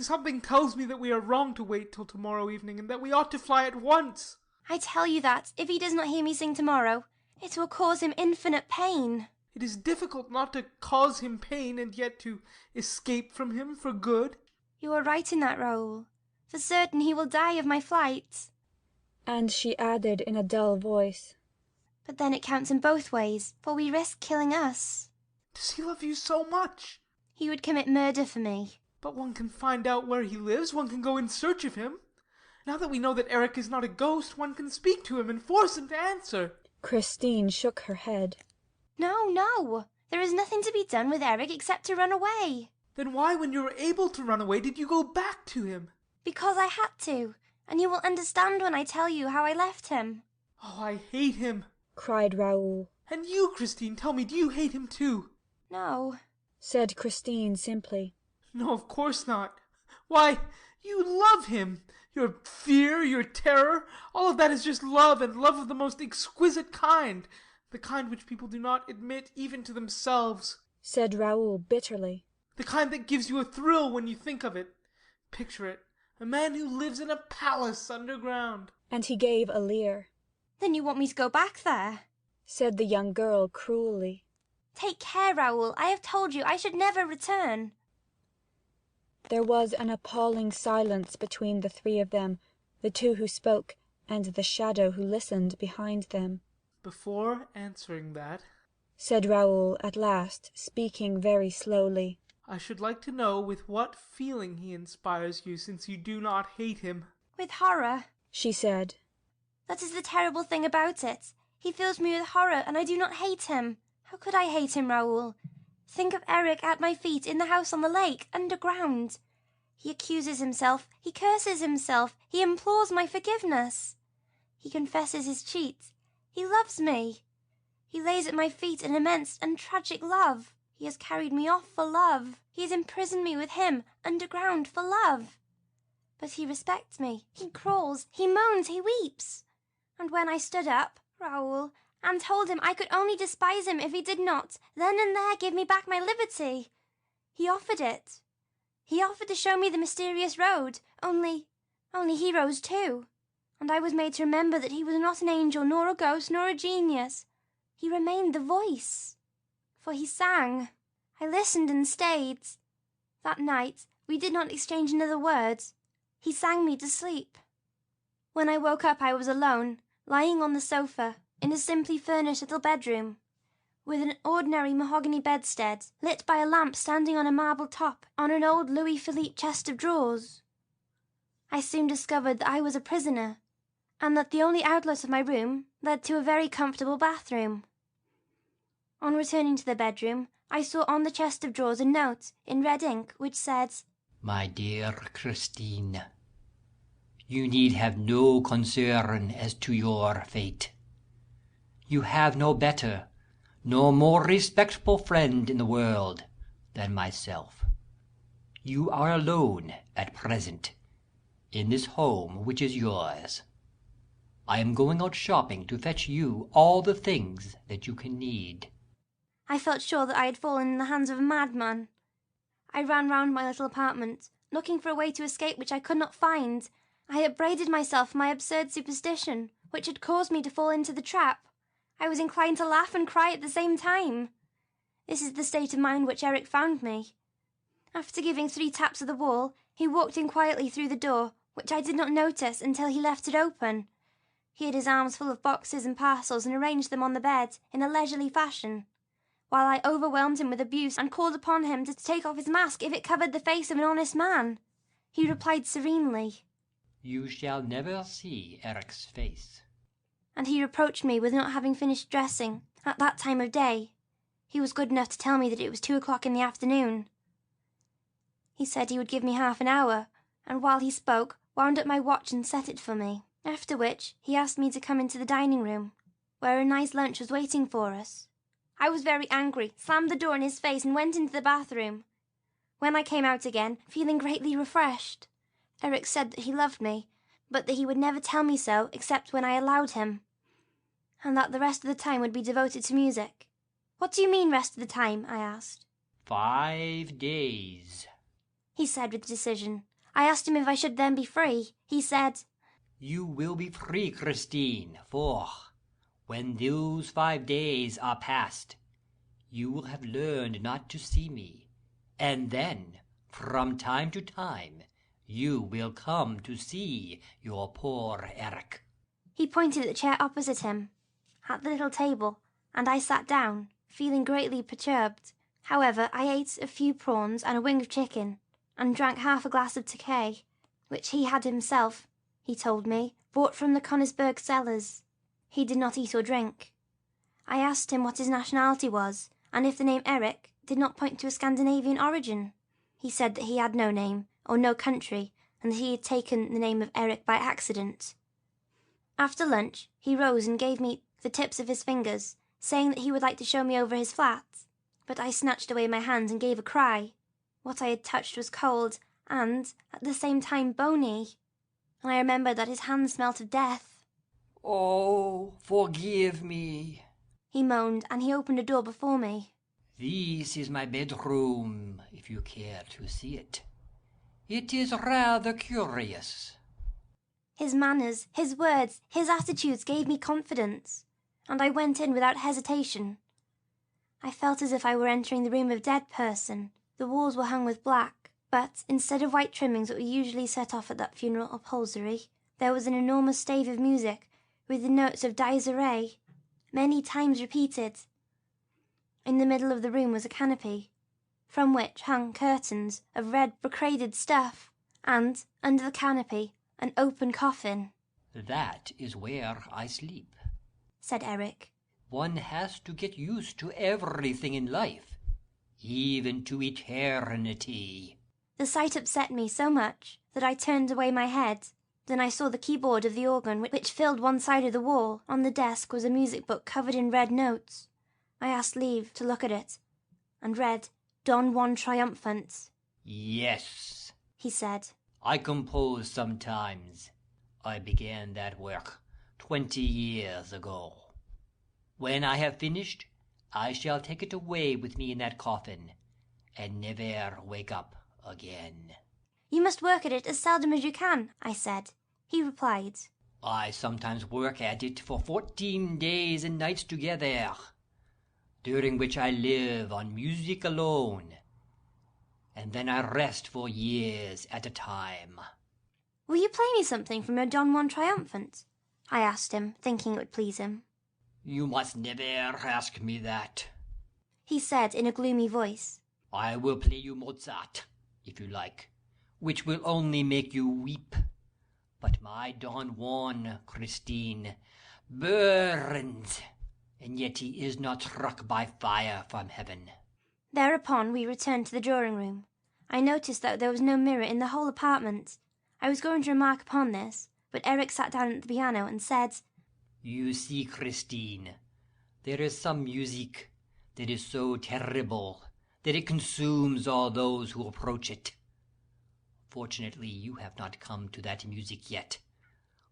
something tells me that we are wrong to wait till tomorrow evening, and that we ought to fly at once. I tell you that, if he does not hear me sing tomorrow, it will cause him infinite pain. It is difficult not to cause him pain, and yet to escape from him for good. You are right in that, Raoul. For certain he will die of my flight. And she added in a dull voice, But then it counts in both ways, for we risk killing us. Does he love you so much? He would commit murder for me. But one can find out where he lives, one can go in search of him. Now that we know that Eric is not a ghost, one can speak to him and force him to answer. Christine shook her head. No, there is nothing to be done with Eric except to run away. Then why, when you were able to run away, did you go back to him? Because I had to, and you will understand when I tell you how I left him. Oh, I hate him, cried Raoul. And you, Christine, tell me, do you hate him too? No, said Christine simply. No, of course not. Why, you love him. Your fear, your terror, all of that is just love, and love of the most exquisite kind, the kind which people do not admit even to themselves, said Raoul bitterly. The kind that gives you a thrill when you think of it. Picture it, a man who lives in a palace underground. And he gave a leer. Then you want me to go back there? Said the young girl cruelly. Take care, Raoul. I have told you I should never return. There was an appalling silence between the 3 of them, the 2 who spoke, and the shadow who listened behind them. Before answering that, said Raoul at last, speaking very slowly, I should like to know with what feeling he inspires you, since you do not hate him. With horror, she said. That is the terrible thing about it. He fills me with horror, and I do not hate him. How could I hate him, Raoul? Think of Eric at my feet in the house on the lake, underground. He accuses himself, he curses himself, he implores my forgiveness. He confesses his cheat. He loves me. He lays at my feet an immense and tragic love. He has carried me off for love. He has imprisoned me with him, underground, for love. But he respects me. He crawls, he moans, he weeps. And when I stood up, Raoul, and told him I could only despise him if he did not, then and there give me back my liberty, he offered it. He offered to show me the mysterious road, only he rose too. And I was made to remember that he was not an angel, nor a ghost, nor a genius. He remained the voice. For he sang. I listened and stayed. That night we did not exchange another word. He sang me to sleep. When I woke up I was alone, lying on the sofa, in a simply furnished little bedroom, with an ordinary mahogany bedstead, lit by a lamp standing on a marble top on an old Louis Philippe chest of drawers. I soon discovered that I was a prisoner, and that the only outlet of my room led to a very comfortable bathroom. On returning to the bedroom, I saw on the chest of drawers a note in red ink which said, My dear Christine, you need have no concern as to your fate. You have no better, no more respectful friend in the world than myself. You are alone at present in this home which is yours. I am going out shopping to fetch you all the things that you can need. I felt sure that I had fallen in the hands of a madman. I ran round my little apartment, looking for a way to escape which I could not find. I upbraided myself for my absurd superstition, which had caused me to fall into the trap. I was inclined to laugh and cry at the same time. This is the state of mind which Eric found me. After giving 3 taps of the wall, he walked in quietly through the door, which I did not notice until he left it open. He had his arms full of boxes and parcels and arranged them on the bed in a leisurely fashion, while I overwhelmed him with abuse and called upon him to take off his mask if it covered the face of an honest man. He replied serenely, You shall never see Eric's face. And he reproached me with not having finished dressing at that time of day. He was good enough to tell me that it was 2 o'clock in the afternoon. He said he would give me half an hour, and while he spoke, wound up my watch and set it for me. After which, he asked me to come into the dining room, where a nice lunch was waiting for us. I was very angry, slammed the door in his face, and went into the bathroom. When I came out again, feeling greatly refreshed, Eric said that he loved me, but that he would never tell me so except when I allowed him, and that the rest of the time would be devoted to music. What do you mean, rest of the time? I asked. 5 days, he said with decision. I asked him if I should then be free. He said, You will be free, Christine, for when those 5 days are past, you will have learned not to see me, and then, from time to time, you will come to see your poor Eric. He pointed at the chair opposite him, at the little table, and I sat down, feeling greatly perturbed. However, I ate a few prawns and a wing of chicken, and drank half a glass of Tokay, which he had himself, he told me, bought from the Königsberg cellars. He did not eat or drink. I asked him what his nationality was, and if the name Eric did not point to a Scandinavian origin. He said that he had no name, or no country, and that he had taken the name of Eric by accident. After lunch, he rose and gave me the tips of his fingers, saying that he would like to show me over his flat. But I snatched away my hands and gave a cry. What I had touched was cold and, at the same time, bony, and I remembered that his hands smelt of death. Oh, forgive me, he moaned, and he opened a door before me. This is my bedroom, if you care to see it. It is rather curious. His manners, his words, his attitudes gave me confidence, and I went in without hesitation. I felt as if I were entering the room of a dead person. The walls were hung with black, but instead of white trimmings that were usually set off at that funeral upholstery, there was an enormous stave of music with the notes of Dies Irae, many times repeated. In the middle of the room was a canopy, from which hung curtains of red brocaded stuff, and, under the canopy, an open coffin. That is where I sleep, said Eric. One has to get used to everything in life, even to eternity. The sight upset me so much that I turned away my head. Then I saw the keyboard of the organ which filled one side of the wall. On the desk was a music book covered in red notes. I asked leave to look at it, and read Don Juan Triumphant. Yes, he said. I compose sometimes. I began that work 20 years ago. When I have finished, I shall take it away with me in that coffin, and never wake up again. You must work at it as seldom as you can, I said. He replied, I sometimes work at it for 14 days and nights together, during which I live on music alone, and then I rest for years at a time. Will you play me something from your Don Juan Triumphant? I asked him, thinking it would please him. You must never ask me that, he said in a gloomy voice. I will play you Mozart, if you like, which will only make you weep. But my Don Juan, Christine, burns, and yet he is not struck by fire from heaven. Thereupon we returned to the drawing-room. I noticed that there was no mirror in the whole apartment. I was going to remark upon this, but Eric sat down at the piano and said, You see, Christine, there is some music that is so terrible that it consumes all those who approach it. Fortunately, you have not come to that music yet,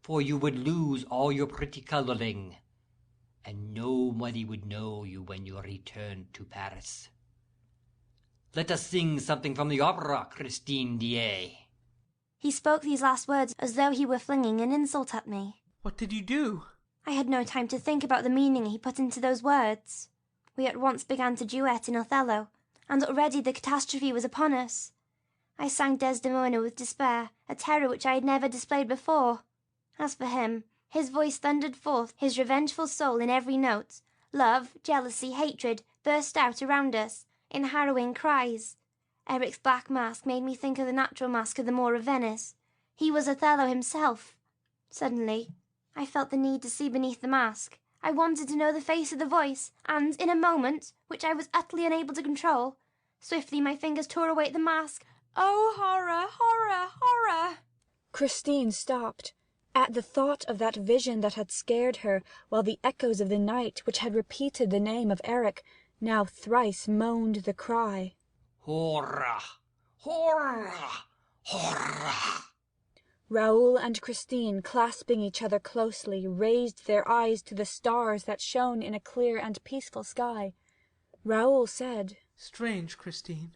for you would lose all your pretty coloring, and nobody would know you when you return to Paris. Let us sing something from the opera, Christine Dier. He spoke these last words as though he were flinging an insult at me. What did you do? I had no time to think about the meaning he put into those words. We at once began to duet in Othello, and already the catastrophe was upon us. I sang Desdemona with despair, a terror which I had never displayed before. As for him, his voice thundered forth his revengeful soul in every note. Love, jealousy, hatred burst out around us in harrowing cries. Eric's black mask made me think of the natural mask of the Moor of Venice. He was Othello himself. Suddenly, I felt the need to see beneath the mask. I wanted to know the face of the voice, and in a moment, which I was utterly unable to control, swiftly my fingers tore away at the mask. Oh, horror, horror, horror! Christine stopped at the thought of that vision that had scared her, while the echoes of the night, which had repeated the name of Eric, now thrice moaned the cry. Horror! Horror! Horror! Raoul and Christine, clasping each other closely, raised their eyes to the stars that shone in a clear and peaceful sky. Raoul said, Strange, Christine,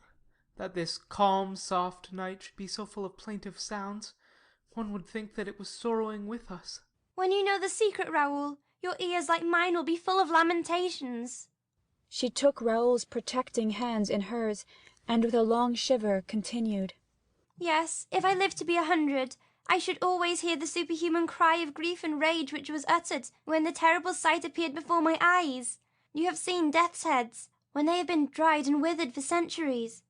that this calm, soft night should be so full of plaintive sounds. One would think that it was sorrowing with us. When you know the secret, Raoul, your ears like mine will be full of lamentations. She took Raoul's protecting hands in hers, and with a long shiver continued. Yes, if I lived to be 100, I should always hear the superhuman cry of grief and rage which was uttered when the terrible sight appeared before my eyes. You have seen death's heads, when they have been dried and withered for centuries.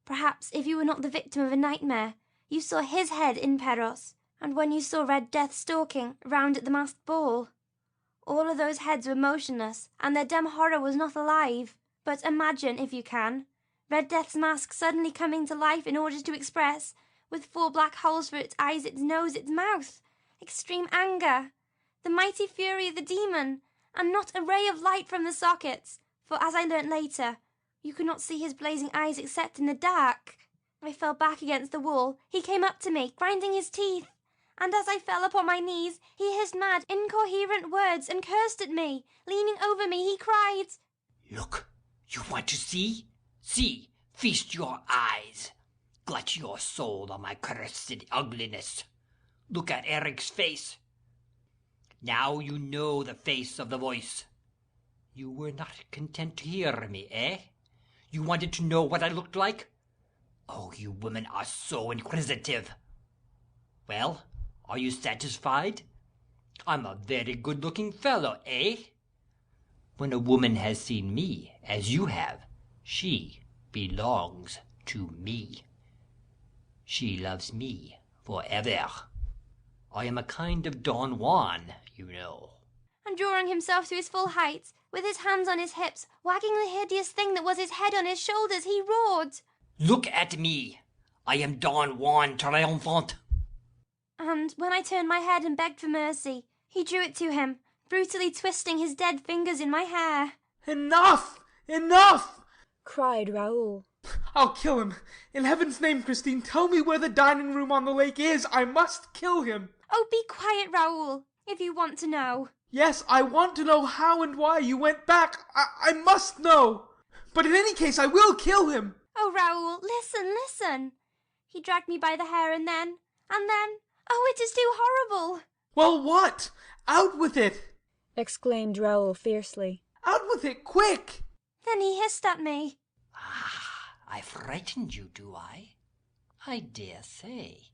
Perhaps, if you were not the victim of a nightmare, you saw his head in Perros, and when you saw Red Death stalking round at the masked ball. All of those heads were motionless, and their dumb horror was not alive. But imagine, if you can, Red Death's mask suddenly coming to life in order to express, with 4 black holes for its eyes, its nose, its mouth, extreme anger, the mighty fury of the demon, and not a ray of light from the sockets, for as I learnt later, you could not see his blazing eyes except in the dark. I fell back against the wall. He came up to me, grinding his teeth, and as I fell upon my knees, he hissed mad, incoherent words and cursed at me. Leaning over me, he cried, Look, you want to see? See, feast your eyes. Glut your soul on my cursed ugliness. Look at Eric's face. Now you know the face of the voice. You were not content to hear me, eh? You wanted to know what I looked like? Oh, you women are so inquisitive. Well, are you satisfied? I'm a very good-looking fellow, eh? When a woman has seen me, as you have, she belongs to me. She loves me forever. I am a kind of Don Juan, you know. And drawing himself to his full height, with his hands on his hips, wagging the hideous thing that was his head on his shoulders, he roared, Look at me. I am Don Juan Triumphant. And when I turned my head and begged for mercy, he drew it to him, brutally twisting his dead fingers in my hair. Enough! Enough! Cried Raoul. I'll kill him. In heaven's name, Christine, tell me where the dining room on the lake is. I must kill him. Oh, be quiet, Raoul, if you want to know. Yes, I want to know how and why you went back. I must know. But in any case, I will kill him. Oh, Raoul, listen, listen. He dragged me by the hair and then, oh, it is too horrible. Well, what? Out with it! Exclaimed Raoul fiercely. Out with it, quick! Then he hissed at me. I frightened you, do I? I dare say.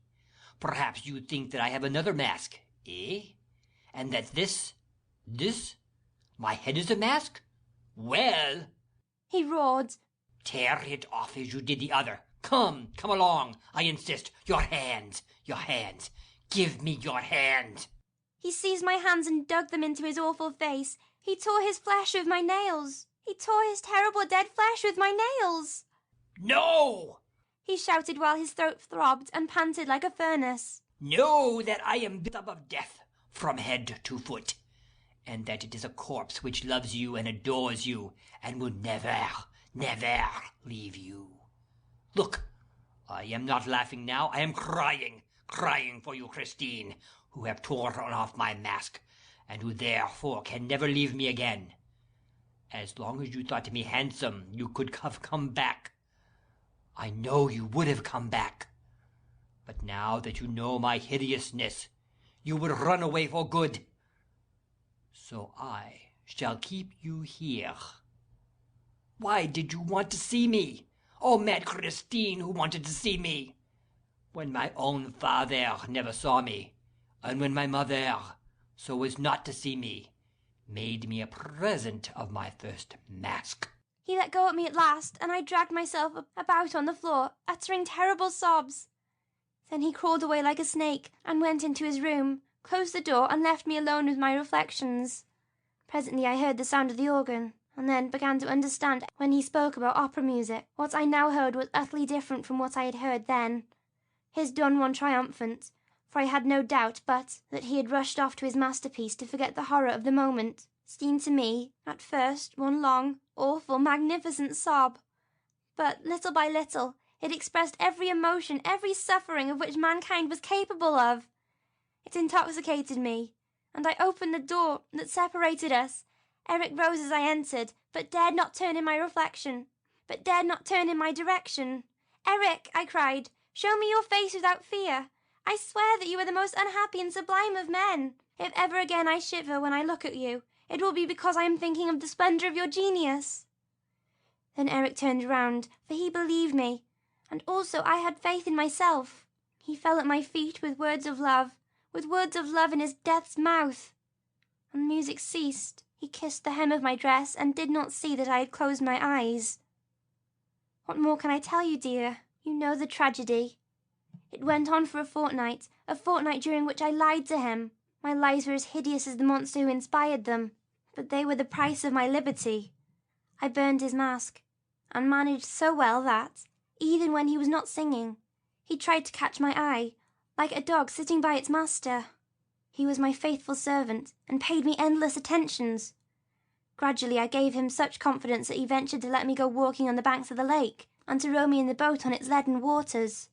Perhaps you think that I have another mask, eh? And that this, my head is a mask? Well... He roared. Tear it off as you did the other. Come along, I insist. Your hands. Give me your hand. He seized my hands and dug them into his awful face. He tore his flesh with my nails. He tore his terrible dead flesh with my nails. No! He shouted while his throat throbbed and panted like a furnace. Know that I am built up of death from head to foot, and that it is a corpse which loves you and adores you, and will never, never leave you. Look, I am not laughing now, I am crying for you, Christine, who have torn off my mask, and who therefore can never leave me again. As long as you thought me handsome, you could have come back. I know you would have come back. But now that you know my hideousness, you would run away for good. So I shall keep you here. Why did you want to see me? Oh, mad Christine, who wanted to see me? When my own father never saw me, and when my mother, so as not to see me, made me a present of my first mask. He let go of me at last, and I dragged myself about on the floor, uttering terrible sobs. Then he crawled away like a snake, and went into his room, closed the door, and left me alone with my reflections. Presently I heard the sound of the organ, and then began to understand when he spoke about opera music. What I now heard was utterly different from what I had heard then. His Don Juan triumphant, for I had no doubt but that he had rushed off to his masterpiece to forget the horror of the moment, seemed to me, at first, one long, awful, magnificent sob. But little by little, it expressed every emotion, every suffering of which mankind was capable of. It intoxicated me, and I opened the door that separated us. Eric rose as I entered, but dared not turn in my direction. Eric, I cried, show me your face without fear. I swear that you are the most unhappy and sublime of men. If ever again I shiver when I look at you, it will be because I am thinking of the splendour of your genius. Then Eric turned round, for he believed me, and also I had faith in myself. He fell at my feet with words of love in his death's mouth. And the music ceased. He kissed the hem of my dress and did not see that I had closed my eyes. What more can I tell you, dear? You know the tragedy. It went on for a fortnight during which I lied to him. My lies were as hideous as the monster who inspired them, but they were the price of my liberty. I burned his mask, and managed so well that, even when he was not singing, he tried to catch my eye, like a dog sitting by its master. He was my faithful servant, and paid me endless attentions. Gradually I gave him such confidence that he ventured to let me go walking on the banks of the lake, and to row me in the boat on its leaden waters.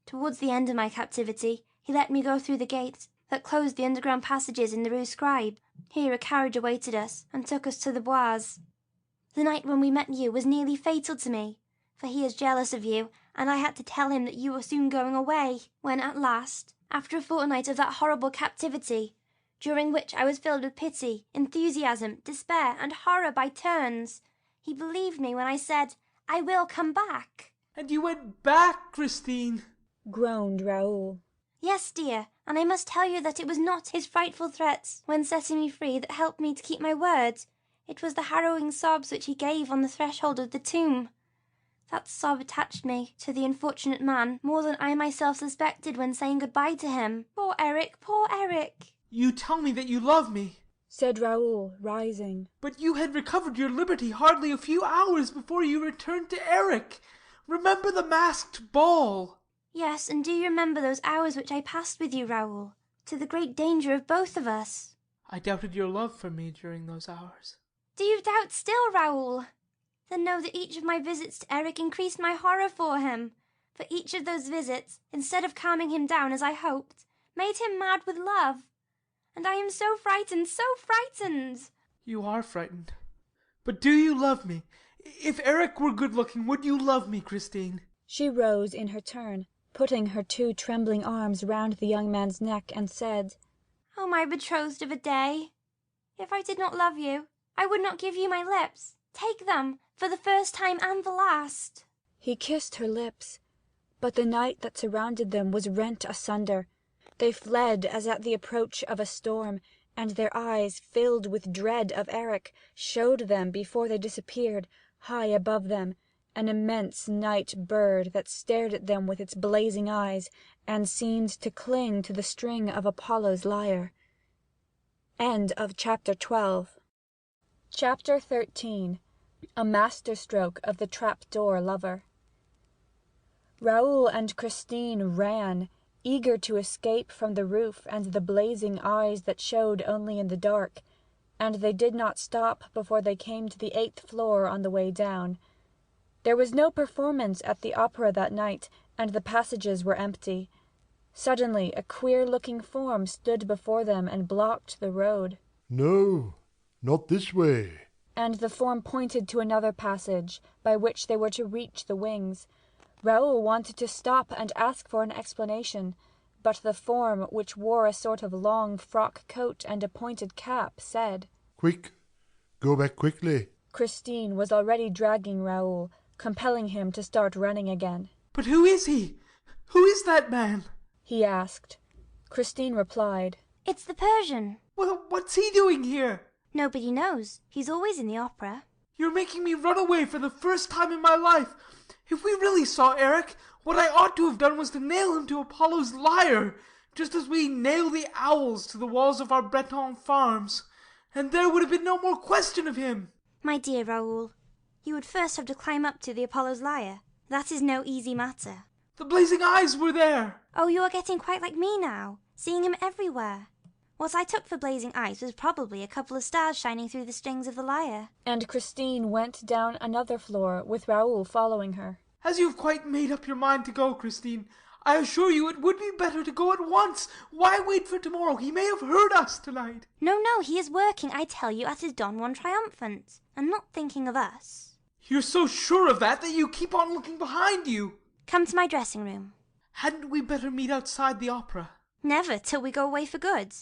Towards the end of my captivity, he let me go through the gate that closed the underground passages in the Rue Scribe. Here a carriage awaited us, and took us to the Bois. The night when we met you was nearly fatal to me, for he is jealous of you, and I had to tell him that you were soon going away. When at last, after a fortnight of that horrible captivity, during which I was filled with pity, enthusiasm, despair, and horror by turns, he believed me when I said, I will come back. And you went back, Christine? Groaned Raoul. Yes, dear, and I must tell you that it was not his frightful threats when setting me free that helped me to keep my word. It was the harrowing sobs which he gave on the threshold of the tomb. That sob attached me to the unfortunate man more than I myself suspected when saying goodbye to him. Poor Eric, poor Eric! You tell me that you love me, said Raoul, rising. But you had recovered your liberty hardly a few hours before you returned to Eric. Remember the masked ball. Yes, and do you remember those hours which I passed with you, Raoul, to the great danger of both of us? I doubted your love for me during those hours. Do you doubt still, Raoul? Then know that each of my visits to Eric increased my horror for him. For each of those visits, instead of calming him down as I hoped, made him mad with love. And I am so frightened, so frightened! You are frightened. But do you love me? If Eric were good-looking, would you love me, Christine? She rose in her turn, putting her two trembling arms round the young man's neck, and said, Oh, my betrothed of a day! If I did not love you, I would not give you my lips. Take them, for the first time and the last. He kissed her lips, but the night that surrounded them was rent asunder. They fled as at the approach of a storm, and their eyes, filled with dread of Eric, showed them before they disappeared, high above them, an immense night bird that stared at them with its blazing eyes, and seemed to cling to the string of Apollo's lyre. Chapter 13. A masterstroke of the trapdoor lover. Raoul and Christine ran, eager to escape from the roof and the blazing eyes that showed only in the dark, and they did not stop before they came to the 8th floor on the way down. There was no performance at the opera that night, and the passages were empty. Suddenly a queer-looking form stood before them and blocked the road. "No, not this way." And the form pointed to another passage, by which they were to reach the wings. Raoul wanted to stop and ask for an explanation, but the form, which wore a sort of long frock coat and a pointed cap, said, "Quick, go back quickly." Christine was already dragging Raoul, compelling him to start running again. "But who is he? Who is that man?" he asked. Christine replied, "It's the Persian." "Well, what's he doing here?" "Nobody knows. He's always in the opera." "You're making me run away for the first time in my life. If we really saw Eric, what I ought to have done was to nail him to Apollo's lyre, just as we nail the owls to the walls of our Breton farms. And there would have been no more question of him." "My dear Raoul, you would first have to climb up to the Apollo's lyre. That is no easy matter." "The blazing eyes were there." "Oh, you are getting quite like me now, seeing him everywhere. What I took for blazing eyes was probably a couple of stars shining through the strings of the lyre." And Christine went down another floor, with Raoul following her. "As you have quite made up your mind to go, Christine, I assure you it would be better to go at once. Why wait for tomorrow? He may have heard us tonight." No, he is working, I tell you, at his Don Juan Triumphant, and not thinking of us." "You're so sure of that you keep on looking behind you." "Come to my dressing room." "Hadn't we better meet outside the opera?" "Never, till we go away for good.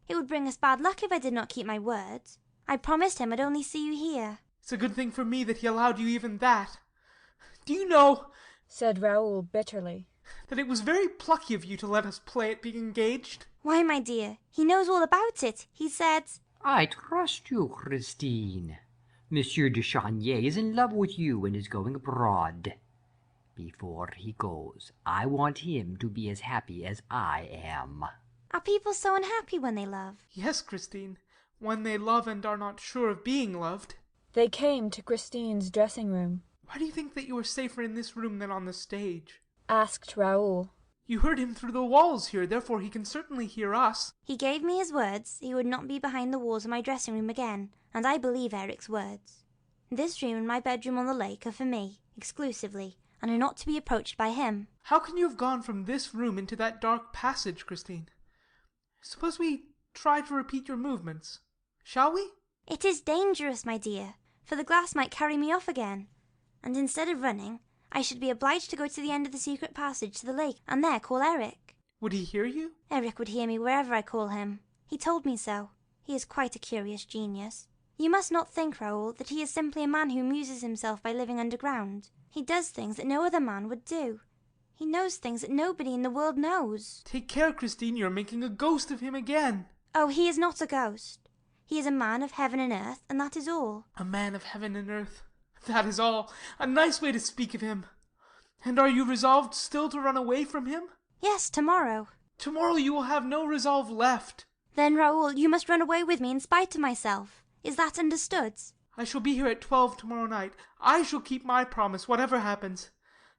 It would bring us bad luck if I did not keep my word. I promised him I'd only see you here." "It's a good thing for me that he allowed you even that. Do you know," said Raoul bitterly, "that it was very plucky of you to let us play at being engaged?" "Why, my dear, he knows all about it. He said—" "I trust you, Christine. Monsieur de Charnier is in love with you and is going abroad. Before he goes, I want him to be as happy as I am." "Are people so unhappy when they love?" "Yes, Christine, when they love and are not sure of being loved." They came to Christine's dressing room. "Why do you think that you are safer in this room than on the stage?" asked Raoul. "You heard him through the walls here, therefore he can certainly hear us." "He gave me his words he would not be behind the walls of my dressing room again, and I believe Eric's words. This room and my bedroom on the lake are for me, exclusively, and are not to be approached by him." "How can you have gone from this room into that dark passage, Christine? Suppose we try to repeat your movements. Shall we?" "It is dangerous, my dear, for the glass might carry me off again, and instead of running, I should be obliged to go to the end of the secret passage to the lake, and there call Eric." "Would he hear you?" "Eric would hear me wherever I call him. He told me so. He is quite a curious genius. You must not think, Raoul, that he is simply a man who amuses himself by living underground. He does things that no other man would do. He knows things that nobody in the world knows." "Take care, Christine, you're making a ghost of him again." "Oh, he is not a ghost. He is a man of heaven and earth, and that is all." "A man of heaven and earth. That is all. A nice way to speak of him. And are you resolved still to run away from him?" "Yes, tomorrow." "Tomorrow you will have no resolve left." "Then, Raoul, you must run away with me in spite of myself. Is that understood?" "I shall be here at 12 tomorrow night. I shall keep my promise, whatever happens.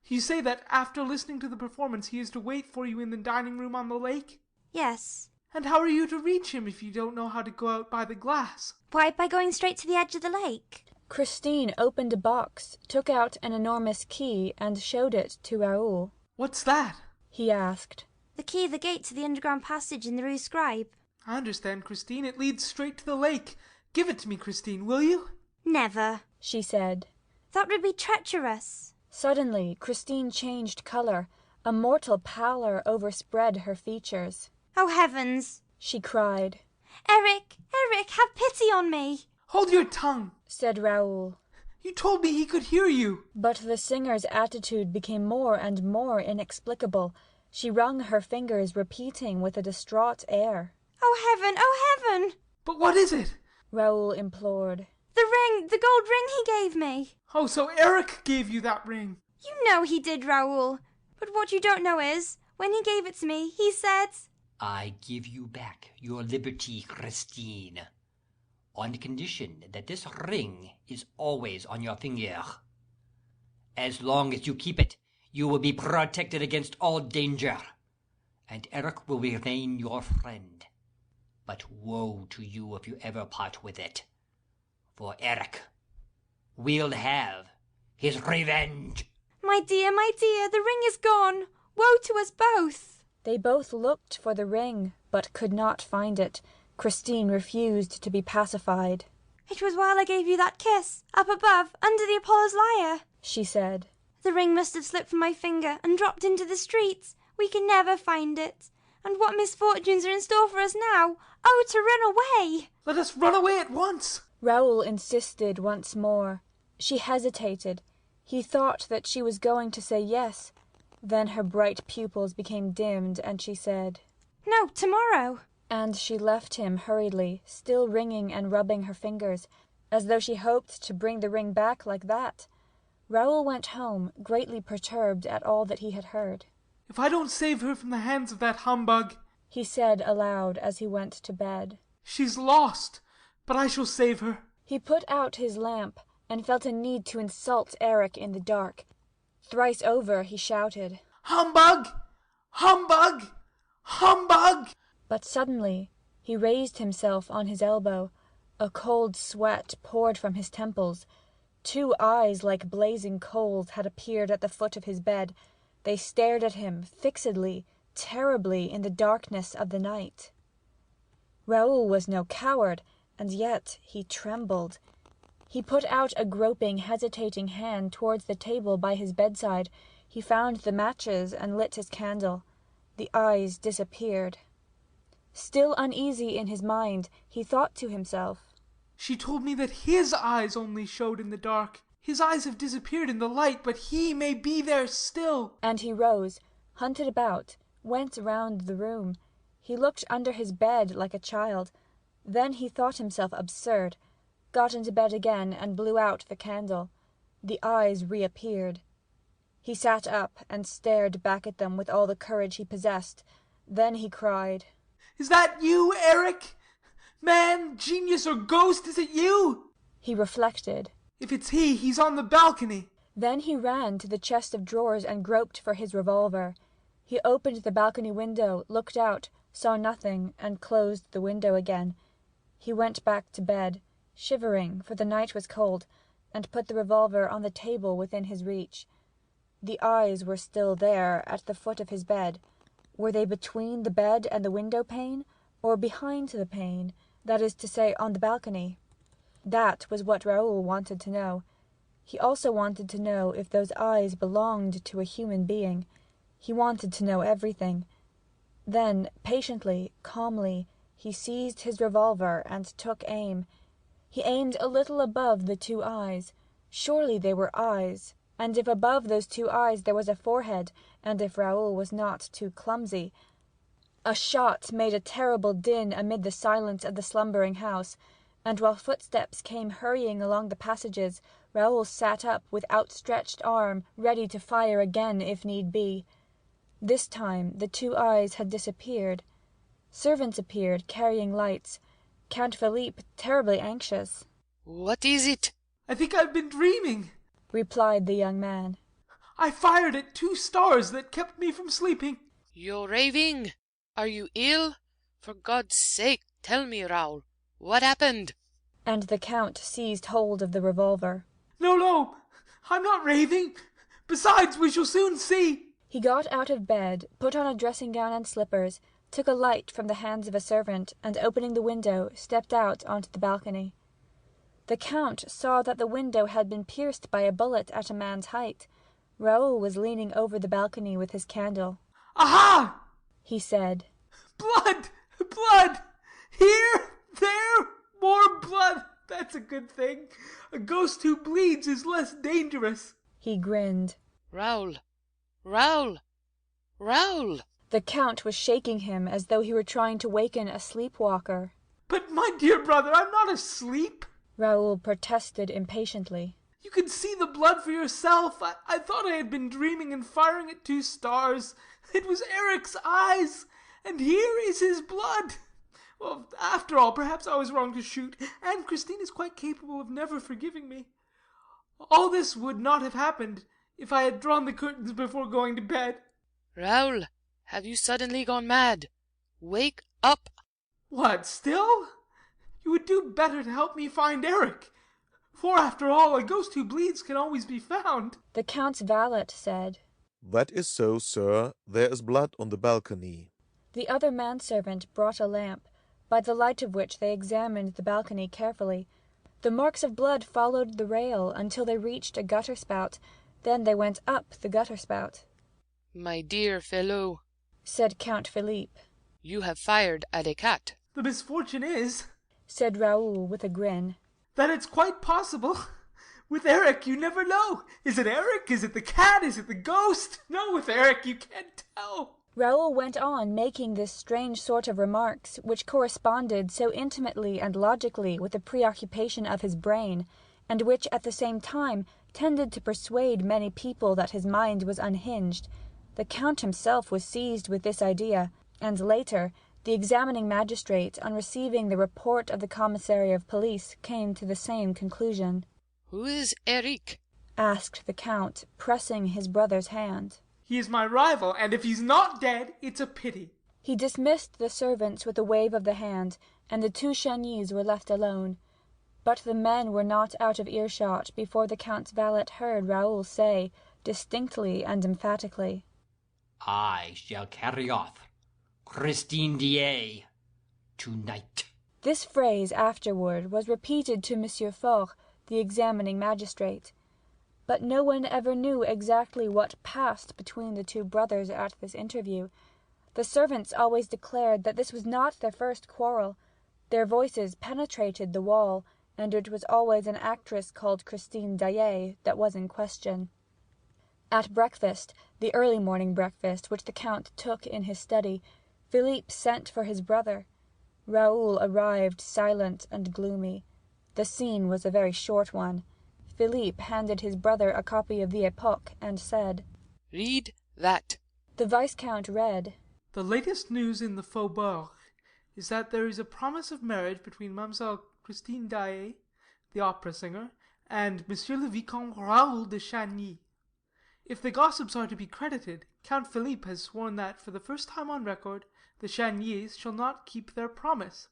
You say that after listening to the performance he is to wait for you in the dining room on the lake?" "Yes." "And how are you to reach him if you don't know how to go out by the glass?" "Why, by going straight to the edge of the lake." Christine opened a box, took out an enormous key, and showed it to Raoul. "What's that?" he asked. "The key of the gate to the underground passage in the Rue Scribe." "I understand, Christine. It leads straight to the lake. Give it to me, Christine, will you?" "Never," she said. "That would be treacherous." Suddenly Christine changed colour. A mortal pallor overspread her features. "Oh, heavens!" she cried. "Eric, have pity on me!" "Hold your tongue," said Raoul. "You told me he could hear you." But the singer's attitude became more and more inexplicable. She wrung her fingers, repeating with a distraught air, "Oh, heaven! Oh, heaven!" "But what is it?" Raoul implored. The ring, the gold ring he gave me. Oh, so Eric gave you that ring. You know he did, Raoul. But what you don't know is, when he gave it to me, he said, I give you back your liberty, Christine, on condition that this ring is always on your finger. As long as you keep it, you will be protected against all danger, and Eric will remain your friend. But woe to you if you ever part with it, for Eric will have his revenge. My dear, the ring is gone. Woe to us both. They both looked for the ring, but could not find it. Christine refused to be pacified. It was while I gave you that kiss, up above, under the Apollo's lyre, she said. The ring must have slipped from my finger and dropped into the streets. We can never find it. And what misfortunes are in store for us now? Oh, to run away! Let us run away at once! Raoul insisted once more. She hesitated. He thought that she was going to say yes. Then her bright pupils became dimmed, and she said, No, tomorrow. And she left him hurriedly, still wringing and rubbing her fingers, as though she hoped to bring the ring back like that. Raoul went home, greatly perturbed at all that he had heard. If I don't save her from the hands of that humbug, he said aloud as he went to bed, she's lost, but I shall save her. He put out his lamp, and felt a need to insult Eric in the dark. Thrice over he shouted, Humbug! Humbug! Humbug! But suddenly he raised himself on his elbow. A cold sweat poured from his temples. 2 eyes like blazing coals had appeared at the foot of his bed. They stared at him fixedly, terribly, in the darkness of the night. Raoul was no coward, and yet he trembled. He put out a groping, hesitating hand towards the table by his bedside. He found the matches and lit his candle. The eyes disappeared. Still uneasy in his mind, he thought to himself, She told me that his eyes only showed in the dark. His eyes have disappeared in the light, but he may be there still. And he rose, hunted about, went round the room. He looked under his bed like a child. Then he thought himself absurd, got into bed again and blew out the candle. The eyes reappeared. He sat up and stared back at them with all the courage he possessed. Then he cried, Is that you, Eric? Man, genius, or ghost, is it you? He reflected. If it's he, he's on the balcony. Then he ran to the chest of drawers and groped for his revolver. He opened the balcony window, looked out, saw nothing, and closed the window again. He went back to bed, shivering, for the night was cold, and put the revolver on the table within his reach. The eyes were still there, at the foot of his bed. Were they between the bed and the window pane, or behind the pane, that is to say, on the balcony? That was what Raoul wanted to know. He also wanted to know if those eyes belonged to a human being. He wanted to know everything. Then, patiently, calmly, he seized his revolver and took aim. He aimed a little above the 2 eyes. Surely they were eyes, and if above those 2 eyes there was a forehead, and if Raoul was not too clumsy. A shot made a terrible din amid the silence of the slumbering house, and while footsteps came hurrying along the passages, Raoul sat up with outstretched arm, ready to fire again if need be. This time the 2 eyes had disappeared. Servants appeared, carrying lights. Count Philippe, terribly anxious. What is it? I think I've been dreaming, replied the young man. I fired at 2 stars that kept me from sleeping. You're raving. Are you ill? For God's sake, tell me, Raoul. What happened? And the Count seized hold of the revolver. No, I'm not raving. Besides, we shall soon see. He got out of bed, put on a dressing-gown and slippers, took a light from the hands of a servant, and opening the window, stepped out onto the balcony. The Count saw that the window had been pierced by a bullet at a man's height. Raoul was leaning over the balcony with his candle. Aha! He said. Blood! Blood! Here! There! More blood! That's a good thing. A ghost who bleeds is less dangerous. He grinned. Raoul! Raoul! Raoul! The Count was shaking him as though he were trying to waken a sleepwalker. But, my dear brother, I'm not asleep. Raoul protested impatiently. You can see the blood for yourself. I thought I had been dreaming and firing at 2 stars. It was Eric's eyes, and here is his blood. Well, after all, perhaps I was wrong to shoot, and Christine is quite capable of never forgiving me. All this would not have happened if I had drawn the curtains before going to bed. Raoul, have you suddenly gone mad? Wake up! What, still? You would do better to help me find Eric. For, after all, a ghost who bleeds can always be found. The Count's valet said, That is so, sir. There is blood on the balcony. The other manservant brought a lamp, by the light of which they examined the balcony carefully. The marks of blood followed the rail until they reached a gutter spout. Then they went up the gutter spout. My dear fellow, said Count Philippe, you have fired at a cat. The misfortune is, said Raoul with a grin, that it's quite possible. With Eric, you never know. Is it Eric? Is it the cat? Is it the ghost? No, with Eric, you can't tell. Raoul went on making this strange sort of remarks, which corresponded so intimately and logically with the preoccupation of his brain, and which at the same time tended to persuade many people that his mind was unhinged. The Count himself was seized with this idea, and later the examining magistrate, on receiving the report of the commissary of police, came to the same conclusion. Who is Eric? Asked the Count, pressing his brother's hand. He is my rival, and if he's not dead, it's a pity. He dismissed the servants with a wave of the hand, and the 2 Chagnys were left alone. But the men were not out of earshot before the Count's valet heard Raoul say, distinctly and emphatically, I shall carry off Christine Daae tonight. This phrase afterward was repeated to Monsieur Faure, the examining magistrate. But no one ever knew exactly what passed between the 2 brothers at this interview. The servants always declared that this was not their first quarrel. Their voices penetrated the wall, and it was always an actress called Christine Daae that was in question. At breakfast, the early morning breakfast which the Count took in his study, Philippe sent for his brother. Raoul arrived silent and gloomy. The scene was a very short one. Philippe handed his brother a copy of the Époque and said, Read that. The Viscount read, The latest news in the Faubourg is that there is a promise of marriage between Mademoiselle Christine Daae, the opera singer, and Monsieur le Vicomte Raoul de Chagny. If the gossips are to be credited, Count Philippe has sworn that, for the first time on record, the Chagnys shall not keep their promise.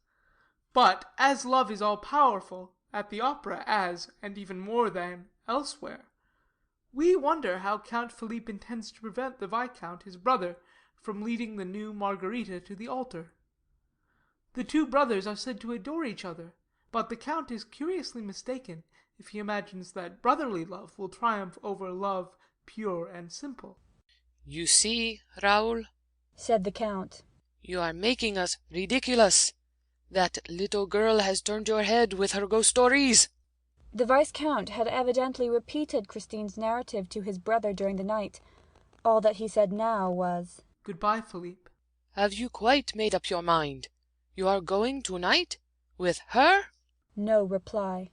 But, as love is all-powerful, at the opera as, and even more than, elsewhere, we wonder how Count Philippe intends to prevent the Viscount, his brother, from leading the new Margarita to the altar. The 2 brothers are said to adore each other, but the Count is curiously mistaken if he imagines that brotherly love will triumph over love pure and simple. You see, Raoul, said the Count, you are making us ridiculous. That little girl has turned your head with her ghost stories. The Viscount had evidently repeated Christine's narrative to his brother during the night. All that he said now was, Goodbye, Philippe. Have you quite made up your mind? You are going tonight? With her? No reply.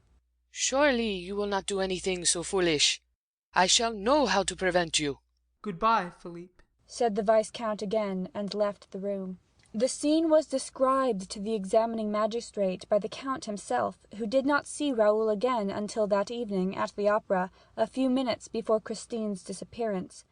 Surely you will not do anything so foolish. I shall know how to prevent you. Goodbye, Philippe, said the Viscount again, and left the room. The scene was described to the examining magistrate by the Count himself, who did not see Raoul again until that evening at the opera, a few minutes before Christine's disappearance.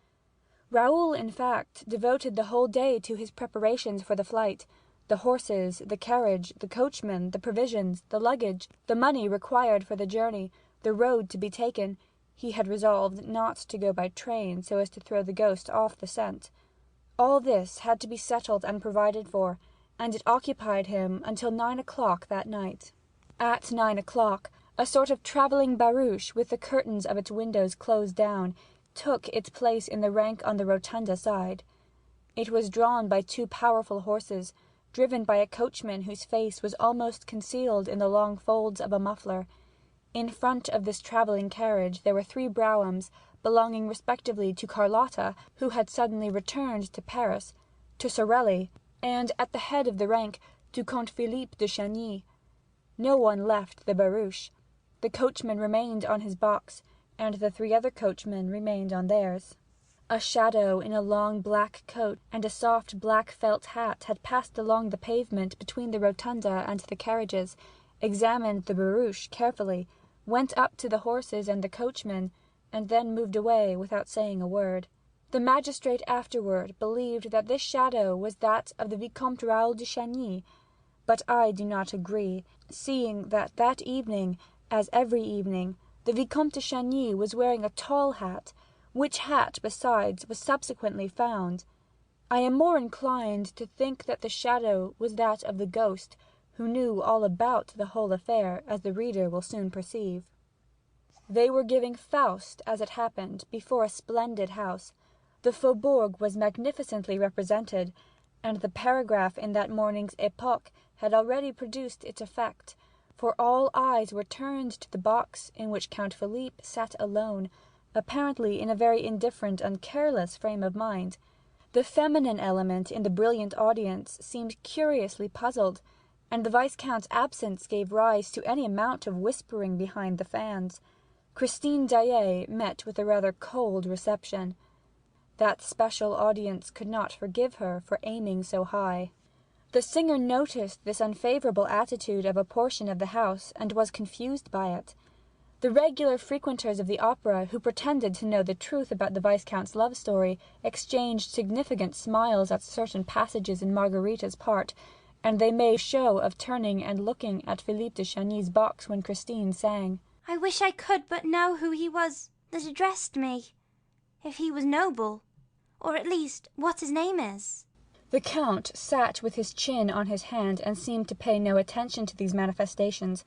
Raoul, in fact, devoted the whole day to his preparations for the flight. The horses, the carriage, the coachman, the provisions, the luggage, the money required for the journey, the road to be taken. He had resolved not to go by train, so as to throw the ghost off the scent. All this had to be settled and provided for, and it occupied him until 9 o'clock that night. At 9 o'clock, a sort of travelling barouche, with the curtains of its windows closed down, took its place in the rank on the rotunda side. It was drawn by 2 powerful horses, driven by a coachman whose face was almost concealed in the long folds of a muffler. In front of this travelling carriage there were 3 broughams, belonging respectively to Carlotta, who had suddenly returned to Paris, to Sorelli, and, at the head of the rank, to Comte Philippe de Chagny. No one left the barouche. The coachman remained on his box, and the 3 other coachmen remained on theirs. A shadow in a long black coat and a soft black felt hat had passed along the pavement between the rotunda and the carriages, examined the barouche carefully, went up to the horses and the coachman, and then moved away without saying a word. The magistrate afterward believed that this shadow was that of the Vicomte Raoul de Chagny, but I do not agree, seeing that that evening, as every evening, the Vicomte de Chagny was wearing a tall hat, which hat, besides, was subsequently found. I am more inclined to think that the shadow was that of the ghost, who knew all about the whole affair, as the reader will soon perceive. They were giving Faust, as it happened, before a splendid house. The Faubourg was magnificently represented, and the paragraph in that morning's Époque had already produced its effect, for all eyes were turned to the box in which Count Philippe sat alone, apparently in a very indifferent and careless frame of mind. The feminine element in the brilliant audience seemed curiously puzzled, and the Viscount's absence gave rise to any amount of whispering behind the fans. Christine Daae met with a rather cold reception. That special audience could not forgive her for aiming so high. The singer noticed this unfavourable attitude of a portion of the house, and was confused by it. The regular frequenters of the opera, who pretended to know the truth about the Viscount's love story, exchanged significant smiles at certain passages in Margarita's part, and they made show of turning and looking at Philippe de Chagny's box when Christine sang. I wish I could but know who he was that addressed me, if he was noble, or at least what his name is. The Count sat with his chin on his hand and seemed to pay no attention to these manifestations.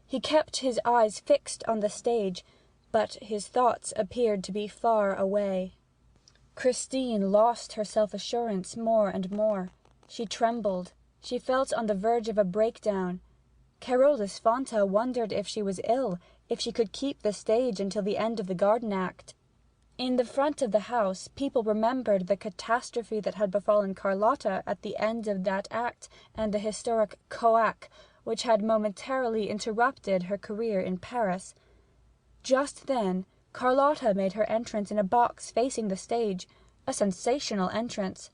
He kept his eyes fixed on the stage, but his thoughts appeared to be far away. Christine lost her self-assurance more and more. She trembled. She felt on the verge of a breakdown. Carolus Fanta wondered if she was ill, if she could keep the stage until the end of the garden act. In the front of the house people remembered the catastrophe that had befallen Carlotta at the end of that act, and the historic coac, which had momentarily interrupted her career in Paris. Just then Carlotta made her entrance in a box facing the stage, a sensational entrance.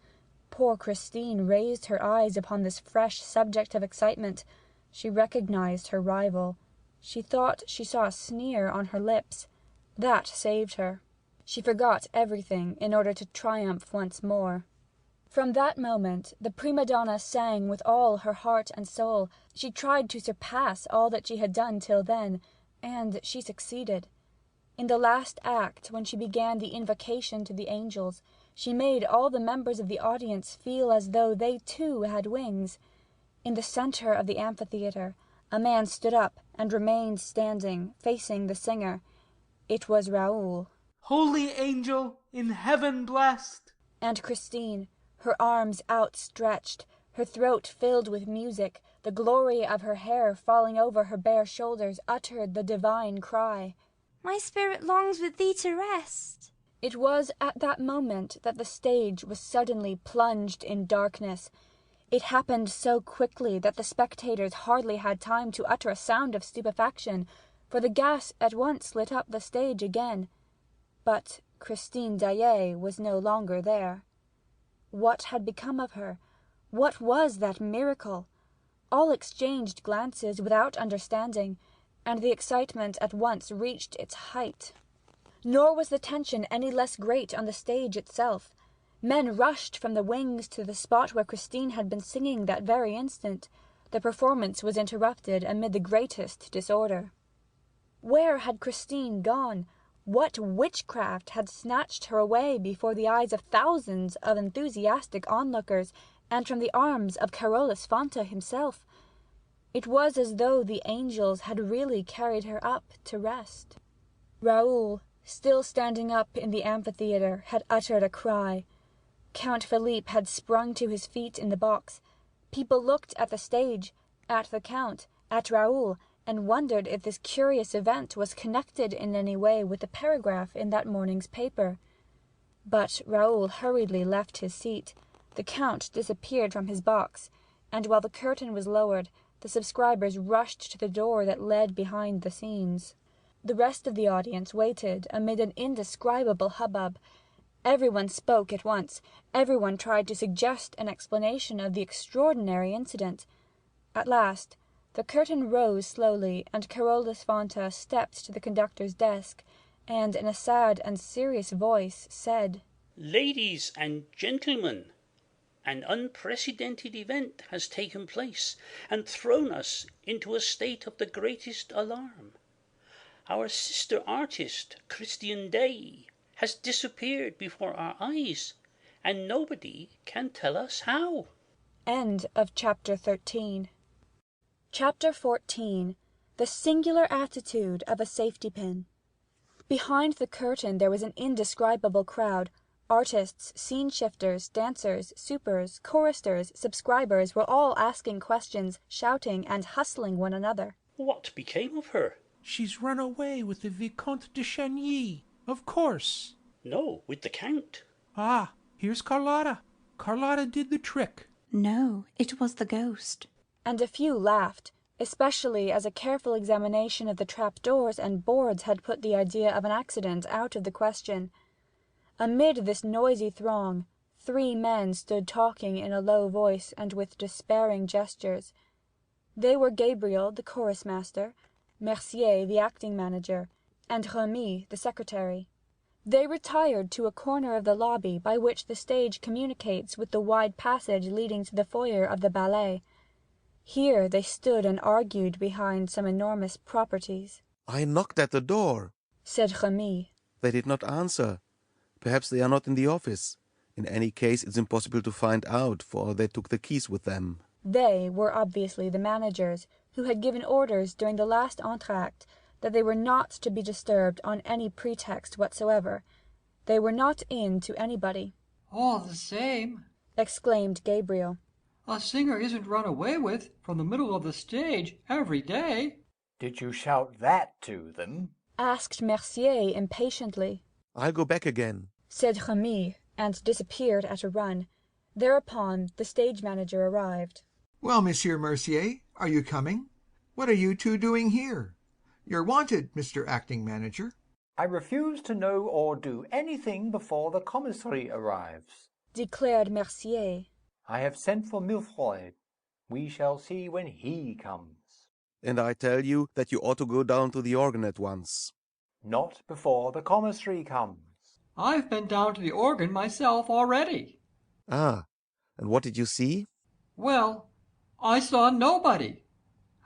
Poor Christine raised her eyes upon this fresh subject of excitement. She recognized her rival. She thought she saw a sneer on her lips. That saved her. She forgot everything in order to triumph once more. From that moment the prima donna sang with all her heart and soul. She tried to surpass all that she had done till then, and she succeeded. In the last act, when she began the invocation to the angels, she made all the members of the audience feel as though they too had wings. In the centre of the amphitheatre a man stood up and remained standing, facing the singer. It was Raoul. Holy angel, in heaven blessed. And Christine, her arms outstretched, her throat filled with music, the glory of her hair falling over her bare shoulders, uttered the divine cry. My spirit longs with thee to rest. It was at that moment that the stage was suddenly plunged in darkness. It happened so quickly that the spectators hardly had time to utter a sound of stupefaction, for the gas at once lit up the stage again. But Christine Daae was no longer there. What had become of her? What was that miracle? All exchanged glances without understanding, and the excitement at once reached its height. Nor was the tension any less great on the stage itself. Men rushed from the wings to the spot where Christine had been singing that very instant. The performance was interrupted amid the greatest disorder. Where had Christine gone? What witchcraft had snatched her away before the eyes of thousands of enthusiastic onlookers, and from the arms of Carolus Fanta himself? It was as though the angels had really carried her up to rest. Raoul, still standing up in the amphitheatre, had uttered a cry. Count Philippe had sprung to his feet in the box. People looked at the stage, at the Count, at Raoul, and wondered if this curious event was connected in any way with the paragraph in that morning's paper. But Raoul hurriedly left his seat. The Count disappeared from his box, and while the curtain was lowered, The subscribers rushed to the door that led behind the scenes. The rest of the audience waited amid an indescribable hubbub. Everyone spoke at once. Everyone tried to suggest an explanation of the extraordinary incident. At last, the curtain rose slowly, and Carolus Fonta stepped to the conductor's desk, and in a sad and serious voice said, Ladies and gentlemen, an unprecedented event has taken place and thrown us into a state of the greatest alarm. Our sister artist, Christian Day, has disappeared before our eyes, and nobody can tell us how. End of Chapter 13. Chapter 14. The Singular Attitude of a Safety Pin. Behind the curtain there was an indescribable crowd. Artists, scene-shifters, dancers, supers, choristers, subscribers were all asking questions, shouting, and hustling one another. What became of her? She's run away with the Vicomte de Chagny, of course. No, with the Count. Ah, here's Carlotta. Carlotta did the trick. No, it was the ghost. And a few laughed, especially as a careful examination of the trap-doors and boards had put the idea of an accident out of the question. Amid this noisy throng, 3 men stood talking in a low voice and with despairing gestures. They were Gabriel, the chorus-master, Mercier, the acting manager, and Remy, the secretary. They retired to a corner of the lobby by which the stage communicates with the wide passage leading to the foyer of the ballet. Here they stood and argued behind some enormous properties. I knocked at the door, said Remy. They did not answer. Perhaps they are not in the office. In any case, it's impossible to find out, for they took the keys with them. They were obviously the managers, who had given orders during the last entr'acte that they were not to be disturbed on any pretext whatsoever. They were not in to anybody. All the same, exclaimed Gabriel. A singer isn't run away with from the middle of the stage every day. Did you shout that to them? Asked Mercier impatiently. I'll go back again, said Remy, and disappeared at a run. Thereupon the stage manager arrived. Well, Monsieur Mercier, are you coming? What are you two doing here? You're wanted, Mr. Acting Manager. I refuse to know or do anything before the commissary arrives, declared Mercier. I have sent for Milfroy. We shall see when he comes. And I tell you that you ought to go down to the organ at once. Not before the commissary comes. I've been down to the organ myself already. Ah, and what did you see? Well, I saw nobody.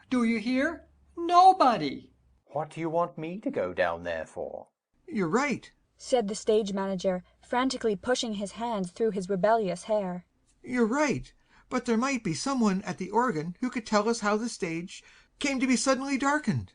Do you hear? Nobody. What do you want me to go down there for? You're right, said the stage manager, frantically pushing his hand through his rebellious hair. You're right, but there might be someone at the organ who could tell us how the stage came to be suddenly darkened.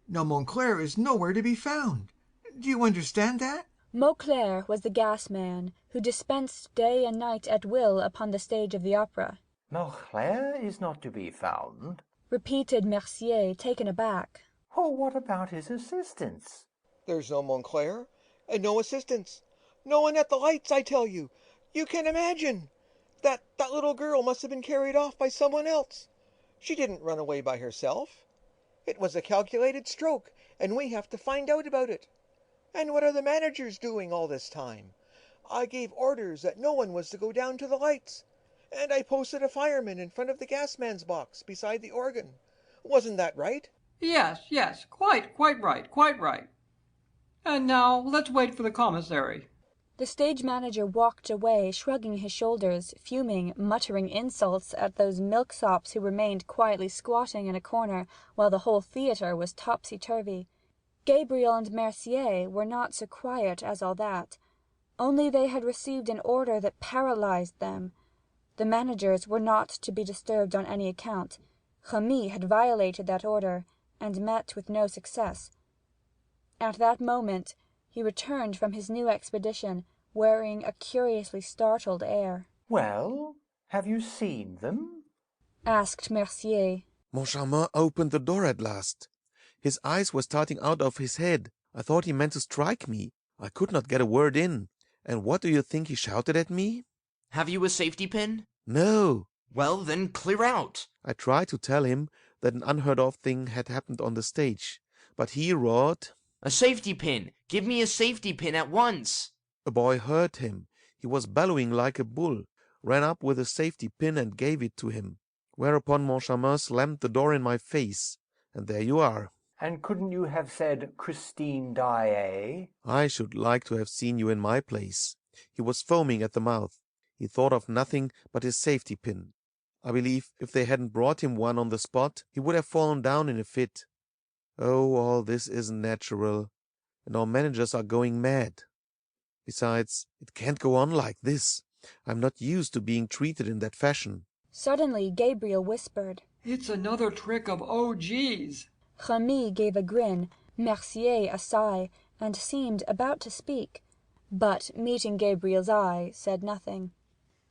Now Montclair is nowhere to be found. Do you understand that? Mauclair was the gas man, who dispensed day and night at will upon the stage of the opera. Mauclair is not to be found, repeated Mercier, taken aback. Oh, what about his assistants? There's no Montclair, and no assistants. No one at the lights, I tell you. You can imagine. That little girl must have been carried off by someone else. She didn't run away by herself. It was a calculated stroke, and we have to find out about it. And what are the managers doing all this time? I gave orders that no one was to go down to the lights, and I posted a fireman in front of the gasman's box beside the organ. Wasn't that right? Yes, quite right. And now let's wait for the commissary. The stage manager walked away, shrugging his shoulders, fuming, muttering insults at those milksops who remained quietly squatting in a corner while the whole theatre was topsy-turvy. Gabriel and Mercier were not so quiet as all that. Only they had received an order that paralyzed them. The managers were not to be disturbed on any account. Remy had violated that order, and met with no success. At that moment he returned from his new expedition, wearing a curiously startled air. Well, have you seen them? Asked Mercier. Moncharmin opened the door at last. His eyes were starting out of his head. I thought he meant to strike me. I could not get a word in. And what do you think he shouted at me? Have you a safety pin? No, Well, then clear out. I tried to tell him that an unheard-of thing had happened on the stage, but he roared, A safety pin! Give me a safety pin at once! A boy heard him. He was bellowing like a bull, ran up with a safety pin and gave it to him. Whereupon Moncharmin slammed the door in my face. And there you are. And couldn't you have said Christine Daae? I should like to have seen you in my place. He was foaming at the mouth. He thought of nothing but his safety pin. I believe if they hadn't brought him one on the spot, he would have fallen down in a fit. Oh, all this isn't natural, and our managers are going mad. Besides, it can't go on like this. I'm not used to being treated in that fashion. Suddenly Gabriel whispered, It's another trick of OG's. Remy gave a grin, Mercier a sigh, and seemed about to speak, but, meeting Gabriel's eye, said nothing.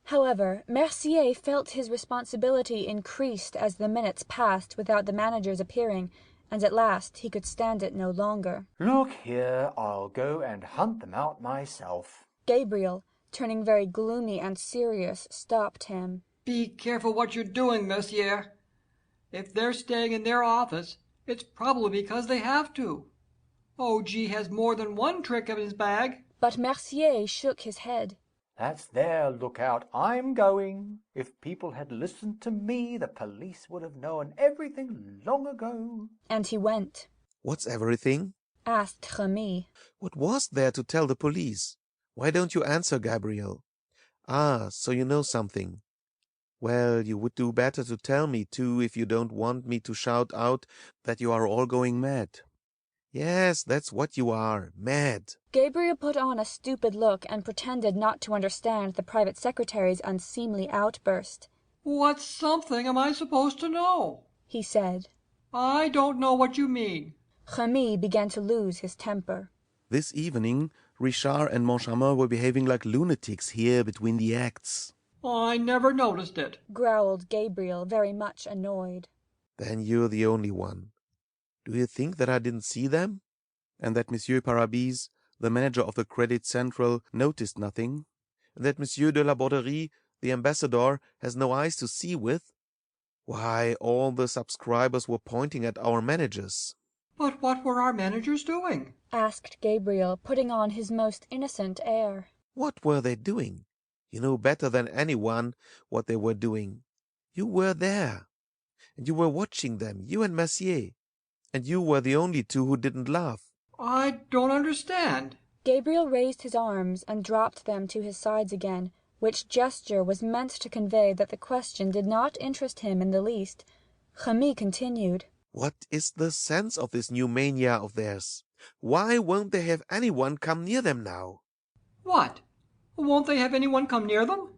However, Mercier felt his responsibility increased as the minutes passed without the manager's appearing, and at last he could stand it no longer. Look here, I'll go and hunt them out myself. Gabriel, turning very gloomy and serious, stopped him. Be careful what you're doing, monsieur. If they're staying in their office, it's probably because they have to. OG has more than one trick in his bag. But Mercier shook his head. That's their lookout. I'm going. If people had listened to me, the police would have known everything long ago. And he went. What's everything? Asked Remy. What was there to tell the police? Why don't you answer, Gabriel? Ah, so you know something. Well, you would do better to tell me, too, if you don't want me to shout out that you are all going mad. Yes, that's what you are, mad. Gabriel put on a stupid look and pretended not to understand the private secretary's unseemly outburst. What something am I supposed to know? He said. I don't know what you mean. Remy began to lose his temper. This evening, Richard and Moncharmin were behaving like lunatics here between the acts. I never noticed it, growled Gabriel, very much annoyed. Then you're the only one. Do you think that I didn't see them? And that Monsieur Parabis, the manager of the Credit Central, noticed nothing? And that Monsieur de la Borderie, the ambassador, has no eyes to see with? Why, all the subscribers were pointing at our managers. But what were our managers doing? Asked Gabriel, putting on his most innocent air. What were they doing? You know better than anyone what they were doing. You were there. And you were watching them, you and Mercier. And you were the only two who didn't laugh. I don't understand. Gabriel raised his arms and dropped them to his sides again, which gesture was meant to convey that the question did not interest him in the least. Remy continued. What is the sense of this new mania of theirs? Why won't they have anyone come near them now? What? Won't they have anyone come near them?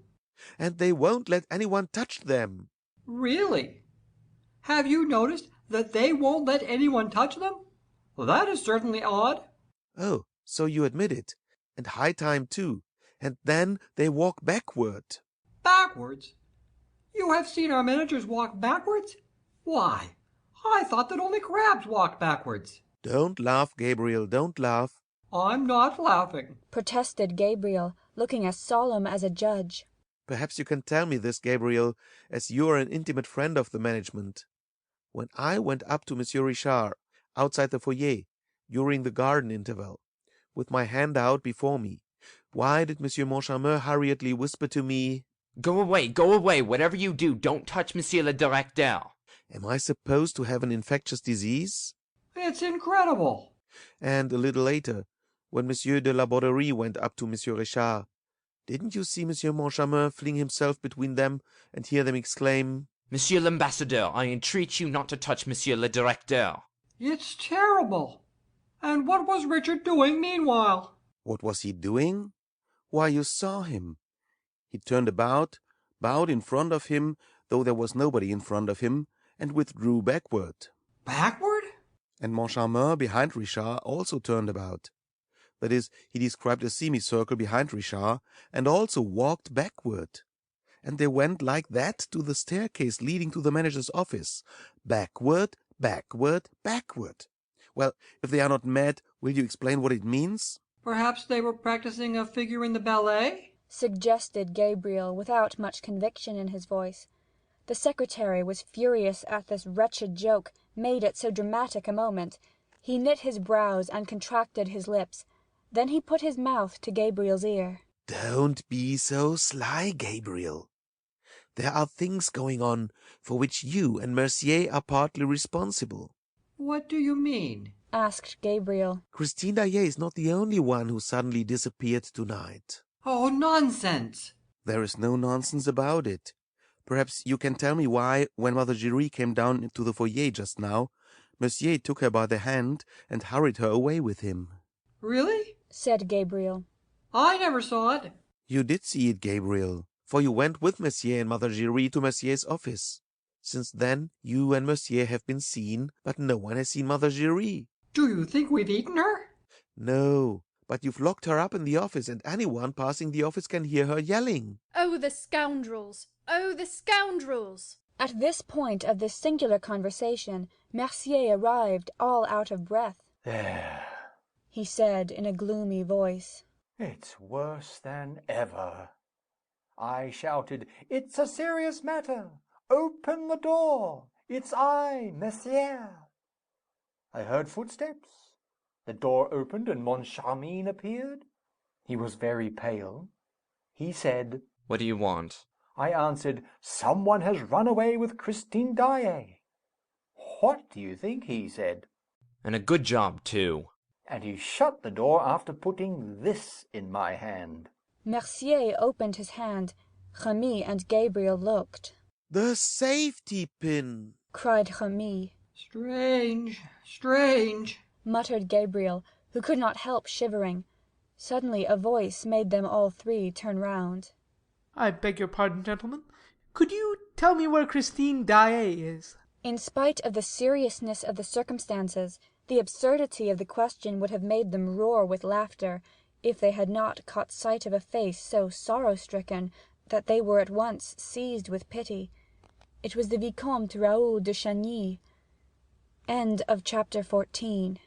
And they won't let anyone touch them. Really? Have you noticed that they won't let anyone touch them? Well, that is certainly odd. Oh, so you admit it. And high time, too. And then they walk backward. Backwards? You have seen our managers walk backwards? Why, I thought that only crabs walked backwards. Don't laugh, Gabriel, don't laugh. I'm not laughing, protested Gabriel, looking as solemn as a judge. Perhaps you can tell me this, Gabriel, as you are an intimate friend of the management. When I went up to Monsieur Richard, outside the foyer, during the garden interval, with my hand out before me, why did Monsieur Moncharmin hurriedly whisper to me, Go away, whatever you do, don't touch Monsieur le Directeur. Am I supposed to have an infectious disease? It's incredible. And a little later, when Monsieur de la Borderie went up to Monsieur Richard, didn't you see Monsieur Moncharmin fling himself between them and hear them exclaim, Monsieur l'Ambassadeur, I entreat you not to touch Monsieur le Directeur. It's terrible. And what was Richard doing meanwhile? What was he doing? Why, you saw him. He turned about, bowed in front of him, though there was nobody in front of him, and withdrew backward. Backward? And Moncharmin, behind Richard, also turned about. That is, he described a semicircle behind Richard, and also walked backward. And they went like that to the staircase leading to the manager's office. Backward, backward, backward. Well, if they are not mad, will you explain what it means? Perhaps they were practicing a figure in the ballet? Suggested Gabriel, without much conviction in his voice. The secretary was furious at this wretched joke, made at so dramatic a moment. He knit his brows and contracted his lips. Then he put his mouth to Gabriel's ear. Don't be so sly, Gabriel. There are things going on for which you and Mercier are partly responsible. What do you mean? Asked Gabriel. Christine Daae is not the only one who suddenly disappeared tonight. Oh, nonsense! There is no nonsense about it. Perhaps you can tell me why, when Mother Giry came down into the foyer just now, Mercier took her by the hand and hurried her away with him. Really? Said Gabriel. I never saw it. You did see it, Gabriel, for you went with Mercier and Mother Giry to Mercier's office. Since then, you and Mercier have been seen, but no one has seen Mother Giry. Do you think we've eaten her? No, but you've locked her up in the office, and anyone passing the office can hear her yelling. Oh, the scoundrels! Oh, the scoundrels! At this point of this singular conversation, Mercier arrived, all out of breath. There. He said in a gloomy voice. It's worse than ever. I shouted, "It's a serious matter. Open the door. It's I, Mercier." I heard footsteps. The door opened and Moncharmin appeared. He was very pale. He said, "What do you want?" I answered, "Someone has run away with Christine Daae." "What do you think?" he said. "And a good job, too." And he shut the door after putting this in my hand. Mercier opened his hand. Remy and Gabriel looked. "The safety pin!" cried Remy. "Strange, strange," muttered Gabriel, who could not help shivering. Suddenly a voice made them all three turn round. I beg your pardon, gentlemen. Could you tell me where Christine Daae is? In spite of the seriousness of the circumstances, the absurdity of the question would have made them roar with laughter, if they had not caught sight of a face so sorrow-stricken that they were at once seized with pity. It was the Vicomte Raoul de Chagny. End of chapter 14.